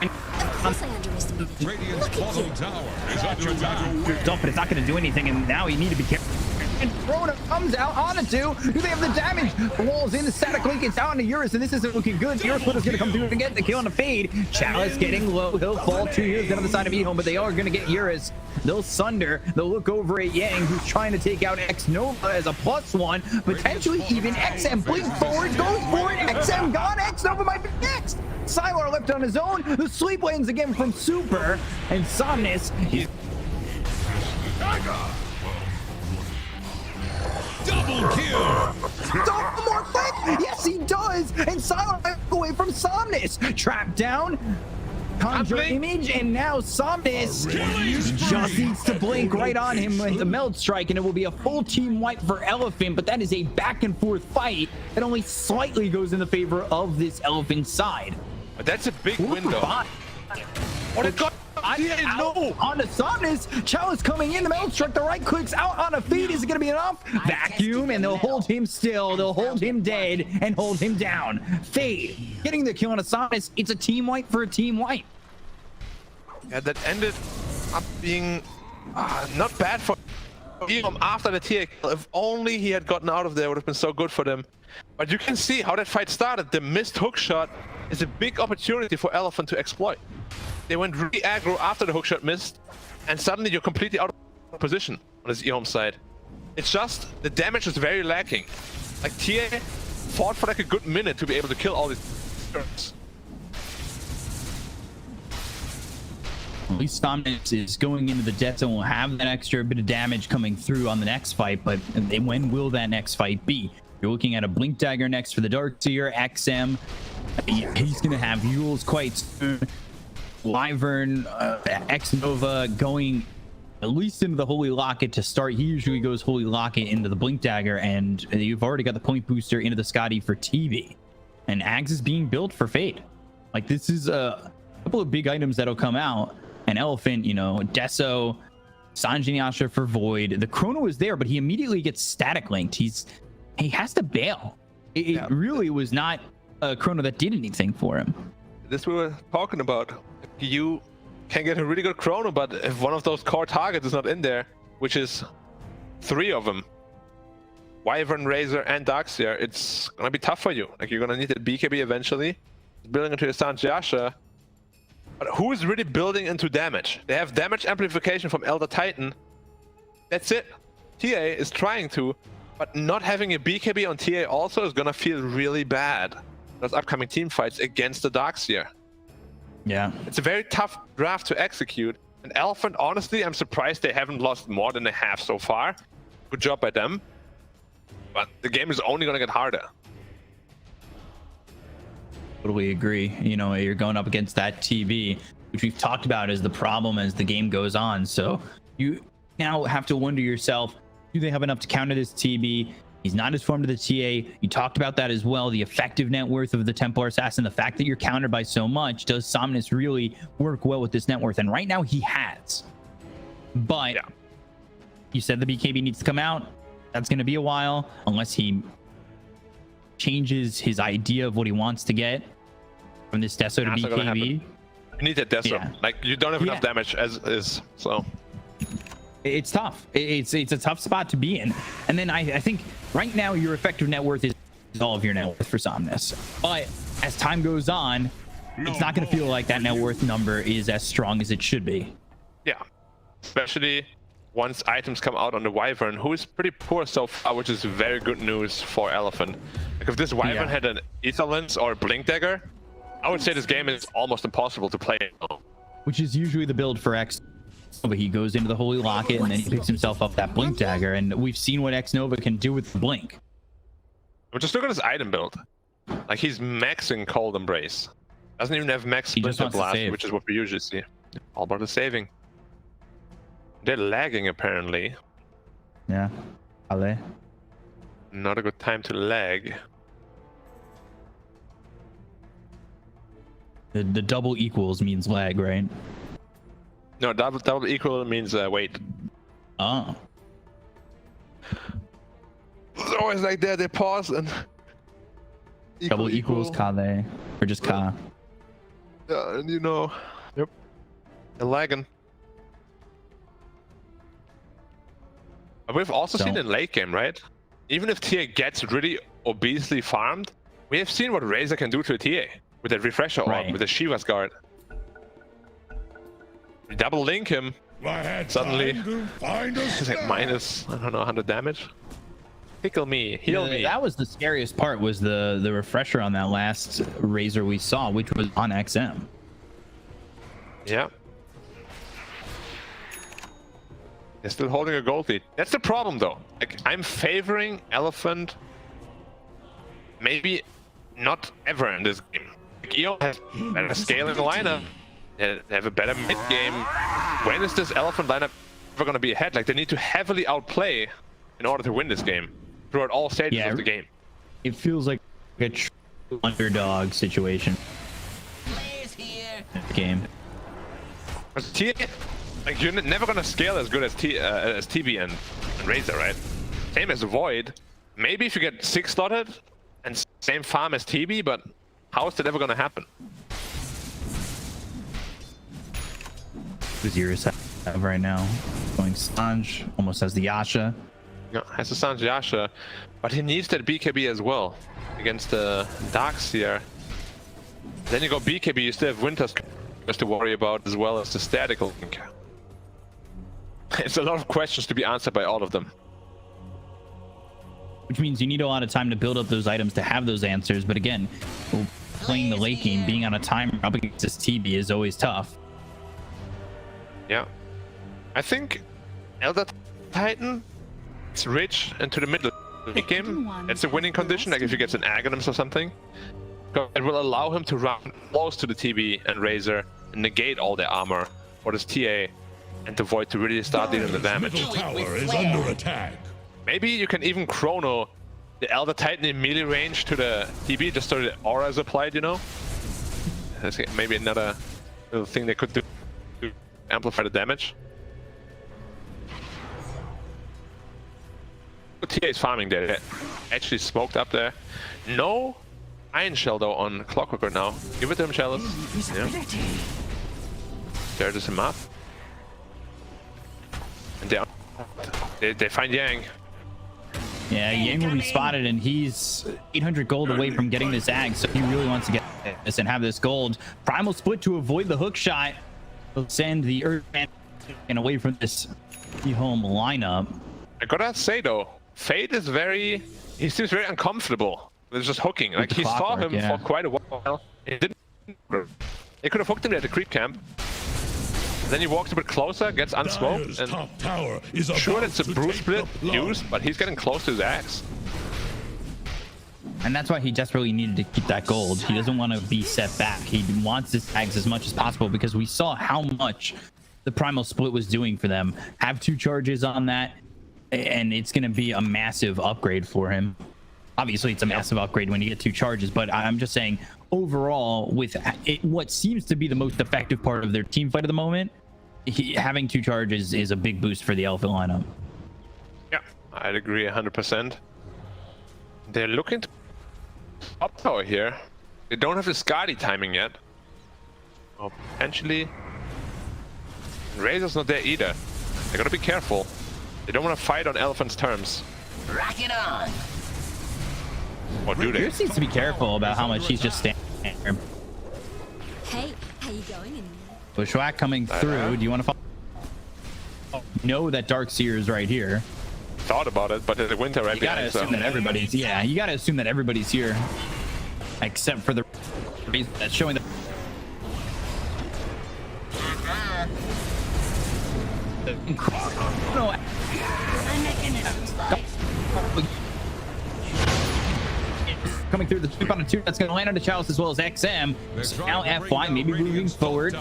Radiant's bottom tower is under attack. But it's not gonna do anything, and now you need to be careful. And Corona comes out on it too. Do they have the damage? The wall's in, the static link, it's out into Eurus, and this isn't looking good. Eurus is gonna come through and get the kill on the fade. Chalice getting low, he'll fall 2 years down on the side of Ehome, but they are gonna get Eurus. They'll sunder, they'll look over at Yang, who's trying to take out X Nova as a +1, potentially even XM. Blink forward, goes for it, XM gone, X Nova might be next. Sylar left on his own, the sweep lanes again from Super, and Somnus, he's Double kill! double more quick! Yes, he does! And Sylar back away from Somnus! Trapped down, conjure image, and now Somnus just needs to blink right on him with the meld strike, and it will be a full team wipe for Elephant, but that is a back and forth fight that only slightly goes in the favor of this Elephant side. But that's a big window. Oh, Oh, they got No! On the Somnus, Chalice coming in, the metal struck, the right clicks out on a feed. Is it going to be enough? Vacuum, and they'll hold him still. They'll hold him dead and hold him down. Fade getting the kill on a Somnus. It's a team wipe for a team wipe. Yeah, that ended up being not bad for him after the TA kill. If only he had gotten out of there, it would have been so good for them. But you can see how that fight started. The missed hook shot is a big opportunity for Elephant to exploit. They went really aggro after the hookshot missed, and suddenly you're completely out of position on his Ehome side. It's just, the damage is very lacking. Like, TA fought for like a good minute to be able to kill all these turns. At least Somnus is going into the death zone, will have that extra bit of damage coming through on the next fight, but when will that next fight be? You're looking at a Blink Dagger next for the Darkseer, XM. He's going to have Yules quite soon. Wyvern, X-Nova going at least into the Holy Locket to start. He usually goes Holy Locket into the Blink Dagger, and you've already got the point booster into the Scotty for TV. And Ags is being built for Fate. Like, this is a couple of big items that'll come out. And Elephant, you know, Deso, Sanjinasha for Void. The Chrono is there, but he immediately gets static linked. He has to bail. It really was not a Chrono that did anything for him. This we were talking about. You can get a really good Chrono, but if one of those core targets is not in there, which is 3 of them, Wyvern, Razor, and Darkseer, it's gonna be tough for you. Like, you're gonna need a BKB eventually, building into your Sanjasha. But who is really building into damage? They have damage amplification from Elder Titan. That's it. TA is trying to, but not having a BKB on TA also is gonna feel really bad. Those upcoming team fights against the Darkseer. Yeah. It's a very tough draft to execute. And Elephant, honestly, I'm surprised they haven't lost more than they have so far. Good job by them. But the game is only going to get harder. Totally agree. You know, you're going up against that TB, which we've talked about as the problem as the game goes on. So you now have to wonder yourself, do they have enough to counter this TB? He's not as formed to the TA. You talked about that as well. The effective net worth of the Templar Assassin, the fact that you're countered by so much, does Somnus really work well with this net worth? And right now he has. But you said the BKB needs to come out. That's going to be a while unless he changes his idea of what he wants to get from this Deso to BKB. You need that Deso. Yeah. Like, you don't have enough damage as is, so... It's tough. It's a tough spot to be in. And then I think right now your effective net worth is all of your net worth for Somnus. But as time goes on, it's not going to feel like that net worth number is as strong as it should be. Yeah. Especially once items come out on the Wyvern, who is pretty poor so far, which is very good news for Elephant. Like, if this Wyvern had an Ether Lens or a Blink Dagger, I would say this game is almost impossible to play. Which is usually the build for X. But he goes into the Holy Locket and then he picks himself up that Blink Dagger, and we've seen what X-Nova can do with the Blink. But just look at his item build. Like, he's maxing Cold Embrace. Doesn't even have max Splinter Blast, which is what we usually see. All about the saving. They're lagging, apparently. Yeah. Are they? Not a good time to lag. The double equals means lag, right? No, double equal means wait. Oh. It's always like that. They pause and double equals Kale, or just Ka. Yeah, and you know, they're lagging. But we've also seen in late game, right? Even if TA gets really obesely farmed, we have seen what Razor can do to a TA with that refresher orb, with the Shiva's guard. We double link him, suddenly he's like minus, I don't know, 100 damage. Tickle me, heal me. That was the scariest part, was the refresher on that last Razor we saw, which was on XM. Yeah. They're still holding a gold lead. That's the problem, though. Like, I'm favoring Elephant, maybe not ever in this game. Like, Ehome has better scale in the lineup. They have a better mid game. When is this Elephant lineup ever going to be ahead? Like, they need to heavily outplay in order to win this game throughout all stages of the game. It feels like a true underdog situation. Game. Like you're never gonna scale as good as TB and Razor, right? Same as Void. Maybe if you get 6 slotted and same farm as TB, but how is that ever gonna happen? Zeros have right now. Going Sanj, almost has the Yasha. Yeah, has the Sanj Yasha, but he needs that BKB as well against the Darkseer. Then you go BKB, you still have Winter's just to worry about as well as the Statical Link. It's a lot of questions to be answered by all of them. Which means you need a lot of time to build up those items to have those answers. But again, playing the late game, being on a timer up against this TB is always tough. Yeah. I think Elder Titan is rich into the middle game. It's a winning condition, like if he gets an Aghanim's or something. It will allow him to run close to the TB and Razor and negate all their armor for this TA and the Void to really start dealing the damage. Middle tower is under attack. Maybe you can even chrono the Elder Titan in melee range to the TB just so the aura is applied, you know? That's maybe another little thing they could do to amplify the damage. TA is farming there. They're actually smoked up there. No Iron Shell though on Clockwork right now. Give it to him, Chalice. Yeah. There's him up. And they find Yang. Yeah, Yang will be spotted, and he's 800 gold away from getting this Ag, so he really wants to get this and have this gold. Primal Split to avoid the hook shot. Will send the Earthman and away from this Ehome lineup. I gotta say though, Fade is he seems very uncomfortable with just hooking. Like he saw him for quite a while. He didn't. They could have hooked him at the creep camp. Then he walks a bit closer, gets unsmoked, and top tower is sure it's a Bruce Split used, but he's getting close to his axe. And that's why he desperately needed to keep that gold. He doesn't want to be set back. He wants his axe as much as possible because we saw how much the Primal Split was doing for them. Have 2 charges on that, and it's going to be a massive upgrade for him. Obviously, it's a massive upgrade when you get 2 charges, but I'm just saying, overall, with what seems to be the most effective part of their team fight at the moment, having 2 charges is a big boost for the Alpha lineup. Yeah, I'd agree 100%. They're looking to up tower here. They don't have the Skadi timing yet. Oh, potentially. Razor's not there either. They gotta be careful. They don't want to fight on Elephant's terms. Rock it on! Or do they? Pierce needs to be careful about how much he's just standing there. Hey, how you going? Bushwhack coming through. Do you want to follow? Know that Darkseer is right here. Thought about it, but there's a Winter right behind. You gotta assume that everybody's. Yeah, you gotta assume that everybody's here, except for the reason that's showing the. No. Coming through the sweep on a 2, that's going to land on the Chalice as well as XM. So now FY maybe moving forward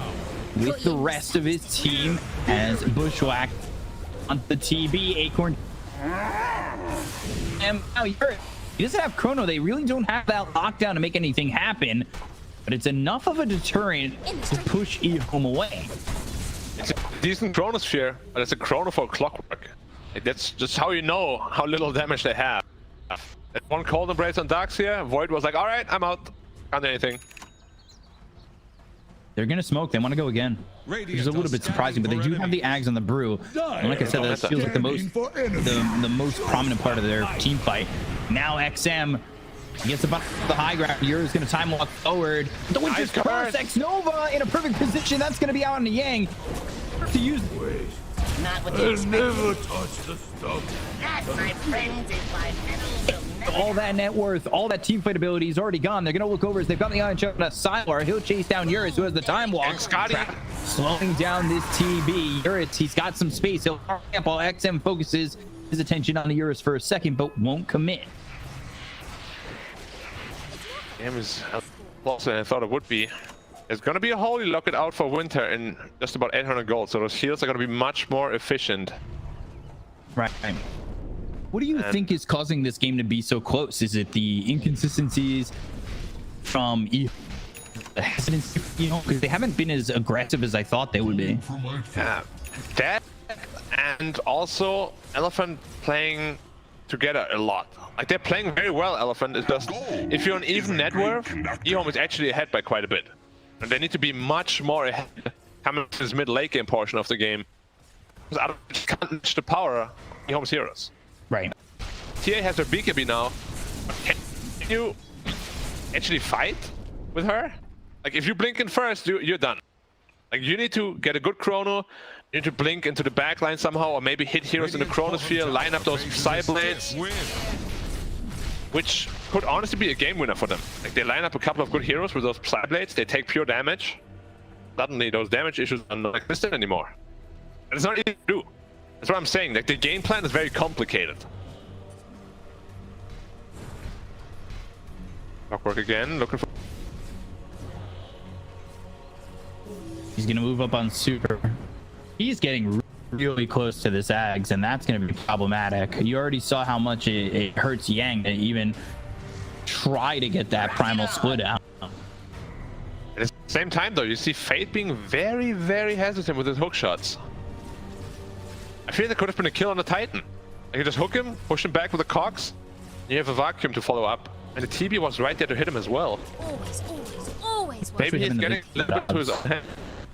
with the rest of his team as Bushwhack on the TB. Acorn. And now he doesn't have Chrono. They really don't have that lockdown to make anything happen, but it's enough of a deterrent to push Ehome away. It's a decent Chronosphere, but it's a Chrono for Clockwork. Like, that's just how you know how little damage they have. That one Cold Embrace on Darkseer, Void was like, alright, I'm out. Can't do anything. They're gonna smoke. They want to go again. Which is a little bit surprising, but they do have the Ags on the brew. And like I said, that feels like the most prominent part of their team fight. Now XM gets up on the high ground. Yura's gonna time walk forward. The Winter's Curse, X-Nova in a perfect position. That's gonna be out on the Yang to use. Not with the never touch the stuff. That, my friends, is my middle. All that net worth, all that team fight ability is already gone. They're gonna look over as they've got the Iron Shot on a Sylar. He'll chase down Urus, who has the time walk. Slowing down this TB. Urus, he's got some space. He'll up while XM focuses his attention on the Urus for a second, but won't commit. Game is closer than I thought it would be. There's gonna be a Holy Locket out for Winter in just about 800 gold, so those heals are gonna be much more efficient. Right. What do you think is causing this game to be so close? Is it the inconsistencies from hesitancy, you know, because they haven't been as aggressive as I thought they would be. That and also Elephant playing together a lot. Like they're playing very well. Elephant is just if you're on even net worth, Ehome is actually ahead by quite a bit, and they need to be much more ahead coming to this mid late game portion of the game. Because otherwise can't match the power of Ehome's heroes. Right. TA has her BKB now. Can you actually fight with her? Like if you blink in first, you're done. Like you need to get a good chrono. You need to blink into the backline somehow, or maybe hit heroes in the chronosphere, line up those Psy Blades, which could honestly be a game winner for them. Like they line up a couple of good heroes with those Psy Blades, they take pure damage. Suddenly those damage issues are not existent anymore. And it's not easy to do. That's what I'm saying. Like the game plan is very complicated. Clockwork again, looking for. He's gonna move up on super. He's getting really close to this Ags, and that's gonna be problematic. You already saw how much it hurts Yang to even try to get that primal split out. At the same time, though, you see Fate being very, very hesitant with his hook shots. I feel there could have been a kill on the Titan. I can just hook him, push him back with the cogs, and you have a vacuum to follow up. And the TB was right there to hit him as well. Always. Maybe he's getting a little bit to his own hand.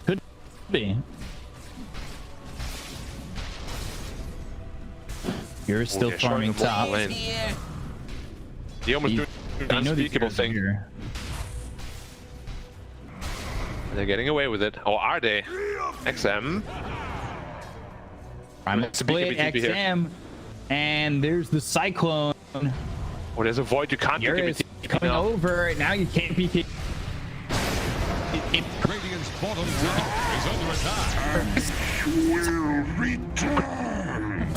Could be. You're still farming top. He almost doing an unspeakable thing. Here. They're getting away with it. Or are they? XM. I'm a split XM. And there's the Cyclone. Oh, there's a void. You can't You're coming over. Now you can't be. Radiant's bottom tower is under attack. Will return.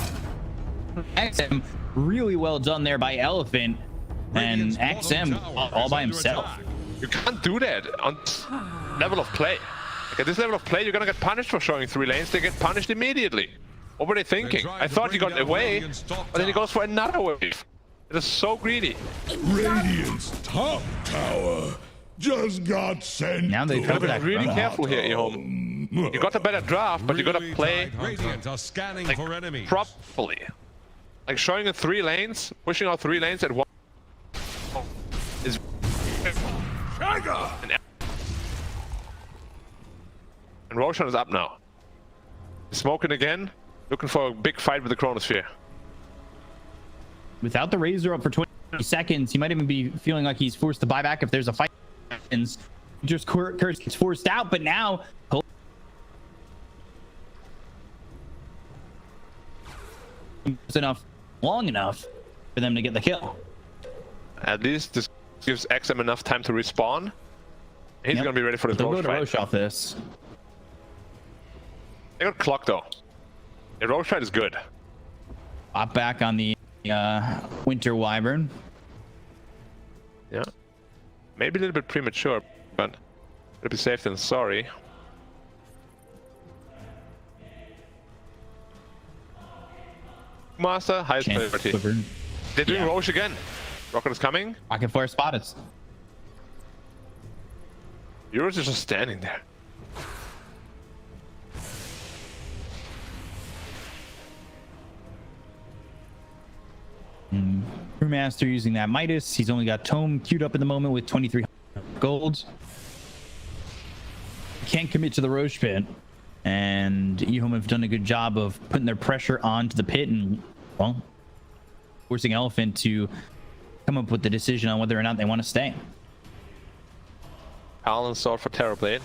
XM really well done there by Elephant, and XM all by himself. You can't do that on this level of play. Like at this level of play, you're gonna get punished for showing 3 lanes. They get punished immediately. What were they thinking? I thought he got away, but then he goes for another wave. It is so greedy. Radiant's top tower just got sent. Now they gotta be really careful here, Ehome. You got a better draft, but you gotta play like, properly. Like showing in 3 lanes, pushing out 3 lanes at once is. And Roshan is up now. Smoking again, looking for a big fight with the Chronosphere. Without the Razor up for 20 seconds, he might even be feeling like he's forced to buy back if there's a fight. Just Curse gets forced out, but now enough, long enough for them to get the kill. At least this gives XM enough time to respawn. He's gonna be ready for this Roche fight. Roche off this. They got clock though. The Roche fight is good. Pop back on the Winter Wyvern. Yeah. Maybe a little bit premature, but it'll be safe than sorry. Master, highest priority. They're doing Roche again. Rocket is coming. Rocket Flare spotted. Euros is just standing there. Brewmaster using that Midas. He's only got Tome queued up at the moment with 2,300 golds. Can't commit to the Roche pit. And Ehome have done a good job of putting their pressure onto the pit and, well, forcing Elephant to come up with the decision on whether or not they want to stay. Alan sword for Terrorblade.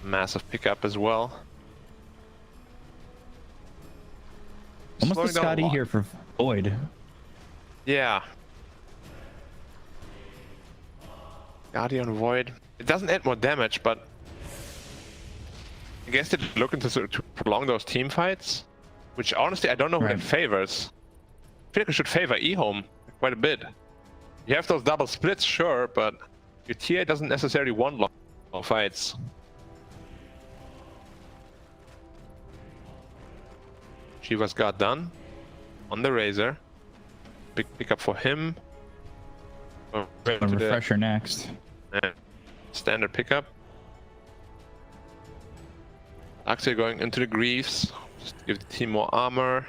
Massive pickup as well. Almost a Scotty here for Void. Yeah. Guardian Void. It doesn't add more damage, but I guess they're looking to prolong those team fights, which honestly I don't know who it favors. I feel like we should favor Ehome quite a bit. You have those double splits, sure, but your TA doesn't necessarily want long fights. Shiva's got done on the Razor. Big pickup for him. A refresher next. Yeah. Standard pickup. Axia going into the Greaves. Just to give the team more armor.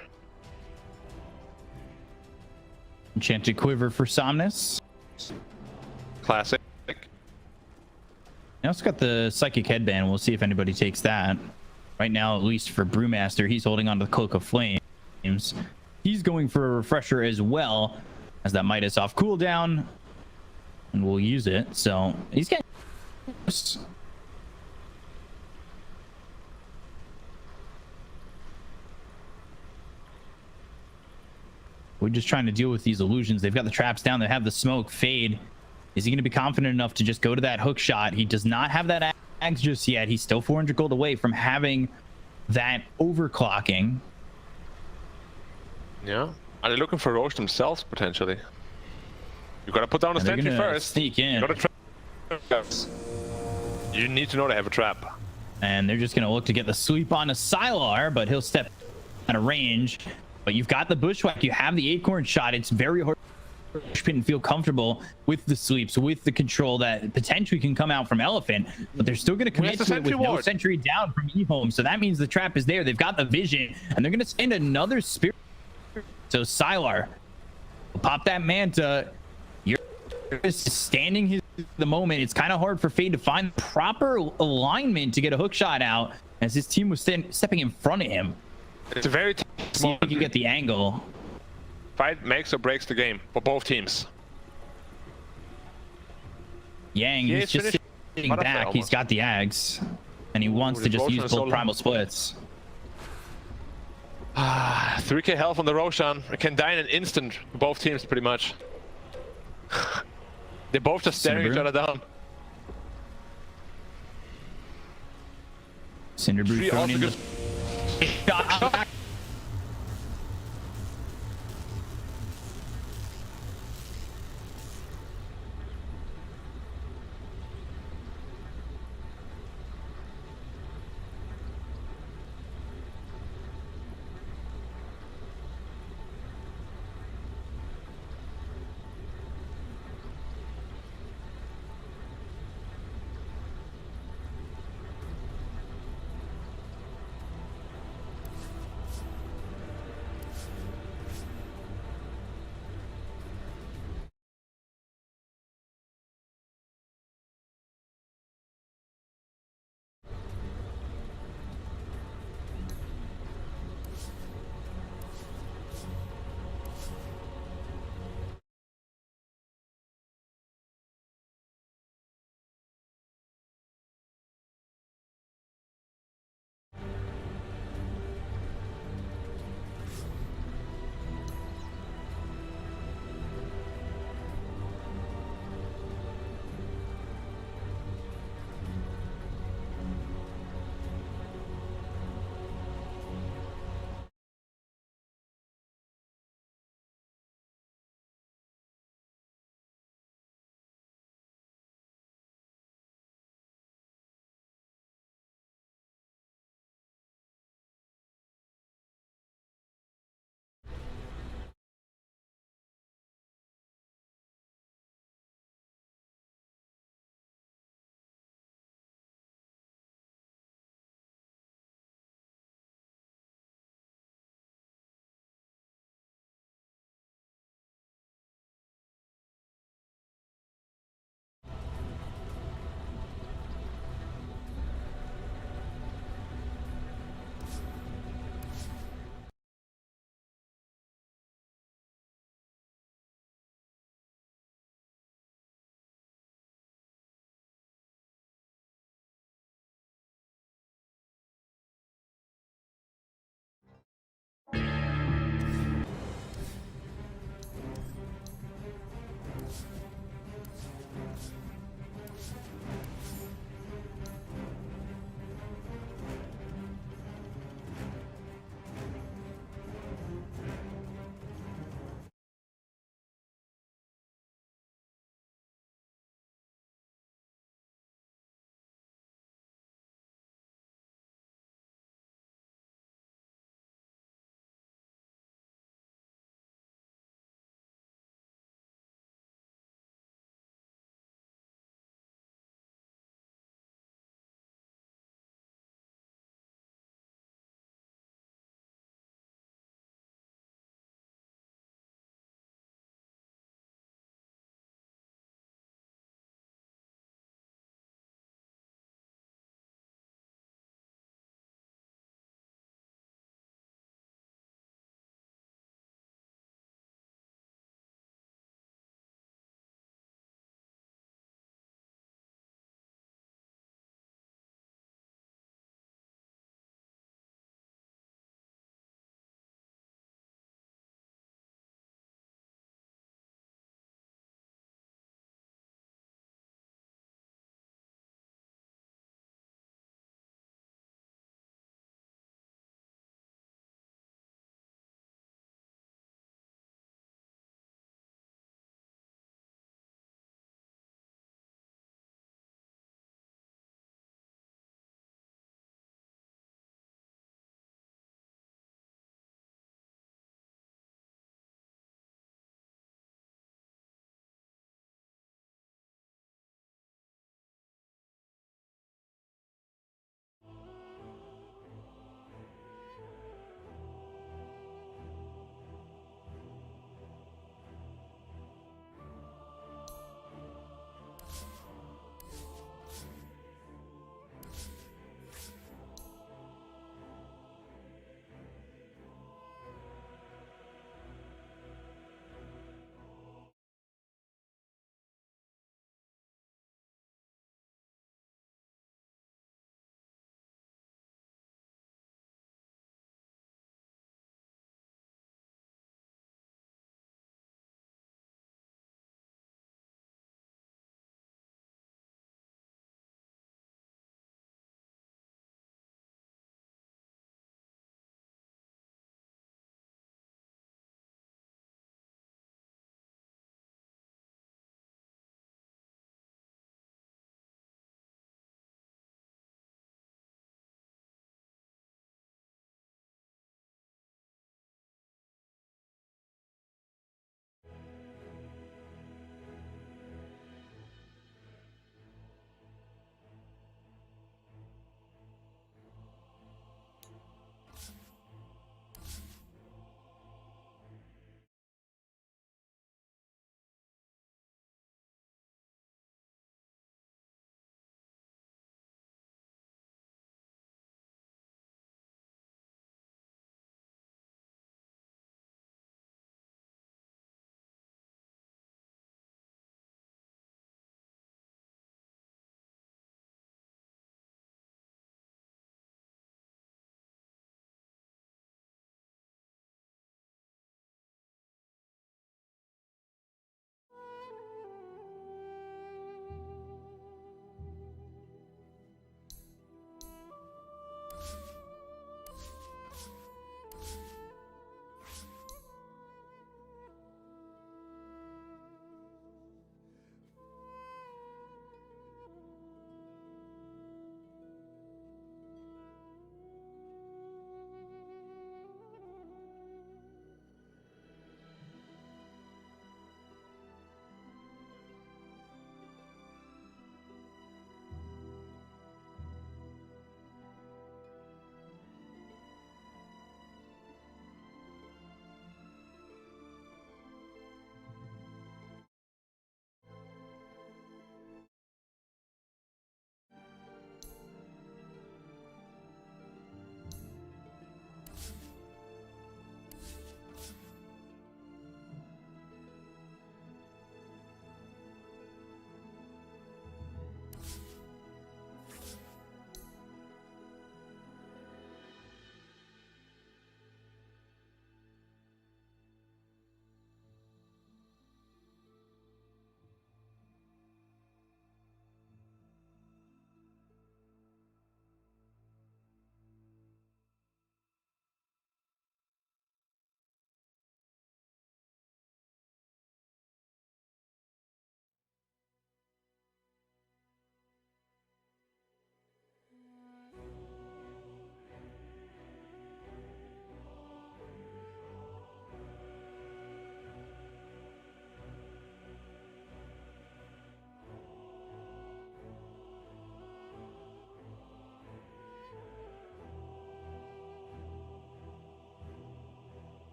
Enchanted Quiver for Somnus. Classic. I also got the Psychic Headband. We'll see if anybody takes that. Right now, at least for Brewmaster, he's holding on to the Cloak of Flames. He's going for a refresher as well, as that Midas off cooldown. And we'll use it. So he's getting close. We're just trying to deal with these illusions. They've got the traps down. They have the smoke fade. Is he going to be confident enough to just go to that hook shot? He does not have that axe just yet. He's still 400 gold away from having that overclocking. Yeah. Are they looking for Roche themselves, potentially? You got to put down a sentry first. Sneak in. You need to know they have a trap. And they're just going to look to get the sweep on a Sylar, but he'll step out of range. But you've got the Bushwhack. You have the Acorn shot. It's very hard and feel comfortable with the sweeps, with the control that potentially can come out from Elephant, but they're still going to commit to it with no sentry down from Ehome. So that means the trap is there. They've got the vision, and they're going to send another spirit. So Sylar, pop that Manta. You're just standing the moment. It's kind of hard for Fade to find the proper alignment to get a hook shot out, as his team was stepping in front of him. It's a very see if you can get the angle. Fight makes or breaks the game for both teams. Yang is just sitting back. He's got the Ags, and he wants to just use both primal splits. 3k health on the Roshan. It can die in an instant for both teams, pretty much. They're both just staring each other down. Cinderbrew thrown in the shot.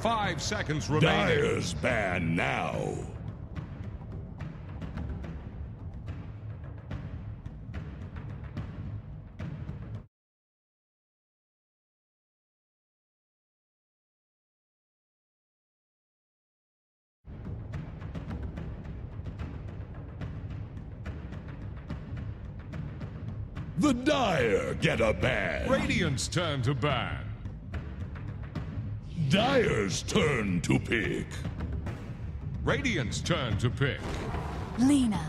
5 seconds remaining. Dire's ban now. The Dire get a ban. Radiant's turn to ban. Dire's turn to pick. Radiant's turn to pick. Lena.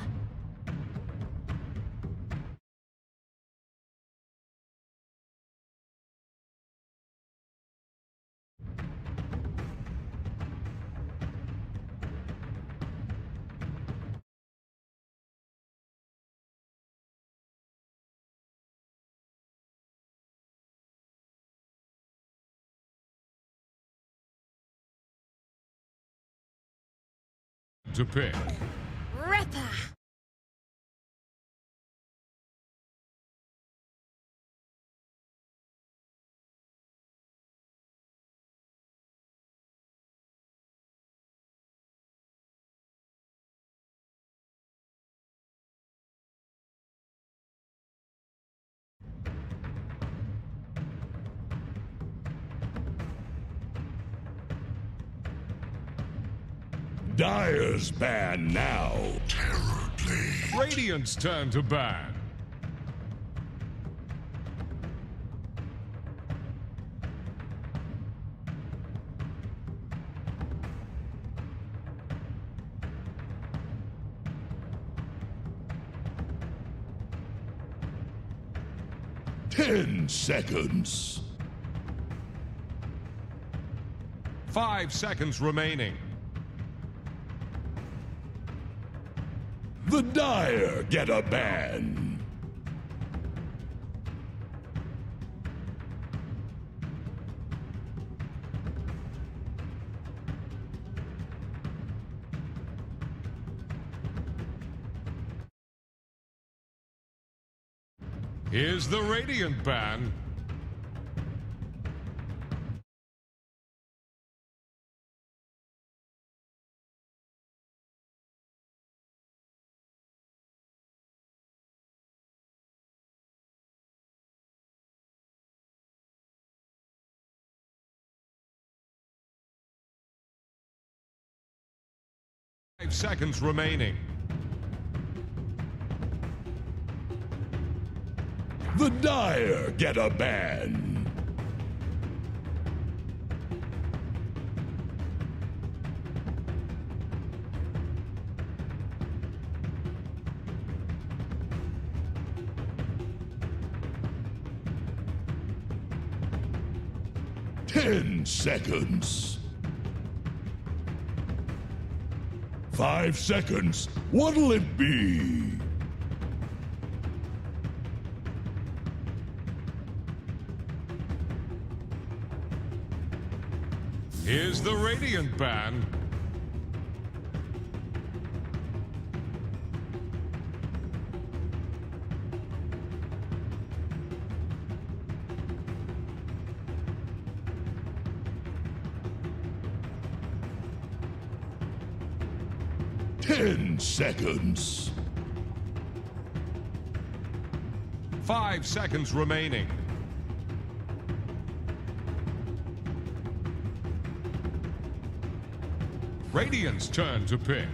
To pick. Ripper. Dire's ban now. Terribly. Radiant's turn to ban. Ten seconds. 5 seconds remaining. The Dire get a ban. Here's the Radiant ban. Five seconds remaining. The Dire get a ban. Ten seconds. 5 seconds. What'll it be? Here's the Radiant ban. Ten seconds. 5 seconds remaining. Radiant's turn to pick.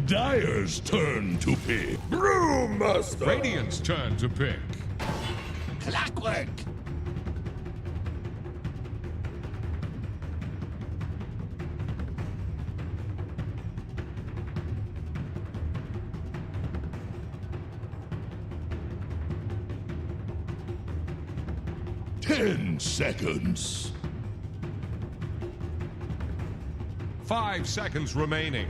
Dire's turn to pick. Brewmaster. Radiant's turn to pick. Clockwork. Ten seconds. 5 seconds remaining.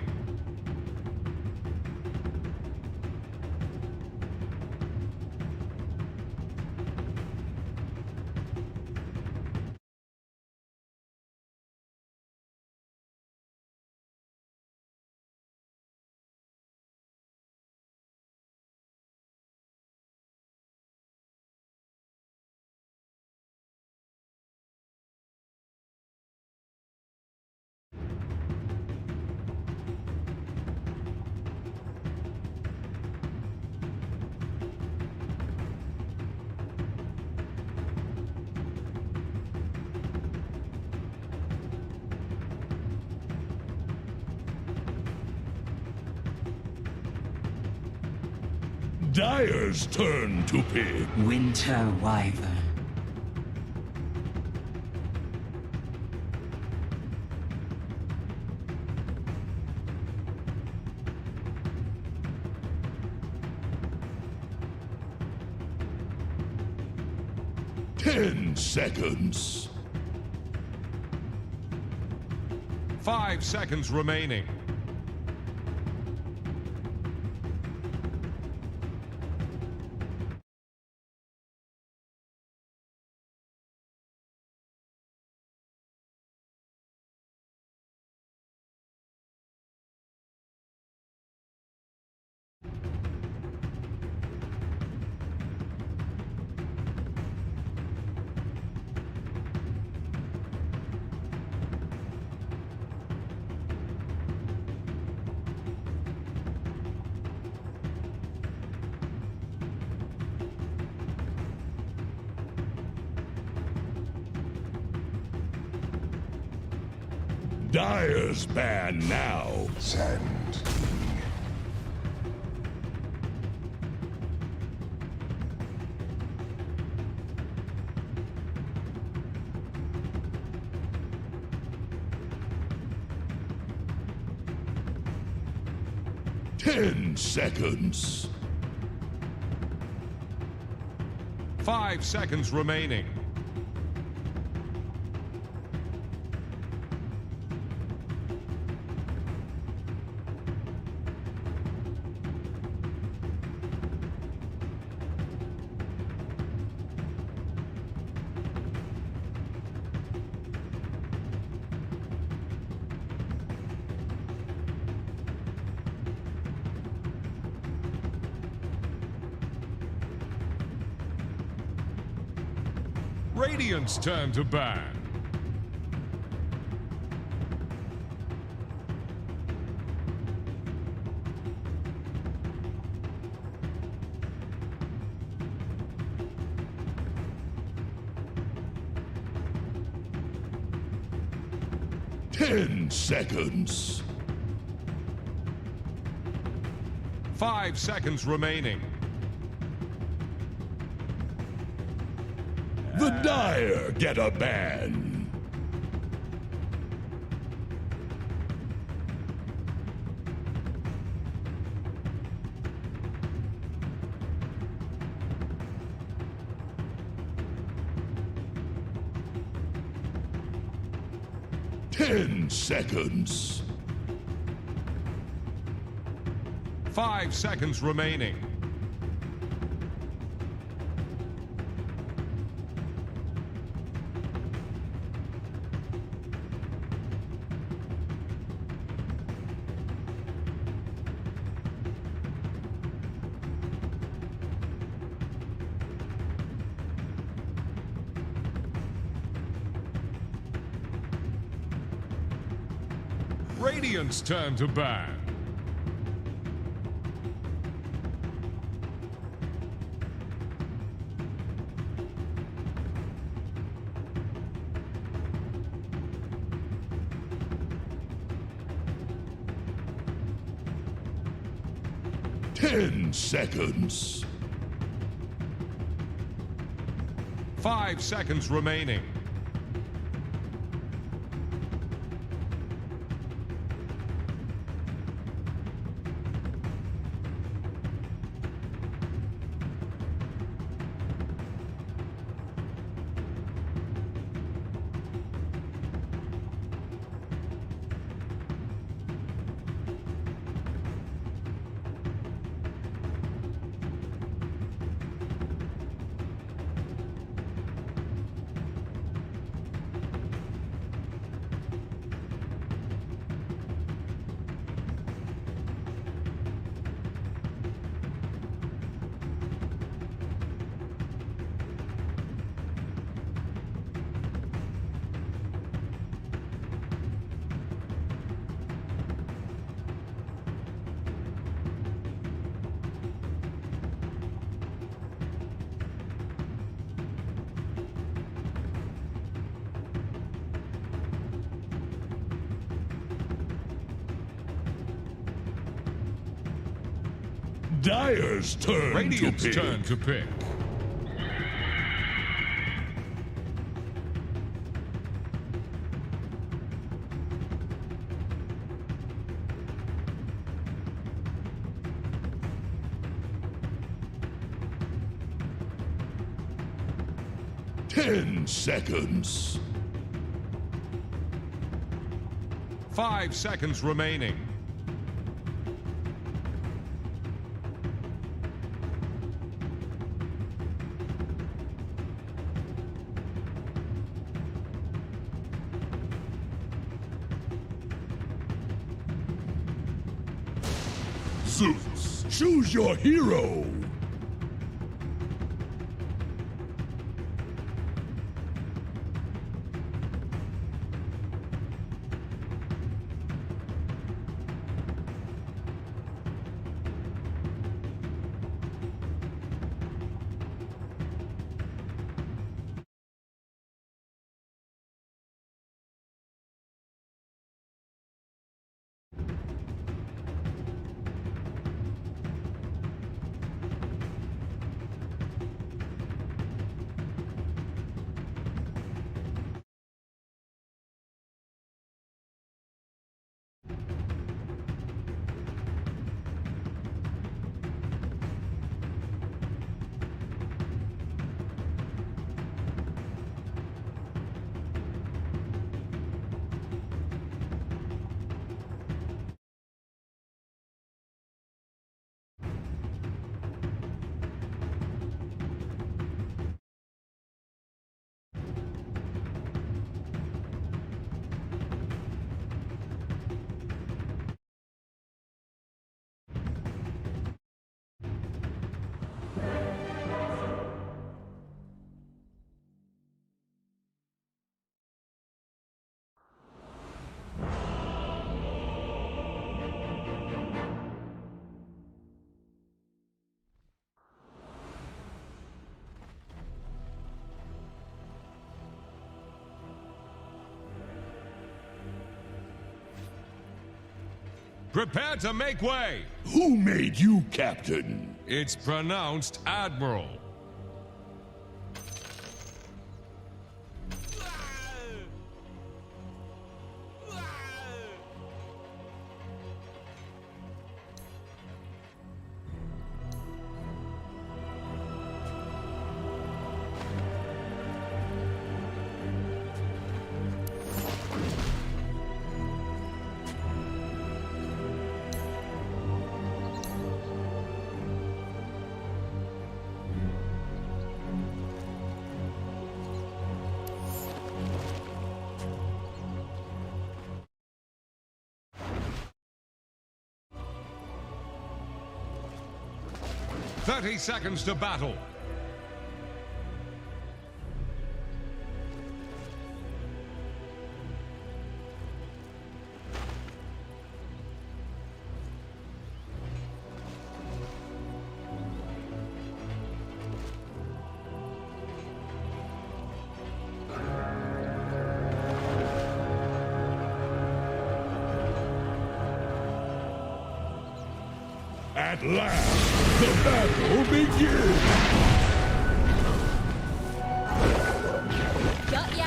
Dire's turn to pick. Winter Wyvern. Ten seconds. 5 seconds remaining. Dire's ban now. Send. 10 seconds. 5 seconds remaining. Radiant's turn to ban. Ten seconds. 5 seconds remaining. The Dire get a ban. Ten seconds. 5 seconds remaining. Radiant's turn to ban. Ten seconds. 5 seconds remaining. Dire's turn Radiant's to pick. turn to pick. Ten seconds. 5 seconds remaining. Zeus, choose your hero. Prepare to make way. Who made you captain? It's pronounced Admiral. "30 seconds to battle. At last, the battle begins! Got ya.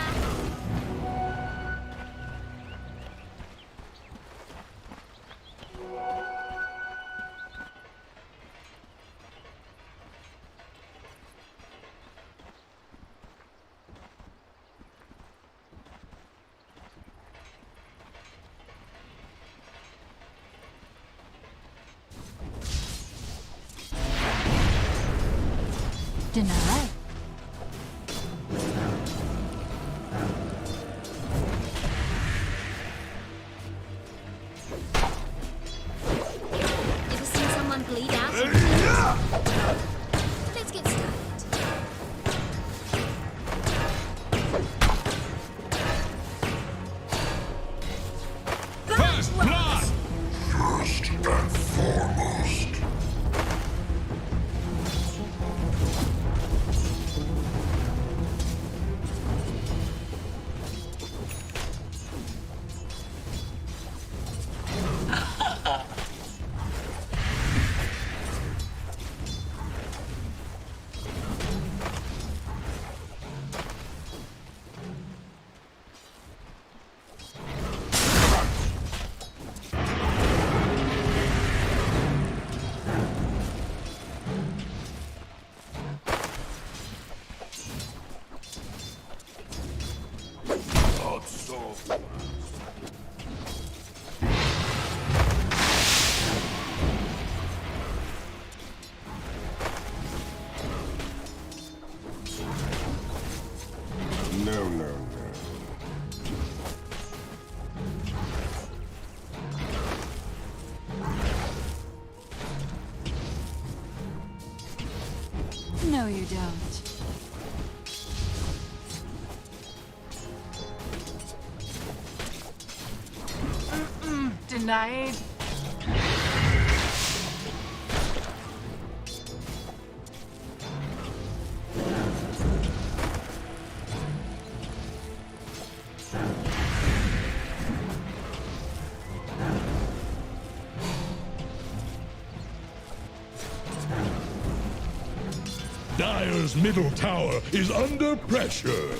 Deny. Ever seen someone bleed out? Let's get started. First blood! First and foremost. No, you don't. Denied. Dire's middle tower is under pressure.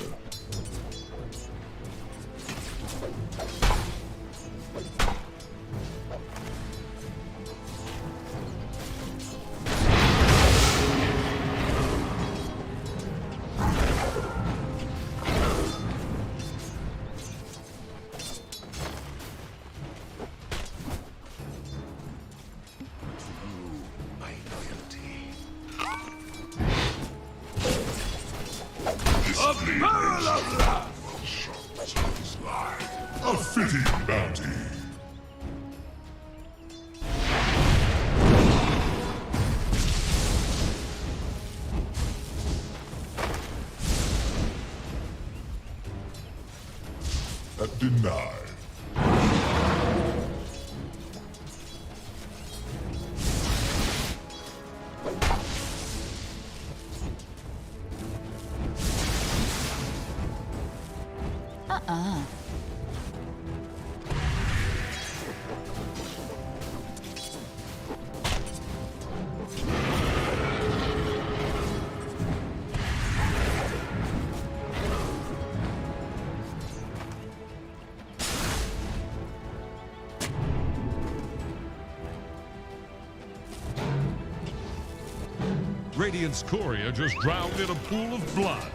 A fitting bounty. Denied. Radiant's courier just drowned in a pool of blood.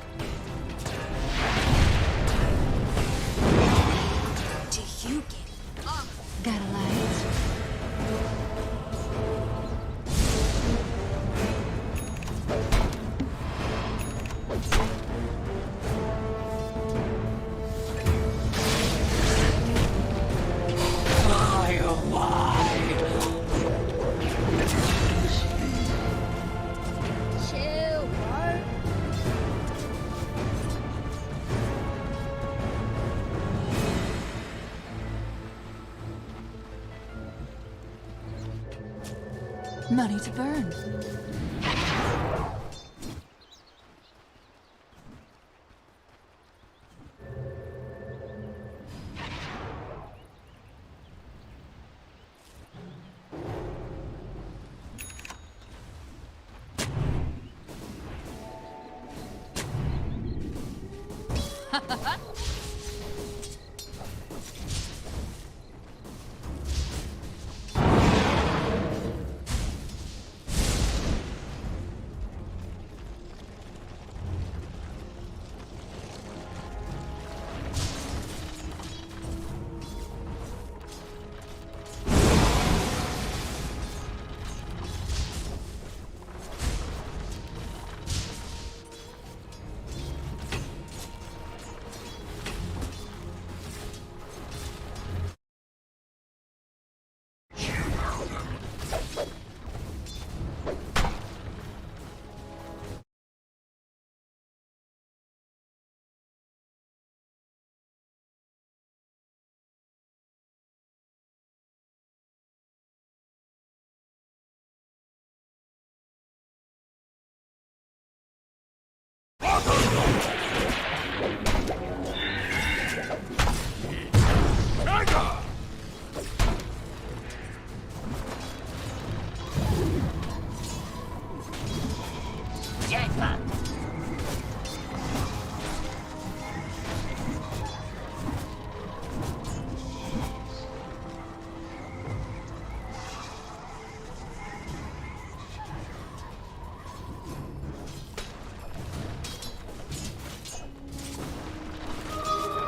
Do you get Got a light. chill, bro? Money to burn.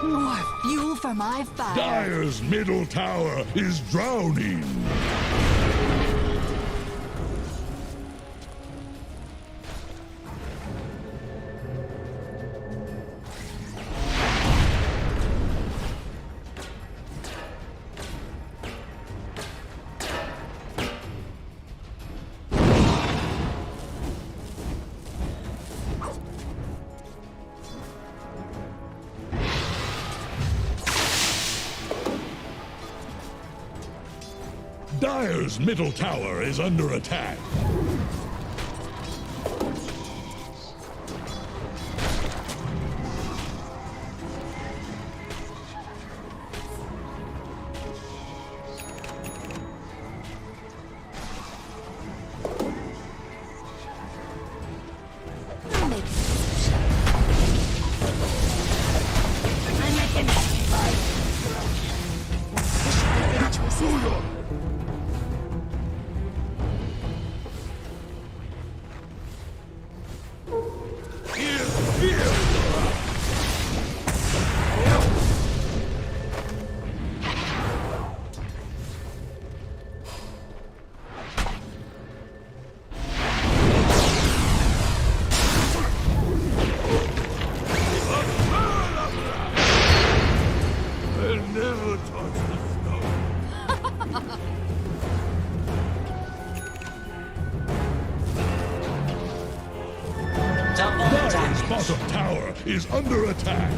More fuel for my fire. Dire's middle tower is drowning. Dire's middle tower is under attack. Dire's bottom tower is under attack.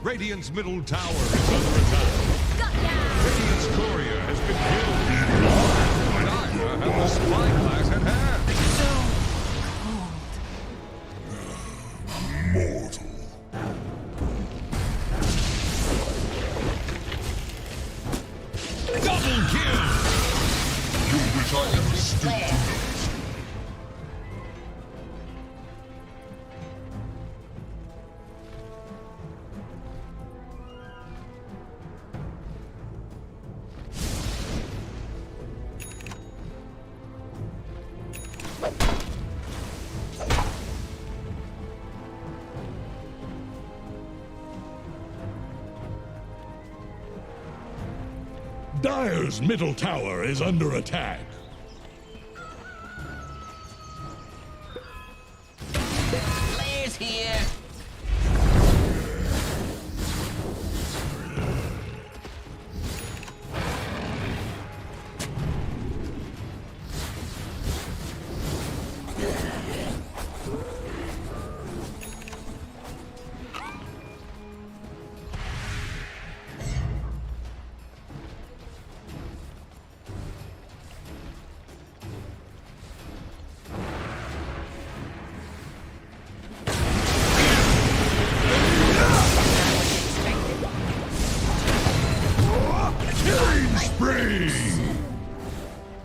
Radiant's middle tower is under attack. Radiant's courier has been killed. Dire have the spyglass at hand. Mortal. Double kill! You wish I ever stooped to this. Dire's middle tower is under attack. Players here.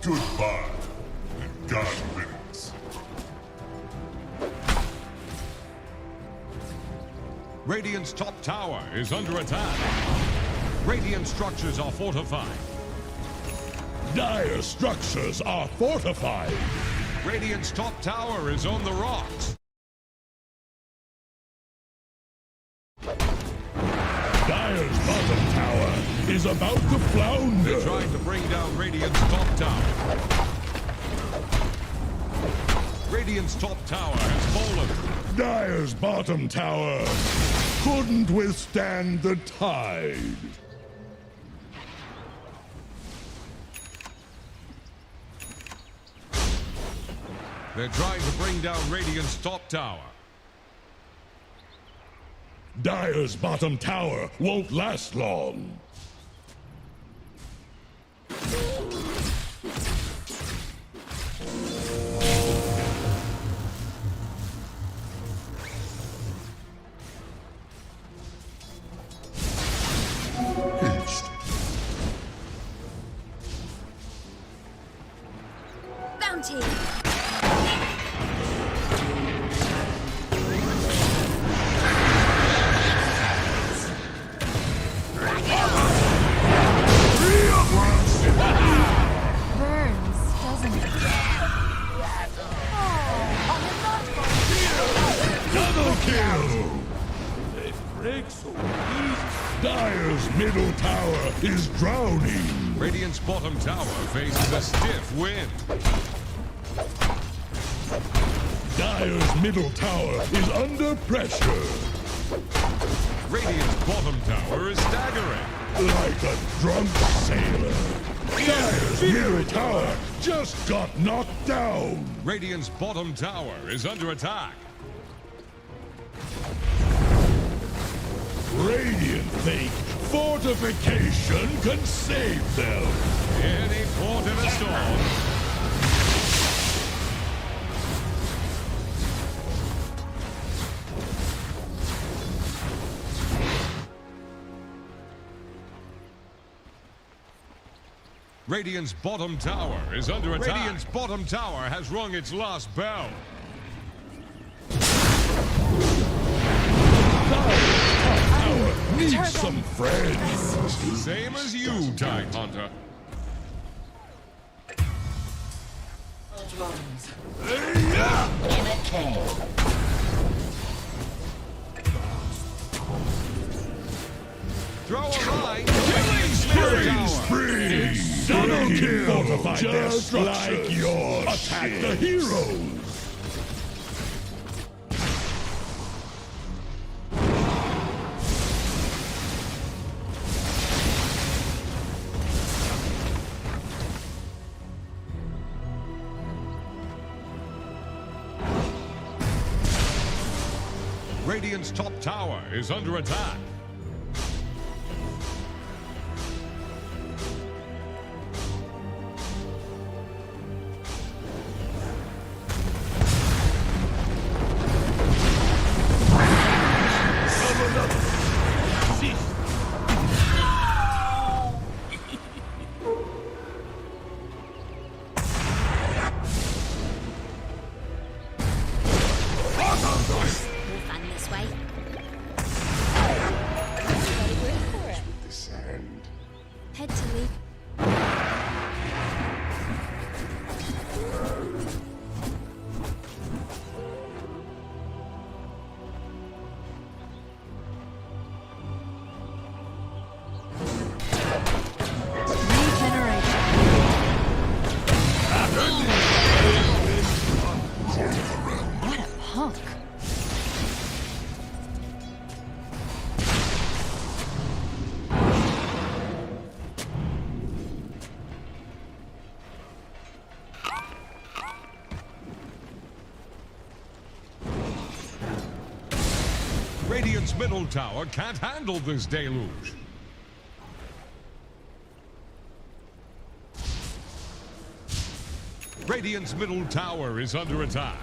Goodbye, and God wills. Radiant's top tower is under attack. Radiant structures are fortified. Dire structures are fortified. Radiant's top tower is on the rocks. Dire's bottom tower is about to flounder. They're trying to bring down Radiant's top tower. Radiant's top tower has fallen. Dire's bottom tower couldn't withstand the tide. They're trying to bring down Radiant's top tower. Dire's bottom tower won't last long. Bounty. kill! They break so easy. Dire's middle tower is drowning. Radiant's bottom tower faces a stiff wind. Dire's middle tower is under pressure. Radiant's bottom tower is staggering. Like a drunk sailor. Dire's middle tower just got knocked down. Radiant's bottom tower is under attack. Radiant think fortification can save them. Any port in a storm. Radiant's bottom tower is under attack. Radiant's bottom tower has rung its last bell. Need some friends. Same as you, Tide Hunter. Throw a line. Killing spree. Double kill. Just like yours. Attack the heroes. Radiant's top tower is under attack. Head to leave. What a punk. Radiant's middle tower can't handle this deluge. Radiant's middle tower is under attack.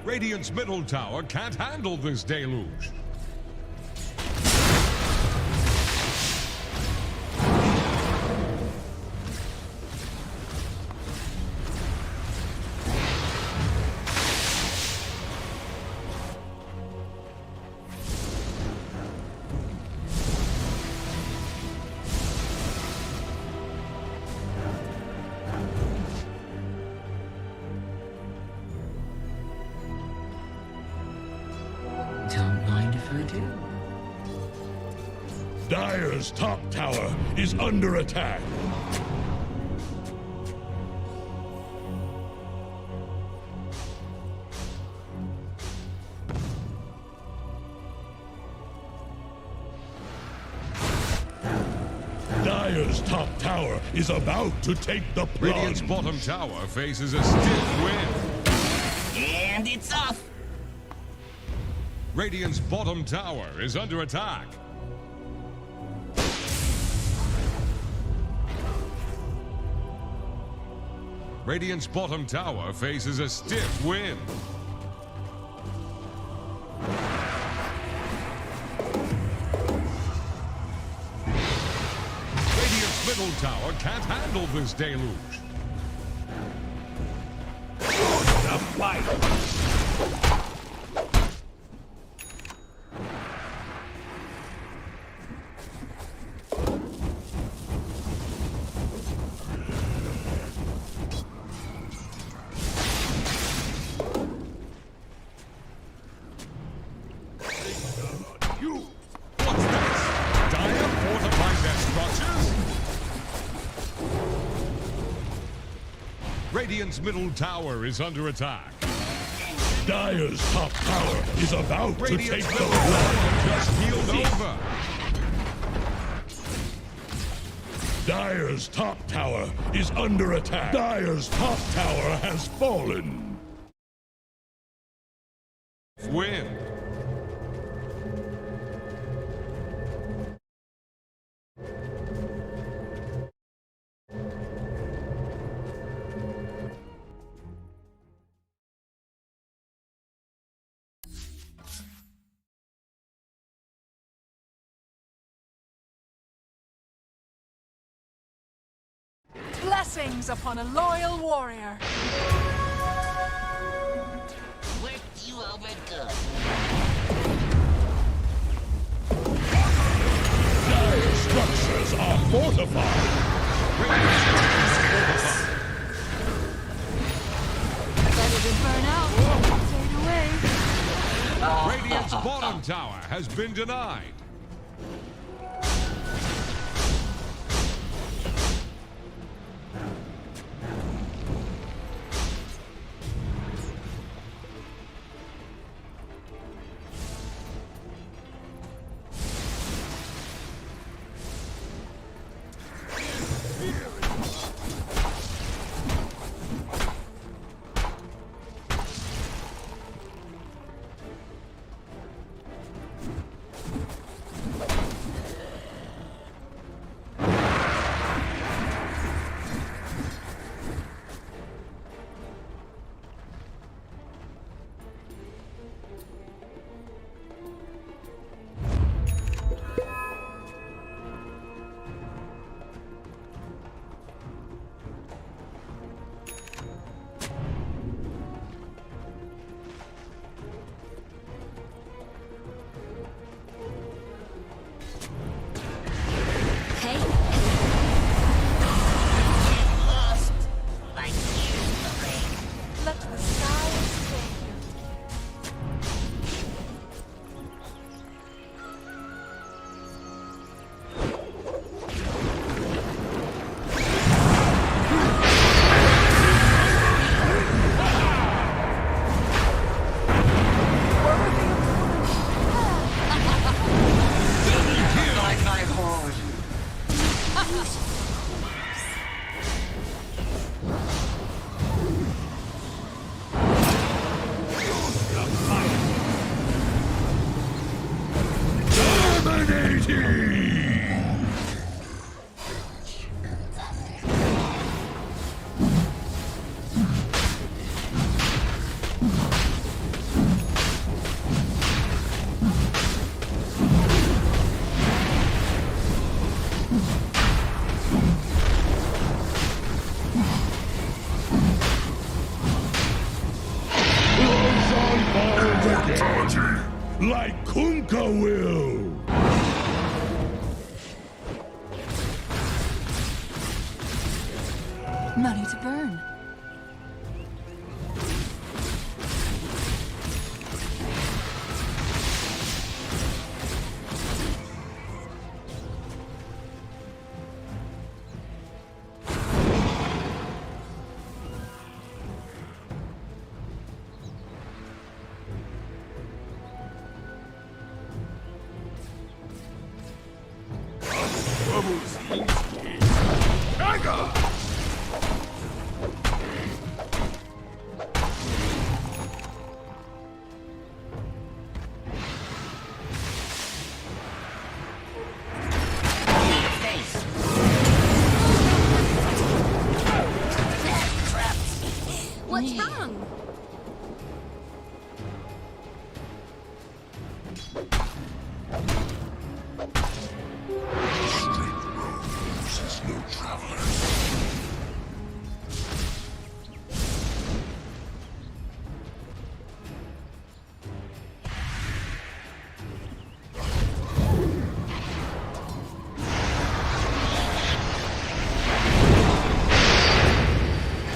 Radiant's middle tower can't handle this deluge. Don't mind if I do. Dire's top tower is under attack. Dire's top tower is about to take the plunge. Radiant's bottom tower faces a stiff wind. And it's off. Radiant's bottom tower is under attack. Radiant's bottom tower faces a stiff wind. Radiant's middle tower can't handle this deluge. The fight! Radiant's middle tower is under attack. Dire's top tower is about to take Radiant's the middle blow. tower just healed over. Dire's top tower is under attack. Dire's top tower has fallen. Win. Blessings upon a loyal warrior. Worked you over good. Dire structures are fortified. Better than burn out. Fade away. Radiant's bottom tower has been denied. Like Kunka will! Money to burn. What's wrong?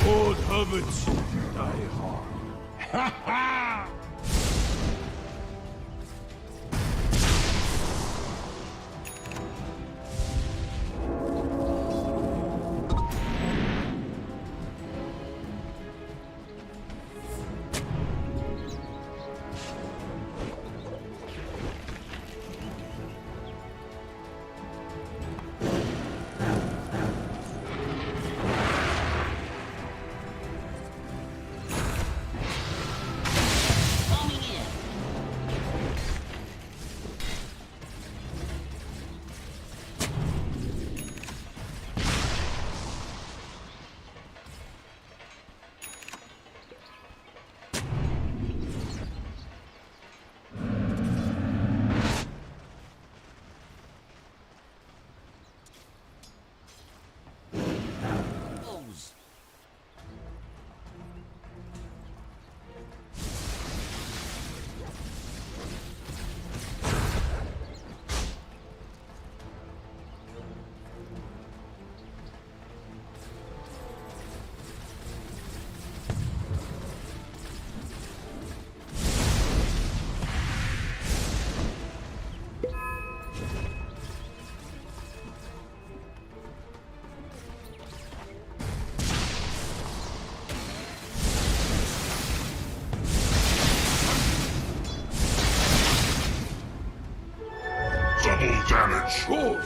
Old hermits die hard. Ha ha! damage should.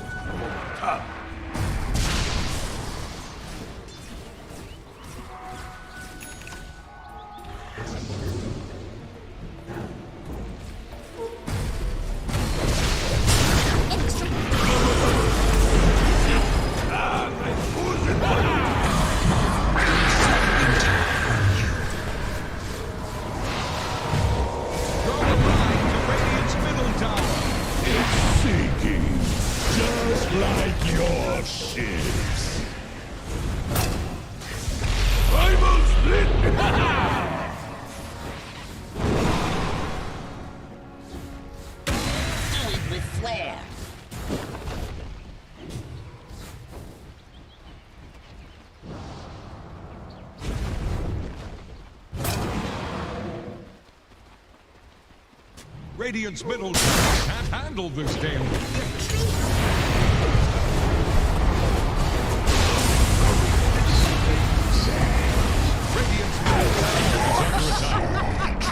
Radiant's middle tower can't handle this damage. Radiant's middle tower is under attack.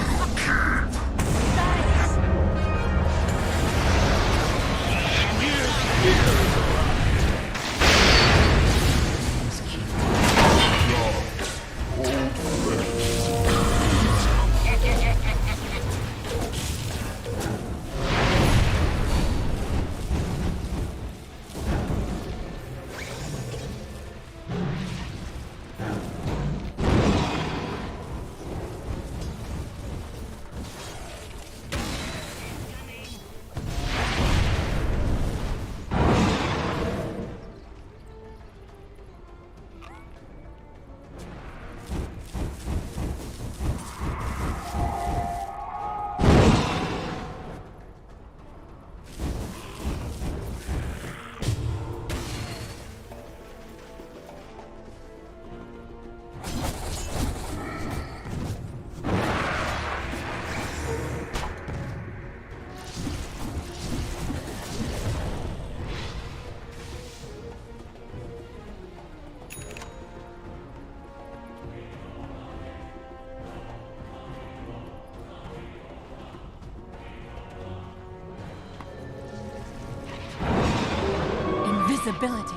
Invisibility.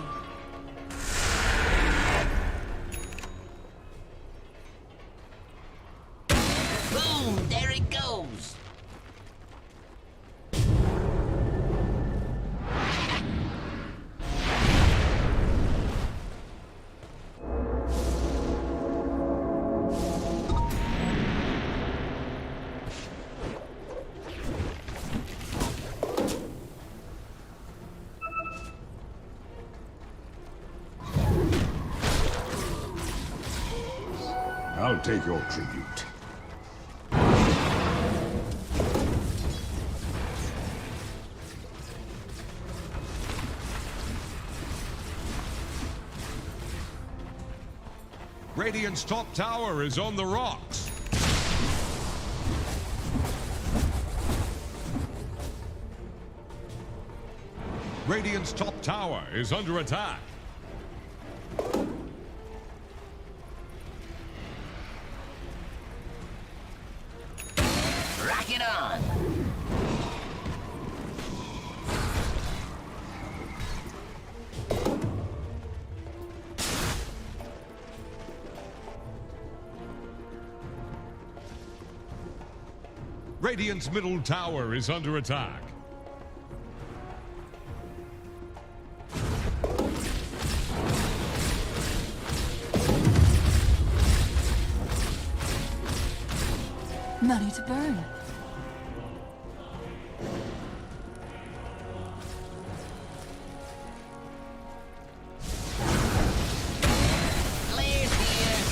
Boom! There it goes. I'll take your tribute. Radiant's top tower is on the rocks. Radiant's top tower is under attack. Rock it on. Radiant's middle tower is under attack. Money to burn. Blaze here.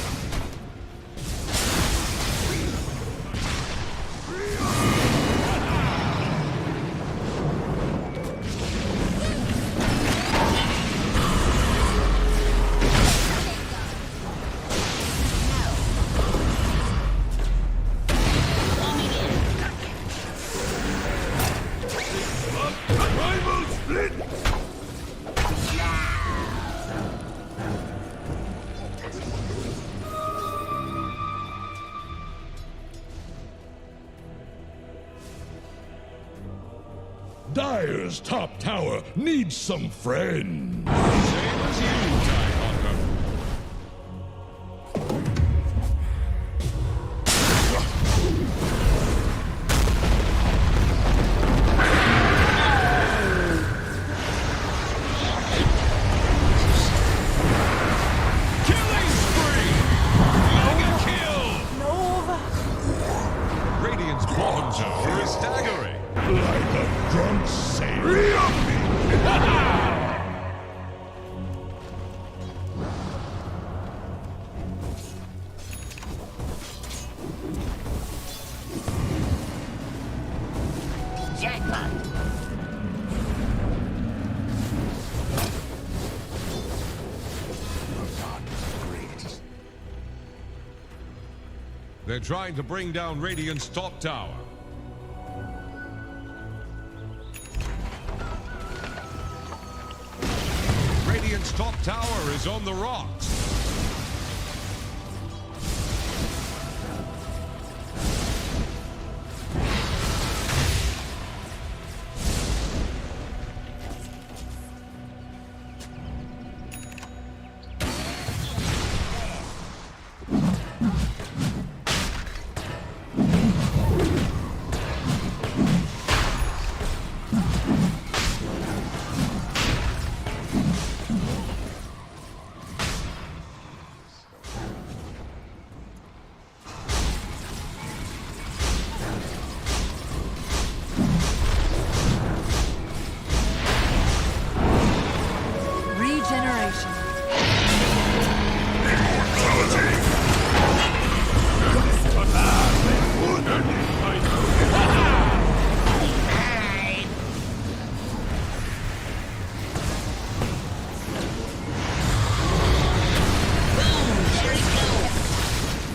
Coming in. Dire's top tower needs some friends. Same as you, Tidehawker. Killing spree! Mega kill! Nova! Radiant's bottom tower is staggering. Like a drunk sailor. Jackpot. They're trying to bring down Radiant's top tower. Radiant's top tower is on the rocks. Regeneration.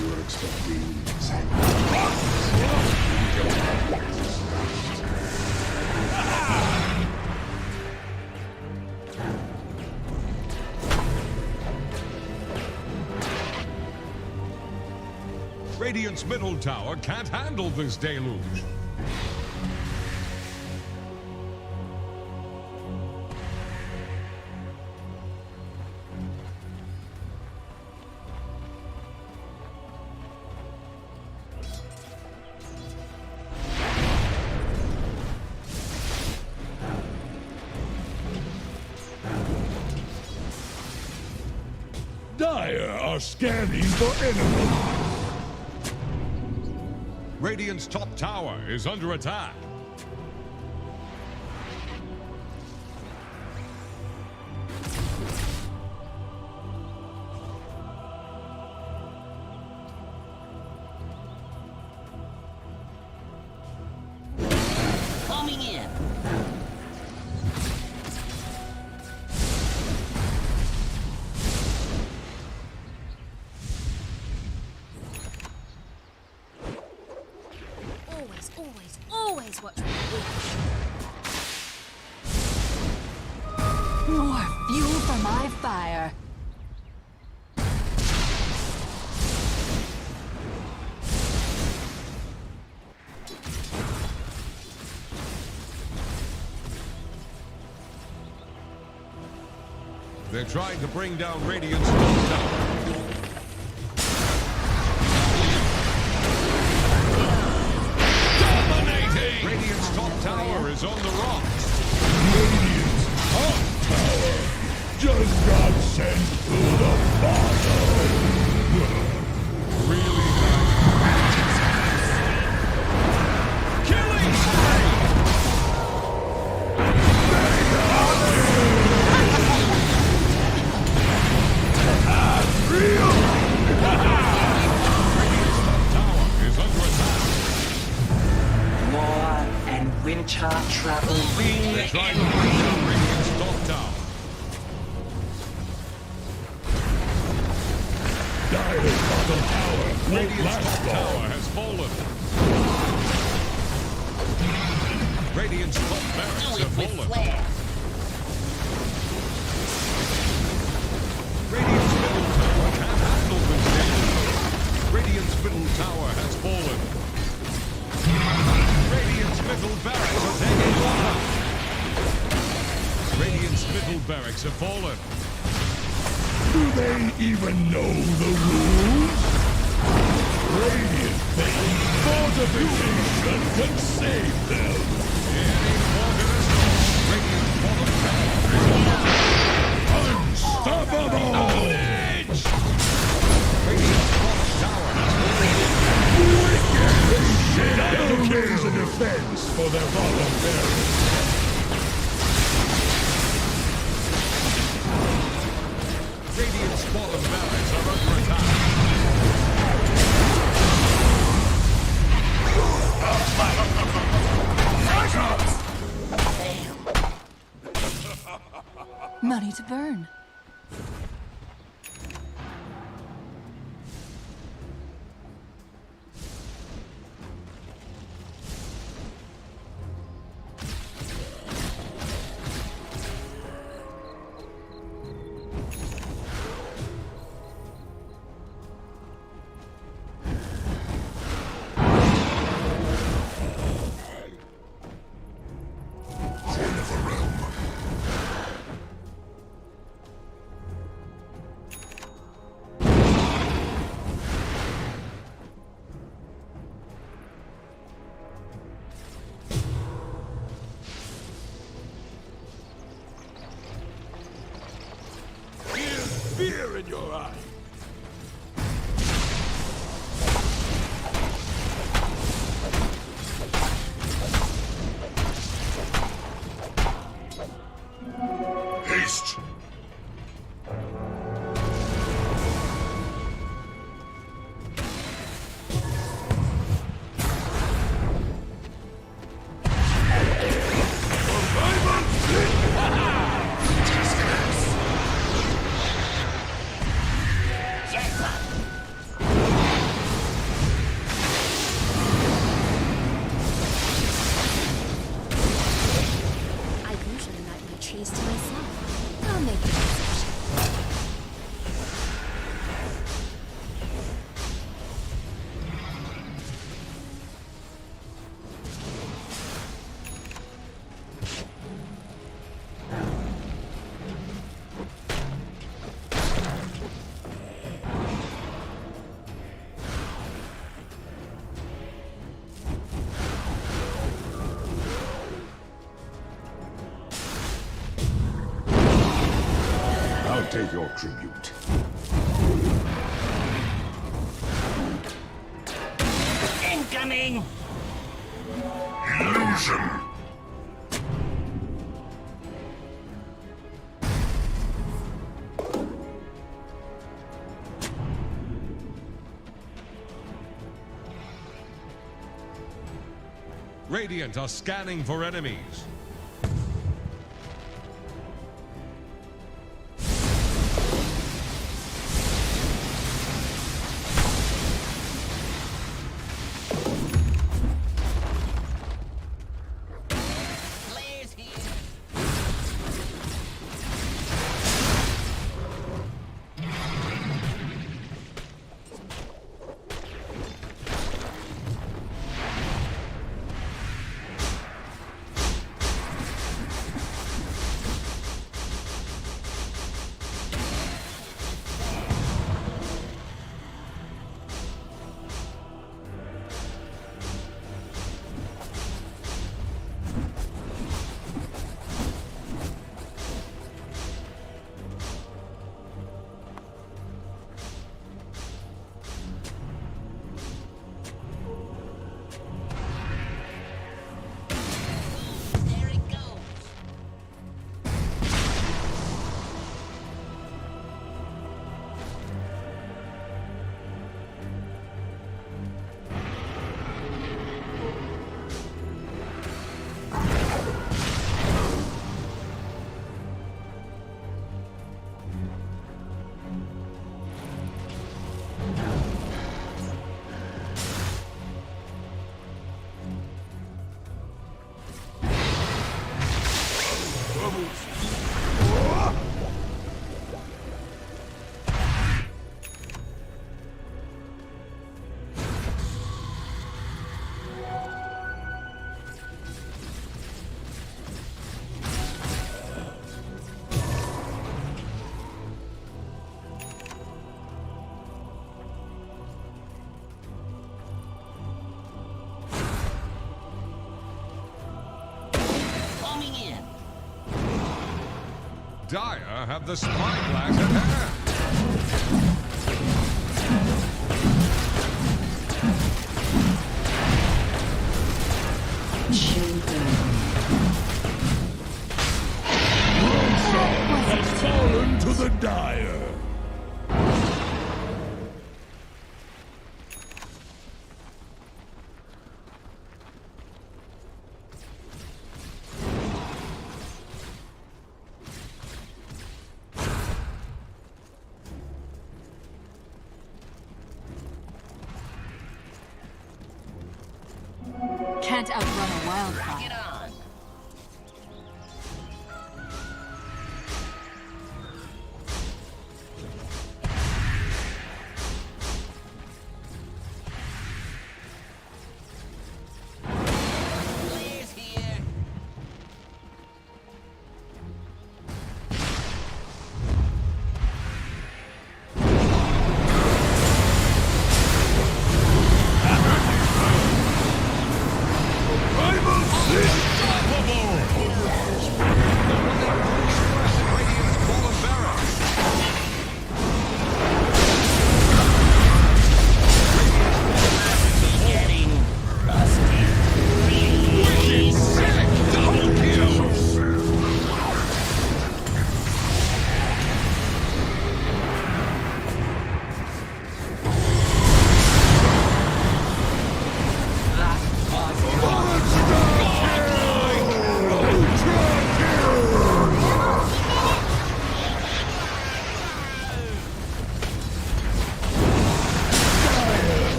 You're expecting Radiant's middle tower can't handle this deluge. Dire are scanning for enemies. Radiant's top tower is under attack. Coming in. Always watch me. More fuel for my fire. They're trying to bring down Radiant's top tower. Radiant's top tower is on the rocks. Radiant's top tower just got sent to the bottom. Really nice. Killing spree! Radiant's top tower is under attack. War and winter travel. They're trying to bring down Radiant's top tower. Dire's bottom tower won't Radiant's last top long. tower has fallen. Radiant's top barracks Do have it with fallen. flair. Radiant's middle tower can't handle this damage. Radiant's middle tower has fallen. Radiant's middle barracks are taking water. Radiant's middle barracks have fallen. Do they even know the rules? Radiant think fortification can save them. Unstoppable! Double kills a defense for their bottom barracks. Radiant's bottom barracks are under attack. Money to burn. Fear in your eye. Haste. Take your tribute. Incoming! Illusion. Radiant are scanning for enemies. Dire have the spyglass at hand. Has fallen to the Dire. Can't outrun a wildfire.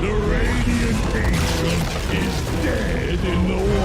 The Radiant Ancient is dead in the